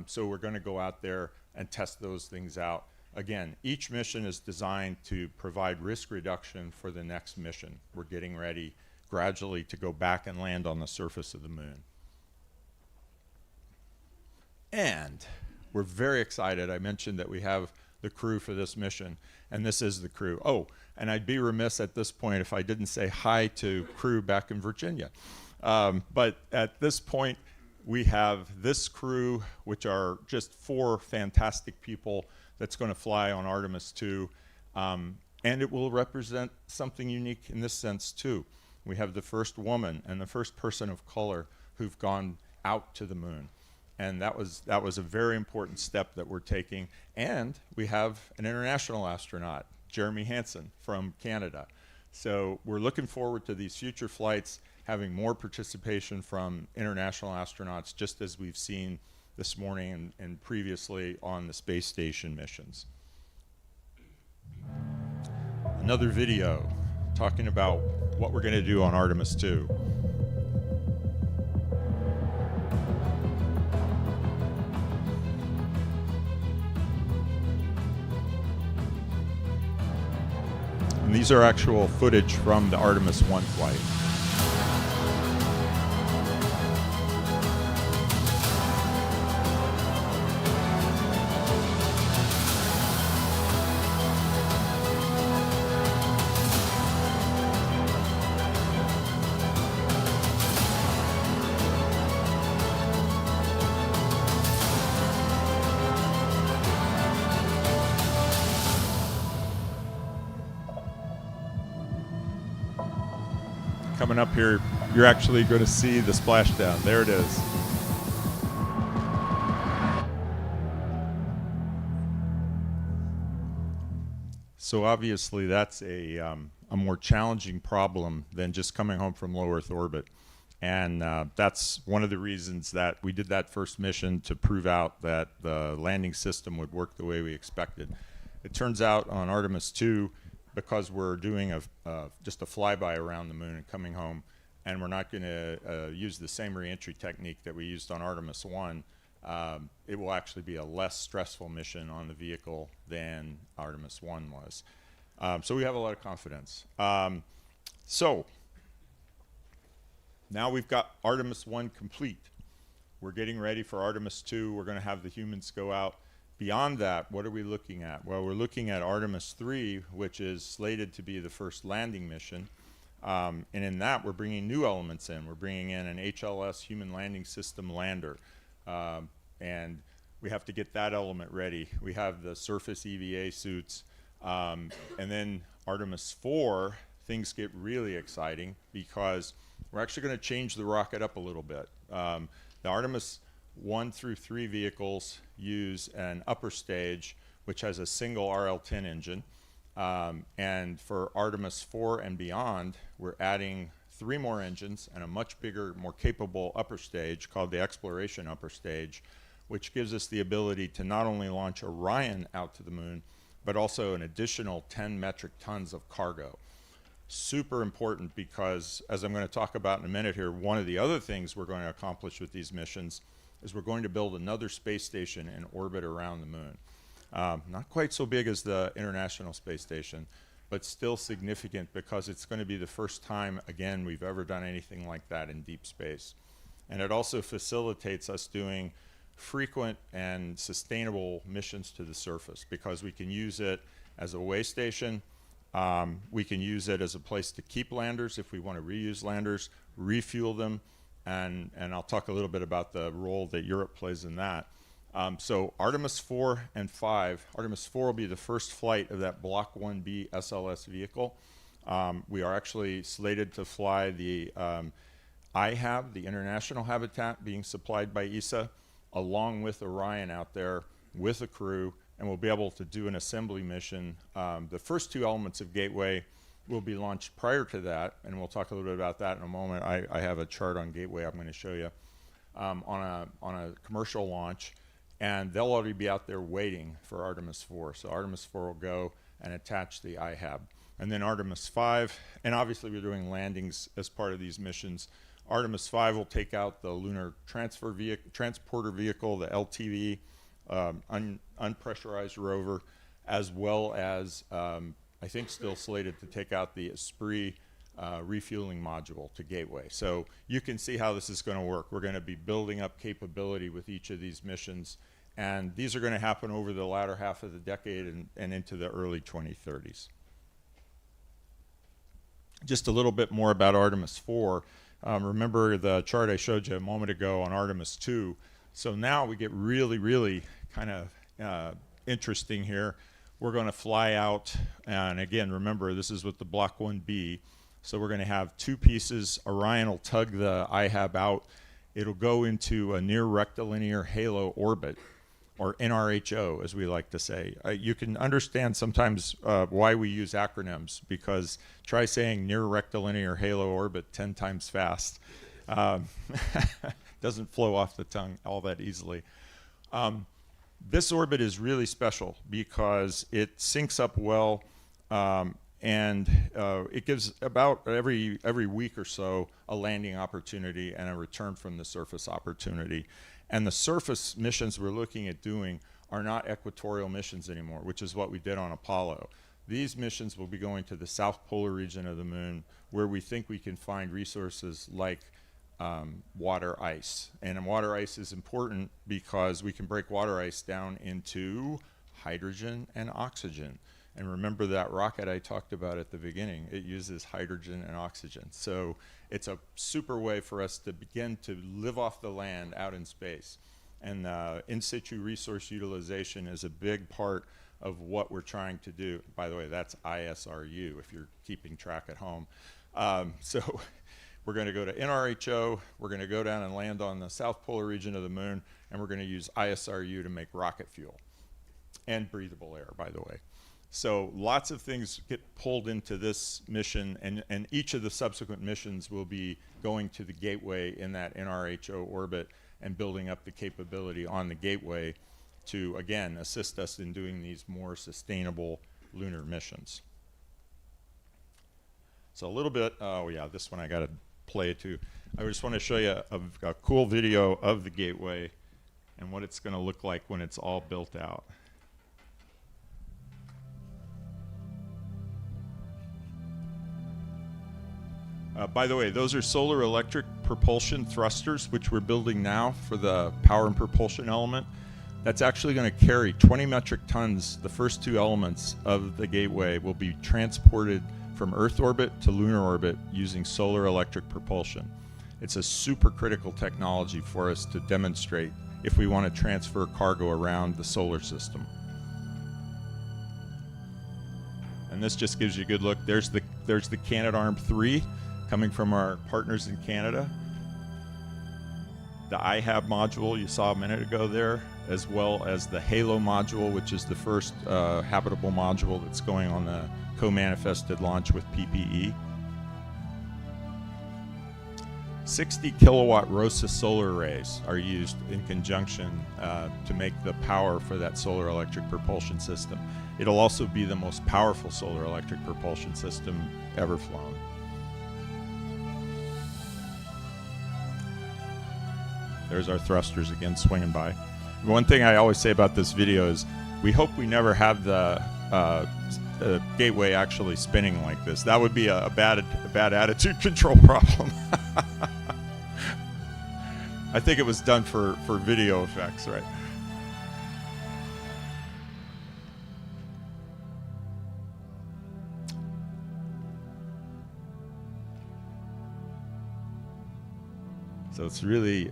So we're going to go out there and test those things out. Again, each mission is designed to provide risk reduction for the next mission. We're getting ready gradually to go back and land on the surface of the moon. And we're very excited. I mentioned that we have the crew for this mission, and this is the crew. Oh, and I'd be remiss at this point if I didn't say hi to crew back in Virginia. But at this point, we have this crew, which are just 4 fantastic people that's going to fly on Artemis 2. And it will represent something unique in this sense, too. We have the first woman and the first person of color who've gone out to the moon. And that was a very important step that we're taking. And we have an international astronaut, Jeremy Hansen from Canada. So we're looking forward to these future flights, having more participation from international astronauts, just as we've seen this morning and previously on the space station missions. Another video talking about what we're going to do on Artemis 2. And these are actual footage from the Artemis 1 flight. Coming up here, you're actually going to see the splashdown. There it is. So obviously that's a more challenging problem than just coming home from low Earth orbit. And that's one of the reasons that we did that first mission, to prove out that the landing system would work the way we expected. It turns out on Artemis 2, because we're doing just a flyby around the moon and coming home, and we're not going to use the same reentry technique that we used on Artemis 1, it will actually be a less stressful mission on the vehicle than Artemis 1 was. So we have a lot of confidence. So Now we've got Artemis 1 complete. We're getting ready for Artemis 2. We're going to have the humans go out. Beyond that, what are we looking at? Well, we're looking at Artemis 3, which is slated to be the first landing mission. And in that, we're bringing new elements in. We're bringing in an HLS, Human Landing System lander. And we have to get that element ready. We have the surface EVA suits. And then Artemis 4, things get really exciting because we're actually going to change the rocket up a little bit. The Artemis 1 through 3 vehicles use an upper stage, which has a single RL-10 engine. And for Artemis 4 and beyond, we're adding 3 more engines and a much bigger, more capable upper stage called the Exploration Upper Stage, which gives us the ability to not only launch Orion out to the moon, but also an additional 10 metric tons of cargo. Super important because, as I'm going to talk about in a minute here, one of the other things we're going to accomplish with these missions is we're going to build another space station in orbit around the moon. Not quite so big as the International Space Station, but still significant because it's going to be the first time, again, we've ever done anything like that in deep space. And it also facilitates us doing frequent and sustainable missions to the surface because we can use it as a way station. We can use it as a place to keep landers if we want to reuse landers, refuel them, and I'll talk a little bit about the role that Europe plays in that. So Artemis 4 and 5, Artemis 4 will be the first flight of that Block 1B SLS vehicle. We are actually slated to fly the IHAB, the International Habitat, being supplied by ESA, along with Orion out there with a crew, and we'll be able to do an assembly mission. The first 2 elements of Gateway will be launched prior to that, and we'll talk a little bit about that in a moment. I have a chart on Gateway I'm going to show you on a commercial launch, and they'll already be out there waiting for Artemis 4. So Artemis 4 will go and attach the IHAB. And then Artemis 5, and obviously we're doing landings as part of these missions. Artemis 5 will take out the Lunar Transporter Vehicle, the LTV, unpressurized rover, as well as I think still slated to take out the Esprit refueling module to Gateway. So you can see how this is going to work. We're going to be building up capability with each of these missions, and these are going to happen over the latter half of the decade and into the early 2030s. Just a little bit more about Artemis 4. Remember the chart I showed you a moment ago on Artemis 2. So now we get really, really kind of interesting here. We're going to fly out, and again, remember, this is with the Block 1B. So we're going to have 2 pieces. Orion will tug the IHAB out. It'll go into a near rectilinear halo orbit, or NRHO, as we like to say. You can understand sometimes why we use acronyms, because try saying near rectilinear halo orbit 10 times fast. Doesn't flow off the tongue all that easily. This orbit is really special because it syncs up well, and it gives about every week or so a landing opportunity and a return from the surface opportunity. And the surface missions we're looking at doing are not equatorial missions anymore, which is what we did on Apollo. These missions will be going to the south polar region of the moon, where we think we can find resources like water ice. And water ice is important because we can break water ice down into hydrogen and oxygen. And remember that rocket I talked about at the beginning, it uses hydrogen and oxygen. So it's a super way for us to begin to live off the land out in space. And in situ resource utilization is a big part of what we're trying to do. By the way, that's ISRU if you're keeping track at home. So we're going to go to NRHO, we're going to go down and land on the south polar region of the moon, and we're going to use ISRU to make rocket fuel. And breathable air, by the way. So lots of things get pulled into this mission, and each of the subsequent missions will be going to the Gateway in that NRHO orbit and building up the capability on the Gateway to, again, assist us in doing these more sustainable lunar missions. So a little bit, oh yeah, this one I got to play too. I just want to show you a cool video of the Gateway and what it's going to look like when it's all built out. By the way, those are solar electric propulsion thrusters, which we're building now for the power and propulsion element. That's actually going to carry 20 metric tons. The first two elements of the Gateway will be transported from Earth orbit to lunar orbit using solar electric propulsion. It's a super critical technology for us to demonstrate if we want to transfer cargo around the solar system. And this just gives you a good look. There's the Canadarm3 coming from our partners in Canada. The IHAB module you saw a minute ago there, as well as the HALO module, which is the first habitable module that's going on the co-manifested launch with PPE. 60 kilowatt ROSA solar arrays are used in conjunction to make the power for that solar electric propulsion system. It'll also be the most powerful solar electric propulsion system ever flown. There's our thrusters again swinging by. One thing I always say about this video is we hope we never have the Gateway actually spinning like this. That would be a bad attitude control problem. I think it was done for video effects, right? So it's really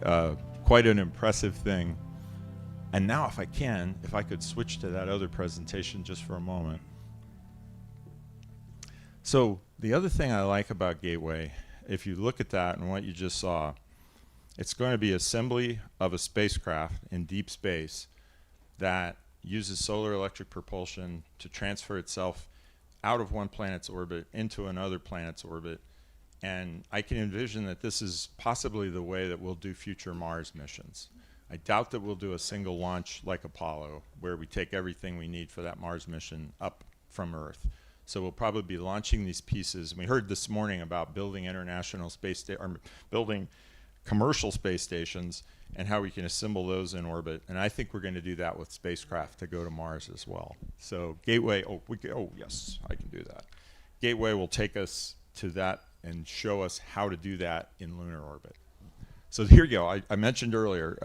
quite an impressive thing. And now if I could switch to that other presentation just for a moment. So the other thing I like about Gateway, if you look at that and what you just saw, it's going to be assembly of a spacecraft in deep space that uses solar electric propulsion to transfer itself out of one planet's orbit into another planet's orbit. And I can envision that this is possibly the way that we'll do future Mars missions. I doubt that we'll do a single launch like Apollo, where we take everything we need for that Mars mission up from Earth. So we'll probably be launching these pieces. We heard this morning about building international building commercial space stations and how we can assemble those in orbit. And I think we're going to do that with spacecraft to go to Mars as well. So Gateway, yes, I can do that. Gateway will take us to that and show us how to do that in lunar orbit. So here you go. I mentioned earlier,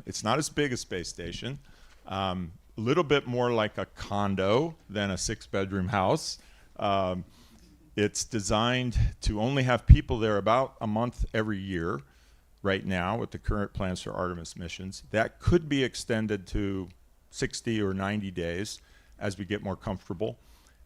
it's not as big a space station. A little bit more like a condo than a 6-bedroom house. It's designed to only have people there about a month every year right now with the current plans for Artemis missions. That could be extended to 60 or 90 days as we get more comfortable.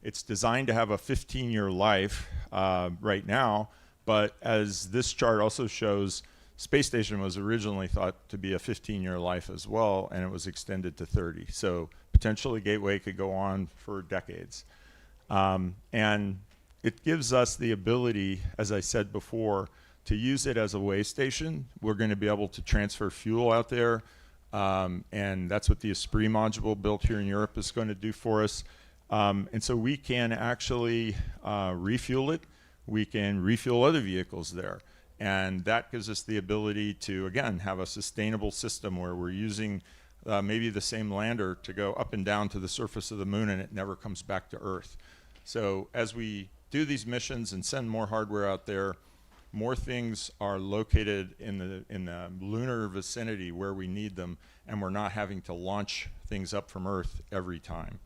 It's designed to have a 15-year life right now, but as this chart also shows, space station was originally thought to be a 15-year life as well, and it was extended to 30. So potentially Gateway could go on for decades. And it gives us the ability, as I said before, to use it as a way station. We're going to be able to transfer fuel out there, and that's what the Esprit module built here in Europe is going to do for us. And so we can actually refuel it. We can refuel other vehicles there. And that gives us the ability to, again, have a sustainable system where we're using maybe the same lander to go up and down to the surface of the moon and it never comes back to Earth. So as we do these missions and send more hardware out there, more things are located in the lunar vicinity where we need them, and we're not having to launch things up from Earth every time.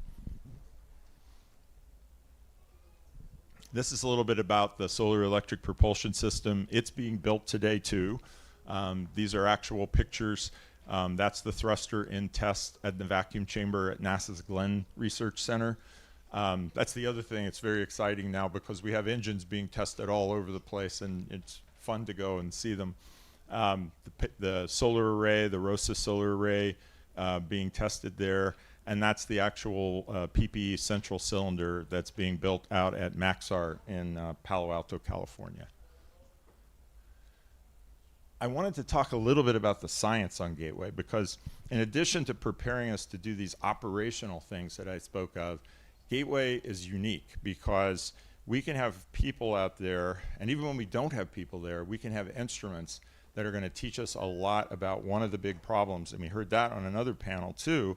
This is a little bit about the solar electric propulsion system. It's being built today too. These are actual pictures. That's the thruster in test at the vacuum chamber at NASA's Glenn Research Center. That's the other thing. It's very exciting now because we have engines being tested all over the place, and it's fun to go and see them. The solar array, the ROSA solar array being tested there. And that's the actual PPE central cylinder that's being built out at Maxar in Palo Alto, California. I wanted to talk a little bit about the science on Gateway because in addition to preparing us to do these operational things that I spoke of, Gateway is unique because we can have people out there, and even when we don't have people there, we can have instruments that are going to teach us a lot about one of the big problems. And we heard that on another panel too,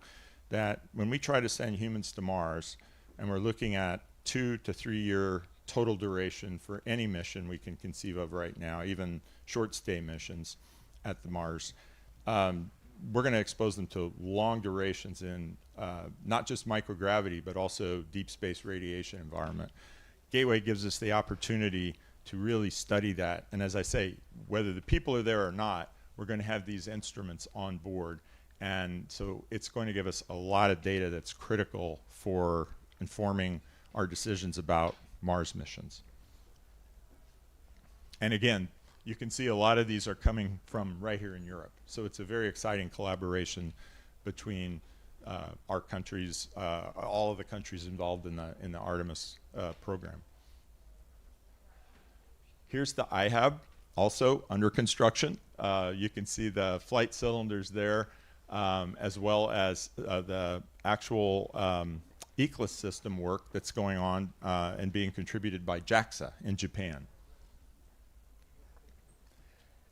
that when we try to send humans to Mars and we're looking at 2 to 3 year total duration for any mission we can conceive of right now, even short stay missions at the Mars. We're going to expose them to long durations in not just microgravity, but also deep space radiation environment. Gateway gives us the opportunity to really study that. And as I say, whether the people are there or not, we're going to have these instruments on board. And so it's going to give us a lot of data that's critical for informing our decisions about Mars missions. And again, you can see a lot of these are coming from right here in Europe. So it's a very exciting collaboration between our countries, all of the countries involved in the Artemis program. Here's the IHAB, also under construction. You can see the flight cylinders there, as well as the actual ECLIS system work that's going on and being contributed by JAXA in Japan.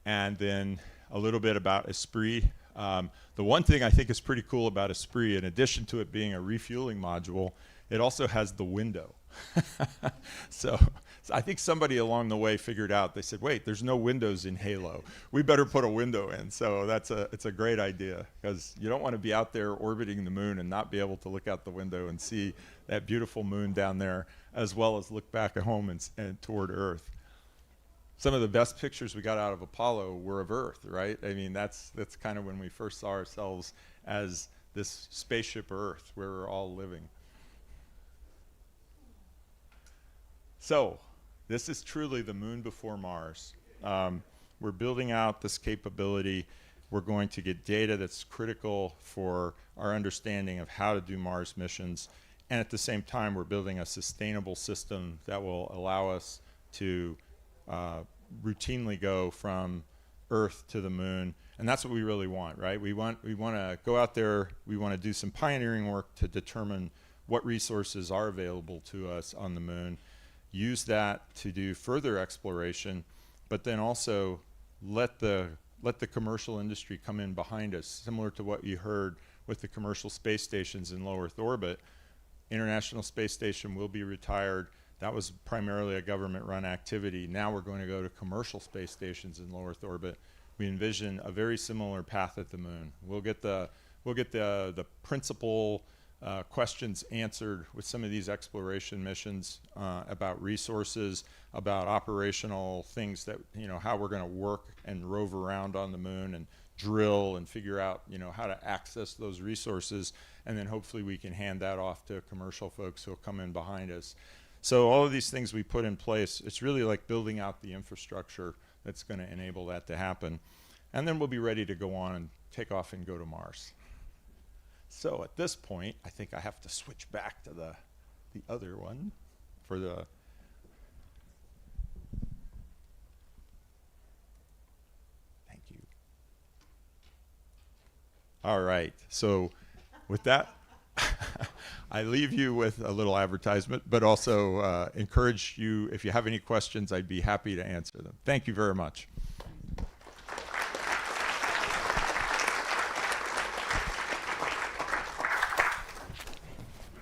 And then a little bit about Esprit. The one thing I think is pretty cool about Esprit, in addition to it being a refueling module, it also has the window. so I think somebody along the way figured out, they said, wait, there's no windows in Halo. We better put a window in. So it's a great idea, because you don't want to be out there orbiting the moon and not be able to look out the window and see that beautiful moon down there, as well as look back at home and toward Earth. Some of the best pictures we got out of Apollo were of Earth, right? I mean, that's kind of when we first saw ourselves as this spaceship Earth, where we're all living. So this is truly the moon before Mars. We're building out this capability. We're going to get data that's critical for our understanding of how to do Mars missions. And at the same time, we're building a sustainable system that will allow us to routinely go from Earth to the moon. And that's what we really want, right? We want to go out there, we want to do some pioneering work to determine what resources are available to us on the moon, use that to do further exploration, but then also let the commercial industry come in behind us, similar to what you heard with the commercial space stations in low Earth orbit. International Space Station will be retired. That was primarily a government-run activity. Now we're going to go to commercial space stations in low Earth orbit. We envision a very similar path at the moon. We'll get the principal questions answered with some of these exploration missions about resources, about operational things that, how we're going to work and rove around on the moon and drill and figure out, how to access those resources. And then hopefully we can hand that off to commercial folks who will come in behind us. So all of these things we put in place, it's really like building out the infrastructure that's going to enable that to happen. And then we'll be ready to go on and take off and go to Mars. So at this point, I think I have to switch back to the other one for the... Thank you. All right, so with that, I leave you with a little advertisement, but also encourage you, if you have any questions, I'd be happy to answer them. Thank you very much.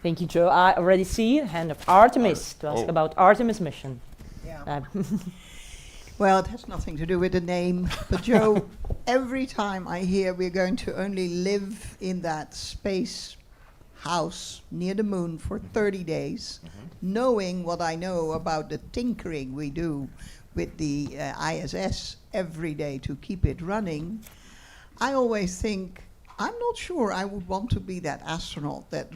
Thank you, Joe. I already see a hand of Artemis to ask about Artemis mission. Yeah. Well, it has nothing to do with the name, but Joe, every time I hear we're going to only live in that space house near the moon for 30 days, knowing what I know about the tinkering we do with the ISS every day to keep it running, I always think, I'm not sure I would want to be that astronaut that,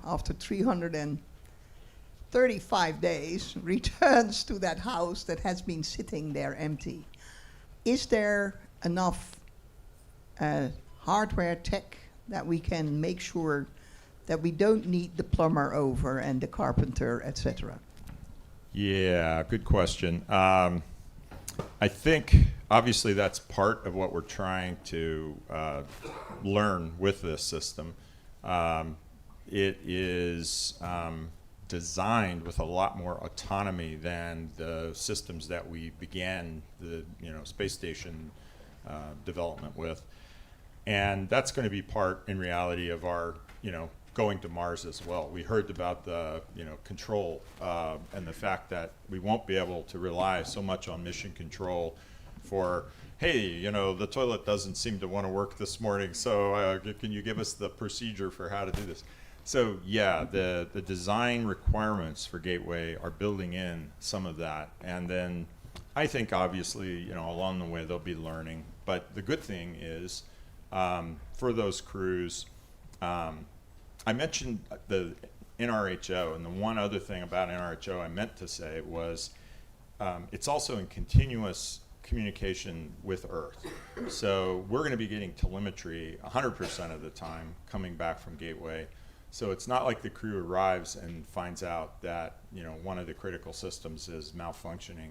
after 335 days returns to that house that has been sitting there empty. Is there enough hardware tech that we can make sure that we don't need the plumber over and the carpenter, etc.? Yeah, good question. I think obviously that's part of what we're trying to learn with this system. It is designed with a lot more autonomy than the systems that we began the space station development with, and that's going to be part in reality of our going to Mars as well. We heard about the control and the fact that we won't be able to rely so much on mission control for, hey, the toilet doesn't seem to want to work this morning, so can you give us the procedure for how to do this? So yeah, the design requirements for Gateway are building in some of that, and then I think obviously along the way they'll be learning. But the good thing is for those crews, I mentioned the NRHO, and the one other thing about NRHO I meant to say was it's also in continuous communication with Earth. So we're going to be getting telemetry 100% of the time coming back from Gateway. So it's not like the crew arrives and finds out that one of the critical systems is malfunctioning,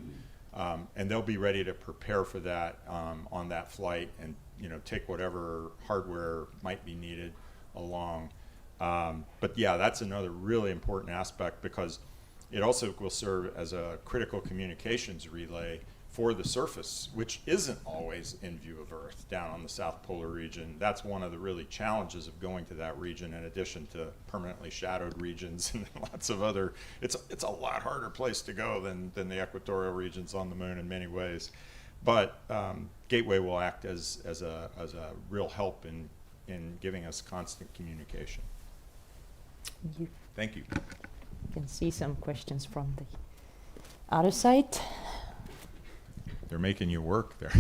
and they'll be ready to prepare for that on that flight, and take whatever hardware might be needed along. But yeah, that's another really important aspect, because it also will serve as a critical communications relay for the surface, which isn't always in view of Earth down on the South Polar region. That's one of the really challenges of going to that region, in addition to permanently shadowed regions and lots of other, it's a lot harder place to go than the equatorial regions on the moon in many ways. But Gateway will act as a real help in giving us constant communication. Thank you. Thank you. You can see some questions from the other side. They're making you work there.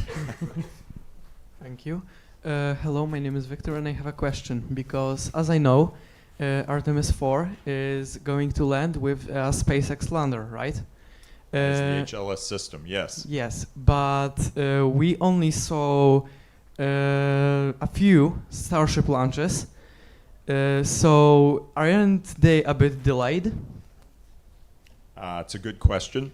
Thank you. Hello, my name is Victor, and I have a question, because as I know, Artemis 4 is going to land with a SpaceX lander, right? It's the HLS system, yes. Yes, but we only saw a few Starship launches. So aren't they a bit delayed? It's a good question.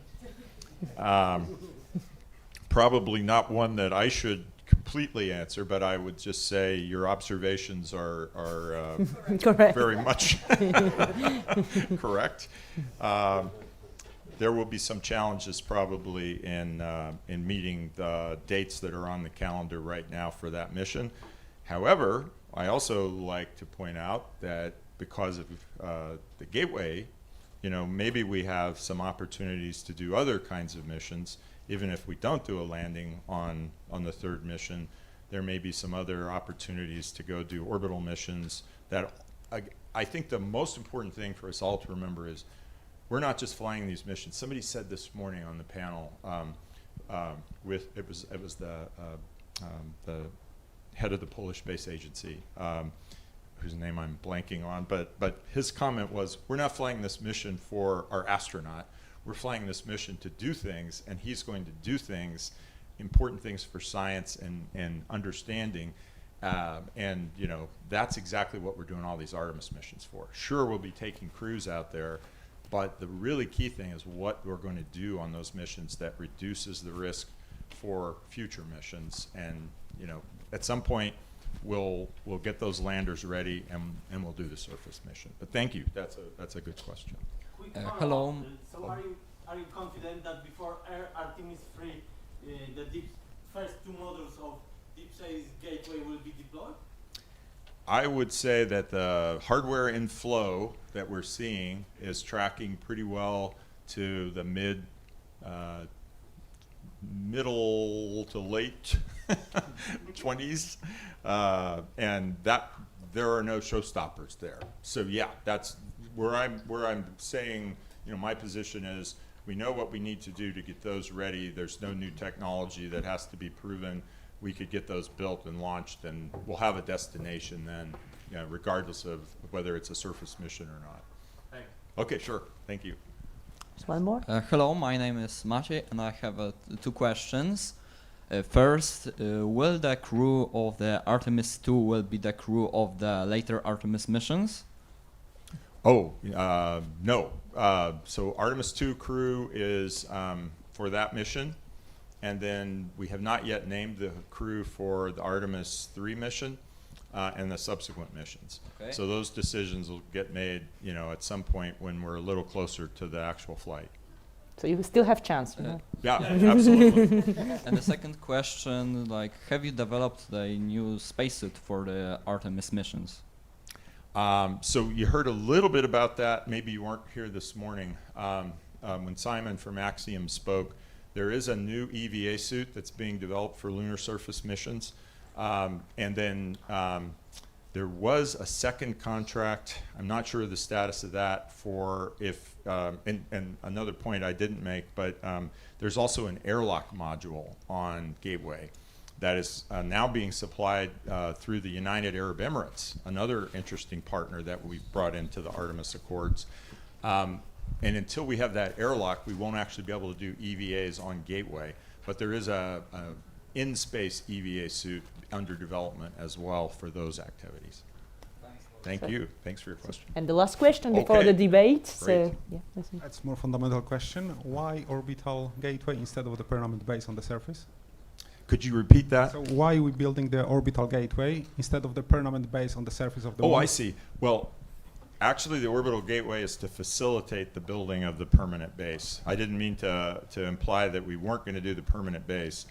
Probably not one that I should completely answer, but I would just say your observations are very much correct. There will be some challenges probably in meeting the dates that are on the calendar right now for that mission. However, I also like to point out that because of the Gateway, maybe we have some opportunities to do other kinds of missions. Even if we don't do a landing on the third mission, there may be some other opportunities to go do orbital missions. That I think the most important thing for us all to remember is we're not just flying these missions. Somebody said this morning on the panel, it was the head of the Polish Space Agency, whose name I'm blanking on, but his comment was, we're not flying this mission for our astronaut. We're flying this mission to do things, and he's going to do things, important things for science and understanding. And that's exactly what we're doing all these Artemis missions for. Sure, we'll be taking crews out there, but the really key thing is what we're going to do on those missions that reduces the risk for future missions. And at some point, we'll get those landers ready, and we'll do the surface mission. But thank you. That's a good question. Hello. So are you confident that before Artemis 3, the first two models of Deep Space Gateway will be deployed? I would say that the hardware in flow that we're seeing is tracking pretty well to the middle to late 20s, and that there are no showstoppers there. So yeah, that's where I'm saying, my position is we know what we need to do to get those ready. There's no new technology that has to be proven. We could get those built and launched, and we'll have a destination then, regardless of whether it's a surface mission or not. Thanks. Okay, sure. Thank you. Just one more. Hello, my name is Maciej, and I have two questions. First, will the crew of the Artemis 2 will be the crew of the later Artemis missions? Oh, no. So Artemis 2 crew is for that mission, and then we have not yet named the crew for the Artemis 3 mission and the subsequent missions. Okay. So those decisions will get made, at some point when we're a little closer to the actual flight. So you still have chance. Yeah, absolutely. And the second question, have you developed the new spacesuit for the Artemis missions? So you heard a little bit about that. Maybe you weren't here this morning when Simon from Axiom spoke. There is a new EVA suit that's being developed for lunar surface missions. And then there was a second contract. I'm not sure of the status of that for if, and another point I didn't make, but there's also an airlock module on Gateway that is now being supplied through the United Arab Emirates, another interesting partner that we've brought into the Artemis Accords. And until we have that airlock, we won't actually be able to do EVAs on Gateway. But there is a in-space EVA suit under development as well for those activities. Thank you. Thanks for your question. And the last question before the debate. Great. So, yeah, That's more fundamental question. Why orbital gateway instead of the permanent base on the surface? Could you repeat that? So why are we building the orbital gateway instead of the permanent base on the surface of the moon? Oh, I see. Well, actually, the orbital gateway is to facilitate the building of the permanent base. I didn't mean to imply that we weren't going to do the permanent base.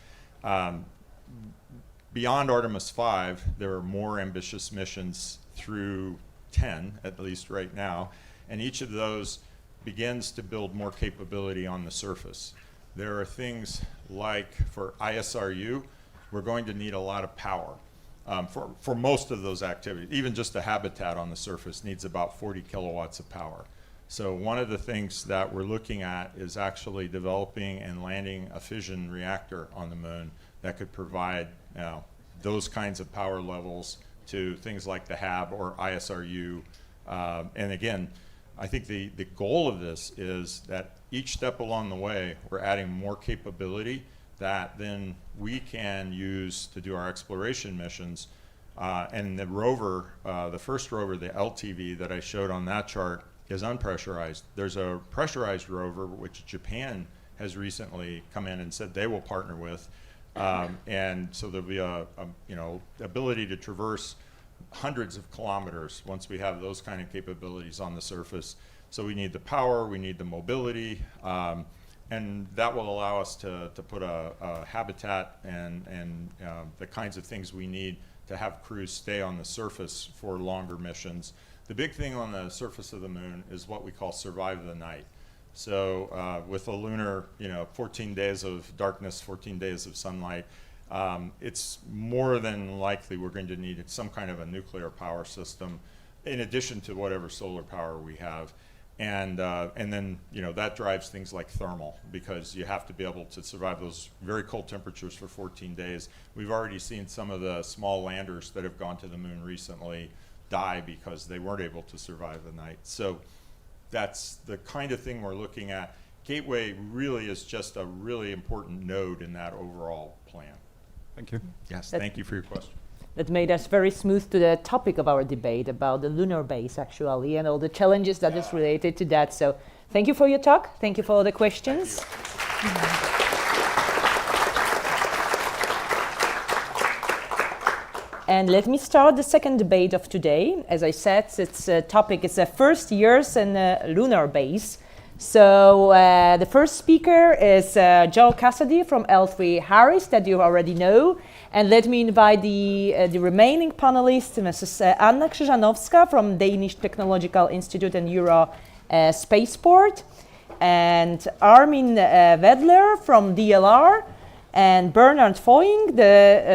Beyond Artemis 5, there are more ambitious missions through 10, at least right now, and each of those begins to build more capability on the surface. There are things like for ISRU, we're going to need a lot of power. For most of those activities, even just the habitat on the surface needs about 40 kilowatts of power. So one of the things that we're looking at is actually developing and landing a fission reactor on the moon that could provide those kinds of power levels to things like the HAB or ISRU. And again, I think the goal of this is that each step along the way, we're adding more capability that then we can use to do our exploration missions. And the rover, the first rover, the LTV that I showed on that chart, is unpressurized. There's a pressurized rover, which Japan has recently come in and said they will partner with. And so there'll be a ability to traverse hundreds of kilometers once we have those kind of capabilities on the surface. So we need the power, we need the mobility, and that will allow us to put a habitat and the kinds of things we need to have crews stay on the surface for longer missions. The big thing on the surface of the moon is what we call survive the night. So with a lunar, 14 days of darkness, 14 days of sunlight, it's more than likely we're going to need some kind of a nuclear power system in addition to whatever solar power we have. And then, that drives things like thermal, because you have to be able to survive those very cold temperatures for 14 days. We've already seen some of the small landers that have gone to the moon recently die because they weren't able to survive the night. So that's the kind of thing we're looking at. Gateway really is just a really important node in that overall plan. Thank you. Yes, thank you for your question. That made us very smooth to the topic of our debate about the lunar base, actually, and all the challenges that is related to that. So thank you for your talk. Thank you for all the questions. And let me start the second debate of today. As I said, its topic is the first years in lunar base. So the first speaker is Joel Cassidy from L3 Harris, that you already know. And let me invite the remaining panelists, Mrs. Anna Krzyżanowska from Danish Technological Institute and Euro Spaceport, and Armin Wedler from DLR, and Bernard Foying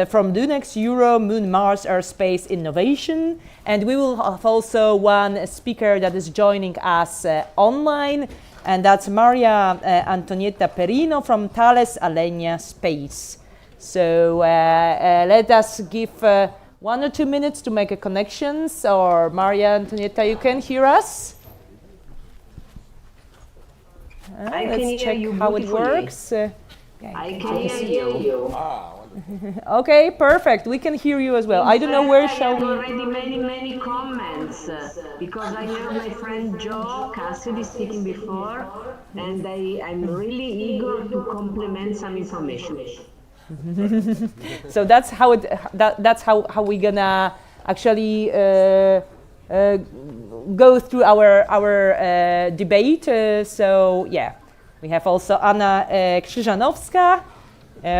from Dunex Euro Moon Mars Airspace Innovation. And we will have also one speaker that is joining us online, and that's Maria Antonietta Perino from Thales Alenia Space. So let us give 1 or 2 minutes to make a connection. Or Maria Antonietta, you can hear us? Let's check how it works. I can hear you. Okay, perfect. We can hear you as well. I don't know where shall we... I have already many comments because I heard my friend Joe Cassidy speaking before, and I'm really eager to complement some information. So that's how that's how we're gonna actually go through our debate. So yeah, we have also Anna Krzyżanowska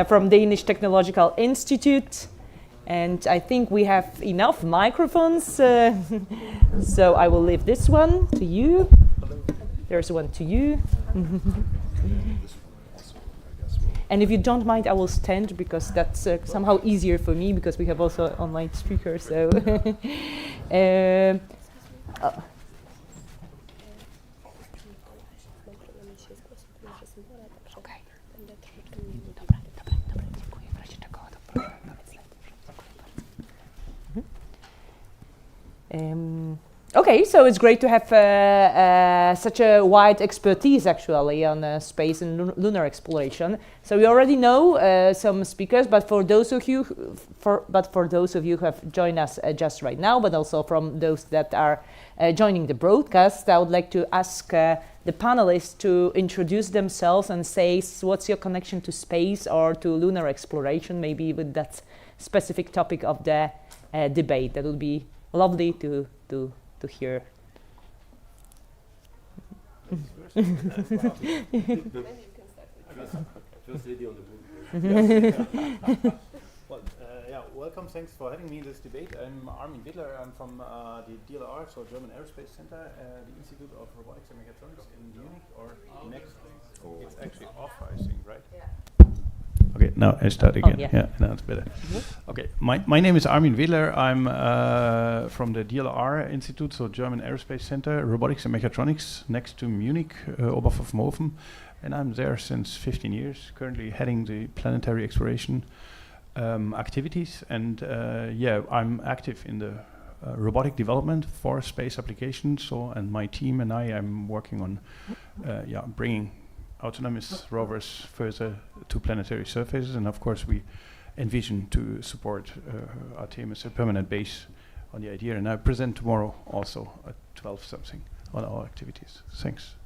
from Danish Technological Institute, And I think we have enough microphones, so I will leave this one to you. There's one to you. And if you don't mind, I will stand because that's somehow easier for me because we have also online speakers. So, okay, so it's great to have such a wide expertise actually on space and lunar exploration. So we already know some speakers, but for those of you who have joined us just right now, but also from those that are joining the broadcast, I would like to ask the panelists to introduce themselves and say what's your connection to space or to lunar exploration, maybe with that specific topic of the debate. That would be lovely to hear. Welcome. Thanks for having me in this debate. I'm Armin Wittler. I'm from the DLR, so German Aerospace Center, the Institute of Robotics and Mechatronics in Munich, or next. It's actually off, I think, right? Okay, now I start again. Oh, yeah, now it's better. Okay, my name is Armin Wittler. I'm from the DLR Institute, so German Aerospace Center, Robotics and Mechatronics, next to Munich, Oberpfaffenhofen, and I'm there since 15 years. Currently heading the planetary exploration activities, and I'm active in the robotic development for space applications. So, and my team and I am working on bringing autonomous rovers further to planetary surfaces, and of course we envision to support Artemis, a permanent base on the idea, and I present tomorrow also at 12 something on our activities. Thanks.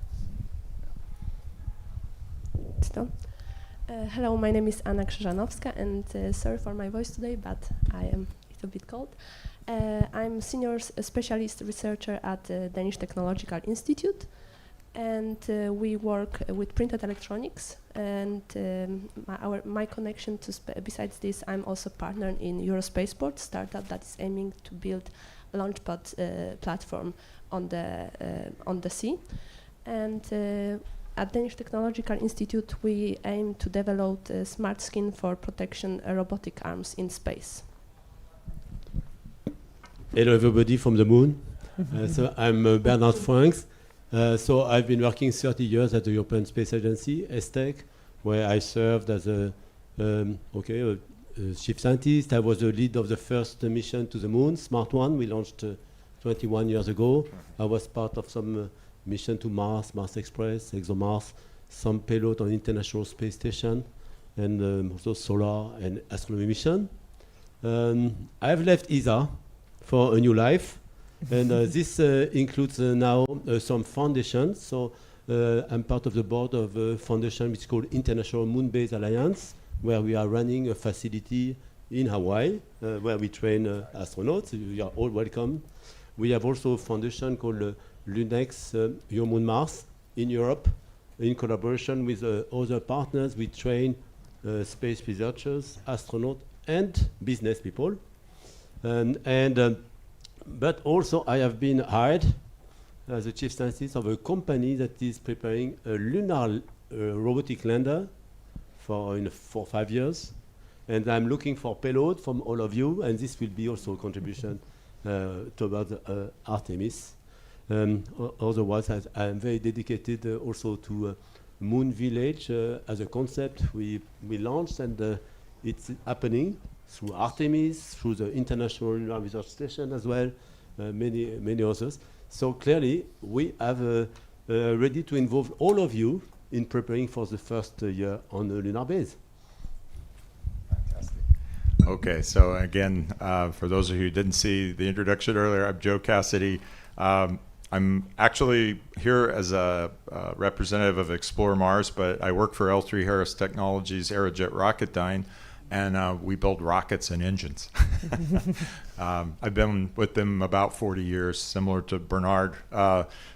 Hello, my name is Anna Krzyżanowska, and sorry for my voice today, but I am a little bit cold. I'm senior specialist researcher at the Danish Technological Institute, and we work with printed electronics, and my connection to besides this, I'm also partner in Eurospaceport, startup that is aiming to build a launchpad platform on the sea. And at Danish Technological Institute, we aim to develop smart skin for protection robotic arms in space. Hello, everybody from the moon. So I'm Bernard Franks. So I've been working 30 years at the European Space Agency, ESTEC, where I served as a chief scientist. I was the lead of the first mission to the moon, Smart One. We launched 21 years ago. I was part of some mission to Mars, Mars Express, ExoMars, some payload on International Space Station, and also solar and astronomy mission. I've left ESA for a new life. And this includes now some foundations. So I'm part of the board of a foundation which is called International Moon Base Alliance, where we are running a facility in Hawaii, where we train astronauts. You are all welcome. We have also a foundation called LUNEX, Your Moon Mars, in Europe. In collaboration with other partners, we train space researchers, astronauts, and business people. But also I have been hired as the chief scientist of a company that is preparing a lunar robotic lander for 4 or 5 years. And I'm looking for payload from all of you, and this will be also a contribution towards Artemis. Otherwise, I'm very dedicated also to Moon Village as a concept we launched, and it's happening through Artemis, through the International Lunar Research Station as well, many others. So clearly, we have ready to involve all of you in preparing for the first year on the lunar base. Fantastic. Okay, so again, for those of you who didn't see the introduction earlier, I'm Joe Cassidy. I'm actually here as a representative of Explore Mars, but I work for L3 Harris Technologies Aerojet Rocketdyne, and we build rockets and engines. I've been with them about 40 years, similar to Bernard.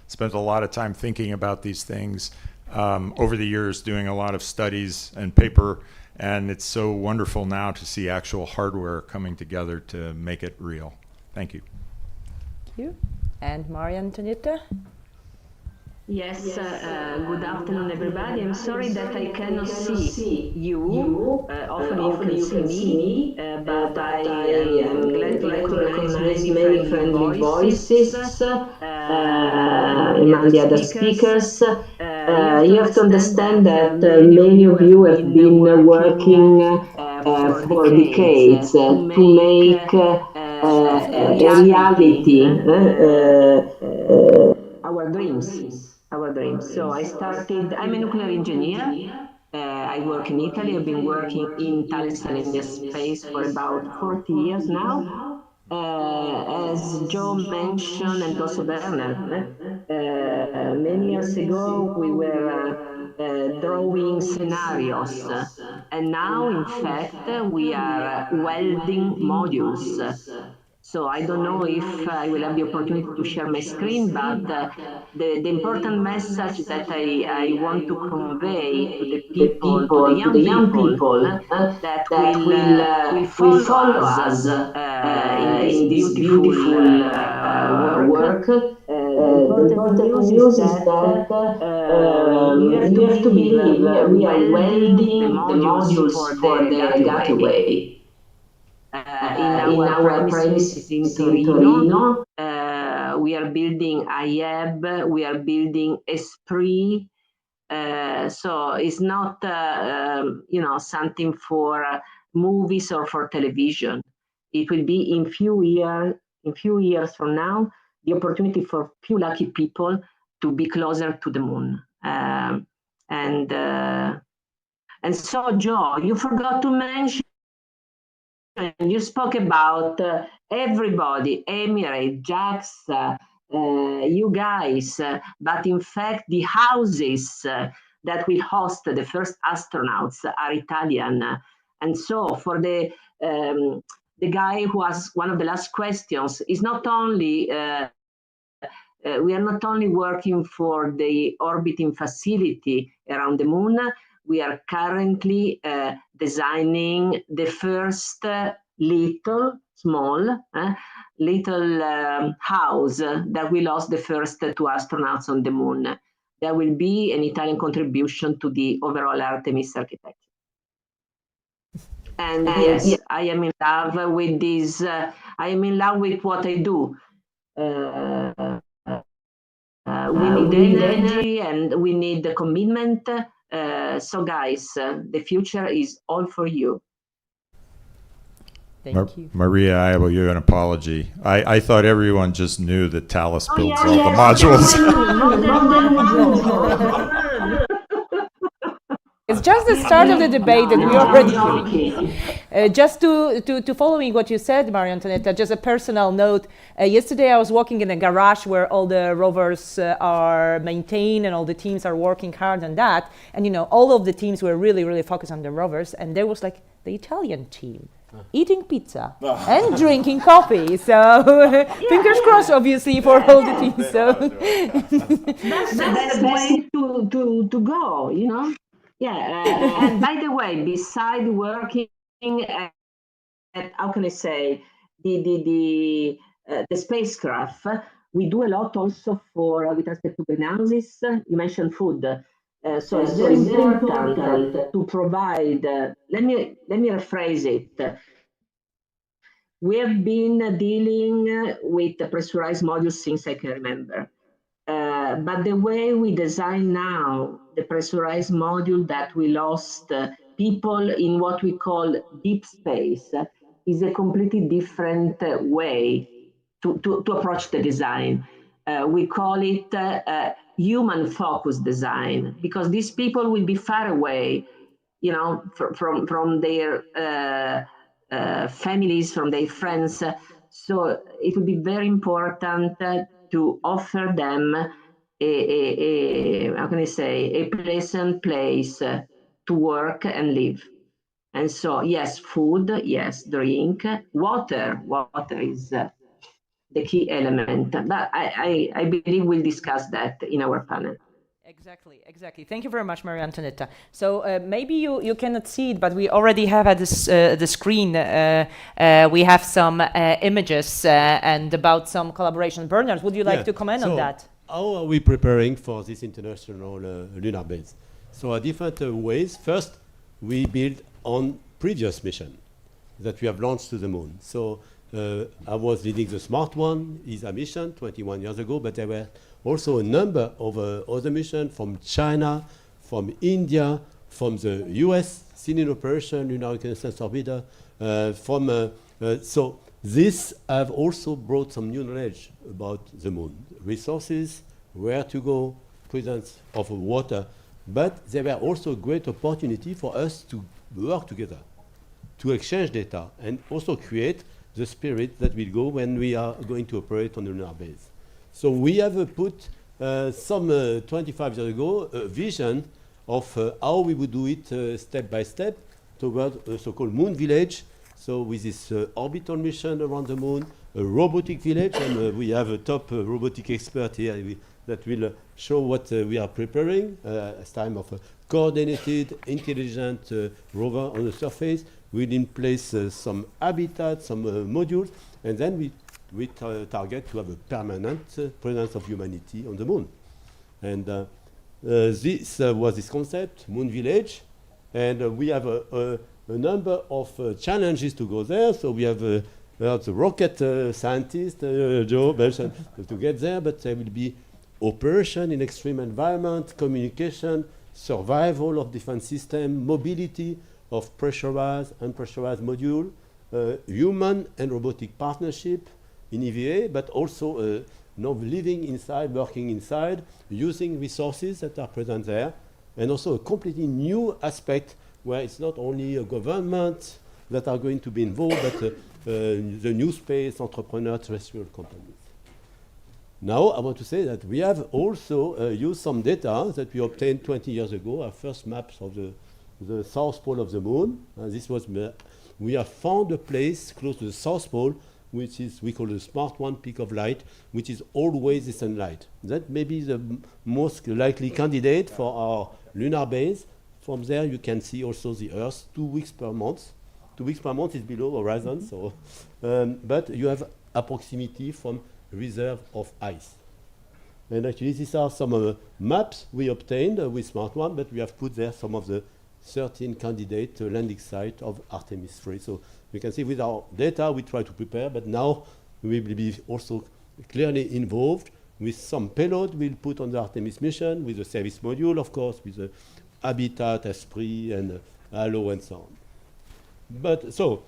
Spent a lot of time thinking about these things over the years, doing a lot of studies and paper And it's so wonderful now to see actual hardware coming together to make it real. Thank you. Thank you. And Maria Antonietta? Yes, good afternoon, everybody. I'm sorry that I cannot see you. Hopefully you can see me, but I am glad to recognize many friendly voices among the other speakers. You have to understand that many of you have been working for decades to make a reality our dreams. So I started, I'm a nuclear engineer. I work in Italy. I've been working in Thales Alenia Space for about 40 years now. As Joe mentioned, and also Werner, many years ago we were drawing scenarios. And now, in fact, we are welding modules. So I don't know if I will have the opportunity to share my screen, but the important message that I want to convey to the people, to the young people, that will follow us in this beautiful work. The important news is that you have to believe we are welding the modules for the gateway. In our premises in Torino, we are building IAB, we are building Esprit. So it's not, something for movies or for television. It will be in few years from now, the opportunity for few lucky people to be closer to the moon. And so, Joe, you forgot to mention. You spoke about everybody, Emirates, JAXA, you guys, but in fact the houses that will host the first astronauts are Italian. And so for the guy who asked one of the last questions, is not only we are not only working for the orbiting facility around the moon, we are currently designing the first small house that will host the first two astronauts on the moon. There will be an Italian contribution to the overall Artemis architecture. And yes, I am in love with this. I am in love with what I do. We need energy and we need the commitment. So guys, the future is all for you. Thank you. Maria, I owe you an apology. I thought everyone just knew that Thales builds all the modules. It's just the start of the debate that we already just to following what you said, Maria Antonietta, just a personal note. Yesterday I was walking in a garage where all the rovers are maintained and all the teams are working hard on that. And all of the teams were really, really focused on the rovers. And there was like the Italian team eating pizza and drinking coffee. So fingers crossed, obviously, for all the teams. So that's the way to go, Yeah, and by the way, beside working at how can I say, the spacecraft, we do a lot also for with respect to greenhouses. You mentioned food, so it's very important to provide. Let me rephrase it. We have been dealing with the pressurized modules since I can remember. But the way we design now the pressurized module that will host people in what we call deep space is a completely different way to approach the design. We call it human-focused design, because these people will be far away, from their families, from their friends. So it will be very important to offer them how can I say, a pleasant place to work and live. And so, yes, food, yes, drink, water is the key element. But I believe we'll discuss that in our panel. Exactly. Thank you very much, Maria Antonietta. So maybe you cannot see it, but we already have at the screen, we have some images and about some collaboration. Bernard, would you like to comment on that? How are we preparing for this international lunar base? So different ways. First, we build on previous mission that we have launched to the moon. So I was leading the SMART one, ESA mission 21 years ago, but there were also a number of other missions from China, from India, from the US, seen in operation, Lunar Reconnaissance Orbiter, so this have also brought some new knowledge about the moon, resources, where to go, presence of water, but there were also a great opportunity for us to work together, to exchange data, and also create the spirit that will go when we are going to operate on the lunar base. So we have put some 25 years ago a vision of how we would do it step by step toward a so-called moon village. So with this orbital mission around the moon, a robotic village, and we have a top robotic expert here that will show what we are preparing as time of a coordinated, intelligent rover on the surface. We'll in place some habitat, some modules, and then we target to have a permanent presence of humanity on the moon. And this was this concept, Moon Village, and we have a number of challenges to go there. So we have the rocket scientist, Joe, mentioned to get there, but there will be operation in extreme environment, communication, survival of different systems, mobility of pressurized, unpressurized module, human and robotic partnership in EVA, but also living inside, working inside, using resources that are present there, and also a completely new aspect where it's not only a government that are going to be involved, but the new space, entrepreneur, terrestrial companies. Now, I want to say that we have also used some data that we obtained 20 years ago, our first maps of the South Pole of the Moon. This was, we have found a place close to the South Pole, which is, we call the SMART 1 peak of light, which is always the sunlight. That may be the most likely candidate for our lunar base. From there, you can see also the Earth 2 weeks per month. 2 weeks per month is below horizon, so, but you have approximity from reserve of ice. And actually, these are some maps we obtained with SMART 1, but we have put there some of the 13 candidate landing sites of Artemis 3. So you can see with our data, we try to prepare, but now we will be also clearly involved with some payload we'll put on the Artemis mission, with the service module, of course, with the Habitat, Esprit, and Halo, and so on. But so,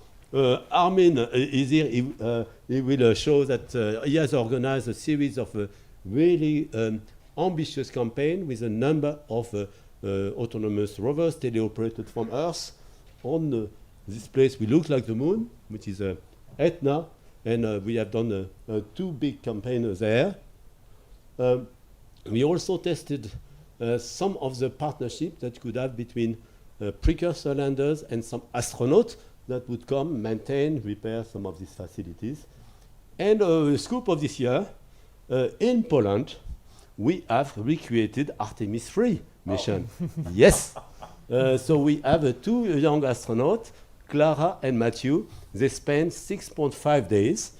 Armin is here. He will show that he has organized a series of really ambitious campaigns with a number of autonomous rovers teleoperated from Earth. On this place, we look like the moon, which is Etna, and we have done 2 big campaigns there. We also tested some of the partnership that could have between precursor landers and some astronauts that would come, maintain, repair some of these facilities. And the scoop of this year, in Poland, we have recreated Artemis 3 mission. Yes. So we have 2 young astronauts, Clara and Matthew. They spent 6.5 days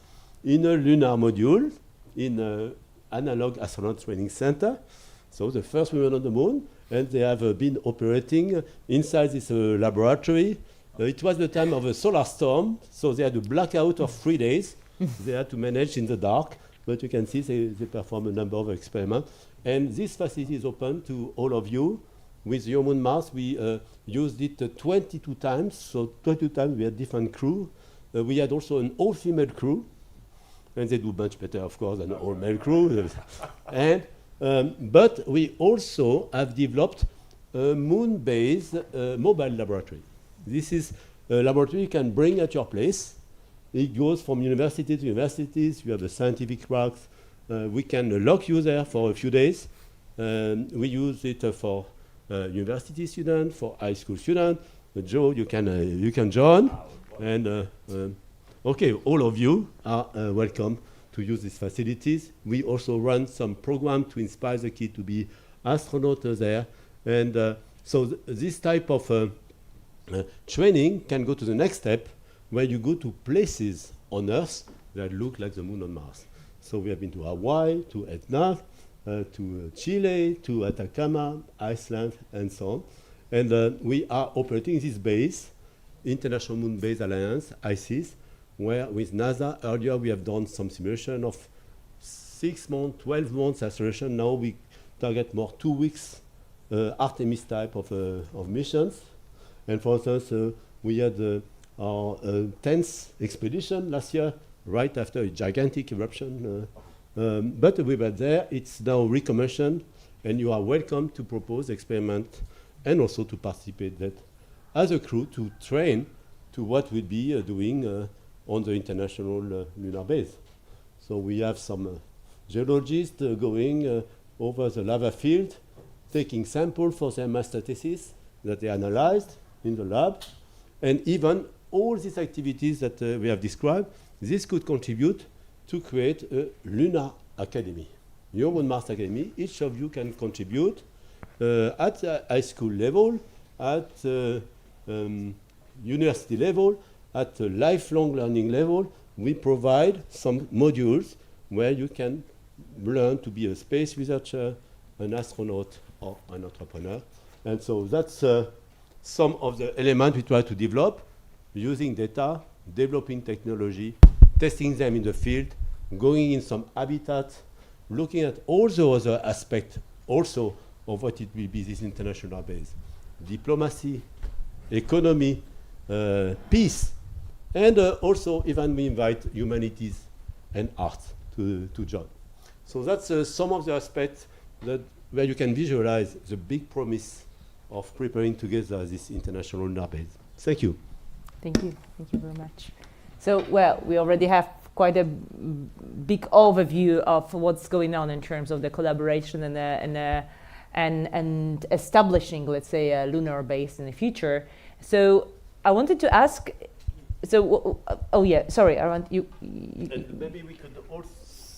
in a lunar module in Analog Astronaut Training Center. So the first women on the moon, and they have been operating inside this laboratory. It was the time of a solar storm, so they had a blackout of 3 days. They had to manage in the dark, but you can see they perform a number of experiments. And this facility is open to all of you. With Human Mars, we used it 22 times, so 22 times we had different crew. We had also an all-female crew, and they do much better, of course, than an all-male crew. And but we also have developed a moon-based mobile laboratory. This is a laboratory you can bring at your place. It goes from university to universities. You have the scientific racks. We can lock you there for a few days. We use it for university students, for high school students. Joe, you can join. And okay, all of you are welcome to use these facilities. We also run some program to inspire the kids to be astronauts there. And so this type of training can go to the next step, where you go to places on Earth that look like the Moon on Mars. So we have been to Hawaii, to Etna, to Chile, to Atacama, Iceland, and so on. And we are operating this base, International Moon Base Alliance, ICES, where with NASA earlier we have done some simulation of 6 months, 12 months acceleration. Now we target more 2 weeks Artemis type of missions. And for instance, we had our 10th expedition last year, right after a gigantic eruption. But we were there. It's now recommissioned, and you are welcome to propose experiment and also to participate that as a crew to train to what we'll be doing on the international lunar base. So we have some geologists going over the lava field, taking samples for their master thesis that they analyzed in the lab. And even all these activities that we have described, this could contribute to create a lunar academy, your own Mars Academy. Each of you can contribute at high school level, at university level, at lifelong learning level. We provide some modules where you can learn to be a space researcher, an astronaut, or an entrepreneur. And so that's some of the elements we try to develop, using data, developing technology, testing them in the field, going in some habitat, looking at all the other aspects also of what it will be this international base. Diplomacy, economy, peace, and also even we invite humanities and art to join. So that's some of the aspects that where you can visualize the big promise of preparing together this international lunar base. Thank you. Thank you. Thank you very much. So, well, we already have quite a big overview of what's going on in terms of the collaboration and establishing, let's say, a lunar base in the future. So I wanted to ask, so, oh yeah, sorry, I want you. Maybe we could also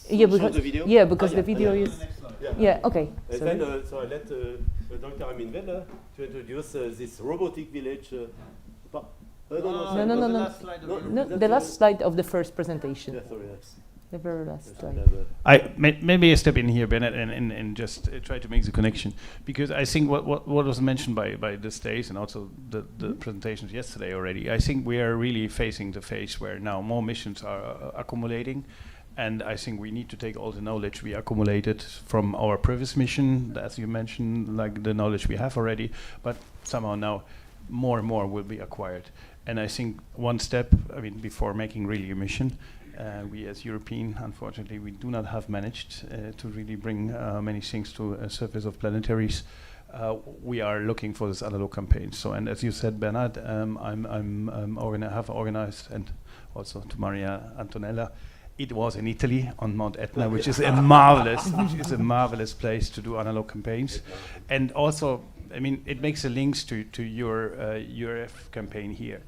show the video. Yeah, because the video is, yeah, okay. And then, so I let Dr. Armin Weller to introduce this robotic village. No, the last slide of the first presentation. Yeah, sorry. The very last slide. Maybe I step in here, Bennett, and just try to make the connection, because I think what was mentioned by the stays and also the presentations yesterday already, I think we are really facing the phase where now more missions are accumulating, and I think we need to take all the knowledge we accumulated from our previous mission, as you mentioned, like the knowledge we have already, but somehow now more and more will be acquired. And I think one step, I mean, before making really a mission, we as European, unfortunately, we do not have managed to really bring many things to a surface of planetaries. We are looking for this analog campaign. So, and as you said, Bernard, have organized, and also to Maria Antonella, it was in Italy on Mount Etna, which is a marvelous place to do analog campaigns, and also, I mean, it makes a links to your URF campaign here.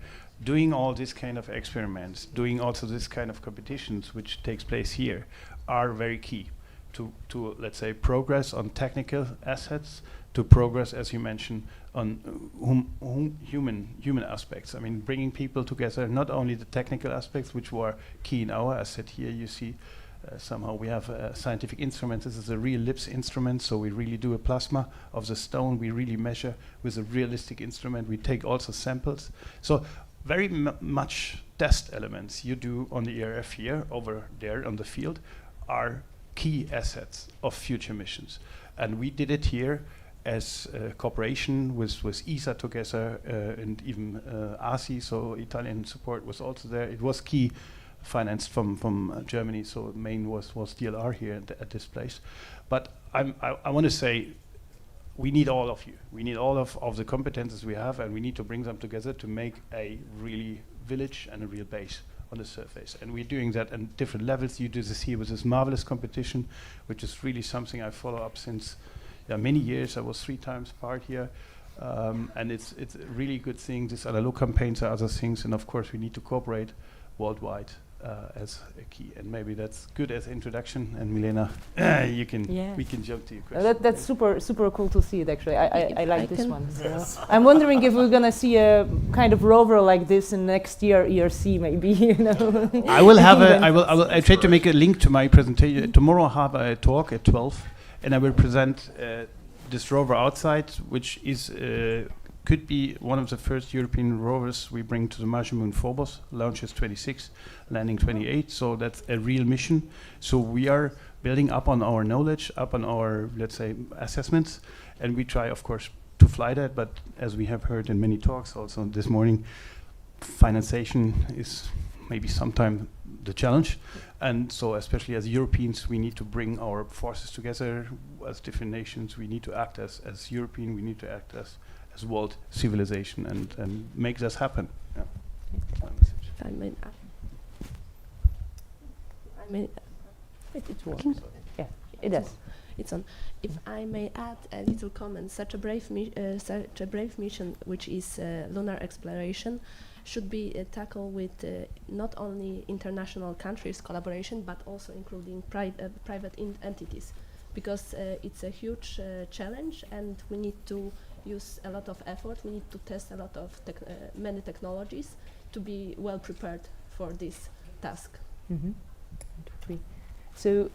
Doing all this kind of experiments, doing also this kind of competitions, which takes place here, are very key to let's say progress on technical assets, to progress, as you mentioned, on human aspects. I mean, bringing people together, not only the technical aspects, which were key in our asset here. You see, somehow we have scientific instruments. This is a real LIPS instrument, so we really do a plasma of the stone. We really measure with a realistic instrument. We take also samples. So very much test elements you do on the ERF here, over there on the field, are key assets of future missions. And we did it here as cooperation with ESA together, and even ASI, so Italian support was also there. It was key, financed from Germany, so main was DLR here at this place. But I want to say, we need all of you. We need all of the competences we have, and we need to bring them together to make a really village and a real base on the surface. And we're doing that at different levels. You do this here with this marvelous competition, which is really something I follow up since many years. I was 3 times part here. And it's a really good thing. These analog campaigns are other things, and of course we need to cooperate worldwide as a key. And maybe that's good as introduction. And Milena, we can jump to your question. That's super cool to see it. Actually, I like this one. So I'm wondering if we're gonna see a kind of rover like this in next year ERC, maybe. I will have I try to make a link to my presentation tomorrow. I have a talk at 12, and I will present this rover outside, which is could be one of the first European rovers we bring to the Martian moon. Phobos launches 26, landing 28. So that's a real mission. So we are building up on our knowledge, up on our, let's say, assessments, and we try, of course, to fly that. But as we have heard in many talks also this morning, financing is maybe sometime the challenge. And so especially as Europeans, we need to bring our forces together as different nations. We need to act as European, we need to act as world civilization and make this happen. Yeah. It's working. Yeah, it does. It's on. If I may add a little comment, such a brave mission, which is lunar exploration, should be tackled with not only international countries' collaboration, but also including private entities, because it's a huge challenge, and we need to use a lot of effort. We need to test a lot of many technologies to be well prepared for this task. So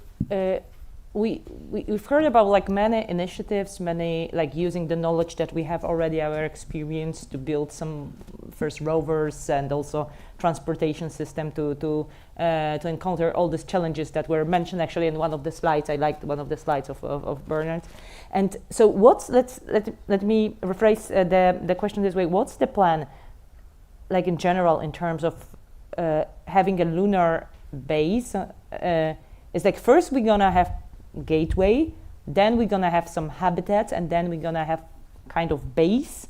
we've heard about like many initiatives, many like using the knowledge that we have already, our experience to build some first rovers and also transportation system to encounter all these challenges that were mentioned actually in one of the slides. I liked one of the slides of Bernard. And so let me rephrase the question this way. What's the plan, like in general, in terms of having a lunar base? It's like first we're gonna have gateway, then we're gonna have some habitats, and then we're gonna have kind of base.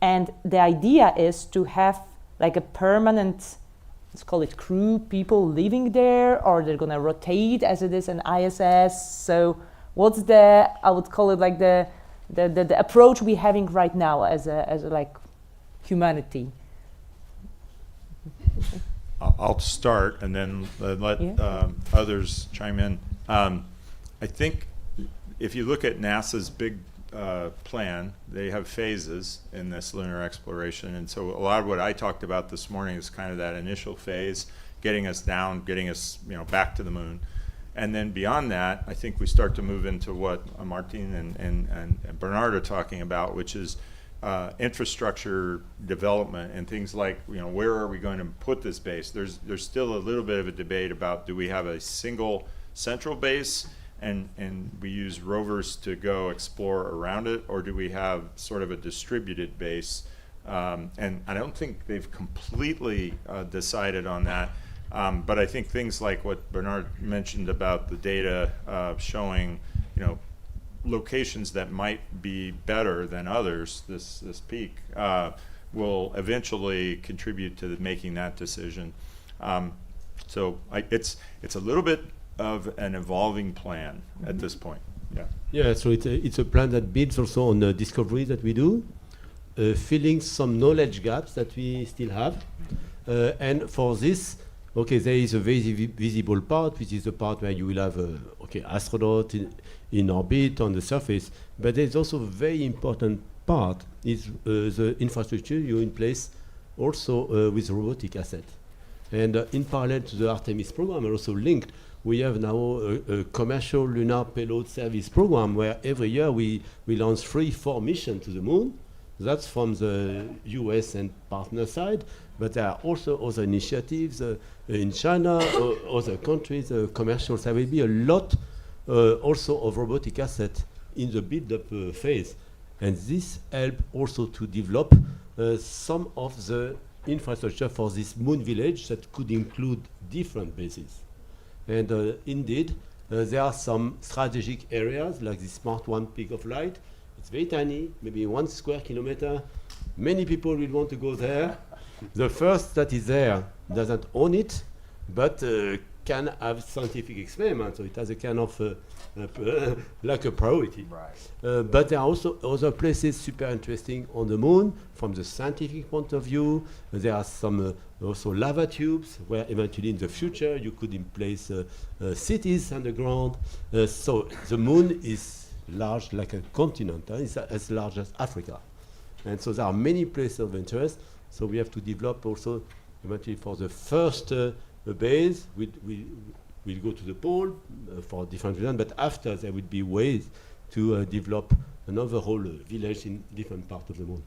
And the idea is to have like a permanent, let's call it crew, people living there, or they're gonna rotate as it is an ISS. So what's I would call it like the approach we're having right now as a like humanity? I'll start and then let others chime in. I think if you look at NASA's big plan, they have phases in this lunar exploration, and so a lot of what I talked about this morning is kind of that initial phase, getting us down, getting us back to the moon. And then beyond that, I think we start to move into what Martin and Bernard are talking about, which is infrastructure development and things like, where are we going to put this base? There's still a little bit of a debate about, do we have a single central base and we use rovers to go explore around it, or do we have sort of a distributed base? And I don't think they've completely decided on that. But I think things like what Bernard mentioned about the data showing, locations that might be better than others, this peak, will eventually contribute to making that decision. So it's a little bit of an evolving plan at this point. Yeah, so it's a plan that builds also on the discovery that we do, filling some knowledge gaps that we still have. And for this, there is a very visible part, which is the part where you will have astronaut in orbit on the surface. But there's also a very important part is the infrastructure you in place also with robotic asset. And in parallel to the Artemis program, also linked, we have now a commercial lunar payload service program where every year we launch 3-4 missions to the moon. That's from the US and partner side, but there are also other initiatives in China, other countries, commercial. There will be a lot also of robotic assets in the build-up phase. And this helps also to develop some of the infrastructure for this moon village that could include different bases. And indeed, there are some strategic areas like the Smart 1 peak of light. It's very tiny, maybe 1 square kilometer. Many people will want to go there. The first that is there doesn't own it, but can have scientific experiments, so it has a kind of like a priority. Right. But there are also other places super interesting on the moon from the scientific point of view. There are some also lava tubes where eventually in the future you could place cities underground. So the moon is large like a continent. It's as large as Africa. And so there are many places of interest. So we have to develop also eventually for the first base. We'll go to the pole for different reasons, but after there would be ways to develop another whole village in different parts of the moon.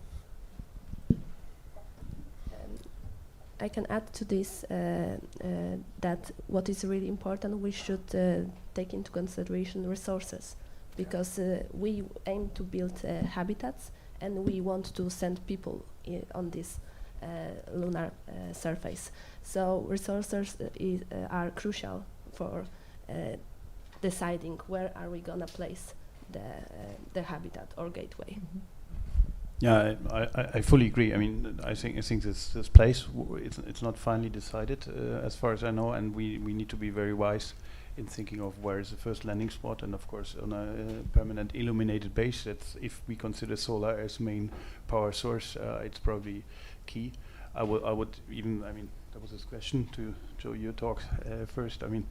I can add to this that what is really important, we should take into consideration resources, because we aim to build habitats, and we want to send people on this lunar surface. So resources are crucial for deciding where are we gonna place the habitat or gateway. Mm-hmm. Yeah, I fully agree. I mean, I think this place it's not finally decided as far as I know, and we need to be very wise in thinking of where is the first landing spot, and of course on a permanent illuminated base. That's if we consider solar as main power source, it's probably key. I would even. I mean, that was this question to Joe. Your talk first. I mean,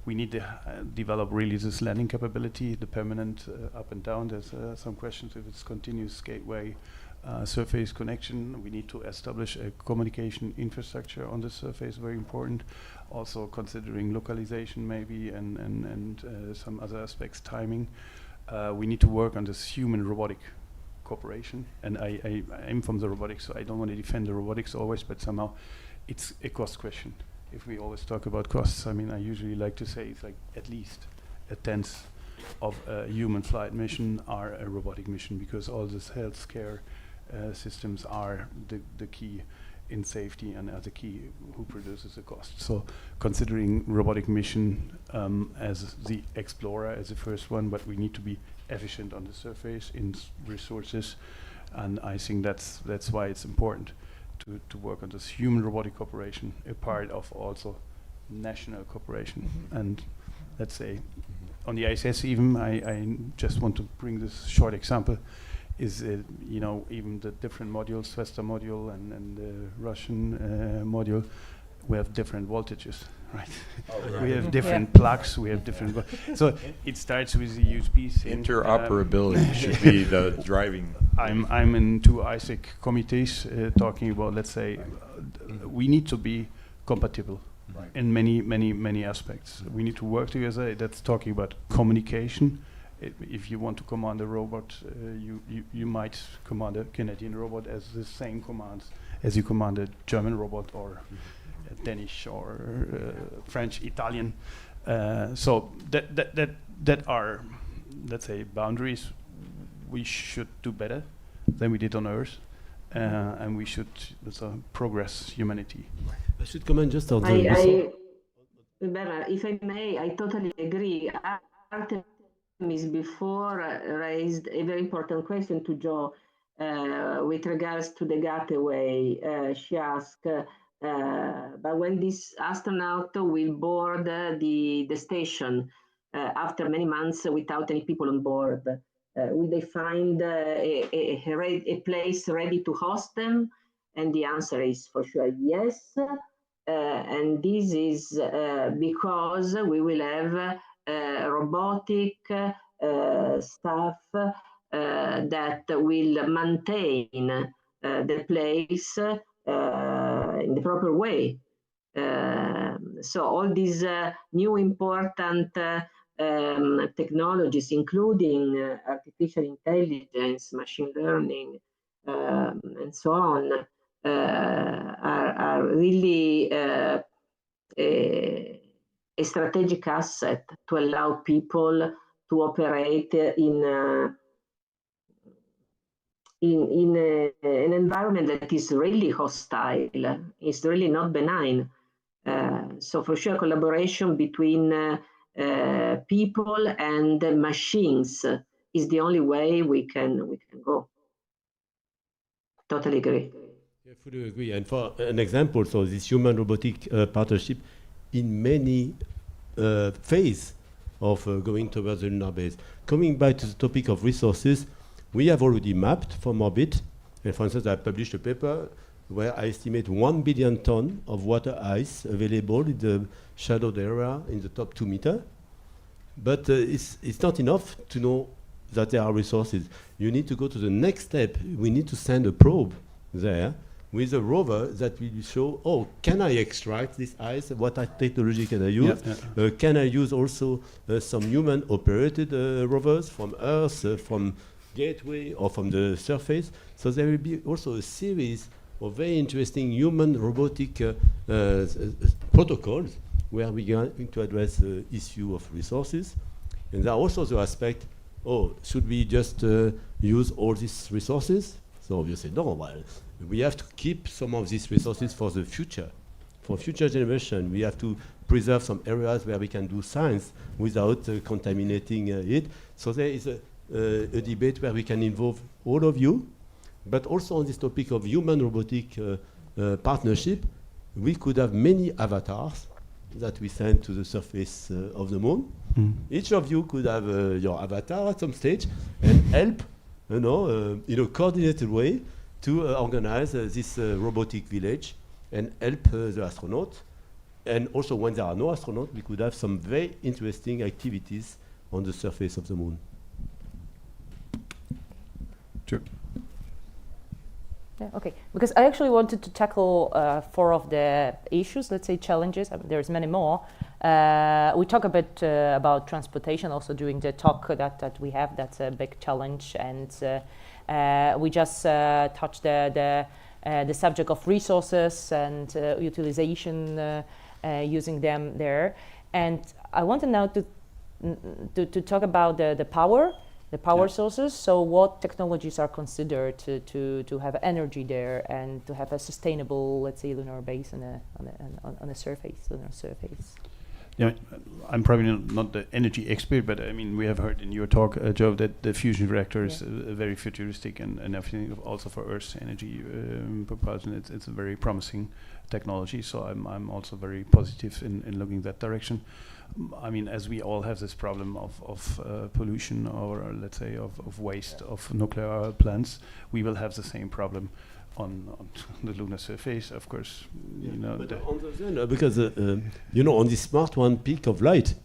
we need to develop really this landing capability, the permanent up and down. There's some questions if it's continuous gateway, surface connection. We need to establish a communication infrastructure on the surface, very important. Also considering localization maybe and some other aspects, timing. We need to work on this human robotic cooperation. And I'm from the robotics, so I don't want to defend the robotics always, but somehow it's a cost question. If we always talk about costs, I mean, I usually like to say it's like at least a tenth of a human flight mission are a robotic mission, because all these healthcare systems are the key in safety and are the key who produces the cost. So considering robotic mission as the explorer as the first one, but we need to be efficient on the surface in resources, and I think that's why it's important to work on this human robotic cooperation, a part of also national cooperation. Mm-hmm. And let's say on the ISS even, I just want to bring this short example, is you know, even the different modules, Svesta module and the Russian module, we have different voltages, right? Oh, we have different plugs, we have different, so it starts with the USB thing. Interoperability should be the driving. I'm in two ISEC committees talking about, let's say, we need to be compatible in many aspects. We need to work together. That's talking about communication. If you want to command a robot, you might command a Canadian robot as the same commands as you command a German robot or Danish or French, Italian. So that are, let's say, boundaries. We should do better than we did on Earth, and we should progress humanity. I should comment just on Bernard, if I may, I totally agree. Artemis before raised a very important question to Joe with regards to the gateway. She asked, but when this astronaut will board the station after many months without any people on board, will they find a place ready to host them? And the answer is for sure yes. And this is because we will have robotic staff that will maintain the place in the proper way. So all these new important technologies, including artificial intelligence, machine learning, and so on, are really a strategic asset to allow people to operate in an environment that is really hostile, is really not benign. So for sure, collaboration between people and machines is the only way we can go. Totally agree. I fully agree. And for an example, so this human robotic partnership in many phases of going towards the lunar base. Coming back to the topic of resources, we have already mapped from orbit, and for instance, I published a paper where I estimate 1 billion tons of water ice available in the shadowed area in the top 2 meters. But it's not enough to know that there are resources. You need to go to the next step. We need to send a probe there with a rover that will show, oh, can I extract this ice? What technology can I use? Can I use also some human-operated rovers from Earth, from Gateway, or from the surface? So there will be also a series of very interesting human robotic protocols where we are going to address the issue of resources. And there are also the aspect, oh, should we just use all these resources? So you say, no, well, we have to keep some of these resources for the future. For future generation, we have to preserve some areas where we can do science without contaminating it. So there is a debate where we can involve all of you, but also on this topic of human-robotic partnership, we could have many avatars that we send to the surface of the moon. Each of you could have your avatar at some stage and help, in a coordinated way to organize this robotic village and help the astronauts. And also, when there are no astronauts, we could have some very interesting activities on the surface of the moon. Sure. Yeah, okay, because I actually wanted to tackle 4 of the issues, let's say challenges. I mean, there's many more. We talk a bit about transportation also during the talk that we have. That's a big challenge, and we just touched the subject of resources and utilization, using them there. And I wanted now to talk about the power sources. So what technologies are considered to have energy there and to have a sustainable, let's say, lunar base on a lunar surface? Yeah, I'm probably not the energy expert, but I mean, we have heard in your talk, Joe, that the fusion reactor is very futuristic and everything, also for Earth's energy propulsion. It's a very promising technology. So I'm also very positive in looking that direction. I mean, as we all have this problem of pollution, or let's say of waste of nuclear plants, we will have the same problem on the lunar surface, of course. Yeah, you know, but on the other hand, because on this smart one peak of light,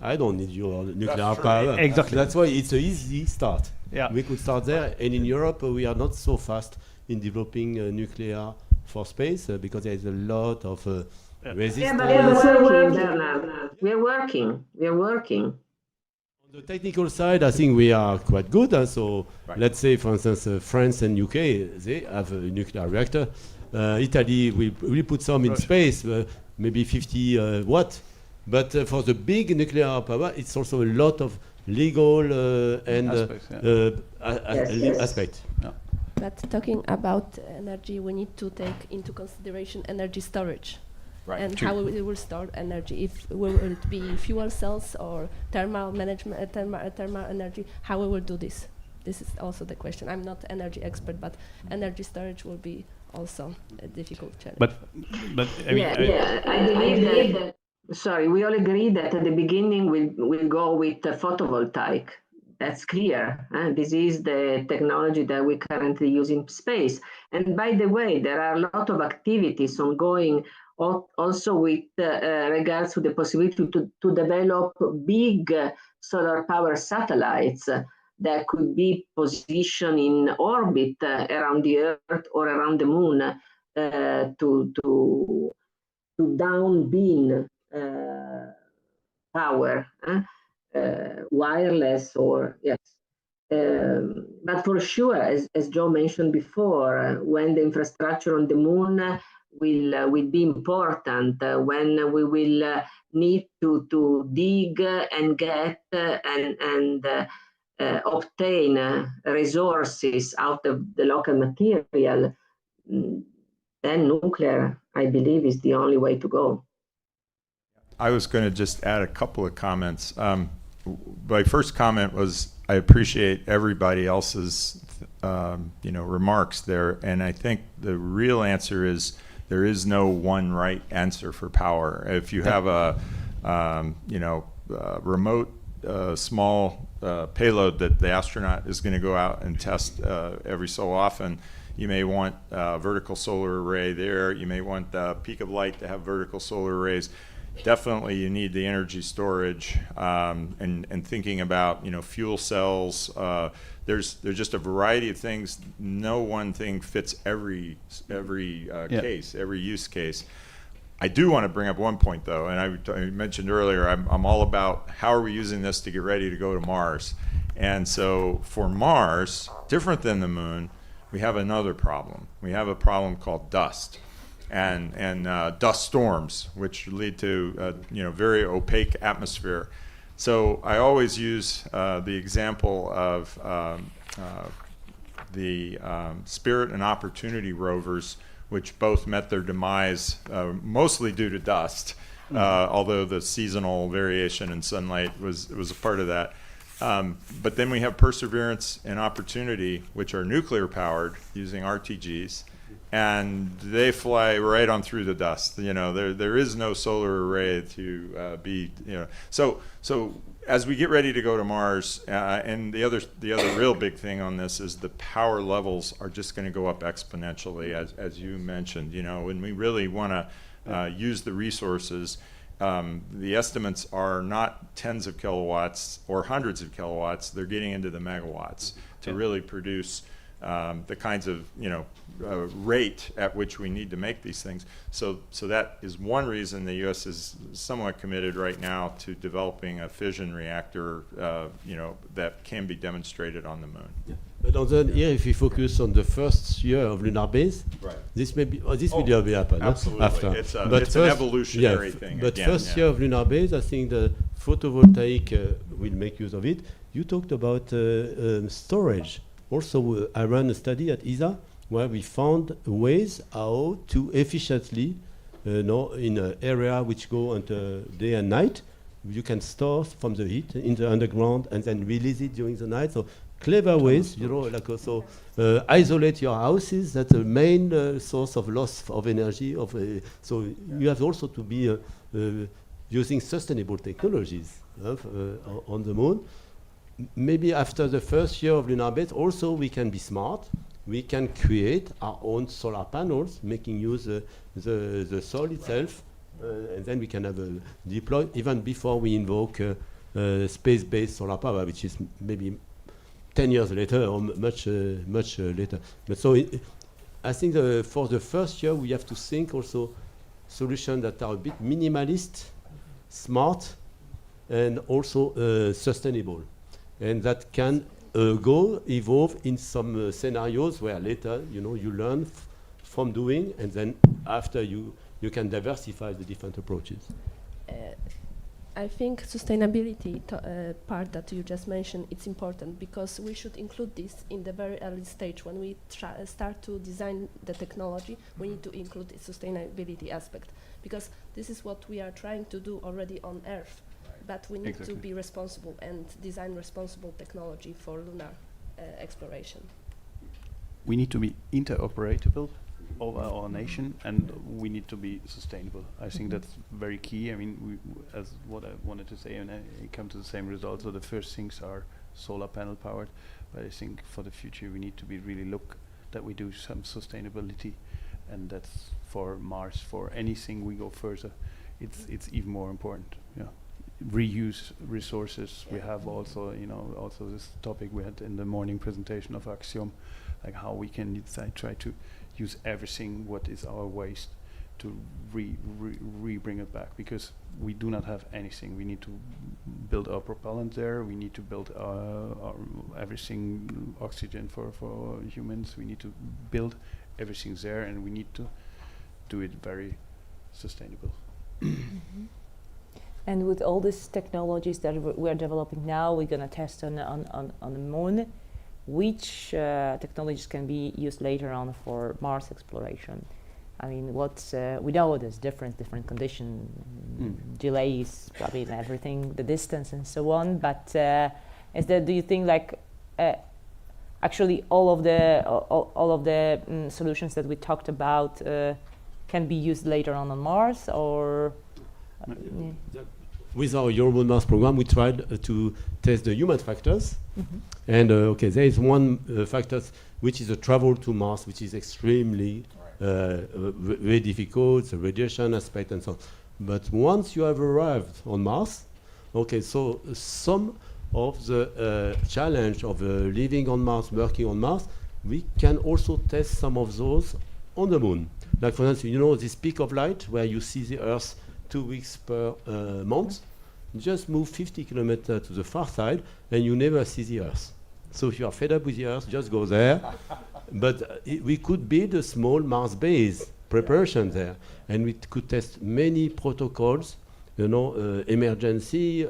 I don't need your nuclear power. Exactly. That's why it's an easy start. Yeah. We could start there, and in Europe we are not so fast in developing nuclear for space because there is a lot of resistance. Yeah, but we're working, Bernard. We are working. On the technical side, I think we are quite good. So let's say, for instance, France and UK, they have a nuclear reactor. Italy will put some in space, maybe 50 watt. But for the big nuclear power, it's also a lot of legal and aspects. Yeah. But talking about energy, we need to take into consideration energy storage. Right. And how we will store energy. If will it be fuel cells or thermal management, thermal energy? How we will do this? This is also the question. I'm not energy expert, but energy storage will be also a difficult challenge. But I mean, I believe that. Sorry, we all agree that at the beginning we'll go with photovoltaic. That's clear. This is the technology that we currently use in space. And by the way, there are a lot of activities ongoing also with regards to the possibility to develop big solar power satellites that could be positioned in orbit around the Earth or around the Moon to downbeam power, wireless or yes. But for sure, as Joe mentioned before, when the infrastructure on the Moon will be important, when we will need to dig and get and obtain resources out of the local material, then nuclear, I believe, is the only way to go. I was going to just add a couple of comments. My first comment was I appreciate everybody else's remarks there, and I think the real answer is there is no one right answer for power. If you have a remote small payload that the astronaut is going to go out and test every so often, you may want a vertical solar array there. You may want the peak of light to have vertical solar arrays. Definitely you need the energy storage, and thinking about fuel cells. There's just a variety of things. No one thing fits every case, every use case. I do want to bring up one point though, and I mentioned earlier, I'm all about how are we using this to get ready to go to Mars. And so for Mars, different than the moon, we have another problem. We have a problem called dust, and dust storms, which lead to very opaque atmosphere. So I always use the example of the Spirit and Opportunity rovers, which both met their demise mostly due to dust, although the seasonal variation in sunlight was a part of that. But then we have Perseverance and Opportunity, which are nuclear powered using RTGs, and they fly right on through the dust. There is no solar array to be. So as we get ready to go to Mars, and the other real big thing on this is the power levels are just going to go up exponentially, as you mentioned. When we really want to use the resources. The estimates are not tens of kilowatts or hundreds of kilowatts. They're getting into the megawatts to really produce the kinds of rate at which we need to make these things. So that is one reason the U.S. is somewhat committed right now to developing a fission reactor, that can be demonstrated on the moon. Yeah. But on the here, if we focus on the first year of lunar base, right. This may be this video will happen absolutely. After. It's an evolutionary thing. But again, first year of lunar base, I think the photovoltaic will make use of it. You talked about storage. Also, I ran a study at ESA where we found ways how to efficiently, in an area which go into day and night, you can store from the heat in the underground and then release it during the night. So clever ways, like also isolate your houses. That's the main source of loss of energy. So you have also to be using sustainable technologies on the moon. Maybe after the first year of lunar base, also we can be smart. We can create our own solar panels, making use the soil itself, and then we can have deploy even before we invoke space-based solar power, which is maybe 10 years later or much later. But so I think for the first year we have to think also solutions that are a bit minimalist, smart, and also sustainable, and that can evolve in some scenarios where later you learn from doing, and then after you can diversify the different approaches. I think sustainability part that you just mentioned, it's important because we should include this in the very early stage. When we start to design the technology, we need to include the sustainability aspect, because this is what we are trying to do already on Earth. But we need to be responsible and design responsible technology for lunar exploration. We need to be interoperable over our nation, and we need to be sustainable. I think that's very key. I mean, as what I wanted to say, and I come to the same result. So the first things are solar panel powered, but I think for the future we need to be really look that we do some sustainability, and that's for Mars. For anything we go further, it's even more important. Yeah. Reuse resources. We have also, also this topic we had in the morning presentation of Axiom, like how we can try to use everything what is our waste to bring it back, because we do not have anything. We need to build our propellant there. We need to build our everything, oxygen for humans. We need to build everything there, and we need to do it very sustainable. Mm-hmm. And with all these technologies that we're developing now, we're going to test on the moon. Which technologies can be used later on for Mars exploration? I mean, we know there's different condition, delays, everything, the distance and so on. But do you think actually all of the solutions that we talked about can be used later on Mars, or With our European Mars program, we tried to test the human factors. And there is one factor which is the travel to Mars, which is extremely very difficult, the radiation aspect and so on. But once you have arrived on Mars, so some of the challenge of living on Mars, working on Mars, we can also test some of those on the Moon. Like for instance, you know this peak of light where you see the Earth 2 weeks per month, just move 50 kilometers to the far side and you never see the Earth. So if you are fed up with the Earth, just go there. But we could build a small Mars base preparation there, and we could test many protocols, emergency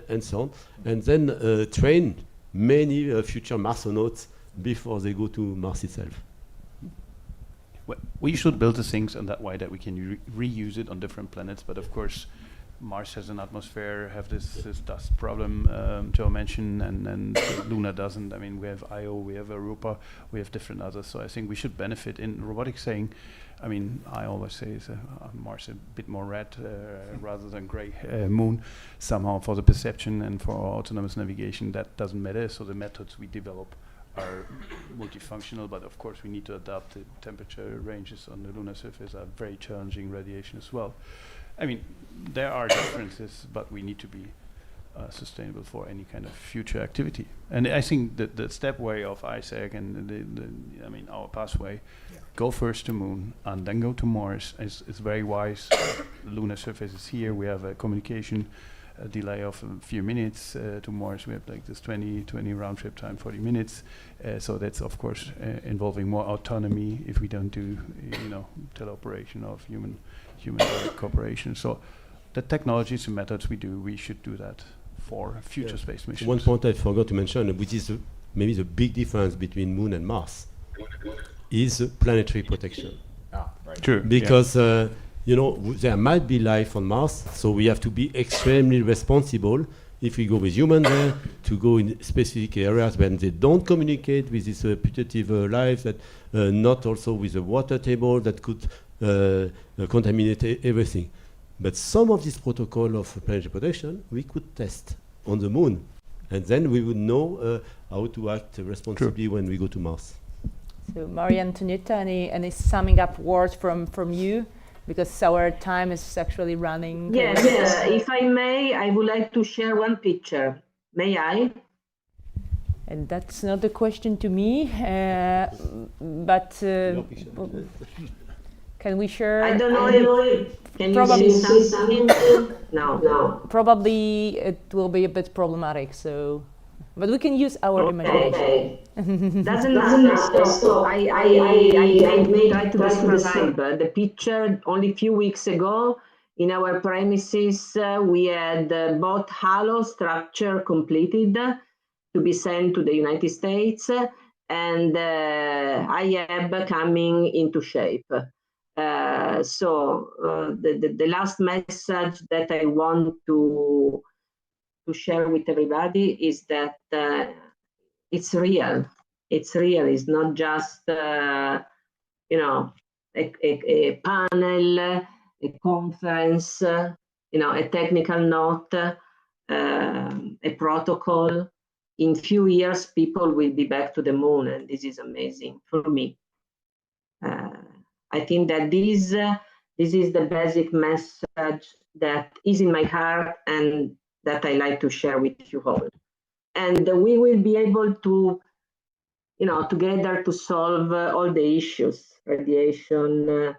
and so on, and then train many future Marsonauts before they go to Mars itself. Well, we should build the things in that way that we can reuse it on different planets, but of course Mars has an atmosphere, have this dust problem Joe mentioned, and Lunar doesn't. I mean, we have Io, we have Europa, we have different others, so I think we should benefit in robotics saying, I mean, I always say is Mars a bit more red rather than grey moon, somehow for the perception and for autonomous navigation that doesn't matter, so the methods we develop are multifunctional, but of course we need to adapt. The temperature ranges on the lunar surface are very challenging, radiation as well. I mean, there are differences, but we need to be sustainable for any kind of future activity. And I think that the step way of ISAC and our pathway, go first to Moon and then go to Mars is very wise. The lunar surface is here. We have a communication delay of a few minutes to Mars. We have like this 20 round trip time, 40 minutes. So that's of course involving more autonomy if we don't do teleoperation of human cooperation. So the technologies and methods we should do that for future space missions. One point I forgot to mention, which is maybe the big difference between Moon and Mars, is planetary protection. Right. True. Because there might be life on Mars, so we have to be extremely responsible if we go with humans there to go in specific areas when they don't communicate with this putative life, that not also with the water table that could contaminate everything. But some of this protocol of planetary protection we could test on the Moon, and then we would know how to act responsibly when we go to Mars. So Maria Antonietta, any summing up words from you? Because our time is actually running. Yes, if I may, I would like to share one picture. May I? And that's not a question to me, but can we share? I don't know. Can you see something? No. Probably it will be a bit problematic. So, but we can use our imagination. Doesn't matter. So I may try to describe the picture. Only a few weeks ago, in our premises, we had both halo structure completed to be sent to the United States, and IAB coming into shape. So the last message that I want to share with everybody is that it's real. It's real. It's not just a panel, a conference, a technical note, a protocol. In few years, people will be back to the Moon, and this is amazing for me. I think that this is the basic message that is in my heart and that I like to share with you all. And we will be able to, together to solve all the issues: radiation,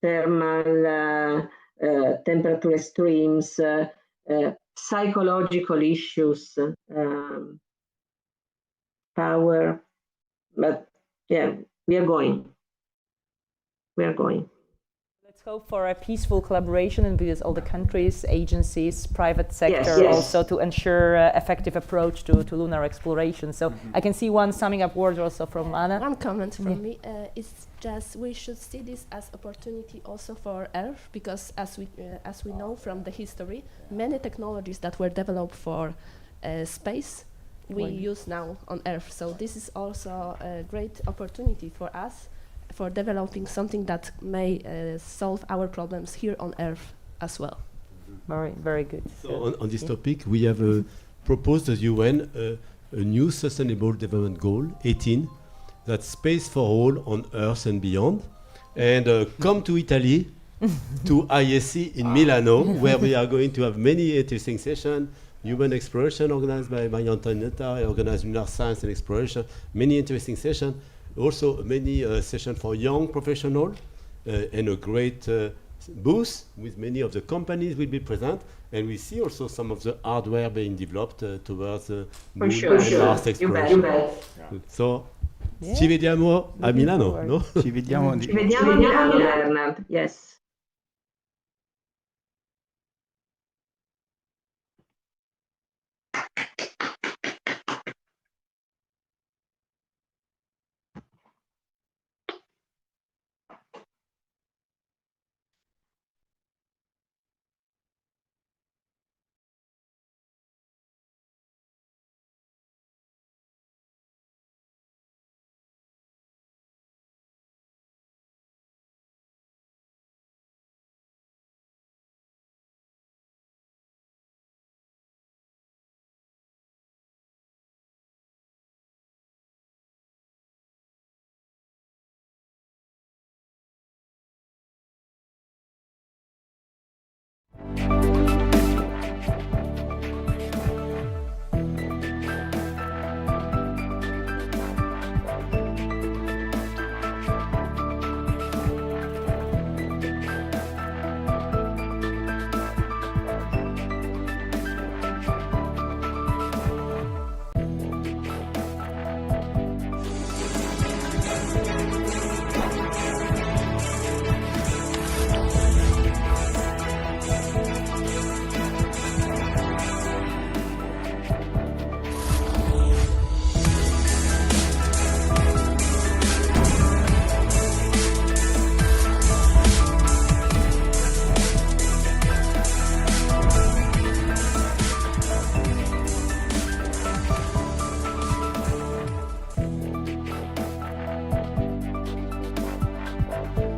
thermal, temperature extremes, psychological issues, power. But yeah, we are going. Let's hope for a peaceful collaboration and with all the countries, agencies, private sector, also to ensure effective approach to lunar exploration. So I can see one summing up word also from Anna. One comment from me is just we should see this as opportunity also for Earth, because as we know from the history, many technologies that were developed for space we use now on Earth. So this is also a great opportunity for us for developing something that may solve our problems here on Earth as well. Very, very good. So on this topic, we have proposed to the UN a new Sustainable Development Goal, 18, that's space for all on Earth and beyond. And come to Italy, to ISC in Milano, where we are going to have many interesting sessions, human exploration organized by Maria Antonietta, organized lunar science and exploration, many interesting sessions. Also many sessions for young professionals and a great booth with many of the companies will be present. And we see also some of the hardware being developed towards moon and Mars exploration. You bet. So, ci vediamo a Milano, no? Ci vediamo Ci vediamo a Milano, Bernard. Yes.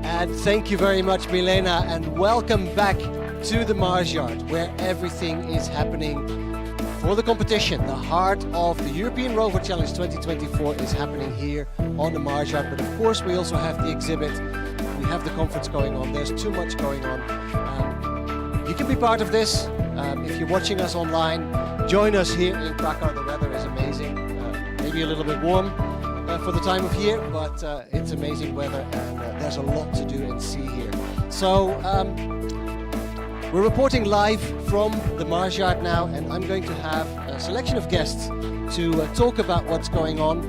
And thank you very much, Milena, and welcome back to the Mars Yard, where everything is happening for the competition. The heart of the European Rover Challenge 2024 is happening here on the Mars Yard, but of course we also have the exhibit, we have the conference going on, there's too much going on. You can be part of this. If you're watching us online, join us here in Krakow. The weather is amazing, maybe a little bit warm for the time of year, but it's amazing weather, and there's a lot to do and see here. So we're reporting live from the Mars Yard now, and I'm going to have a selection of guests to talk about what's going on.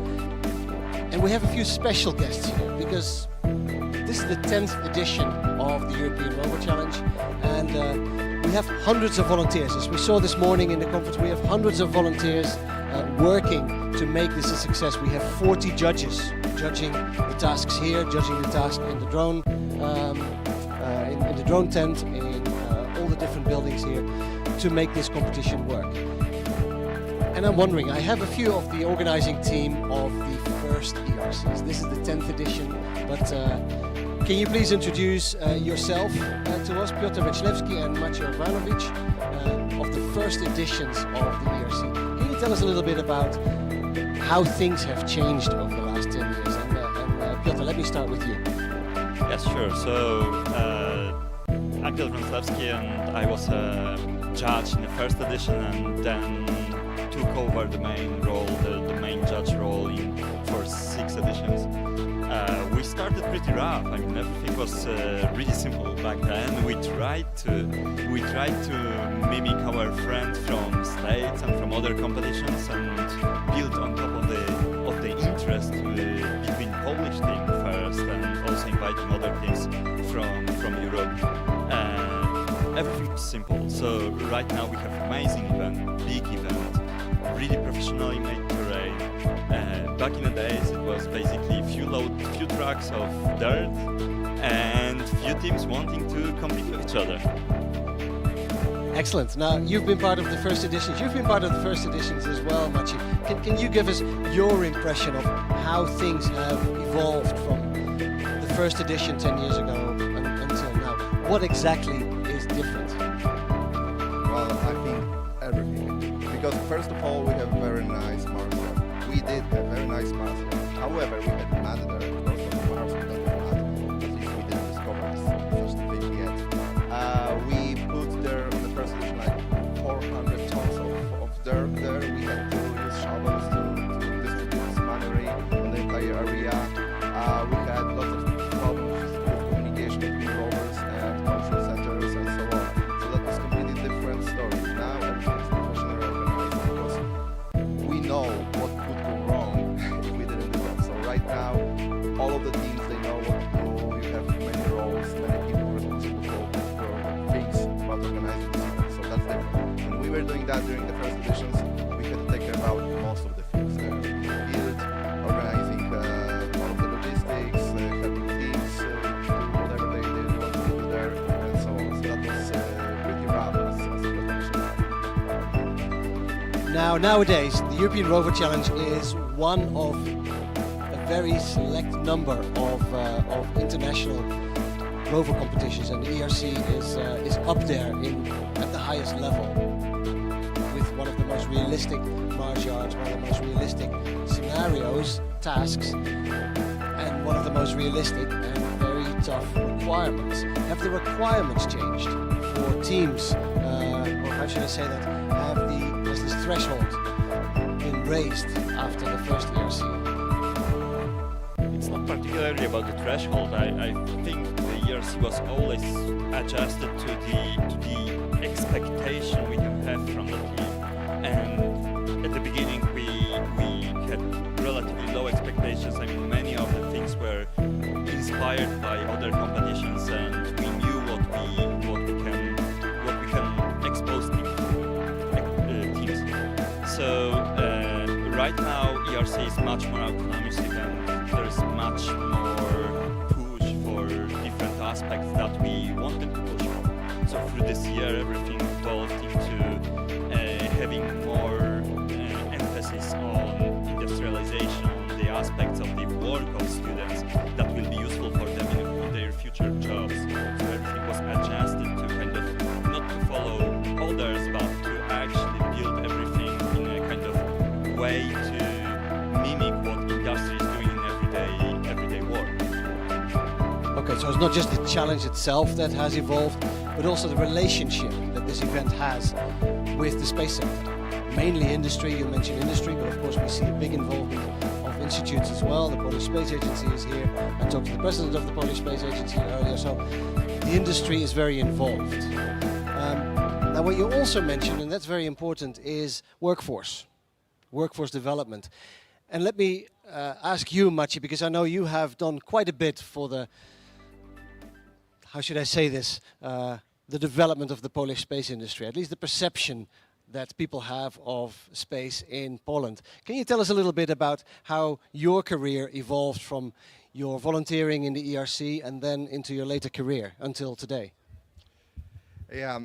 And we have a few special guests here because this is the 10th edition of the European Rover Challenge, and we have hundreds of volunteers. As we saw this morning in the conference, we have hundreds of volunteers working to make this a success. We have 40 judges judging the tasks here, judging the task in the drone, in the drone tent, in all the different buildings here, to make this competition work. And I'm wondering, I have a few of the organizing team of the first ERCs. This is the 10th edition, but can you please introduce yourself to us, Piotr Wechlewski and Maciej Ivanovic, of the first editions of the ERC. Can you tell us a little bit about how things have changed over the last 10 years? And Piotr, let me start with you. Yes, sure. So I'm Piotr Wechlewski, and I was a judge in the first edition, and then took over the main role, the main judge role for 6 editions. We started pretty rough. I mean, everything was really simple back then. We tried to mimic our friends from States and from other competitions, and build on top of the interest between Polish team first, and also inviting other teams from Europe. Everything was simple. So right now we have amazing event, big event, really professionally made terrain. Back in the days, it was basically few trucks of dirt and few teams wanting to compete with each other. Excellent. Now, you've been part of the first editions. You've been part of the first editions as well, Maciej. Can you give us your impression of how things have evolved from first edition 10 years ago until now? What exactly is different? Well, I think everything. Because first of all, we have very nice Mars. We did a very nice Mars. However, we had matter because of Mars doesn't matter. At least we didn't discover such a thing yet. We put there on the first edition like 400 tons of dirt there. We had to use shovels to distribute this machinery on the entire area. We had lots of problems with communication between rovers and control centers and so on. So that was completely different story. Now everything is professionally organized because we know what could go wrong if we didn't do that. So right now, all of the teams, they know what to do. You have many roles, many people responsible for things about organizing this event. So that's different. When we were doing that during the first editions, we had to take care about most of the things there. Build, organizing all of the logistics, having teams do whatever they want to do there, and so on. So that was pretty rough as a professional. Now, nowadays, the European Rover Challenge is one of a very select number of international rover competitions, and the ERC is up there at the highest level with one of the most realistic Mars yards, one of the most realistic scenarios, tasks, and one of the most realistic and very tough requirements. Have the requirements changed for teams, or how should I say that? Has this threshold been raised after the first ERC? It's not particularly about the threshold. I think the ERC was always adjusted to the expectation we can have from the team. And at the beginning we had relatively low expectations. I mean, many of the things were inspired by other competitions, and we knew what we can expose teams. So right now ERC is much more autonomous event. There is much more push for different aspects that we wanted to push for. So through this year everything evolved into having more emphasis on industrialization, on the aspects of the work of students that will be useful for them in their future jobs. So everything was adjusted to kind of not to follow others, but to actually build everything in a kind of way to mimic what industry is doing in everyday work. Okay, so it's not just the challenge itself that has evolved, but also the relationship that this event has with the space sector. Mainly industry, you mentioned industry, but of course we see a big involvement of institutes as well. The Polish Space Agency is here. I talked to the president of the Polish Space Agency earlier, so the industry is very involved. Now what you also mentioned, and that's very important, is workforce development. And let me ask you, Maciej, because I know you have done quite a bit for the, how should I say this, the development of the Polish space industry, at least the perception that people have of space in Poland. Can you tell us a little bit about how your career evolved from your volunteering in the ERC and then into your later career until today? Yeah,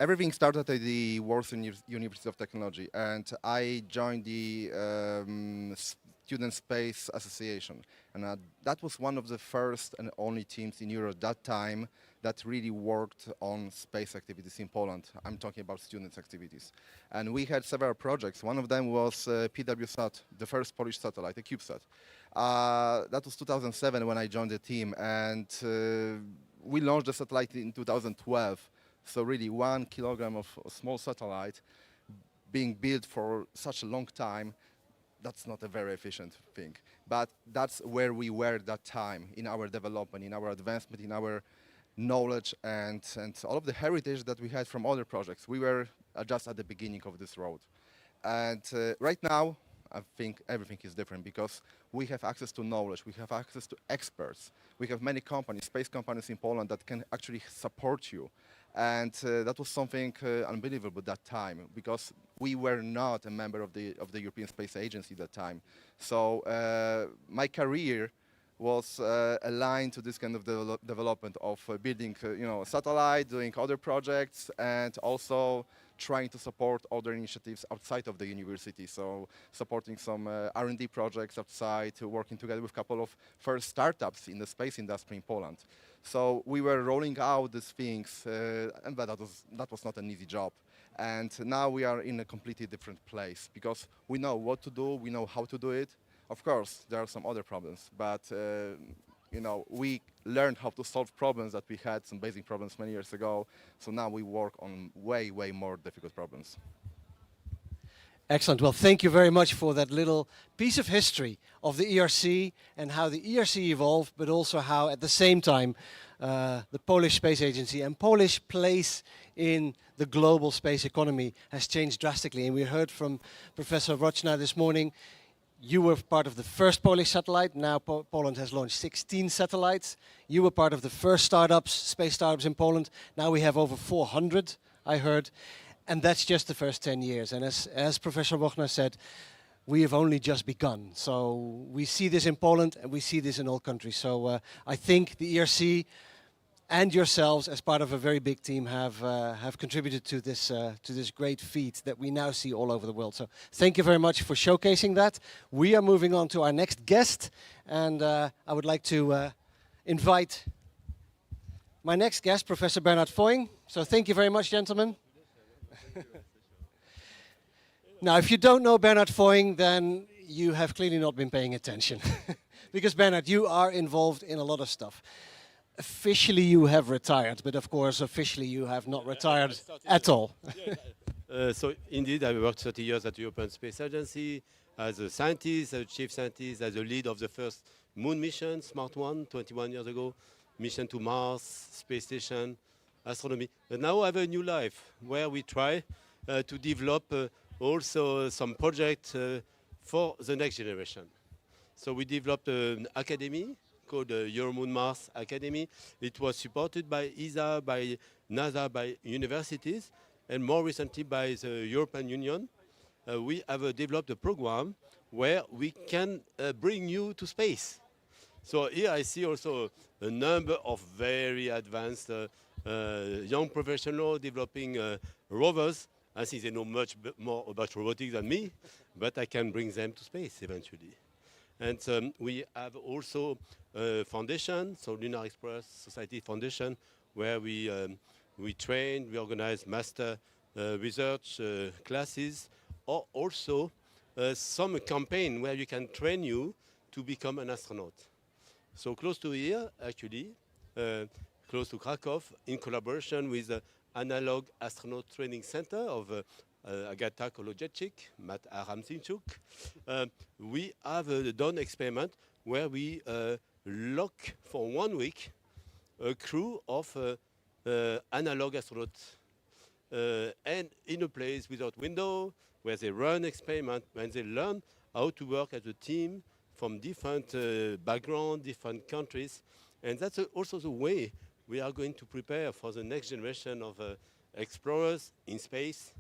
everything started at the Warsaw University of Technology, and I joined the Student Space Association, and that was one of the first and only teams in Europe at that time that really worked on space activities in Poland. I'm talking about students' activities. And we had several projects. One of them was PWSat, the first Polish satellite, a CubeSat. That was 2007 when I joined the team, and we launched the satellite in 2012. So really 1 kilogram of a small satellite being built for such a long time, that's not a very efficient thing. But that's where we were at that time in our development, in our advancement, in our knowledge and all of the heritage that we had from other projects. We were just at the beginning of this road. And right now, I think everything is different because we have access to knowledge, we have access to experts. We have many companies, space companies in Poland that can actually support you. And that was something unbelievable at that time because we were not a member of the European Space Agency at that time. So my career was aligned to this kind of development of building, a satellite, doing other projects, and also trying to support other initiatives outside of the university. So supporting some R&D projects outside, working together with a couple of first startups in the space industry in Poland. So we were rolling out these things, and that was not an easy job. And now we are in a completely different place because we know what to do, we know how to do it. Of course, there are some other problems, but we learned how to solve problems that we had, some basic problems many years ago. So now we work on way, way more difficult problems. Excellent. Well, thank you very much for that little piece of history of the ERC and how the ERC evolved, but also how at the same time the Polish Space Agency and Polish place in the global space economy has changed drastically. And we heard from Professor Roczna this morning. You were part of the first Polish satellite. Now Poland has launched 16 satellites. You were part of the first space startups in Poland. Now we have over 400, I heard. And that's just the first 10 years. And as Professor Roczna said, we have only just begun. So we see this in Poland and we see this in all countries. So I think the ERC and yourselves, as part of a very big team, have contributed to this great feat that we now see all over the world. So thank you very much for showcasing that. We are moving on to our next guest, and I would like to invite my next guest, Professor Bernhard Voing. So thank you very much, gentlemen. Now, if you don't know Bernhard Voing, then you have clearly not been paying attention. Because Bernhard, you are involved in a lot of stuff. Officially you have retired, but of course officially you have not retired at all. So indeed I worked 30 years at the European Space Agency as a scientist, as a chief scientist, as a lead of the first moon mission, Smart 1, 21 years ago, mission to Mars, space station, astronomy. But now I have a new life where we try to develop also some projects for the next generation. So we developed an academy called Euro-Moon-Mars Academy. It was supported by ESA, by NASA, by universities, and more recently by the European Union. We have developed a program where we can bring you to space. So here I see also a number of very advanced young professionals developing rovers. I think they know much more about robotics than me, but I can bring them to space eventually. And we have also a foundation, so Lunar Express Society Foundation, where we train, we organize master research classes, or also some campaign where you can train you to become an astronaut. So close to here, actually, close to Krakow, in collaboration with the Analog Astronaut Training Center of Agata Kolodjechik, Matt Aramsinchuk, we have done experiment where we lock for 1 week a crew of analog astronauts and in a place without window where they run experiment, when they learn how to work as a team from different backgrounds, different countries. And that's also the way we are going to prepare for the next generation of explorers in space,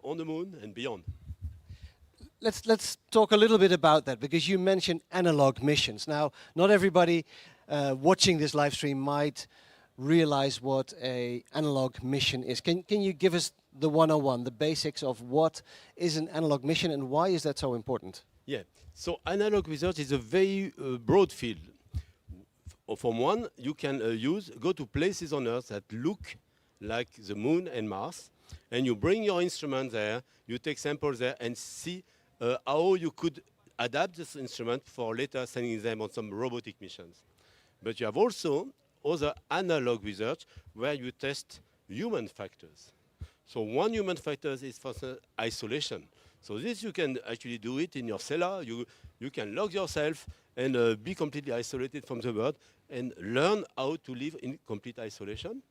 on the moon and beyond. Let's talk a little bit about that, because you mentioned analog missions. Now, not everybody watching this live stream might realize what an analog mission is. Can you give us the 101, the basics of what is an analog mission and why is that so important? Yeah, so analog research is a very broad field. From one, you can go to places on Earth that look like the moon and Mars, and you bring your instrument there, you take samples there and see how you could adapt this instrument for later sending them on some robotic missions. But you have also other analog research where you test human factors. So one human factor is for isolation. So this you can actually do it in your cellar. You can lock yourself and be completely isolated from the world and learn how to live in complete isolation.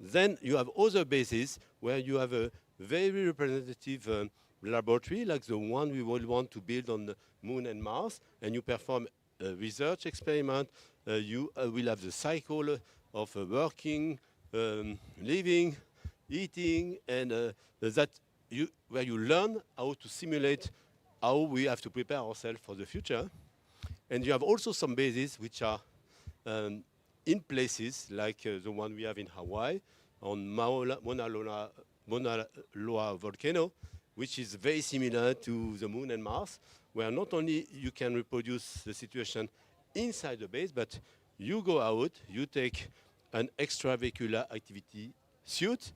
Then you have other bases where you have a very representative laboratory like the one we will want to build on the Moon and Mars, and you perform a research experiment. You will have the cycle of working, living, eating, and where you learn how to simulate how we have to prepare ourselves for the future. And you have also some bases which are in places like the one we have in Hawaii on Mauna Loa volcano, which is very similar to the Moon and Mars, where not only you can reproduce the situation inside the base, but you go out, you take an extravehicular activity suit,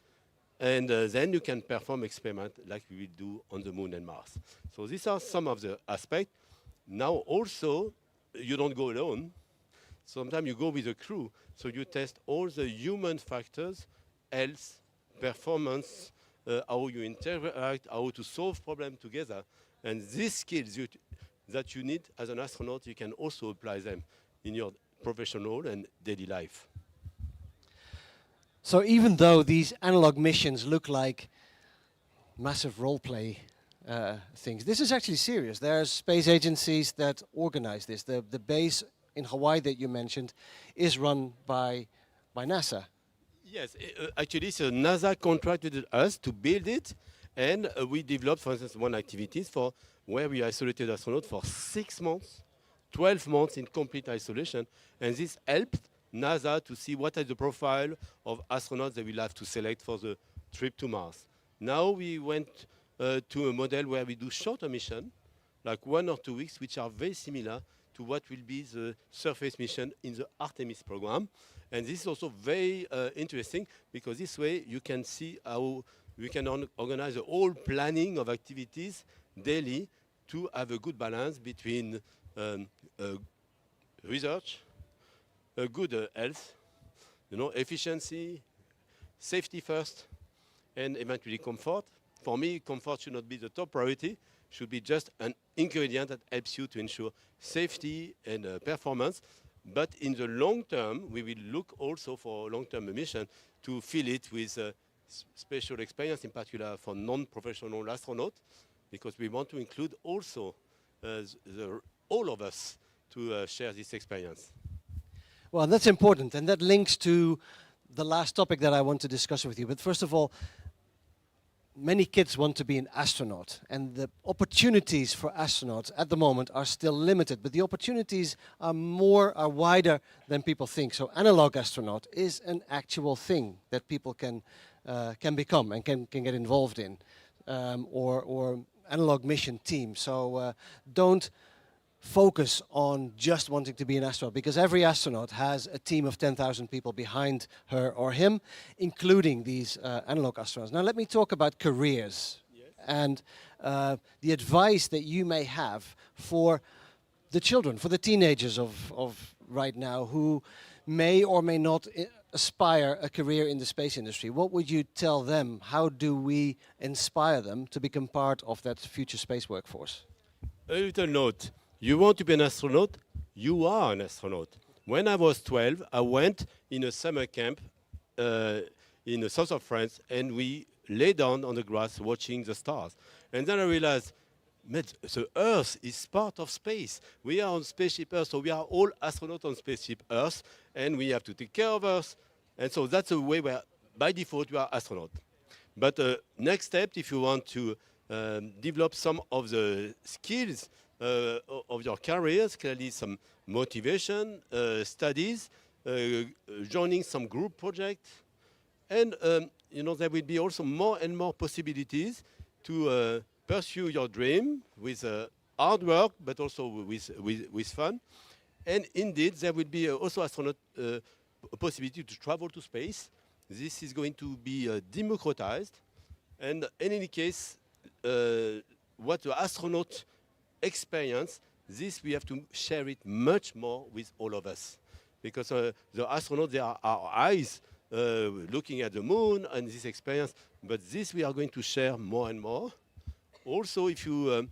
and then you can perform experiment like we will do on the Moon and Mars. So these are some of the aspects. Now also, you don't go alone. Sometimes you go with a crew, so you test all the human factors, health, performance, how you interact, how to solve problems together. And these skills that you need as an astronaut, you can also apply them in your professional and daily life. So even though these analog missions look like massive role play things, this is actually serious. There are space agencies that organize this. The base in Hawaii that you mentioned is run by NASA. Yes, actually, so NASA contracted us to build it, and we developed, for instance, one activities for where we isolated astronauts for 6 months, 12 months in complete isolation, and this helped NASA to see what is the profile of astronauts they will have to select for the trip to Mars. Now we went to a model where we do shorter mission, like 1 or 2 weeks, which are very similar to what will be the surface mission in the Artemis program. And this is also very interesting, because this way you can see how we can organize the whole planning of activities daily to have a good balance between research, good health, efficiency, safety first, and eventually comfort. For me, comfort should not be the top priority, should be just an ingredient that helps you to ensure safety and performance. But in the long term, we will look also for long-term mission to fill it with special experience, in particular for non-professional astronauts, because we want to include also all of us to share this experience. Well, that's important, and that links to the last topic that I want to discuss with you. But first of all, many kids want to be an astronaut, and the opportunities for astronauts at the moment are still limited, but the opportunities are wider than people think. So analog astronaut is an actual thing that people can become and can get involved in, or analog mission team. So don't focus on just wanting to be an astronaut, because every astronaut has a team of 10,000 people behind her or him, including these analog astronauts. Now let me talk about careers. Yes. And the advice that you may have for the children, for the teenagers of right now who may or may not aspire a career in the space industry. What would you tell them? How do we inspire them to become part of that future space workforce? A little note. You want to be an astronaut? You are an astronaut. When I was 12, I went in a summer camp in the south of France, and we lay down on the grass watching the stars. And then I realized, the Earth is part of space. We are on Spaceship Earth, so we are all astronauts on Spaceship Earth, and we have to take care of Earth. And so that's a way where, by default, you are astronaut. But next step, if you want to develop some of the skills of your careers, clearly some motivation, studies, joining some group projects, and there will be also more and more possibilities to pursue your dream with hard work, but also with fun. And indeed, there will be also astronaut a possibility to travel to space. This is going to be democratized, and in any case, what the astronaut experience, this we have to share it much more with all of us, because the astronauts, they are our eyes looking at the moon and this experience, but this we are going to share more and more. Also, if you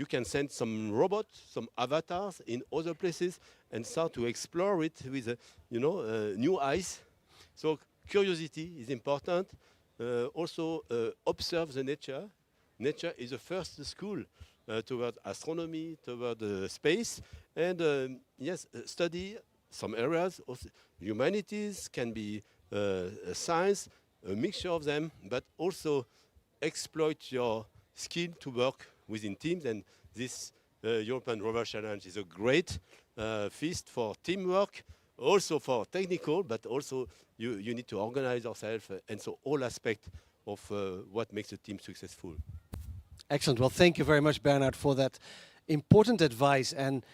can send some robots, some avatars in other places and start to explore it with new eyes. So curiosity is important. Also observe the nature. Nature is the first school toward astronomy, toward space, and yes, study some areas of humanities, can be science, a mixture of them, but also exploit your skill to work within teams, and this the European Rover Challenge is a great feast for teamwork, also for technical, but also you need to organize yourself, and so all aspects of what makes a team successful. Excellent. Well, thank you very much, Bernard, for that important advice. And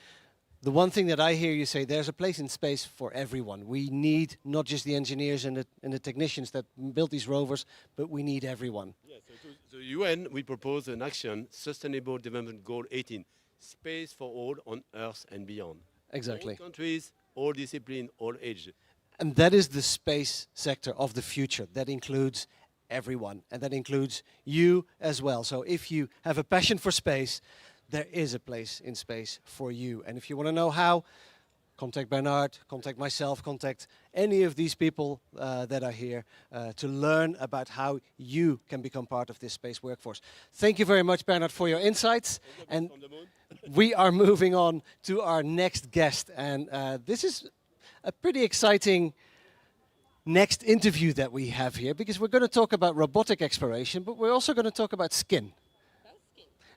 the one thing that I hear you say, there's a place in space for everyone. We need not just the engineers and the technicians that build these rovers, but we need everyone. Yes, so to the UN, we propose an action, Sustainable Development Goal 18, space for all on Earth and beyond. Exactly. All countries, all disciplines, all ages. And that is the space sector of the future. That includes everyone, and that includes you as well. So if you have a passion for space, there is a place in space for you. And if you want to know how, contact Bernard, contact myself, contact any of these people that are here to learn about how you can become part of this space workforce. Thank you very much, Bernard, for your insights. And we are moving on to our next guest. And this is a pretty exciting next interview that we have here, because we're going to talk about robotic exploration, but we're also going to talk about skin.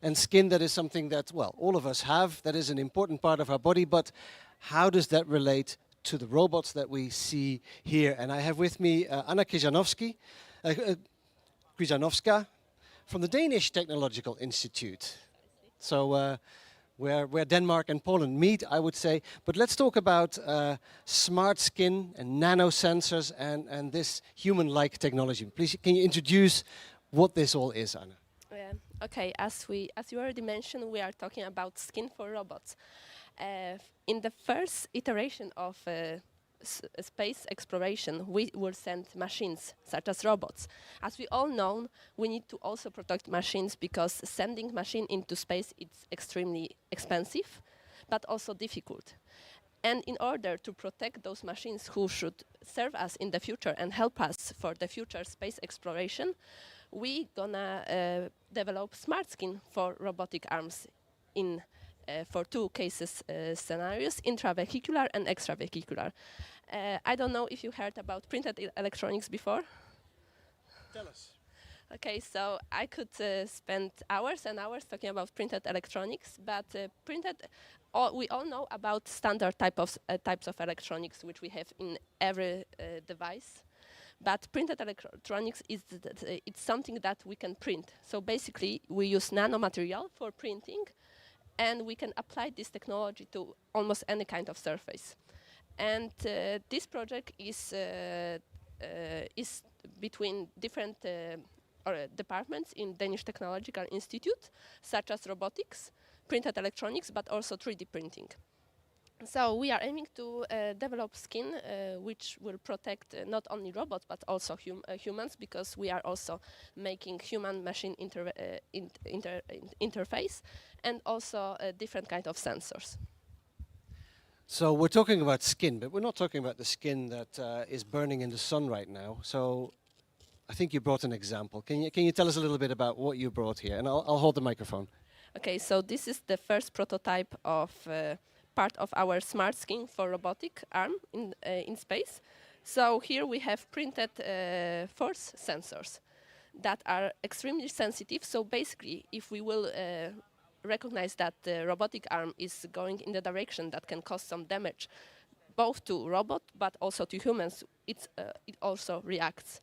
And skin, that is something that, well, all of us have. That is an important part of our body, but how does that relate to the robots that we see here? And I have with me Anna Krzyżanowska from the Danish Technological Institute. So where Denmark and Poland meet, I would say. But let's talk about smart skin and nanosensors and this human-like technology. Please, can you introduce what this all is, Anna? Okay, as you already mentioned, we are talking about skin for robots. In the first iteration of space exploration, we will send machines such as robots. As we all know, we need to also protect machines, because sending machine into space is extremely expensive, but also difficult. And in order to protect those machines who should serve us in the future and help us for the future space exploration, we gonna develop smart skin for robotic arms in for two cases scenarios, intravehicular and extravehicular. I don't know if you heard about printed electronics before. Tell us. Okay, so I could spend hours and hours talking about printed electronics, but we all know about standard types of electronics which we have in every device. But printed electronics it's something that we can print. So basically, we use nanomaterial for printing, and we can apply this technology to almost any kind of surface. And this project is between different departments in Danish Technological Institute, such as robotics, printed electronics, but also 3D printing. So we are aiming to develop skin which will protect not only robots but also humans, because we are also making human-machine interface and also different kind of sensors. So we're talking about skin, but we're not talking about the skin that is burning in the sun right now. So I think you brought an example. Can you tell us a little bit about what you brought here? And I'll hold the microphone. Okay, so this is the first prototype of part of our smart skin for robotic arm in space. So here we have printed force sensors that are extremely sensitive. So basically, if we will recognize that the robotic arm is going in the direction that can cause some damage, both to robot but also to humans, it also reacts.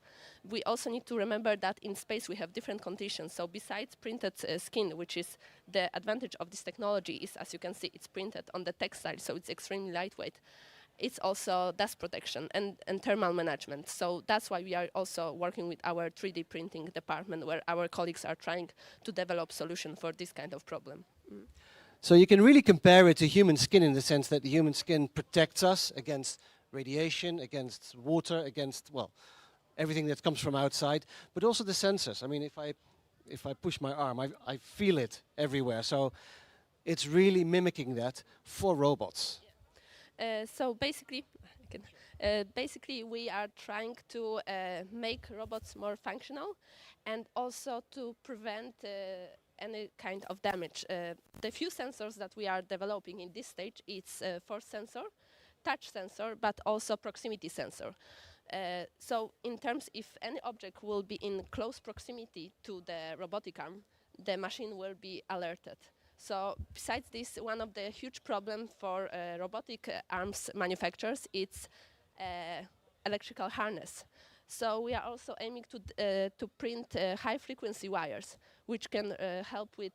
We also need to remember that in space we have different conditions. So besides printed skin, which is the advantage of this technology, is, as you can see, it's printed on the textile, so it's extremely lightweight. It's also dust protection and thermal management. So that's why we are also working with our 3D printing department, where our colleagues are trying to develop solution for this kind of problem. So you can really compare it to human skin in the sense that the human skin protects us against radiation, against water, against, well, everything that comes from outside, but also the sensors. I mean, if I push my arm, I feel it everywhere. So it's really mimicking that for robots. So basically, we are trying to make robots more functional and also to prevent any kind of damage. The few sensors that we are developing in this stage, it's force sensor, touch sensor, but also proximity sensor. So in terms, if any object will be in close proximity to the robotic arm, the machine will be alerted. So besides this, one of the huge problems for robotic arms manufacturers is electrical harness. So we are also aiming to print high-frequency wires, which can help with,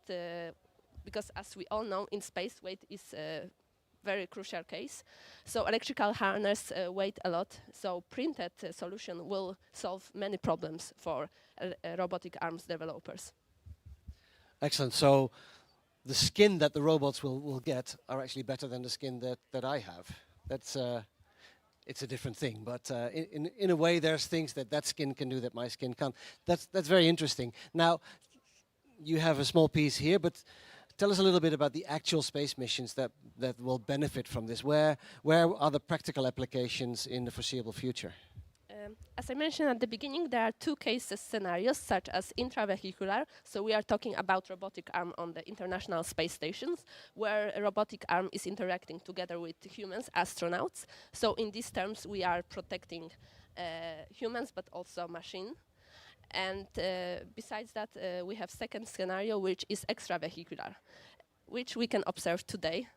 because as we all know, in space weight is a very crucial case. So electrical harness weight a lot. So printed solution will solve many problems for robotic arms developers. Excellent. So the skin that the robots will get are actually better than the skin that I have. That's it's a different thing, but in a way there's things that skin can do that my skin can't. That's very interesting. Now, you have a small piece here, but tell us a little bit about the actual space missions that will benefit from this. Where are the practical applications in the foreseeable future? As I mentioned at the beginning, there are two case scenarios, such as intravehicular. So we are talking about robotic arm on the International Space Stations, where a robotic arm is interacting together with humans, astronauts. So in these terms, we are protecting humans, but also machine. And besides that, we have second scenario, which is extravehicular, which we can observe today.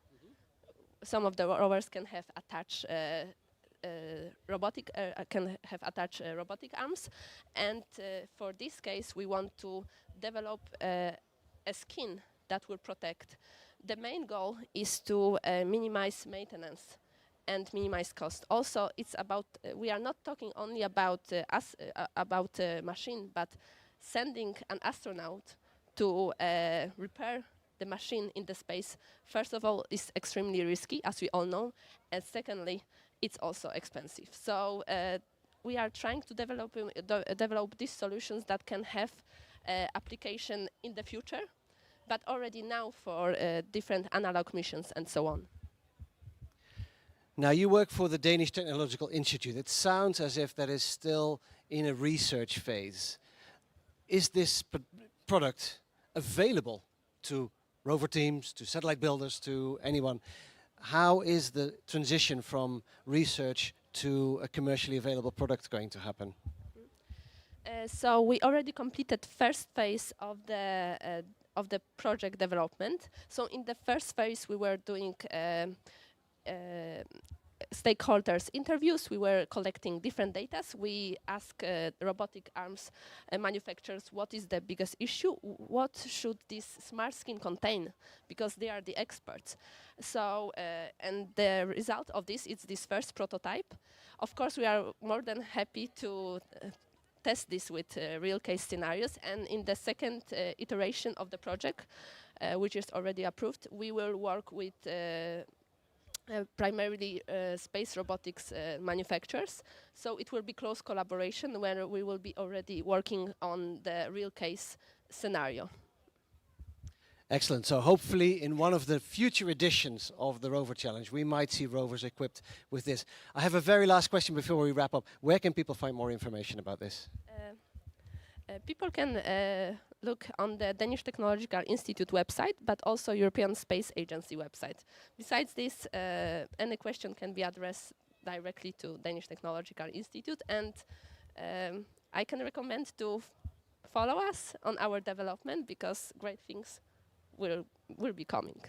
Some of the rovers can have attached robotic arms, and for this case we want to develop a skin that will protect. The main goal is to minimize maintenance and minimize cost. Also, it's about we are not talking only about a machine, but sending an astronaut to repair the machine in the space, first of all, is extremely risky, as we all know, and secondly, it's also expensive. So we are trying to develop these solutions that can have application in the future, but already now for different analog missions and so on. Now, you work for the Danish Technological Institute. It sounds as if that is still in a research phase. Is this product available to rover teams, to satellite builders, to anyone? How is the transition from research to a commercially available product going to happen? So we already completed first phase of the project development. So in the first phase, we were doing stakeholders interviews. We were collecting different data. We asked robotic arms manufacturers what is the biggest issue, what should this smart skin contain, because they are the experts. So and the result of this is this first prototype. Of course, we are more than happy to test this with real case scenarios, and in the second iteration of the project, which is already approved, we will work with primarily space robotics manufacturers. So it will be close collaboration where we will be already working on the real case scenario. Excellent. So hopefully in one of the future editions of the Rover Challenge, we might see rovers equipped with this. I have a very last question before we wrap up. Where can people find more information about this? People can look on the Danish Technological Institute website, but also European Space Agency website. Besides this, any question can be addressed directly to Danish Technological Institute, and I can recommend to follow us on our development, because great things will be coming.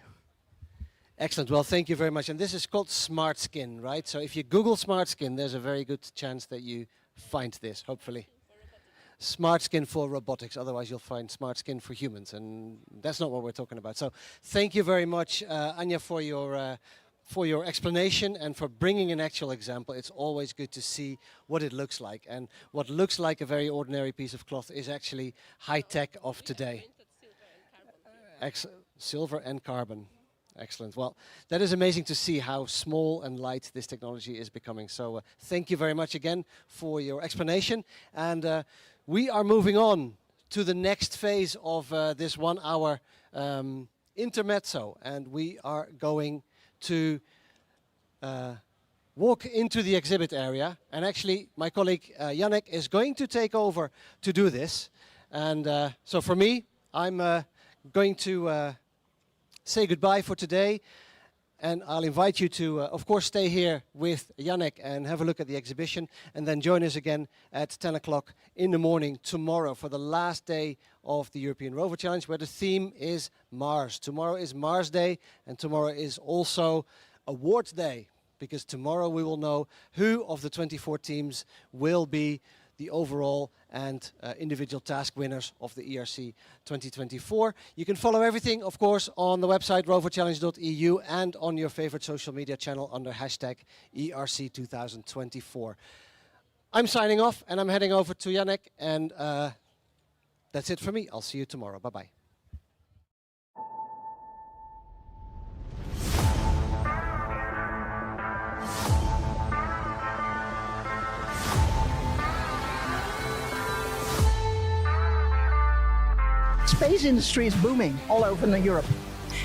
Excellent. Well, thank you very much. And this is called Smart Skin, right? So if you Google Smart Skin, there's a very good chance that you find this, hopefully. Smart skin for robotics, otherwise you'll find smart skin for humans, and that's not what we're talking about. So thank you very much, Anja, for your explanation and for bringing an actual example. It's always good to see what it looks like, and what looks like a very ordinary piece of cloth is actually high-tech of today. Silver and carbon. Excellent. Well, that is amazing to see how small and light this technology is becoming. So thank you very much again for your explanation. And we are moving on to the next phase of this 1 hour intermezzo. And we are going to walk into the exhibit area. And actually, my colleague Yannick is going to take over to do this. And so for me, I'm going to say goodbye for today, And I'll invite you to, of course, stay here with Yannick and have a look at the exhibition, and then join us again at 10 o'clock in the morning tomorrow for the last day of the European Rover Challenge, where the theme is Mars. Tomorrow is Mars Day, and tomorrow is also Awards Day, because tomorrow we will know who of the 24 teams will be the overall and individual task winners of the ERC 2024. You can follow everything, of course, on the website roverchallenge.eu and on your favorite social media channel under hashtag ERC 2024. I'm signing off and I'm heading over to Yannick, and that's it for me. I'll see you tomorrow. Bye-bye. Space industry is booming all over Europe.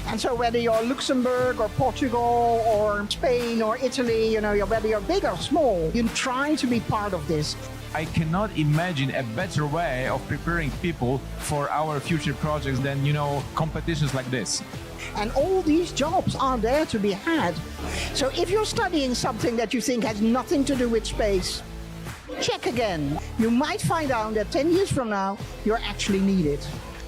And so whether you're Luxembourg or Portugal or Spain or Italy, whether you're big or small, you try to be part of this. I cannot imagine a better way of preparing people for our future projects than, competitions like this. And all these jobs are there to be had. So if you're studying something that you think has nothing to do with space, check again. You might find out that 10 years from now, you're actually needed.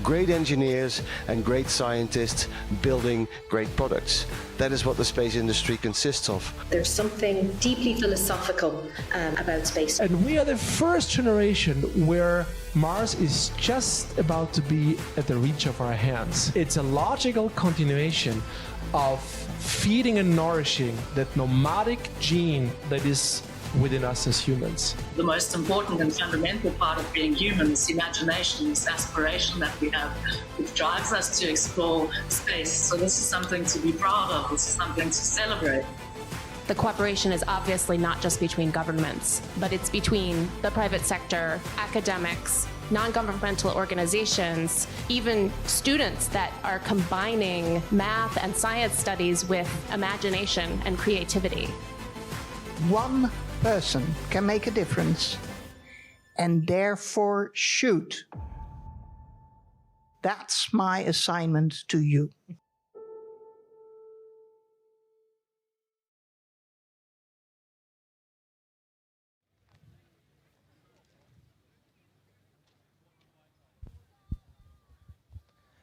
Great engineers and great scientists building great products. That is what the space industry consists of. There's something deeply philosophical about space. And we are the first generation where Mars is just about to be at the reach of our hands. It's a logical continuation of feeding and nourishing that nomadic gene that is within us as humans. The most important and fundamental part of being human is imagination, this aspiration that we have, which drives us to explore space. So this is something to be proud of, this is something to celebrate. The cooperation is obviously not just between governments, but it's between the private sector, academics, non-governmental organizations, even students that are combining math and science studies with imagination and creativity. One person can make a difference and therefore shoot. That's my assignment to you.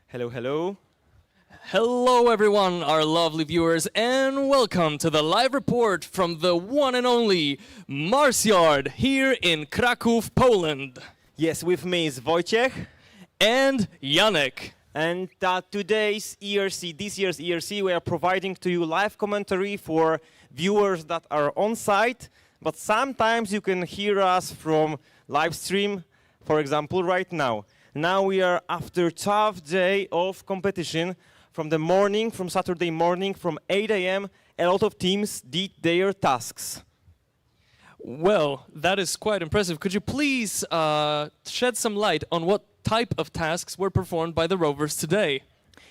Hello, hello. Hello everyone, our lovely viewers, and welcome to the live report from the one and only Mars Yard here in Krakow, Poland. Yes, with me is Wojciech and Yannick. And today's ERC, this year's ERC, we are providing to you live commentary for viewers that are on site, but sometimes you can hear us from live stream, for example, right now. Now we are after a tough day of competition. From Saturday morning, from 8 a.m., a lot of teams did their tasks. Well, that is quite impressive. Could you please shed some light on what type of tasks were performed by the Rovers today?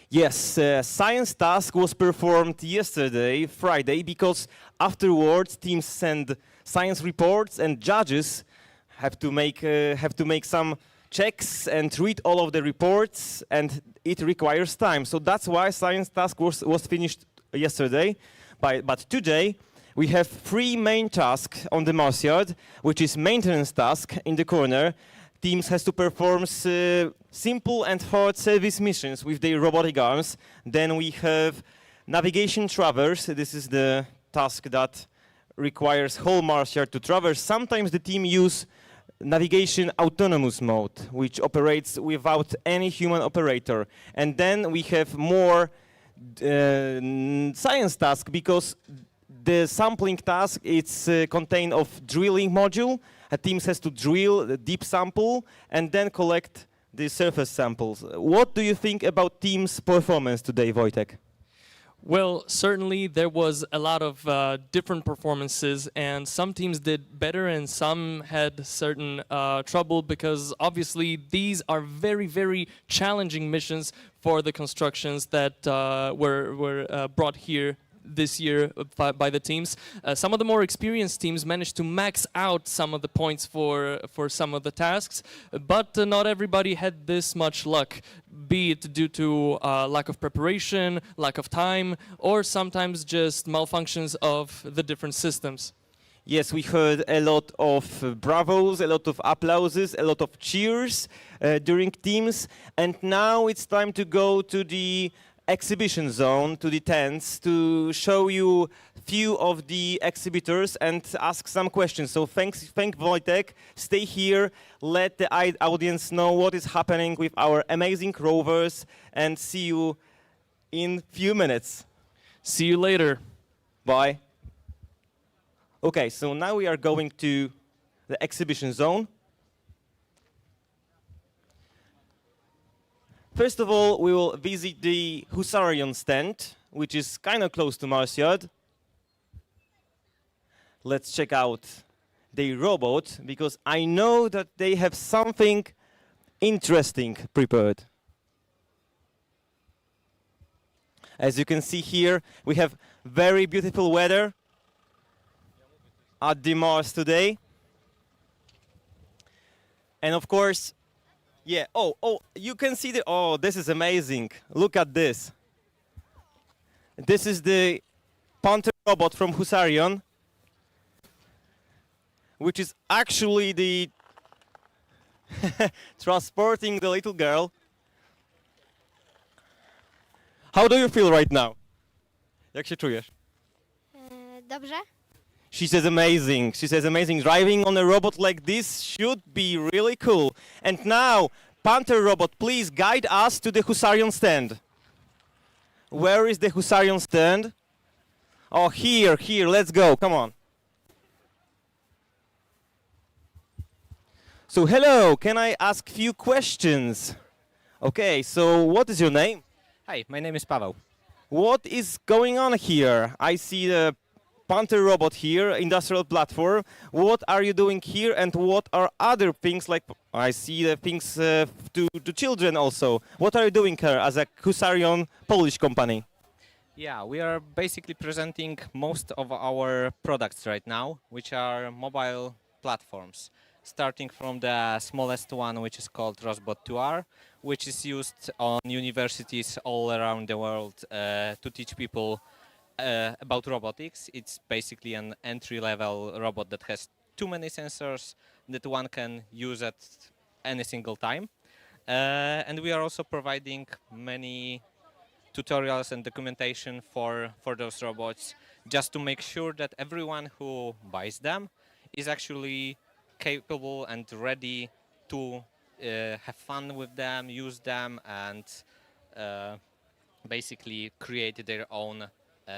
Yes, science task was performed yesterday, Friday, because afterwards teams send science reports and judges have to make some checks and read all of the reports, and it requires time. So that's why science task was finished yesterday. But today we have three main tasks on the Mars Yard, which is maintenance task in the corner. Teams has to perform simple and hard service missions with their robotic arms. Then we have navigation traverse. This is the task that requires whole Mars Yard to traverse. Sometimes the team use navigation autonomous mode, which operates without any human operator. And then we have more science task, because the sampling task, it's contained of drilling module. A team has to drill the deep sample and then collect the surface samples. What do you think about team's performance today, Wojtek? Well, certainly there was a lot of different performances, and some teams did better and some had certain trouble, because obviously these are very, very challenging missions for the constructions that were brought here this year by the teams. Some of the more experienced teams managed to max out some of the points for some of the tasks, but not everybody had this much luck, be it due to lack of preparation, lack of time, or sometimes just malfunctions of the different systems. Yes, we heard a lot of bravos, a lot of applauses, a lot of cheers during teams, and now it's time to go to the exhibition zone, to the tents, to show you few of the exhibitors and ask some questions. So thank Wojtek, stay here, let the audience know what is happening with our amazing rovers, and see you in few minutes. See you later. Bye. Okay, so now we are going to the exhibition zone. First of all, we will visit the Husarian stand, which is kind of close to Mars Yard. Let's check out the robot, because I know that they have something interesting prepared. As you can see here, we have very beautiful weather at the Mars today. And of course, yeah, you can see this is amazing. Look at this. This is the Panther robot from Husarion, which is actually the transporting the little girl. How do you feel right now? Jak się czujesz? Dobrze. She says amazing. She says amazing. Driving on a robot like this should be really cool. And now, Panther robot, please guide us to the Husarion stand. Where is the Husarion stand? Oh, here, let's go, come on. So hello, can I ask few questions? Okay, so what is your name? Hi, my name is Paweł. What is going on here? I see the Panther robot here, industrial platform. What are you doing here, and what are other things like, I see the things to children also. What are you doing here as a Husarion Polish company? Yeah, we are basically presenting most of our products right now, which are mobile platforms. Starting from the smallest one, which is called Rosbot 2R, which is used on universities all around the world to teach people about robotics. It's basically an entry-level robot that has too many sensors that one can use at any single time. And we are also providing many tutorials and documentation for those robots, just to make sure that everyone who buys them is actually capable and ready to have fun with them, use them, and basically create their own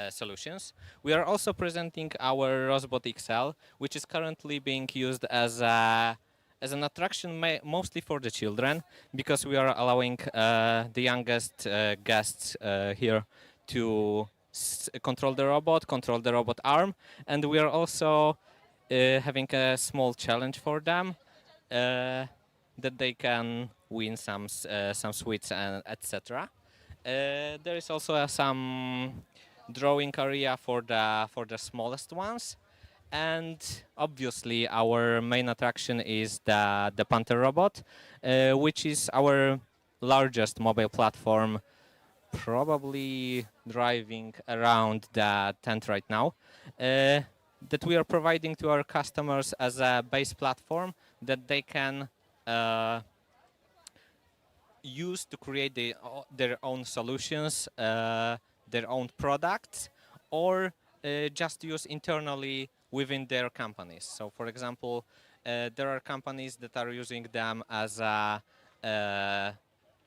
solutions. We are also presenting our Rosbot XL, which is currently being used as an attraction mostly for the children, because we are allowing the youngest guests here to control the robot arm, and we are also having a small challenge for them that they can win some sweets and etc. There is also some drawing area for the smallest ones, and obviously our main attraction is the Panther robot, which is our largest mobile platform, probably driving around the tent right now, that we are providing to our customers as a base platform that they can use to create their own solutions, their own products, or just use internally within their companies. So, for example, there are companies that are using them as a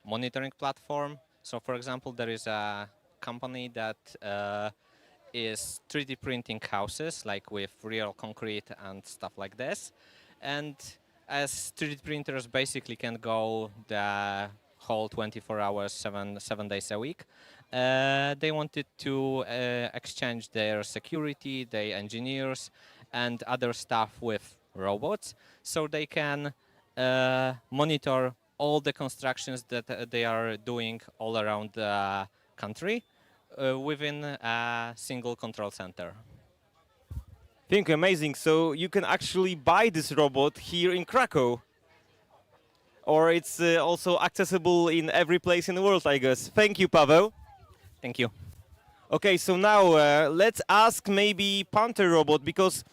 monitoring platform. So, for example, there is a company that is 3D printing houses, like with real concrete and stuff like this. And as 3D printers basically can go the whole 24 hours, 7 days a week, they wanted to exchange their security, their engineers, and other stuff with robots, so they can monitor all the constructions that they are doing all around the country within a single control center. Thank you, amazing. So you can actually buy this robot here in Krakow. Or it's also accessible in every place in the world, I guess. Thank you, Paweł. Thank you. Okay, so now let's ask maybe Panther robot, because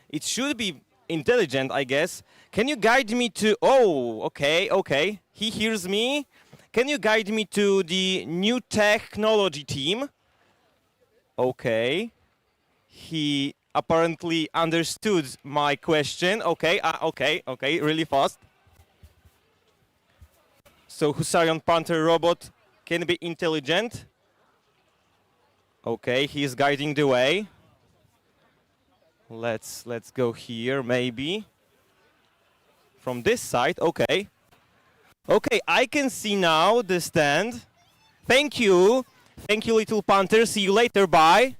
it should be intelligent, I guess. Can you guide me to... Oh, okay. He hears me. Can you guide me to the new technology team? Okay. He apparently understood my question. Okay, really fast. So Husarian Panther robot can be intelligent. Okay, he is guiding the way. Let's go here, maybe. From this side, okay. Okay, I can see now the stand. Thank you. Thank you, little Panther. See you later, bye.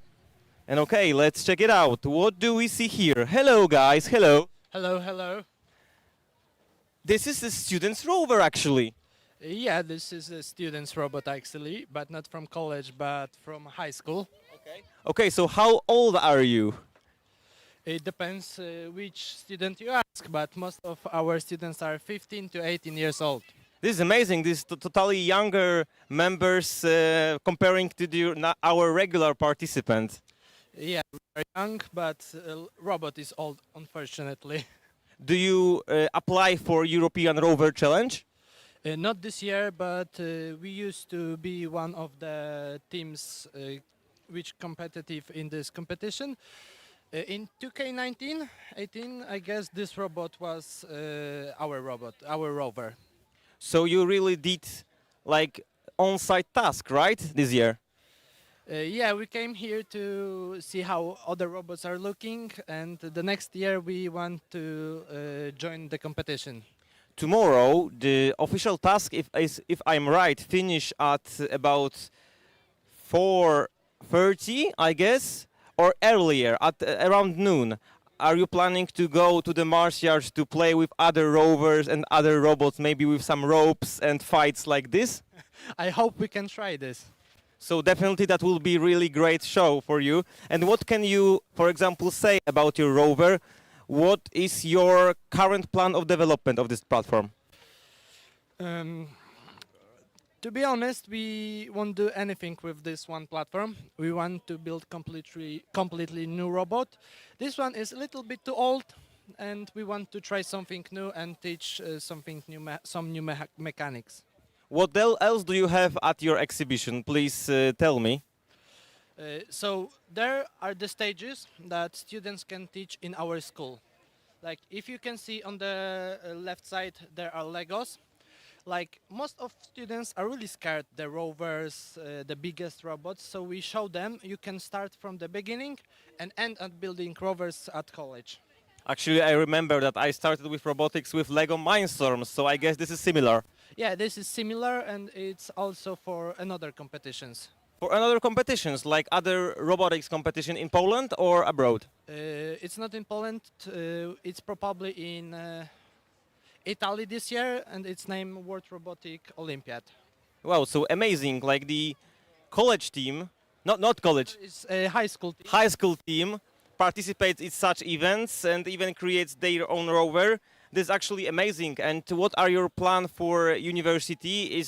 And okay, let's check it out. What do we see here? Hello, guys, hello. Hello. This is the student's rover, actually. Yeah, this is a student's robot actually, but not from college, but from high school. Okay, so how old are you? It depends which student you ask, but most of our students are 15 to 18 years old. This is amazing. This is totally younger members comparing to our regular participants. Yeah, we are young, but robot is old, unfortunately. Do you apply for European Rover Challenge? Not this year, but we used to be one of the teams which competitive in this competition. In 2K19, 18, I guess this robot was our rover. So you really did like on-site task, right, this year? Yeah, we came here to see how other robots are looking, and the next year we want to join the competition. Tomorrow, the official task, if I'm right, finish at about 4:30, I guess, or earlier, at around noon. Are you planning to go to the Mars yard to play with other rovers and other robots, maybe with some ropes and fights like this? I hope we can try this. So definitely that will be really great show for you. And what can you, for example, say about your rover? What is your current plan of development of this platform? To be honest, we won't do anything with this one platform. We want to build completely new robot. This one is a little bit too old, and we want to try something new and teach something new, some new mechanics. What else do you have at your exhibition? Please tell me. So there are the stages that students can teach in our school. Like if you can see on the left side, there are Legos. Like most of students are really scared, the rovers, the biggest robots. So we show them you can start from the beginning and end up building rovers at college. Actually, I remember that I started with robotics with Lego Mindstorms, so I guess this is similar. Yeah, this is similar, and it's also for another competitions. For another competitions, like other robotics competition in Poland or abroad? It's not in Poland. It's probably in Italy this year, and it's named World Robotic Olympiad. Wow, so amazing! Like the college team, not college. It's a high school team. High school team participates in such events and even creates their own rover. This is actually amazing. And what are your plans for university?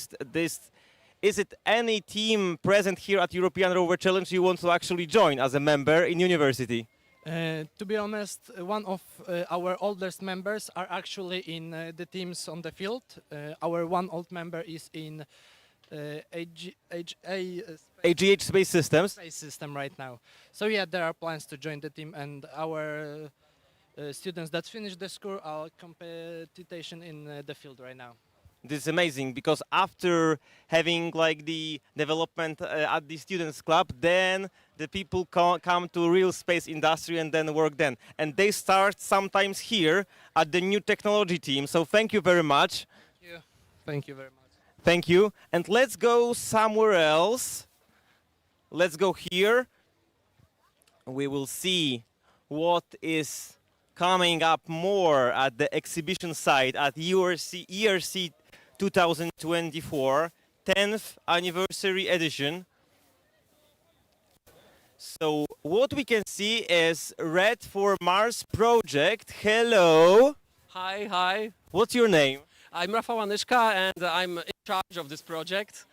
Is it any team present here at European Rover Challenge you want to actually join as a member in university? To be honest, one of our oldest members are actually in the teams on the field. Our one old member is in AGH Space Systems. Space system right now. So yeah, there are plans to join the team, and our students that finish the school are competition in the field right now. This is amazing, because after having like the development at the students club, then the people come to real space industry and then work then. And they start sometimes here at the new technology team. So thank you very much. Thank you. Thank you very much. Thank you. And let's go somewhere else. Let's go here. We will see what is coming up more at the exhibition site at ERC 2024, 10th anniversary edition. So what we can see is Red for Mars project. Hello. Hi, hi. What's your name? I'm Rafał Anyszka and I'm in charge of this project.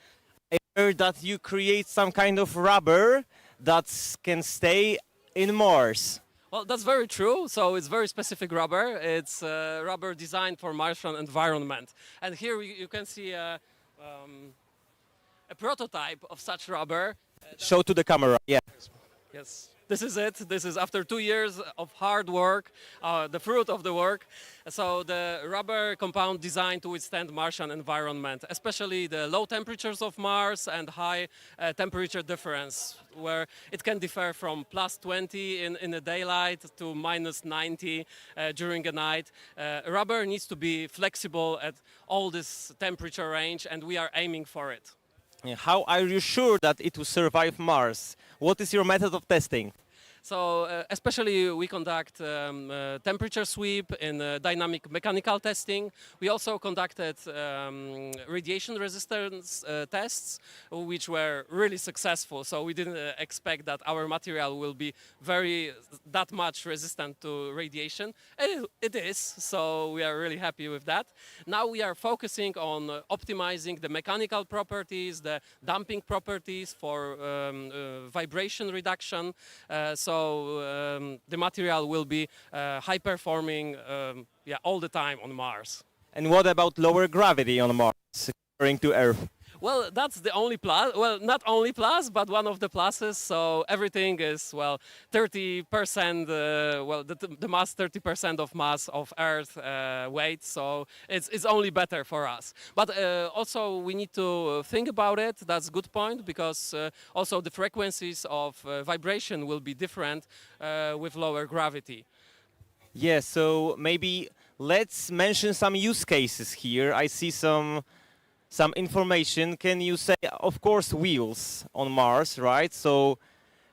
I heard that you create some kind of rubber that can stay in Mars. Well, that's very true. So it's very specific rubber. It's rubber designed for Martian environment. And here you can see a prototype of such rubber. Show to the camera, yeah. Yes, this is it. This is after 2 years of hard work, the fruit of the work. So the rubber compound designed to withstand Martian environment, especially the low temperatures of Mars and high temperature difference, where it can differ from +20 in the daylight to -90 during the night. Rubber needs to be flexible at all this temperature range, and we are aiming for it. How are you sure that it will survive Mars? What is your method of testing? So especially we conduct temperature sweep in dynamic mechanical testing. We also conducted radiation resistance tests, which were really successful. So we didn't expect that our material will be that much resistant to radiation. And it is, so we are really happy with that. Now we are focusing on optimizing the mechanical properties, the damping properties for vibration reduction. So the material will be high performing all the time on Mars. And what about lower gravity on Mars, comparing to Earth? Well, that's the only plus. Well, not only plus, but one of the pluses. So everything is 30%. The mass 30% of mass of Earth weight. So it's only better for us. But also we need to think about it. That's a good point, because also the frequencies of vibration will be different with lower gravity. Yeah. So maybe let's mention some use cases here. I see some information. Can you say, of course, wheels on Mars, right? So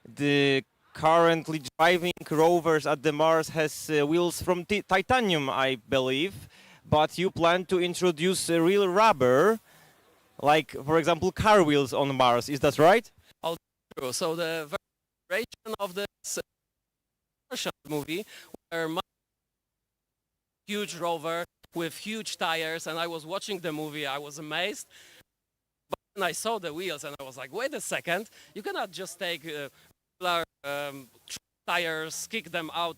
the currently driving rovers at the Mars has wheels from titanium, I believe, but you plan to introduce a real rubber, like, for example, car wheels on Mars. Is that right? All true. So the version of this movie, where huge rover with huge tires, and I was watching the movie, I was amazed. But then I saw the wheels and I was like, wait a second, you cannot just take regular tires, kick them out.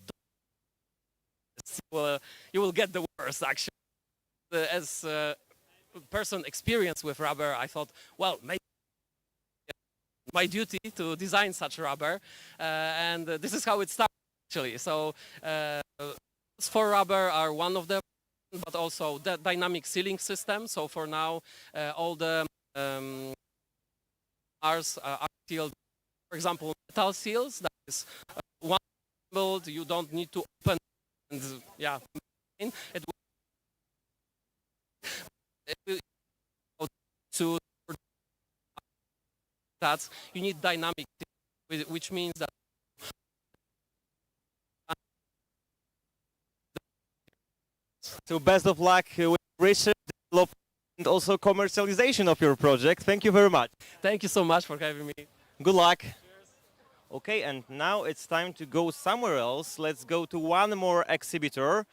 You will get the worst, actually. As a person experienced with rubber, I thought, well, maybe my duty to design such rubber, and this is how it started, actually. So for rubber are one of them, but also the dynamic sealing system. So for now, all the Mars are sealed. For example, metal seals. That is one build. You don't need to open. And it will to that you need dynamic, which means that. So best of luck with research, development, and also commercialization of your project. Thank you very much. Thank you so much for having me. Good luck. Cheers. Okay, and now it's time to go somewhere else. Let's go to one more exhibitor.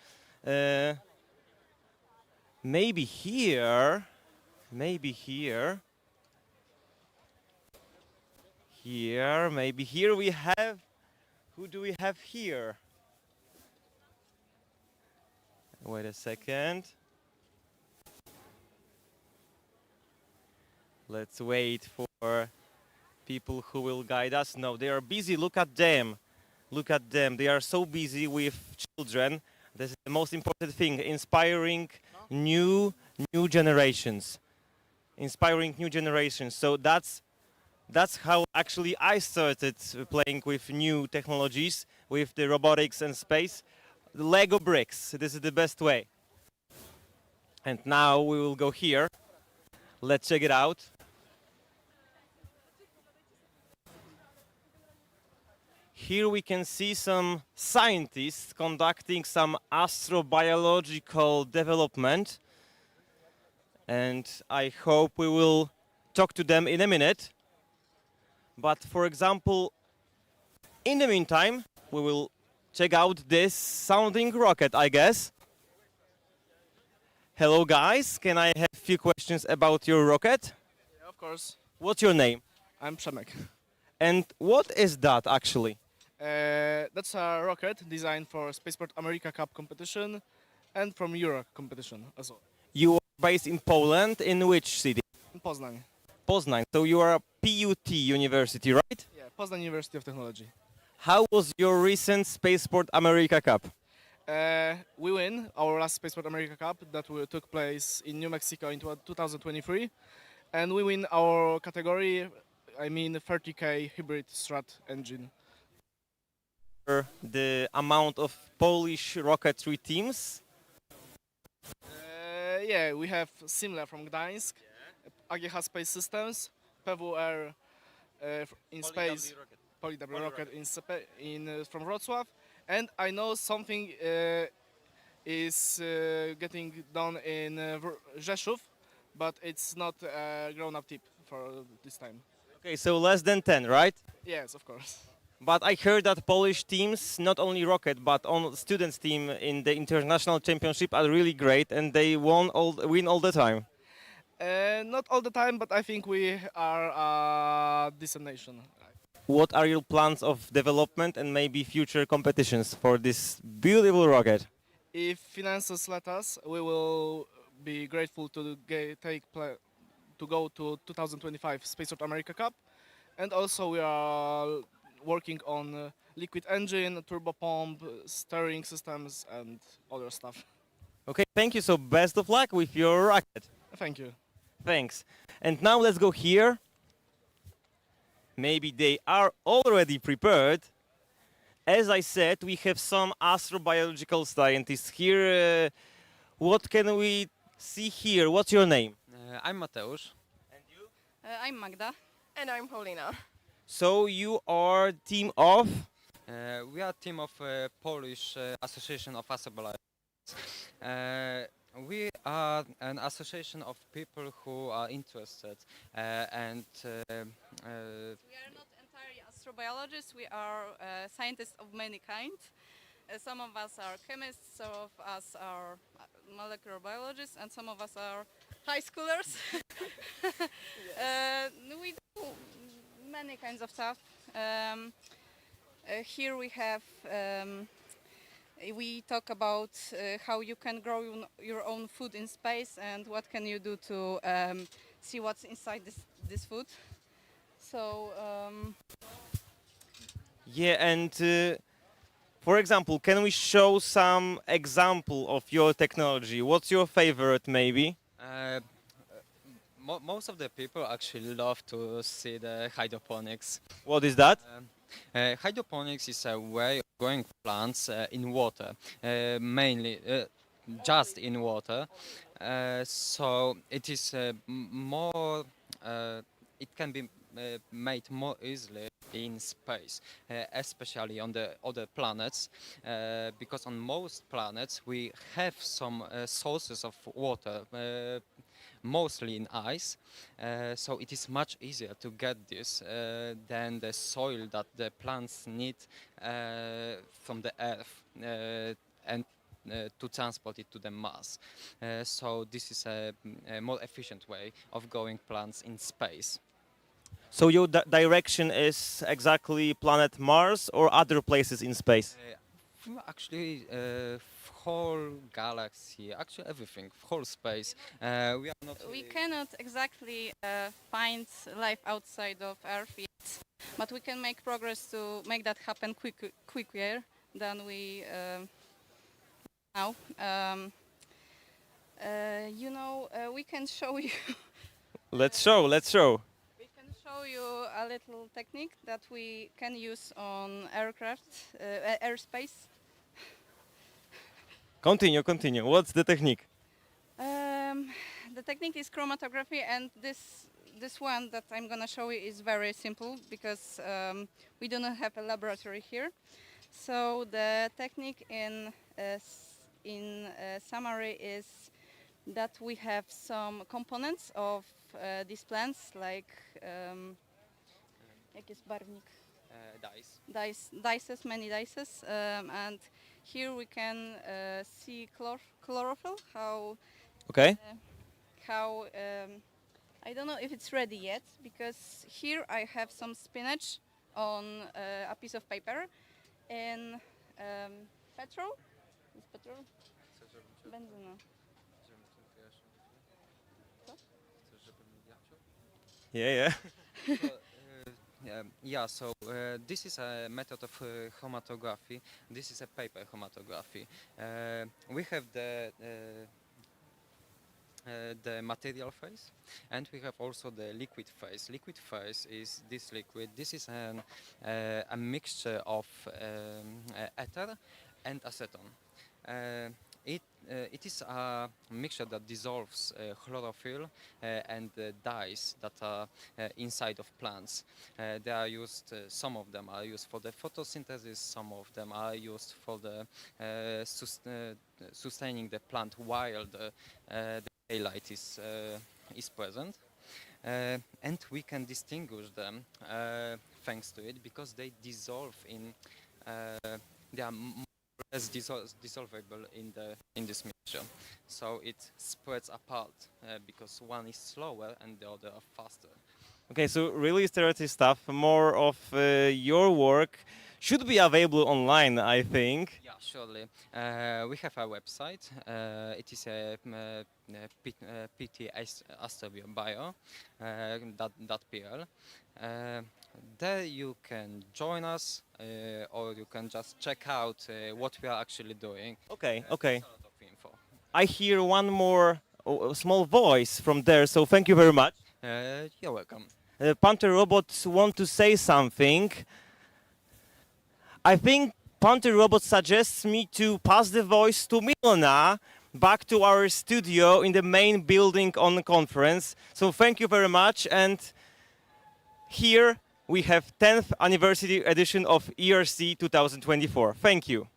Maybe here. Maybe here. Here. Maybe here we have. Who do we have here? Wait a second. Let's wait for people who will guide us. No, they are busy. Look at them. Look at them. They are so busy with children. This is the most important thing. Inspiring new generations. Inspiring new generations. So that's how actually I started playing with new technologies, with the robotics and space. The Lego bricks. This is the best way. And now we will go here. Let's check it out. Here we can see some scientists conducting some astrobiological development. And I hope we will talk to them in a minute. But for example, In the meantime, we will check out this sounding rocket, I guess. Hello guys, can I have a few questions about your rocket? Yeah, of course. What's your name? I'm Przemek. And what is that actually? That's a rocket designed for Spaceport America Cup competition and from Euro competition as well. You are based in Poland, in which city? In Poznań. Poznań, so you are a PUT university, right? Yeah, Poznań University of Technology. How was your recent Spaceport America Cup? We win our last Spaceport America Cup that took place in New Mexico in 2023, and we win our category, I mean 30K hybrid Strat engine. The amount of Polish rocketry teams? Yeah, we have Simla from Gdańsk, AGH Space Systems, PWR in space, PolyW rocket from Wrocław, and I know something is getting done in Rzeszów, but it's not a grown-up tip for this time. Okay, so less than 10, right? Yes, of course. But I heard that Polish teams, not only rocket, but on students team in the international championship are really great, and they win all the time. Not all the time, but I think we are a decent nation. What are your plans of development and maybe future competitions for this beautiful rocket? If finances let us, we will be grateful to go to 2025 Spaceport America Cup, and also we are working on liquid engine, turbo pump, steering systems, and other stuff. Okay, thank you. So best of luck with your rocket. Thank you. Thanks. And now let's go here. Maybe they are already prepared. As I said, we have some astrobiological scientists here. What can we see here? What's your name? I'm Mateusz. And you? I'm Magda. And I'm Paulina. So you are team of? We are a team of Polish Association of Astrobiologists. We are an association of people who are interested and we are not entirely astrobiologists, we are scientists of many kinds. Some of us are chemists, some of us are molecular biologists, and some of us are high schoolers. We do many kinds of stuff. Here we have we talk about how you can grow your own food in space and what can you do to see what's inside this food. So yeah, and for example, can we show some example of your technology? What's your favorite, maybe? Most of the people actually love to see the hydroponics. What is that? Hydroponics is a way of growing plants in water, mainly just in water. So it is more. It can be made more easily in space, especially on the other planets, because on most planets we have some sources of water. Mostly in ice, so it is much easier to get this than the soil that the plants need from the earth and to transport it to the Mars. So this is a more efficient way of growing plants in space. So your direction is exactly planet Mars or other places in space? Actually, whole galaxy, actually everything, whole space. we cannot exactly find life outside of Earth yet, but we can make progress to make that happen quicker than we now. We can show you. Let's show. We can show you a little technique that we can use on aircraft, airspace. Continue. What's the technique? The technique is chromatography, and this one that I'm gonna show you is very simple because we do not have a laboratory here. So the technique in summary is that we have some components of these plants, like jaki jest barwnik? dices, many dices, and here we can see chlorophyll. How I don't know if it's ready yet, because here I have some spinach on a piece of paper, and petrol. Is petrol? Benzyna. Yeah. So this is a method of chromatography. This is a paper chromatography. We have the material phase, and we have also the liquid phase. Liquid phase is this liquid. This is a mixture of ether and acetone. It is a mixture that dissolves chlorophyll and dyes that are inside of plants. They are used. Some of them are used for the photosynthesis. Some of them are used for the sustaining the plant while the daylight is present. And we can distinguish them thanks to it, because they dissolve in. They are as dissolvable in this mixture, so it spreads apart because one is slower and the other are faster. Okay, so really theoretical stuff. More of your work should be available online, I think. Yeah, surely. We have a website. It is a PT Astrobiology .pl. There you can join us, or you can just check out what we are actually doing. Okay. There's a lot of info. I hear one more small voice from there, so thank you very much. You're welcome. Panther Robots want to say something. I think Panther Robot suggests me to pass the voice to Milena back to our studio in the main building on the conference. So thank you very much. And here we have 10th anniversary edition of ERC 2024. Thank you.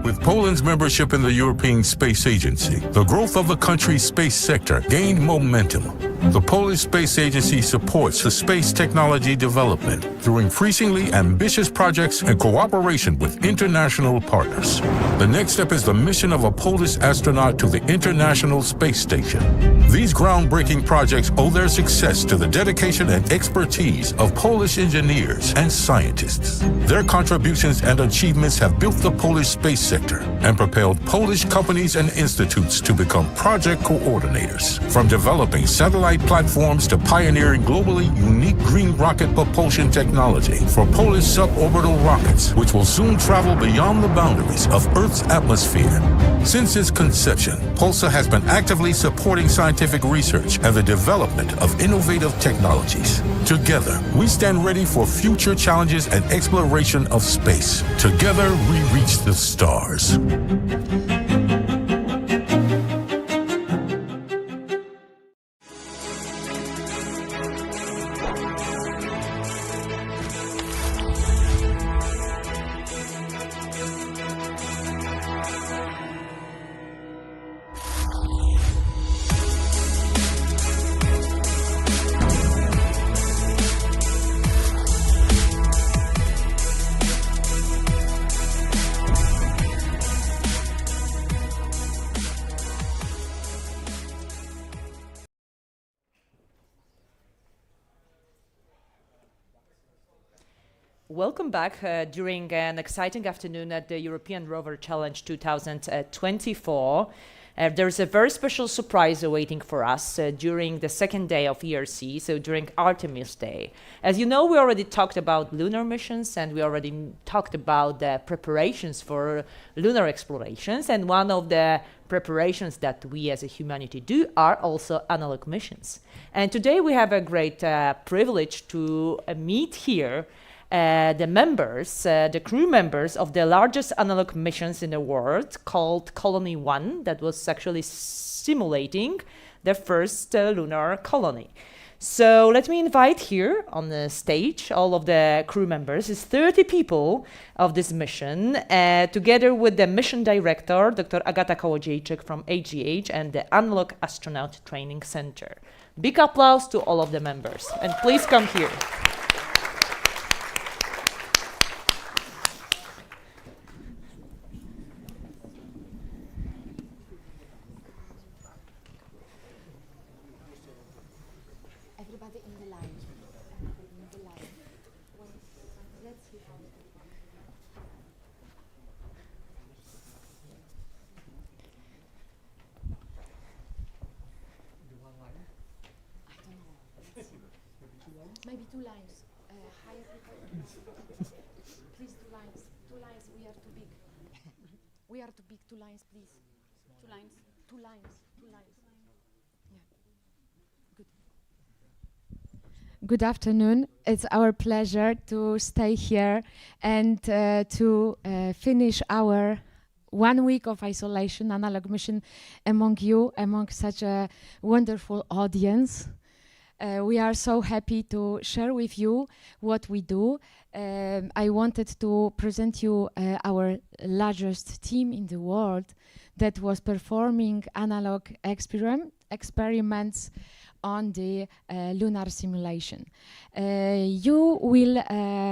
With Poland's membership in the European Space Agency, the growth of the country's space sector gained momentum. The Polish Space Agency supports the space technology development through increasingly ambitious projects and cooperation with international partners. The next step is the mission of a Polish astronaut to the International Space Station. These groundbreaking projects owe their success to the dedication and expertise of Polish engineers and scientists. Their contributions and achievements have built the Polish space sector and propelled Polish companies and institutes to become project coordinators. From developing satellite platforms to pioneering globally unique green rocket propulsion technology for Polish suborbital rockets, which will soon travel beyond the boundaries of Earth's atmosphere. Since its conception, POLSA has been actively supporting scientific research and the development of innovative technologies. Together, we stand ready for future challenges and exploration of space. Together, we reach the stars. Welcome back during an exciting afternoon at the European Rover Challenge 2024. There's a very special surprise awaiting for us during the second day of ERC, so during Artemis Day. As you know, we already talked about lunar missions, and we already talked about the preparations for lunar explorations, and one of the preparations that we as a humanity do are also analog missions. And today we have a great privilege to meet here the members, the crew members of the largest analog missions in the world, called Colony 1, that was actually simulating the first lunar colony. So let me invite here on the stage all of the crew members. It's 30 people of this mission, together with the mission director, Dr. Agata Kołodziejczyk from AGH, and the Analog Astronaut Training Center. Big applause to all of the members, and please come here. Maybe 2 lines. Higher. Please, 2 lines. 2 lines. We are too big. We are too big. 2 lines, please. 2 lines. 2 lines. 2 lines. Yeah. Good. Good afternoon. It's our pleasure to stay here and to finish our 1 week of isolation analog mission among you, among such a wonderful audience. We are so happy to share with you what we do. I wanted to present you our largest team in the world that was performing analog experiments on the lunar simulation. You will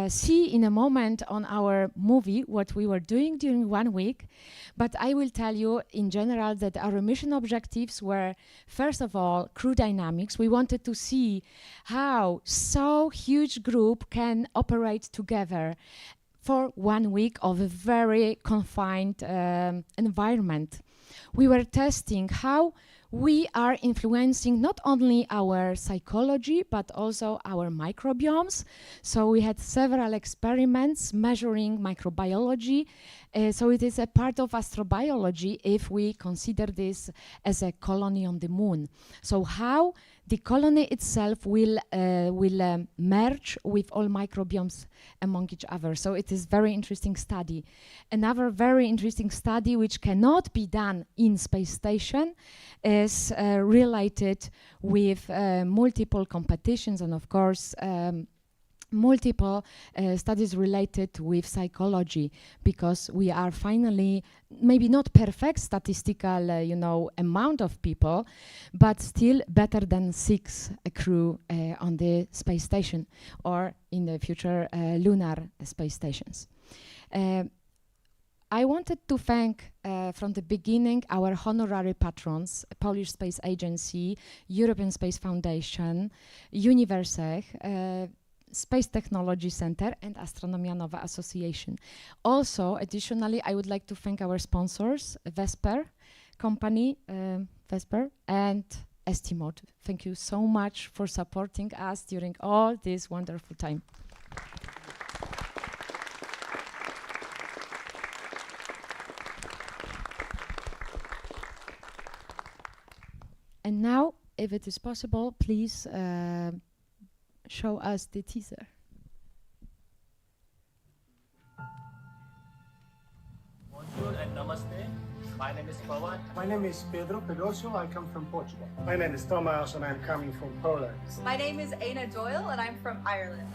see in a moment on our movie what we were doing during 1 week, but I will tell you in general that our mission objectives were, first of all, crew dynamics. We wanted to see how so huge group can operate together for 1 week of a very confined environment. We were testing how we are influencing not only our psychology, but also our microbiomes. So we had several experiments measuring microbiology. So it is a part of astrobiology if we consider this as a colony on the moon. So how the colony itself will merge with all microbiomes among each other. So it is very interesting study. Another very interesting study which cannot be done in space station is related with multiple competitions and of course multiple studies related with psychology, because we are finally maybe not perfect statistical amount of people, but still better than 6 crew on the space station or in the future lunar space stations. I wanted to thank from the beginning our honorary patrons, Polish Space Agency, European Space Foundation, Universech, Space Technology Center and Astronomia Nowa Association. Also, additionally, I would like to thank our sponsors, Vesper company, Vesper, and Estimate. Thank you so much for supporting us during all this wonderful time. And now, if it is possible, please show us the teaser. Bonjour and namaste. My name is Pawan. My name is Pedro Pedroso. I come from Portugal. My name is Tomas and I'm coming from Poland. My name is Aina Doyle and I'm from Ireland.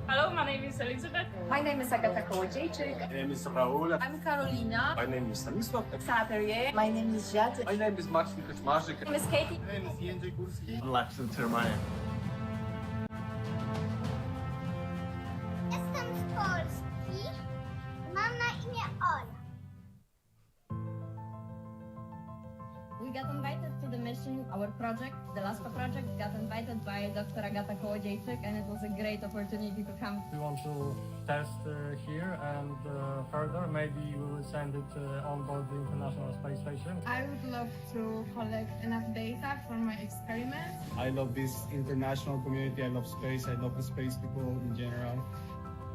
Hello, my name is Elizabeth. My name is Agata Kołodziejczyk. My name is Raul. I'm Carolina. My name is Stanisław. Saperie. My name is Jad. My name is Marcin Kaczmarzyk. My name is Katie. My name is Jędrzej Górski. Laxon Termine. Jestem z Polski. Mam na imię Ola. We got invited to the mission, our project, the LASPA project, got invited by by Dr. Agata Kołodziejczyk, and it was a great opportunity to come. We want to test here and further. Maybe we will send it on board the International Space Station. I would love to collect enough data for my experiments. I love this international community. I love space. I love the space people in general.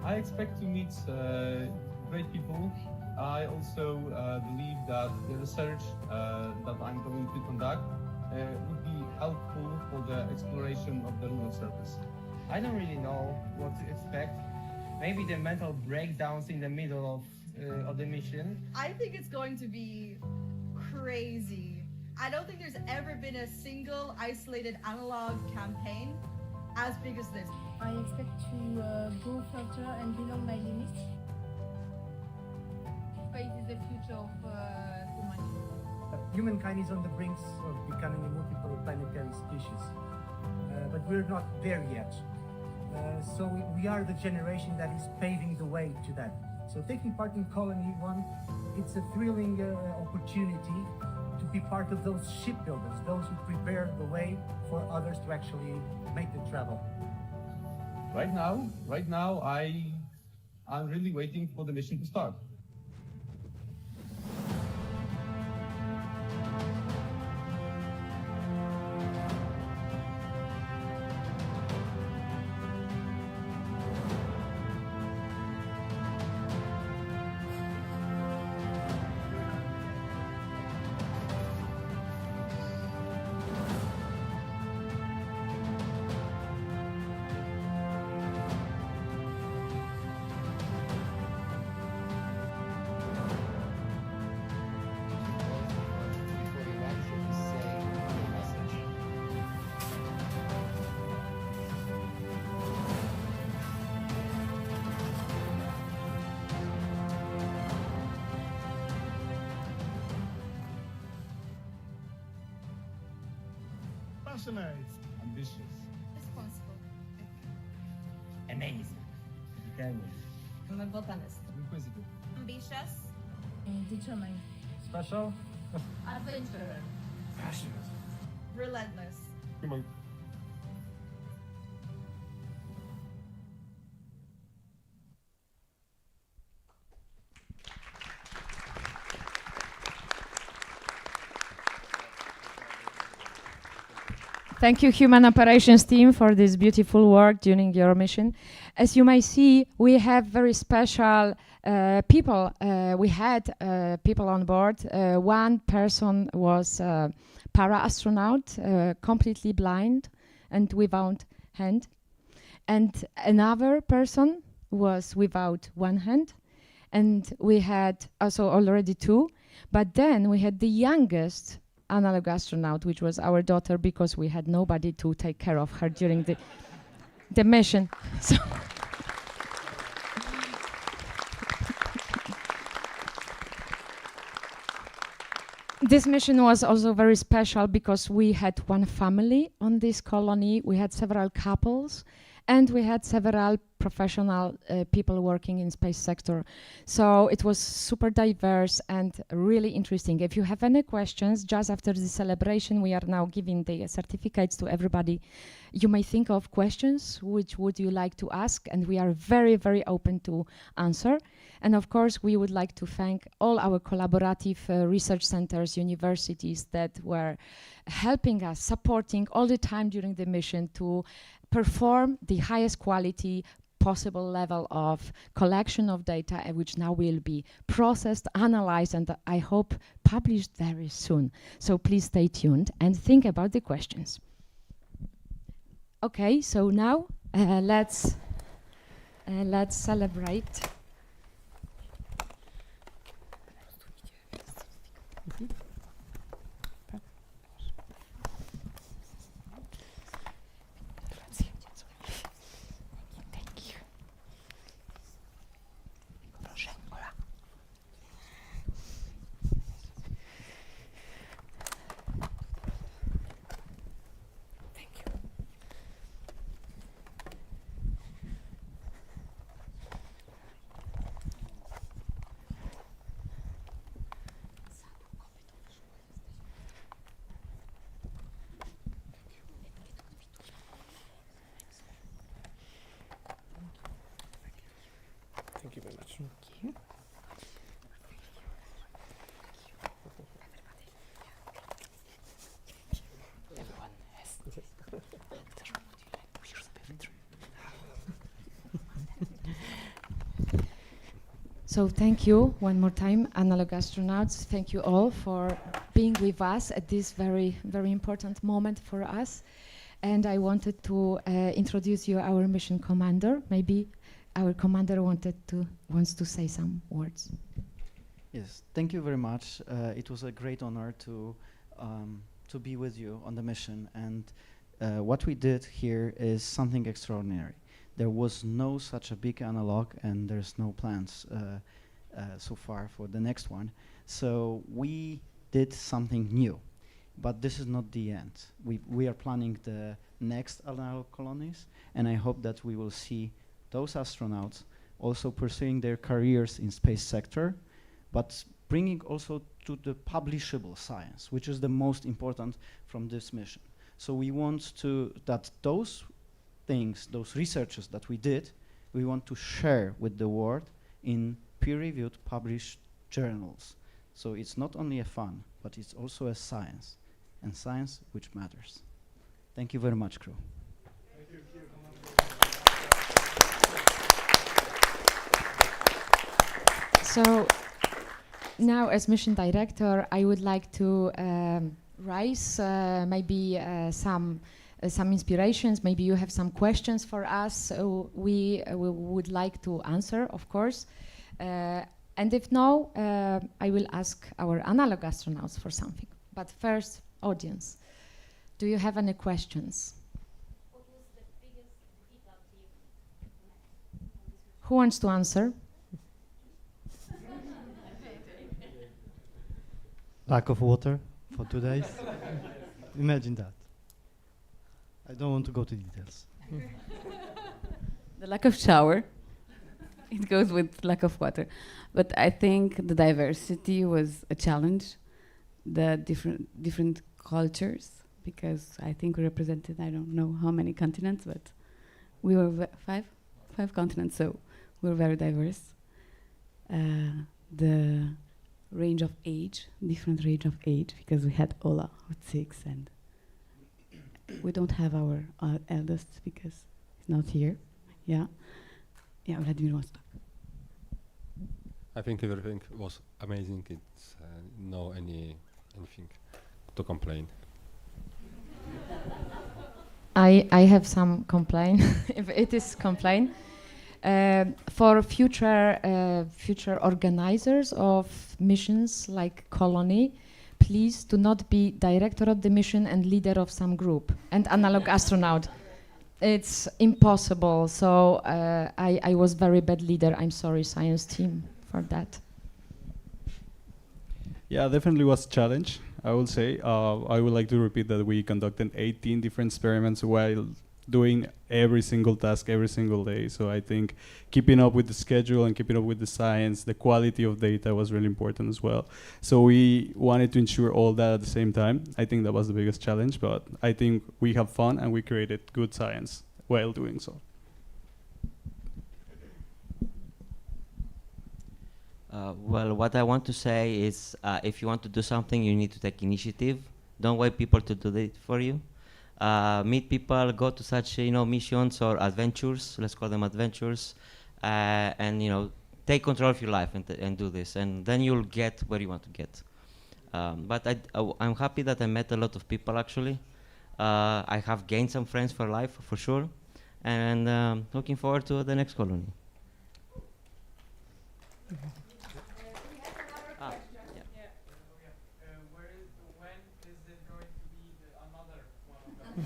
I expect to meet great people. I also believe that the research that I'm going to conduct would be helpful for the exploration of the lunar surface. I don't really know what to expect. Maybe the mental breakdowns in the middle of the mission. I think it's going to be crazy. I don't think there's ever been a single isolated analog campaign as big as this. I expect to go further and beyond my limits. Space is the future of humanity. Humankind is on the brink of becoming a multiple planetary species, but we're not there yet. So we are the generation that is paving the way to that. So taking part in Colony 1, it's a thrilling opportunity to be part of those shipbuilders, those who prepare the way for others to actually make the travel. Right now, I'm really waiting for the mission to start. Passionate. Ambitious. Responsible. Amazing. Determined. I'm a botanist. Inquisitive. Ambitious. Determined. Special? Adventurer. Passionate. Relentless. Come on. Thank you, Human Operations team, for this beautiful work during your mission. As you may see, we have very special people. We had people on board. One person was a para-astronaut, completely blind and without hand. And another person was without one hand. And we had also already two. But then we had the youngest analog astronaut, which was our daughter, because we had nobody to take care of her during the mission. So this mission was also very special because we had one family on this colony, we had several couples, and we had several professional people working in space sector. So it was super diverse and really interesting. If you have any questions, just after the celebration, we are now giving the certificates to everybody. You may think of questions which would you like to ask, and we are very, very open to answer. And of course, we would like to thank all our collaborative research centers, universities that were helping us, supporting all the time during the mission to perform the highest quality possible level of collection of data, which now will be processed, analyzed, and I hope published very soon. So please stay tuned and think about the questions. Okay, so now let's celebrate. Dzięki. So thank you one more time, analog astronauts. Thank you all for being with us at this very, very important moment for us. And I wanted to introduce you our mission commander. Maybe our commander wants to say some words. Yes, thank you very much. It was a great honor to be with you on the mission. And what we did here is something extraordinary. There was no such a big analog, and there's no plans so far for the next one. So we did something new, but this is not the end. We are planning the next analog colonies, and I hope that we will see those astronauts also pursuing their careers in space sector, but bringing also to the publishable science, which is the most important from this mission. So we want that those things, those researches that we did, we want to share with the world in peer-reviewed published journals. So it's not only a fun, but it's also a science, and science which matters. Thank you very much, crew. So now, as mission director, I would like to raise maybe some inspirations. Maybe you have some questions for us. We would like to answer, of course. And if no, I will ask our analog astronauts for something. But first, audience, do you have any questions? Who wants to answer? Lack of water for 2 days. Imagine that. I don't want to go to details. The lack of shower. It goes with lack of water. But I think the diversity was a challenge. The different cultures, because I think we represented, I don't know how many continents, but we were five continents, so we were very diverse. The range of age, different range of age, because we had Ola with 6, and we don't have our eldest because he's not here. Yeah, Vladimir wants to talk. I think everything was amazing. It's no anything to complain. I have some complaint, if it is complaint. For future organizers of missions like Colony, please do not be director of the mission and leader of some group and analog astronaut. It's impossible. So I was very bad leader. I'm sorry, science team, for that. Yeah, definitely was a challenge, I would say. I would like to repeat that we conducted 18 different experiments while doing every single task every single day. So I think keeping up with the schedule and keeping up with the science, the quality of data was really important as well. So we wanted to ensure all that at the same time. I think that was the biggest challenge, but I think we have fun and we created good science while doing so. Well, what I want to say is if you want to do something, you need to take initiative. Don't wait people to do it for you. Meet people, go to such missions or adventures, let's call them adventures, and take control of your life and do this, and then you'll get where you want to get. But I'm happy that I met a lot of people actually. I have gained some friends for life, for sure, and looking forward to the next colony. We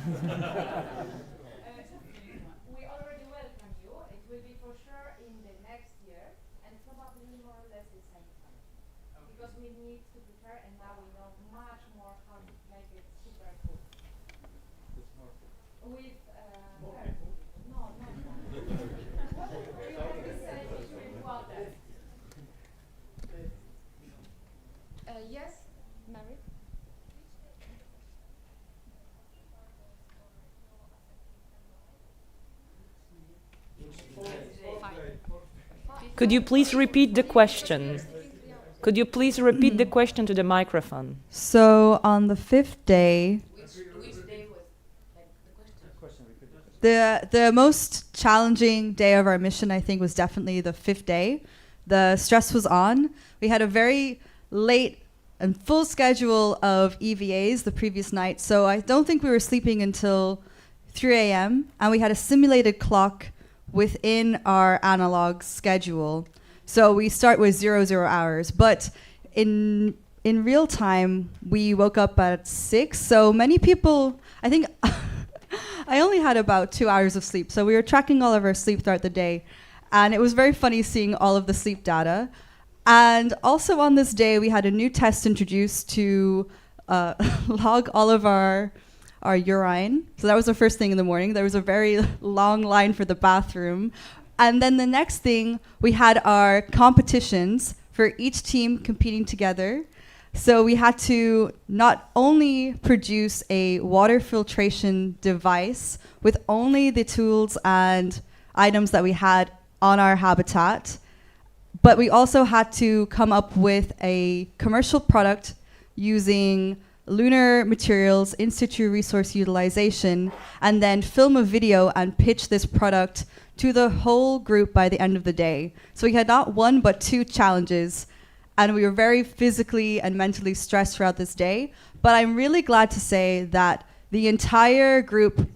already welcome you. It will be for sure in the next year, and probably more or less the same time. Because we need to prepare, and now we know much more how to make it super cool. With more food? No, not that. We have the same issue with water. Yes, Mary? Could you please repeat the question? Could you please repeat the question to the microphone? So on the 5th day, the most challenging day of our mission, I think, was definitely the 5th day. The stress was on. We had a very late and full schedule of EVAs the previous night, so I don't think we were sleeping until 3 a.m. and we had a simulated clock within our analog schedule. So we start with 00 hours, but in real time, we woke up at 6. So many people, I think, I only had about 2 hours of sleep. So we were tracking all of our sleep throughout the day. And it was very funny seeing all of the sleep data. And also on this day, we had a new test introduced to log all of our urine. So that was the first thing in the morning. There was a very long line for the bathroom. And then the next thing, we had our competitions for each team competing together. So we had to not only produce a water filtration device with only the tools and items that we had on our habitat, but we also had to come up with a commercial product using lunar materials, in situ resource utilization, and then film a video and pitch this product to the whole group by the end of the day. So we had not one but 2 challenges, and we were very physically and mentally stressed throughout this day. But I'm really glad to say that the entire group,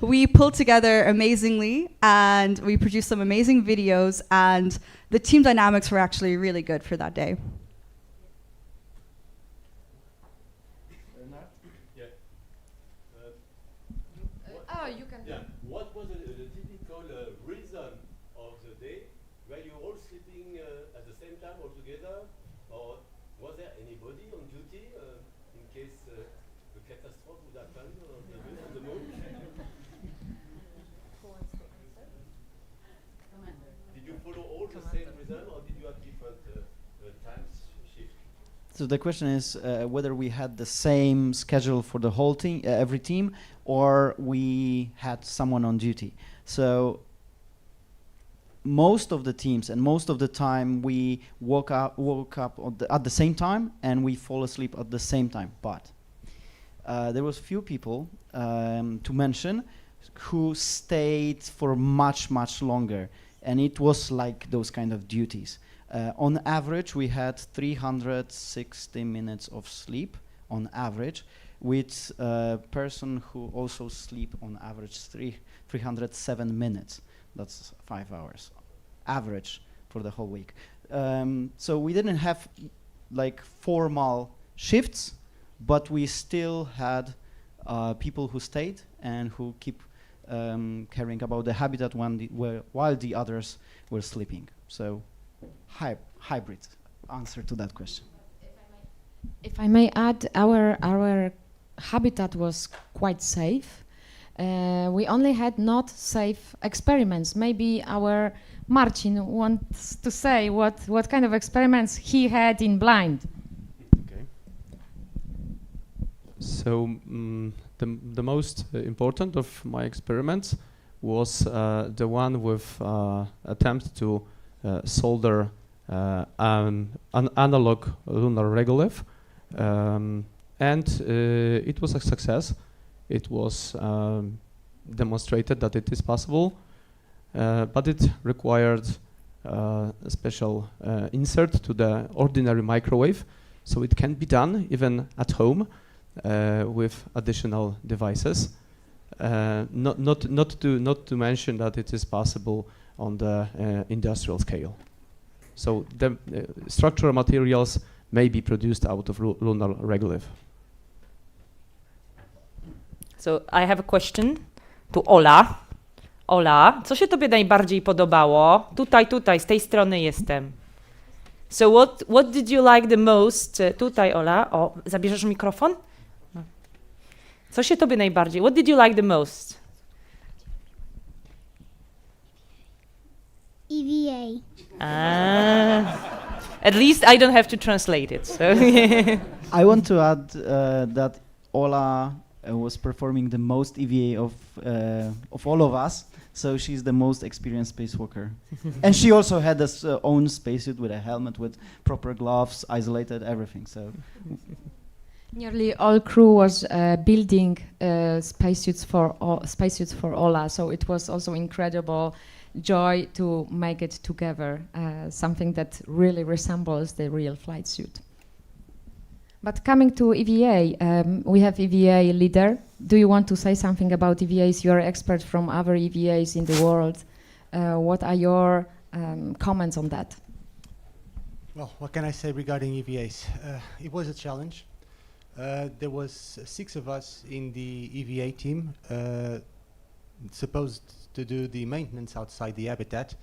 we pulled together amazingly, and we produced some amazing videos, and the team dynamics were actually really good for that day. Oh, you can. Yeah. What was the typical reason of the day? Were you all sleeping at the same time all together, or was there anybody on duty in case a catastrophe would happen on the moon? Did you follow all the same reason, or did you have different times shift? So the question is whether we had the same schedule for the whole team, every team, or we had someone on duty. So most of the teams and most of the time we woke up at the same time and we fall asleep at the same time. But there was few people to mention who stayed for much longer, and it was like those kind of duties. On average, we had 360 minutes of sleep on average, with a person who also sleep on average 307 minutes. That's 5 hours average for the whole week. So we didn't have like formal shifts, but we still had people who stayed and who keep caring about the habitat while the others were sleeping. So hybrid answer to that question. If I may add, our habitat was quite safe. We only had not safe experiments. Maybe our Marcin wants to say what kind of experiments he had in blind. Okay. So the most important of my experiments was the one with attempt to solder an analog lunar regolith, and it was a success. It was demonstrated that it is possible, but it required a special insert to the ordinary microwave, so it can be done even at home with additional devices. Not to mention that it is possible on the industrial scale. So the structural materials may be produced out of lunar regolith. So I have a question to Ola. Ola, co się tobie najbardziej podobało? Tutaj, z tej strony jestem. So what did you like the most? Tutaj, Ola. O, zabierzesz mikrofon? No. Co się tobie najbardziej? What did you like the most? EVA. At least I don't have to translate it. So I want to add that Ola was performing the most EVA of all of us. So she's the most experienced spacewalker. And she also had her own spacesuit with a helmet, with proper gloves, isolated, everything. So nearly all crew was building spacesuits for Ola. So it was also incredible joy to make it together, something that really resembles the real flight suit. But coming to EVA, we have EVA leader. Do you want to say something about EVAs? You're expert from other EVAs in the world. What are your comments on that? Well, what can I say regarding EVAs? It was a challenge. There was 6 of us in the EVA team supposed to do the maintenance outside the habitat,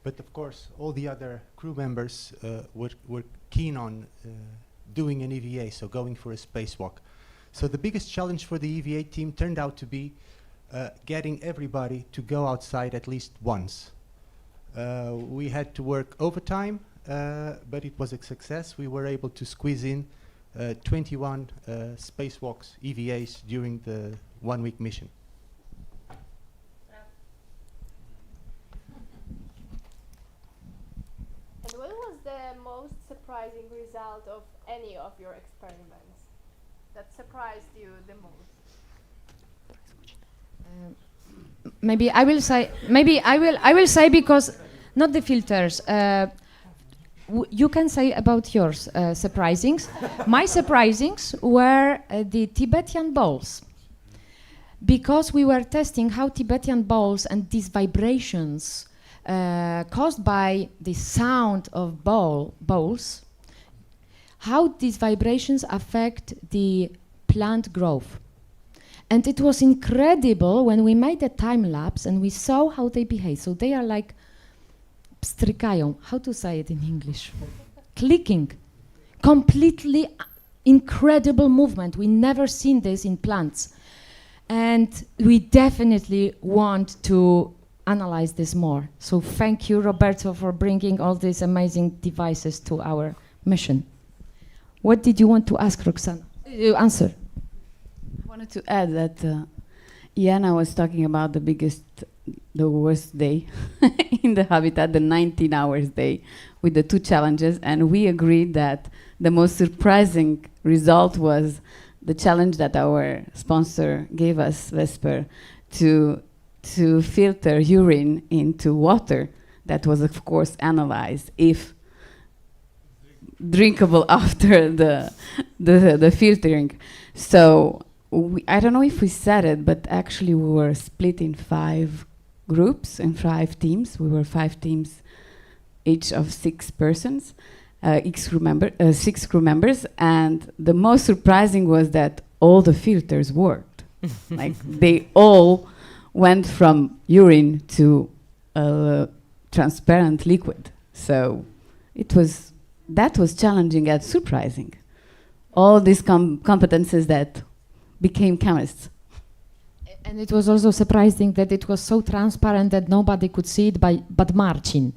but of course all the other crew members were keen on doing an EVA, so going for a spacewalk. So the biggest challenge for the EVA team turned out to be getting everybody to go outside at least once. We had to work overtime, but it was a success. We were able to squeeze in 21 spacewalks, EVAs, during the 1-week mission. And what was the most surprising result of any of your experiments that surprised you the most? Maybe I will say. Maybe I will say, because not the filters. You can say about yours surprisings. My surprisings were the Tibetan bowls, because we were testing how Tibetan bowls and these vibrations caused by the sound of bowls, how these vibrations affect the plant growth. And it was incredible when we made a time lapse and we saw how they behave. So they are like pstrykają. How to say it in English? Clicking. Completely incredible movement. We never seen this in plants. And we definitely want to analyze this more. So thank you, Roberto, for bringing all these amazing devices to our mission. What did you want to ask, Roxana? Answer. I wanted to add that Iana was talking about the worst day in the habitat, the 19 hours day with the 2 challenges, and we agreed that the most surprising result was the challenge that our sponsor gave us, Vesper, to filter urine into water that was of course analyzed if drinkable after the filtering. So I don't know if we said it, but actually we were split in 5 groups and 5 teams. We were 5 teams, each of 6 persons, 6 crew members, and the most surprising was that all the filters worked. Like they all went from urine to a transparent liquid. So that was challenging and surprising. All these competences that became chemists. And it was also surprising that it was so transparent that nobody could see it but Marcin.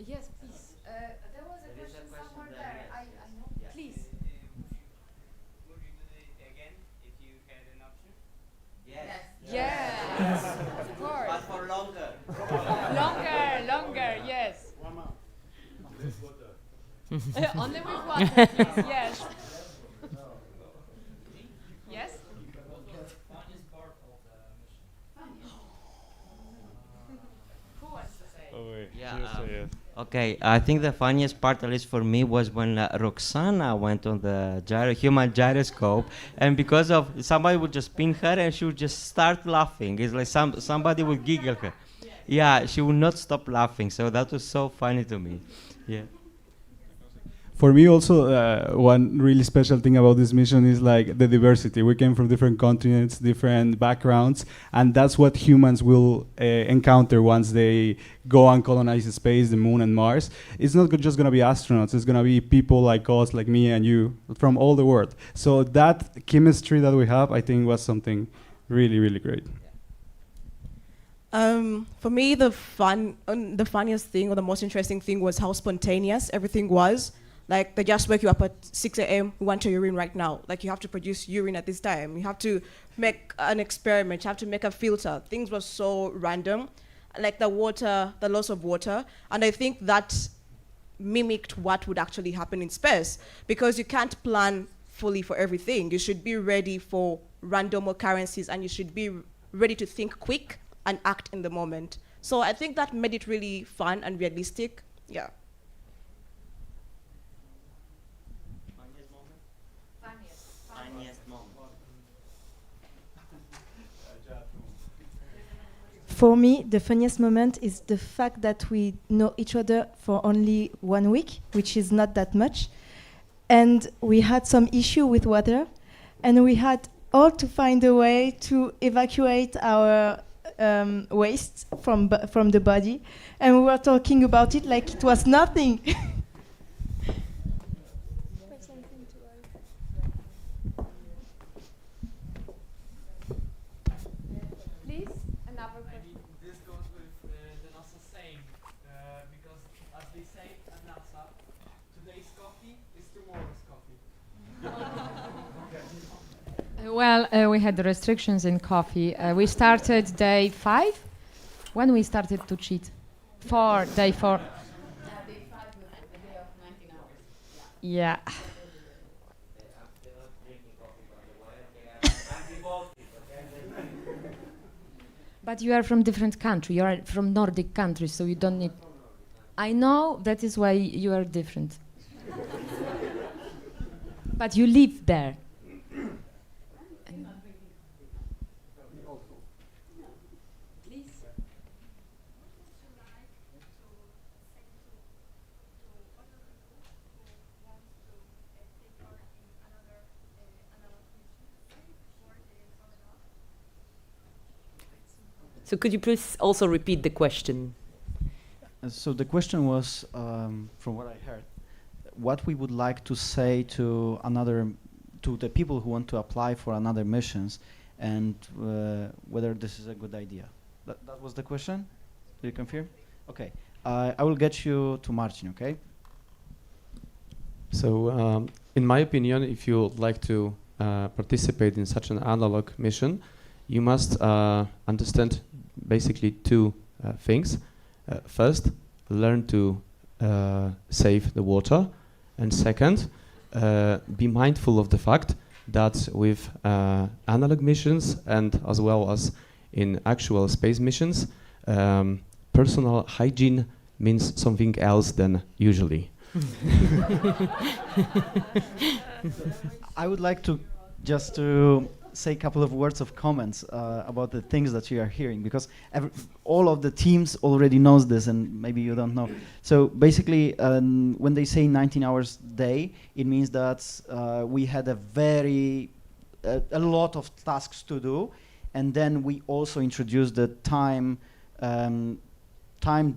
Yes, please. There was a question somewhere there. I know. Please. Would you do it again if you had an option? Yes, of course. But for longer. Longer, yes. Less water. Only with water, please, yes. Yes? Who wants to say? Yeah, okay, I think the funniest part, at least for me, was when Roxana went on the human gyroscope, and because of somebody would just pin her and she would just start laughing. It's like somebody would giggle her. Yeah, she would not stop laughing, so that was so funny to me. Yeah. For me also, one really special thing about this mission is like the diversity. We came from different continents, different backgrounds, and that's what humans will encounter once they go and colonize space, the moon and Mars. It's not just gonna be astronauts, it's gonna be people like us, like me and you, from all the world. So that chemistry that we have, I think was something really, really great. For me, the funniest thing or the most interesting thing was how spontaneous everything was. Like, they just wake you up at 6 a.m., we want your urine right now. Like, you have to produce urine at this time. You have to make an experiment, you have to make a filter. Things were so random. Like the water, the loss of water. And I think that mimicked what would actually happen in space, because you can't plan fully for everything. You should be ready for random occurrences, and you should be ready to think quick and act in the moment. So I think that made it really fun and realistic. Yeah. For me, the funniest moment is the fact that we know each other for only 1 week, which is not that much. And we had some issue with water, and we had all to find a way to evacuate our waste from the body. And we were talking about it like it was nothing. Well, we had the restrictions in coffee. We started day 5. When we started to cheat? Day 4. Day 5 was the day of 19 hours. Yeah. But you are from different country. You are from Nordic countries, so you don't need. I know that is why you are different. But you live there. So could you please also repeat the question? So the question was, from what I heard, what we would like to say to the people who want to apply for another missions, and whether this is a good idea. That was the question? Do you confirm? Okay. I will get you to Marcin, okay? So, in my opinion, if you would like to participate in such an analog mission, you must understand basically 2 things. First, learn to save the water, and second, be mindful of the fact that with analog missions and as well as in actual space missions, personal hygiene means something else than usually. I would like to just to say a couple of words of comments about the things that you are hearing, because all of the teams already knows this, and maybe you don't know. So basically, when they say 19 hours day, it means that we had a lot of tasks to do, and then we also introduced the time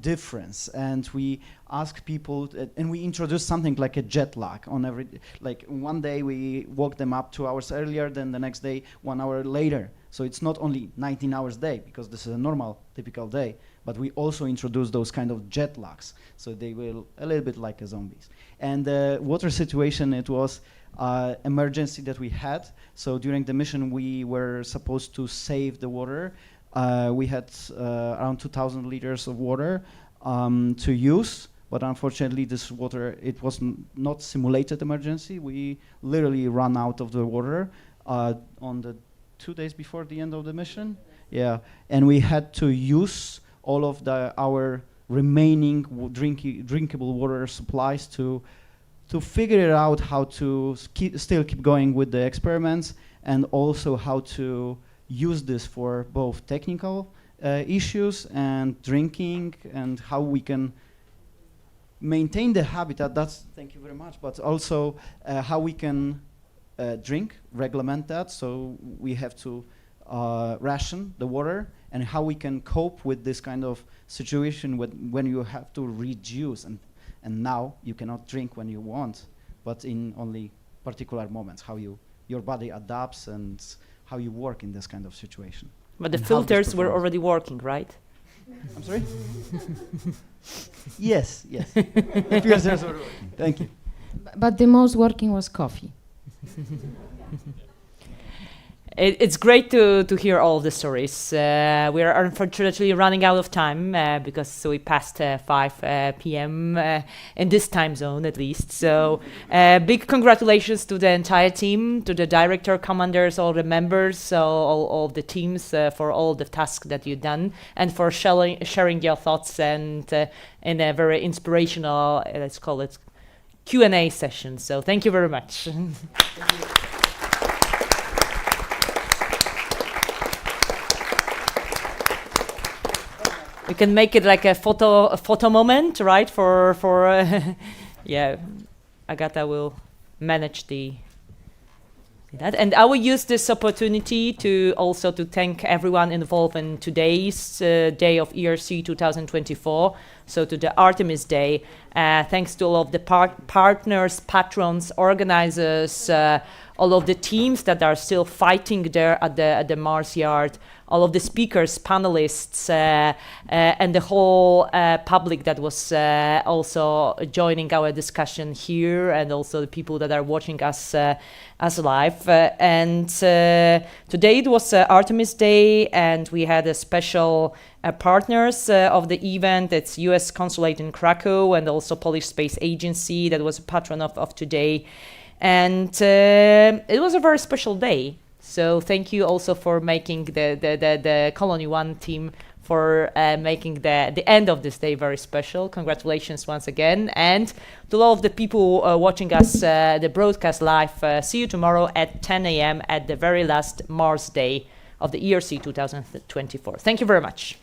difference, and we ask people, and we introduce something like a jet lag on every, like one day we woke them up 2 hours earlier, then the next day 1 hour later. So it's not only 19 hours day, because this is a normal, typical day, but we also introduce those kind of jet lags, so they will a little bit like zombies. And the water situation, it was emergency that we had. So during the mission, we were supposed to save the water. We had around 2,000 liters of water to use, but unfortunately this water, it was not simulated emergency. We literally ran out of the water on the 2 days before the end of the mission. Yeah, and we had to use all of our remaining drinkable water supplies to figure out how to still keep going with the experiments, and also how to use this for both technical issues and drinking, and how we can maintain the habitat. Thank you very much. But also how we can drink, reglement that. So we have to ration the water, and how we can cope with this kind of situation when you have to reduce, and now you cannot drink when you want, but in only particular moments, how your body adapts and how you work in this kind of situation. But the filters were already working, right? I'm sorry? Yes. A few years ago. Thank you. But the most working was coffee. It's great to hear all the stories. We are unfortunately running out of time because we passed 5 p.m. In this time zone at least. So big congratulations to the entire team, to the director, commanders, all the members, all the teams for all the tasks that you've done and for sharing your thoughts and in a very inspirational, let's call it, Q&A session. So thank you very much. We can make it like a photo moment, right? For yeah, Agata will manage that, and I will use this opportunity to also to thank everyone involved in today's day of ERC 2024. So to the Artemis Day, thanks to all of the partners, patrons, organizers, all of the teams that are still fighting there at the Mars Yard, all of the speakers, panelists, and the whole public that was also joining our discussion here, and also the people that are watching us live. And today it was Artemis Day, and we had a special partners of the event. It's U.S. Consulate in Krakow and also Polish Space Agency that was a patron of today. And it was a very special day. So thank you also for making the Colony One team for making the end of this day very special. Congratulations once again. And to all of the people watching us, the broadcast live, see you tomorrow at 10 a.m. at the very last Mars Day of the ERC 2024. Thank you very much.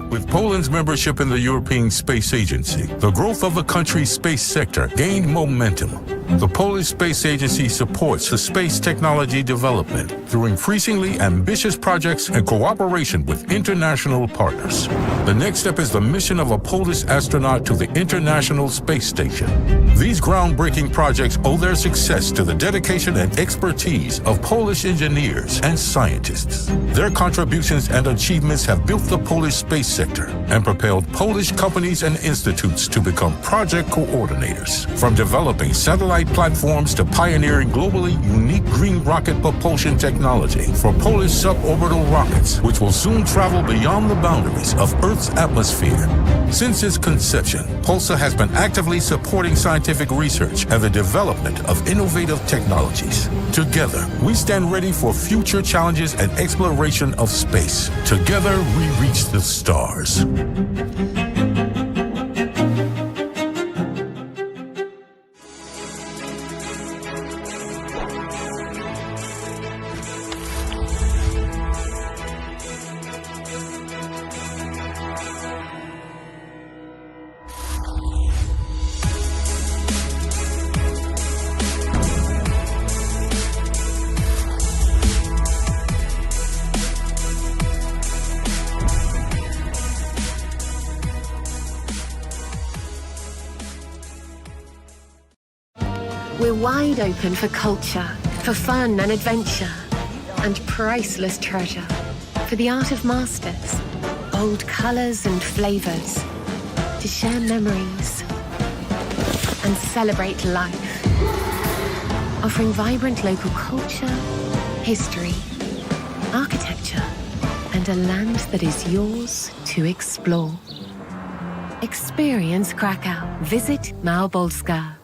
With Poland's membership in the European Space Agency, the growth of the country's space sector gained momentum. The Polish Space Agency supports the space technology development through increasingly ambitious projects and cooperation with international partners. The next step is the mission of a Polish astronaut to the International Space Station. These groundbreaking projects owe their success to the dedication and expertise of Polish engineers and scientists. Their contributions and achievements have built the Polish space sector and propelled Polish companies and institutes to become project coordinators. From developing satellite platforms to pioneering globally unique green rocket propulsion technology for Polish suborbital rockets, which will soon travel beyond the boundaries of Earth's atmosphere. Since its conception, POLSA has been actively supporting scientific research and the development of innovative technologies. Together, we stand ready for future challenges and exploration of space. Together, we reach the stars. We're wide open for culture, for fun and adventure, and priceless treasure, for the art of masters, bold colours and flavours, to share memories and celebrate life, offering vibrant local culture, history, architecture, and a land that is yours to explore. Experience Krakow. Visit Polska.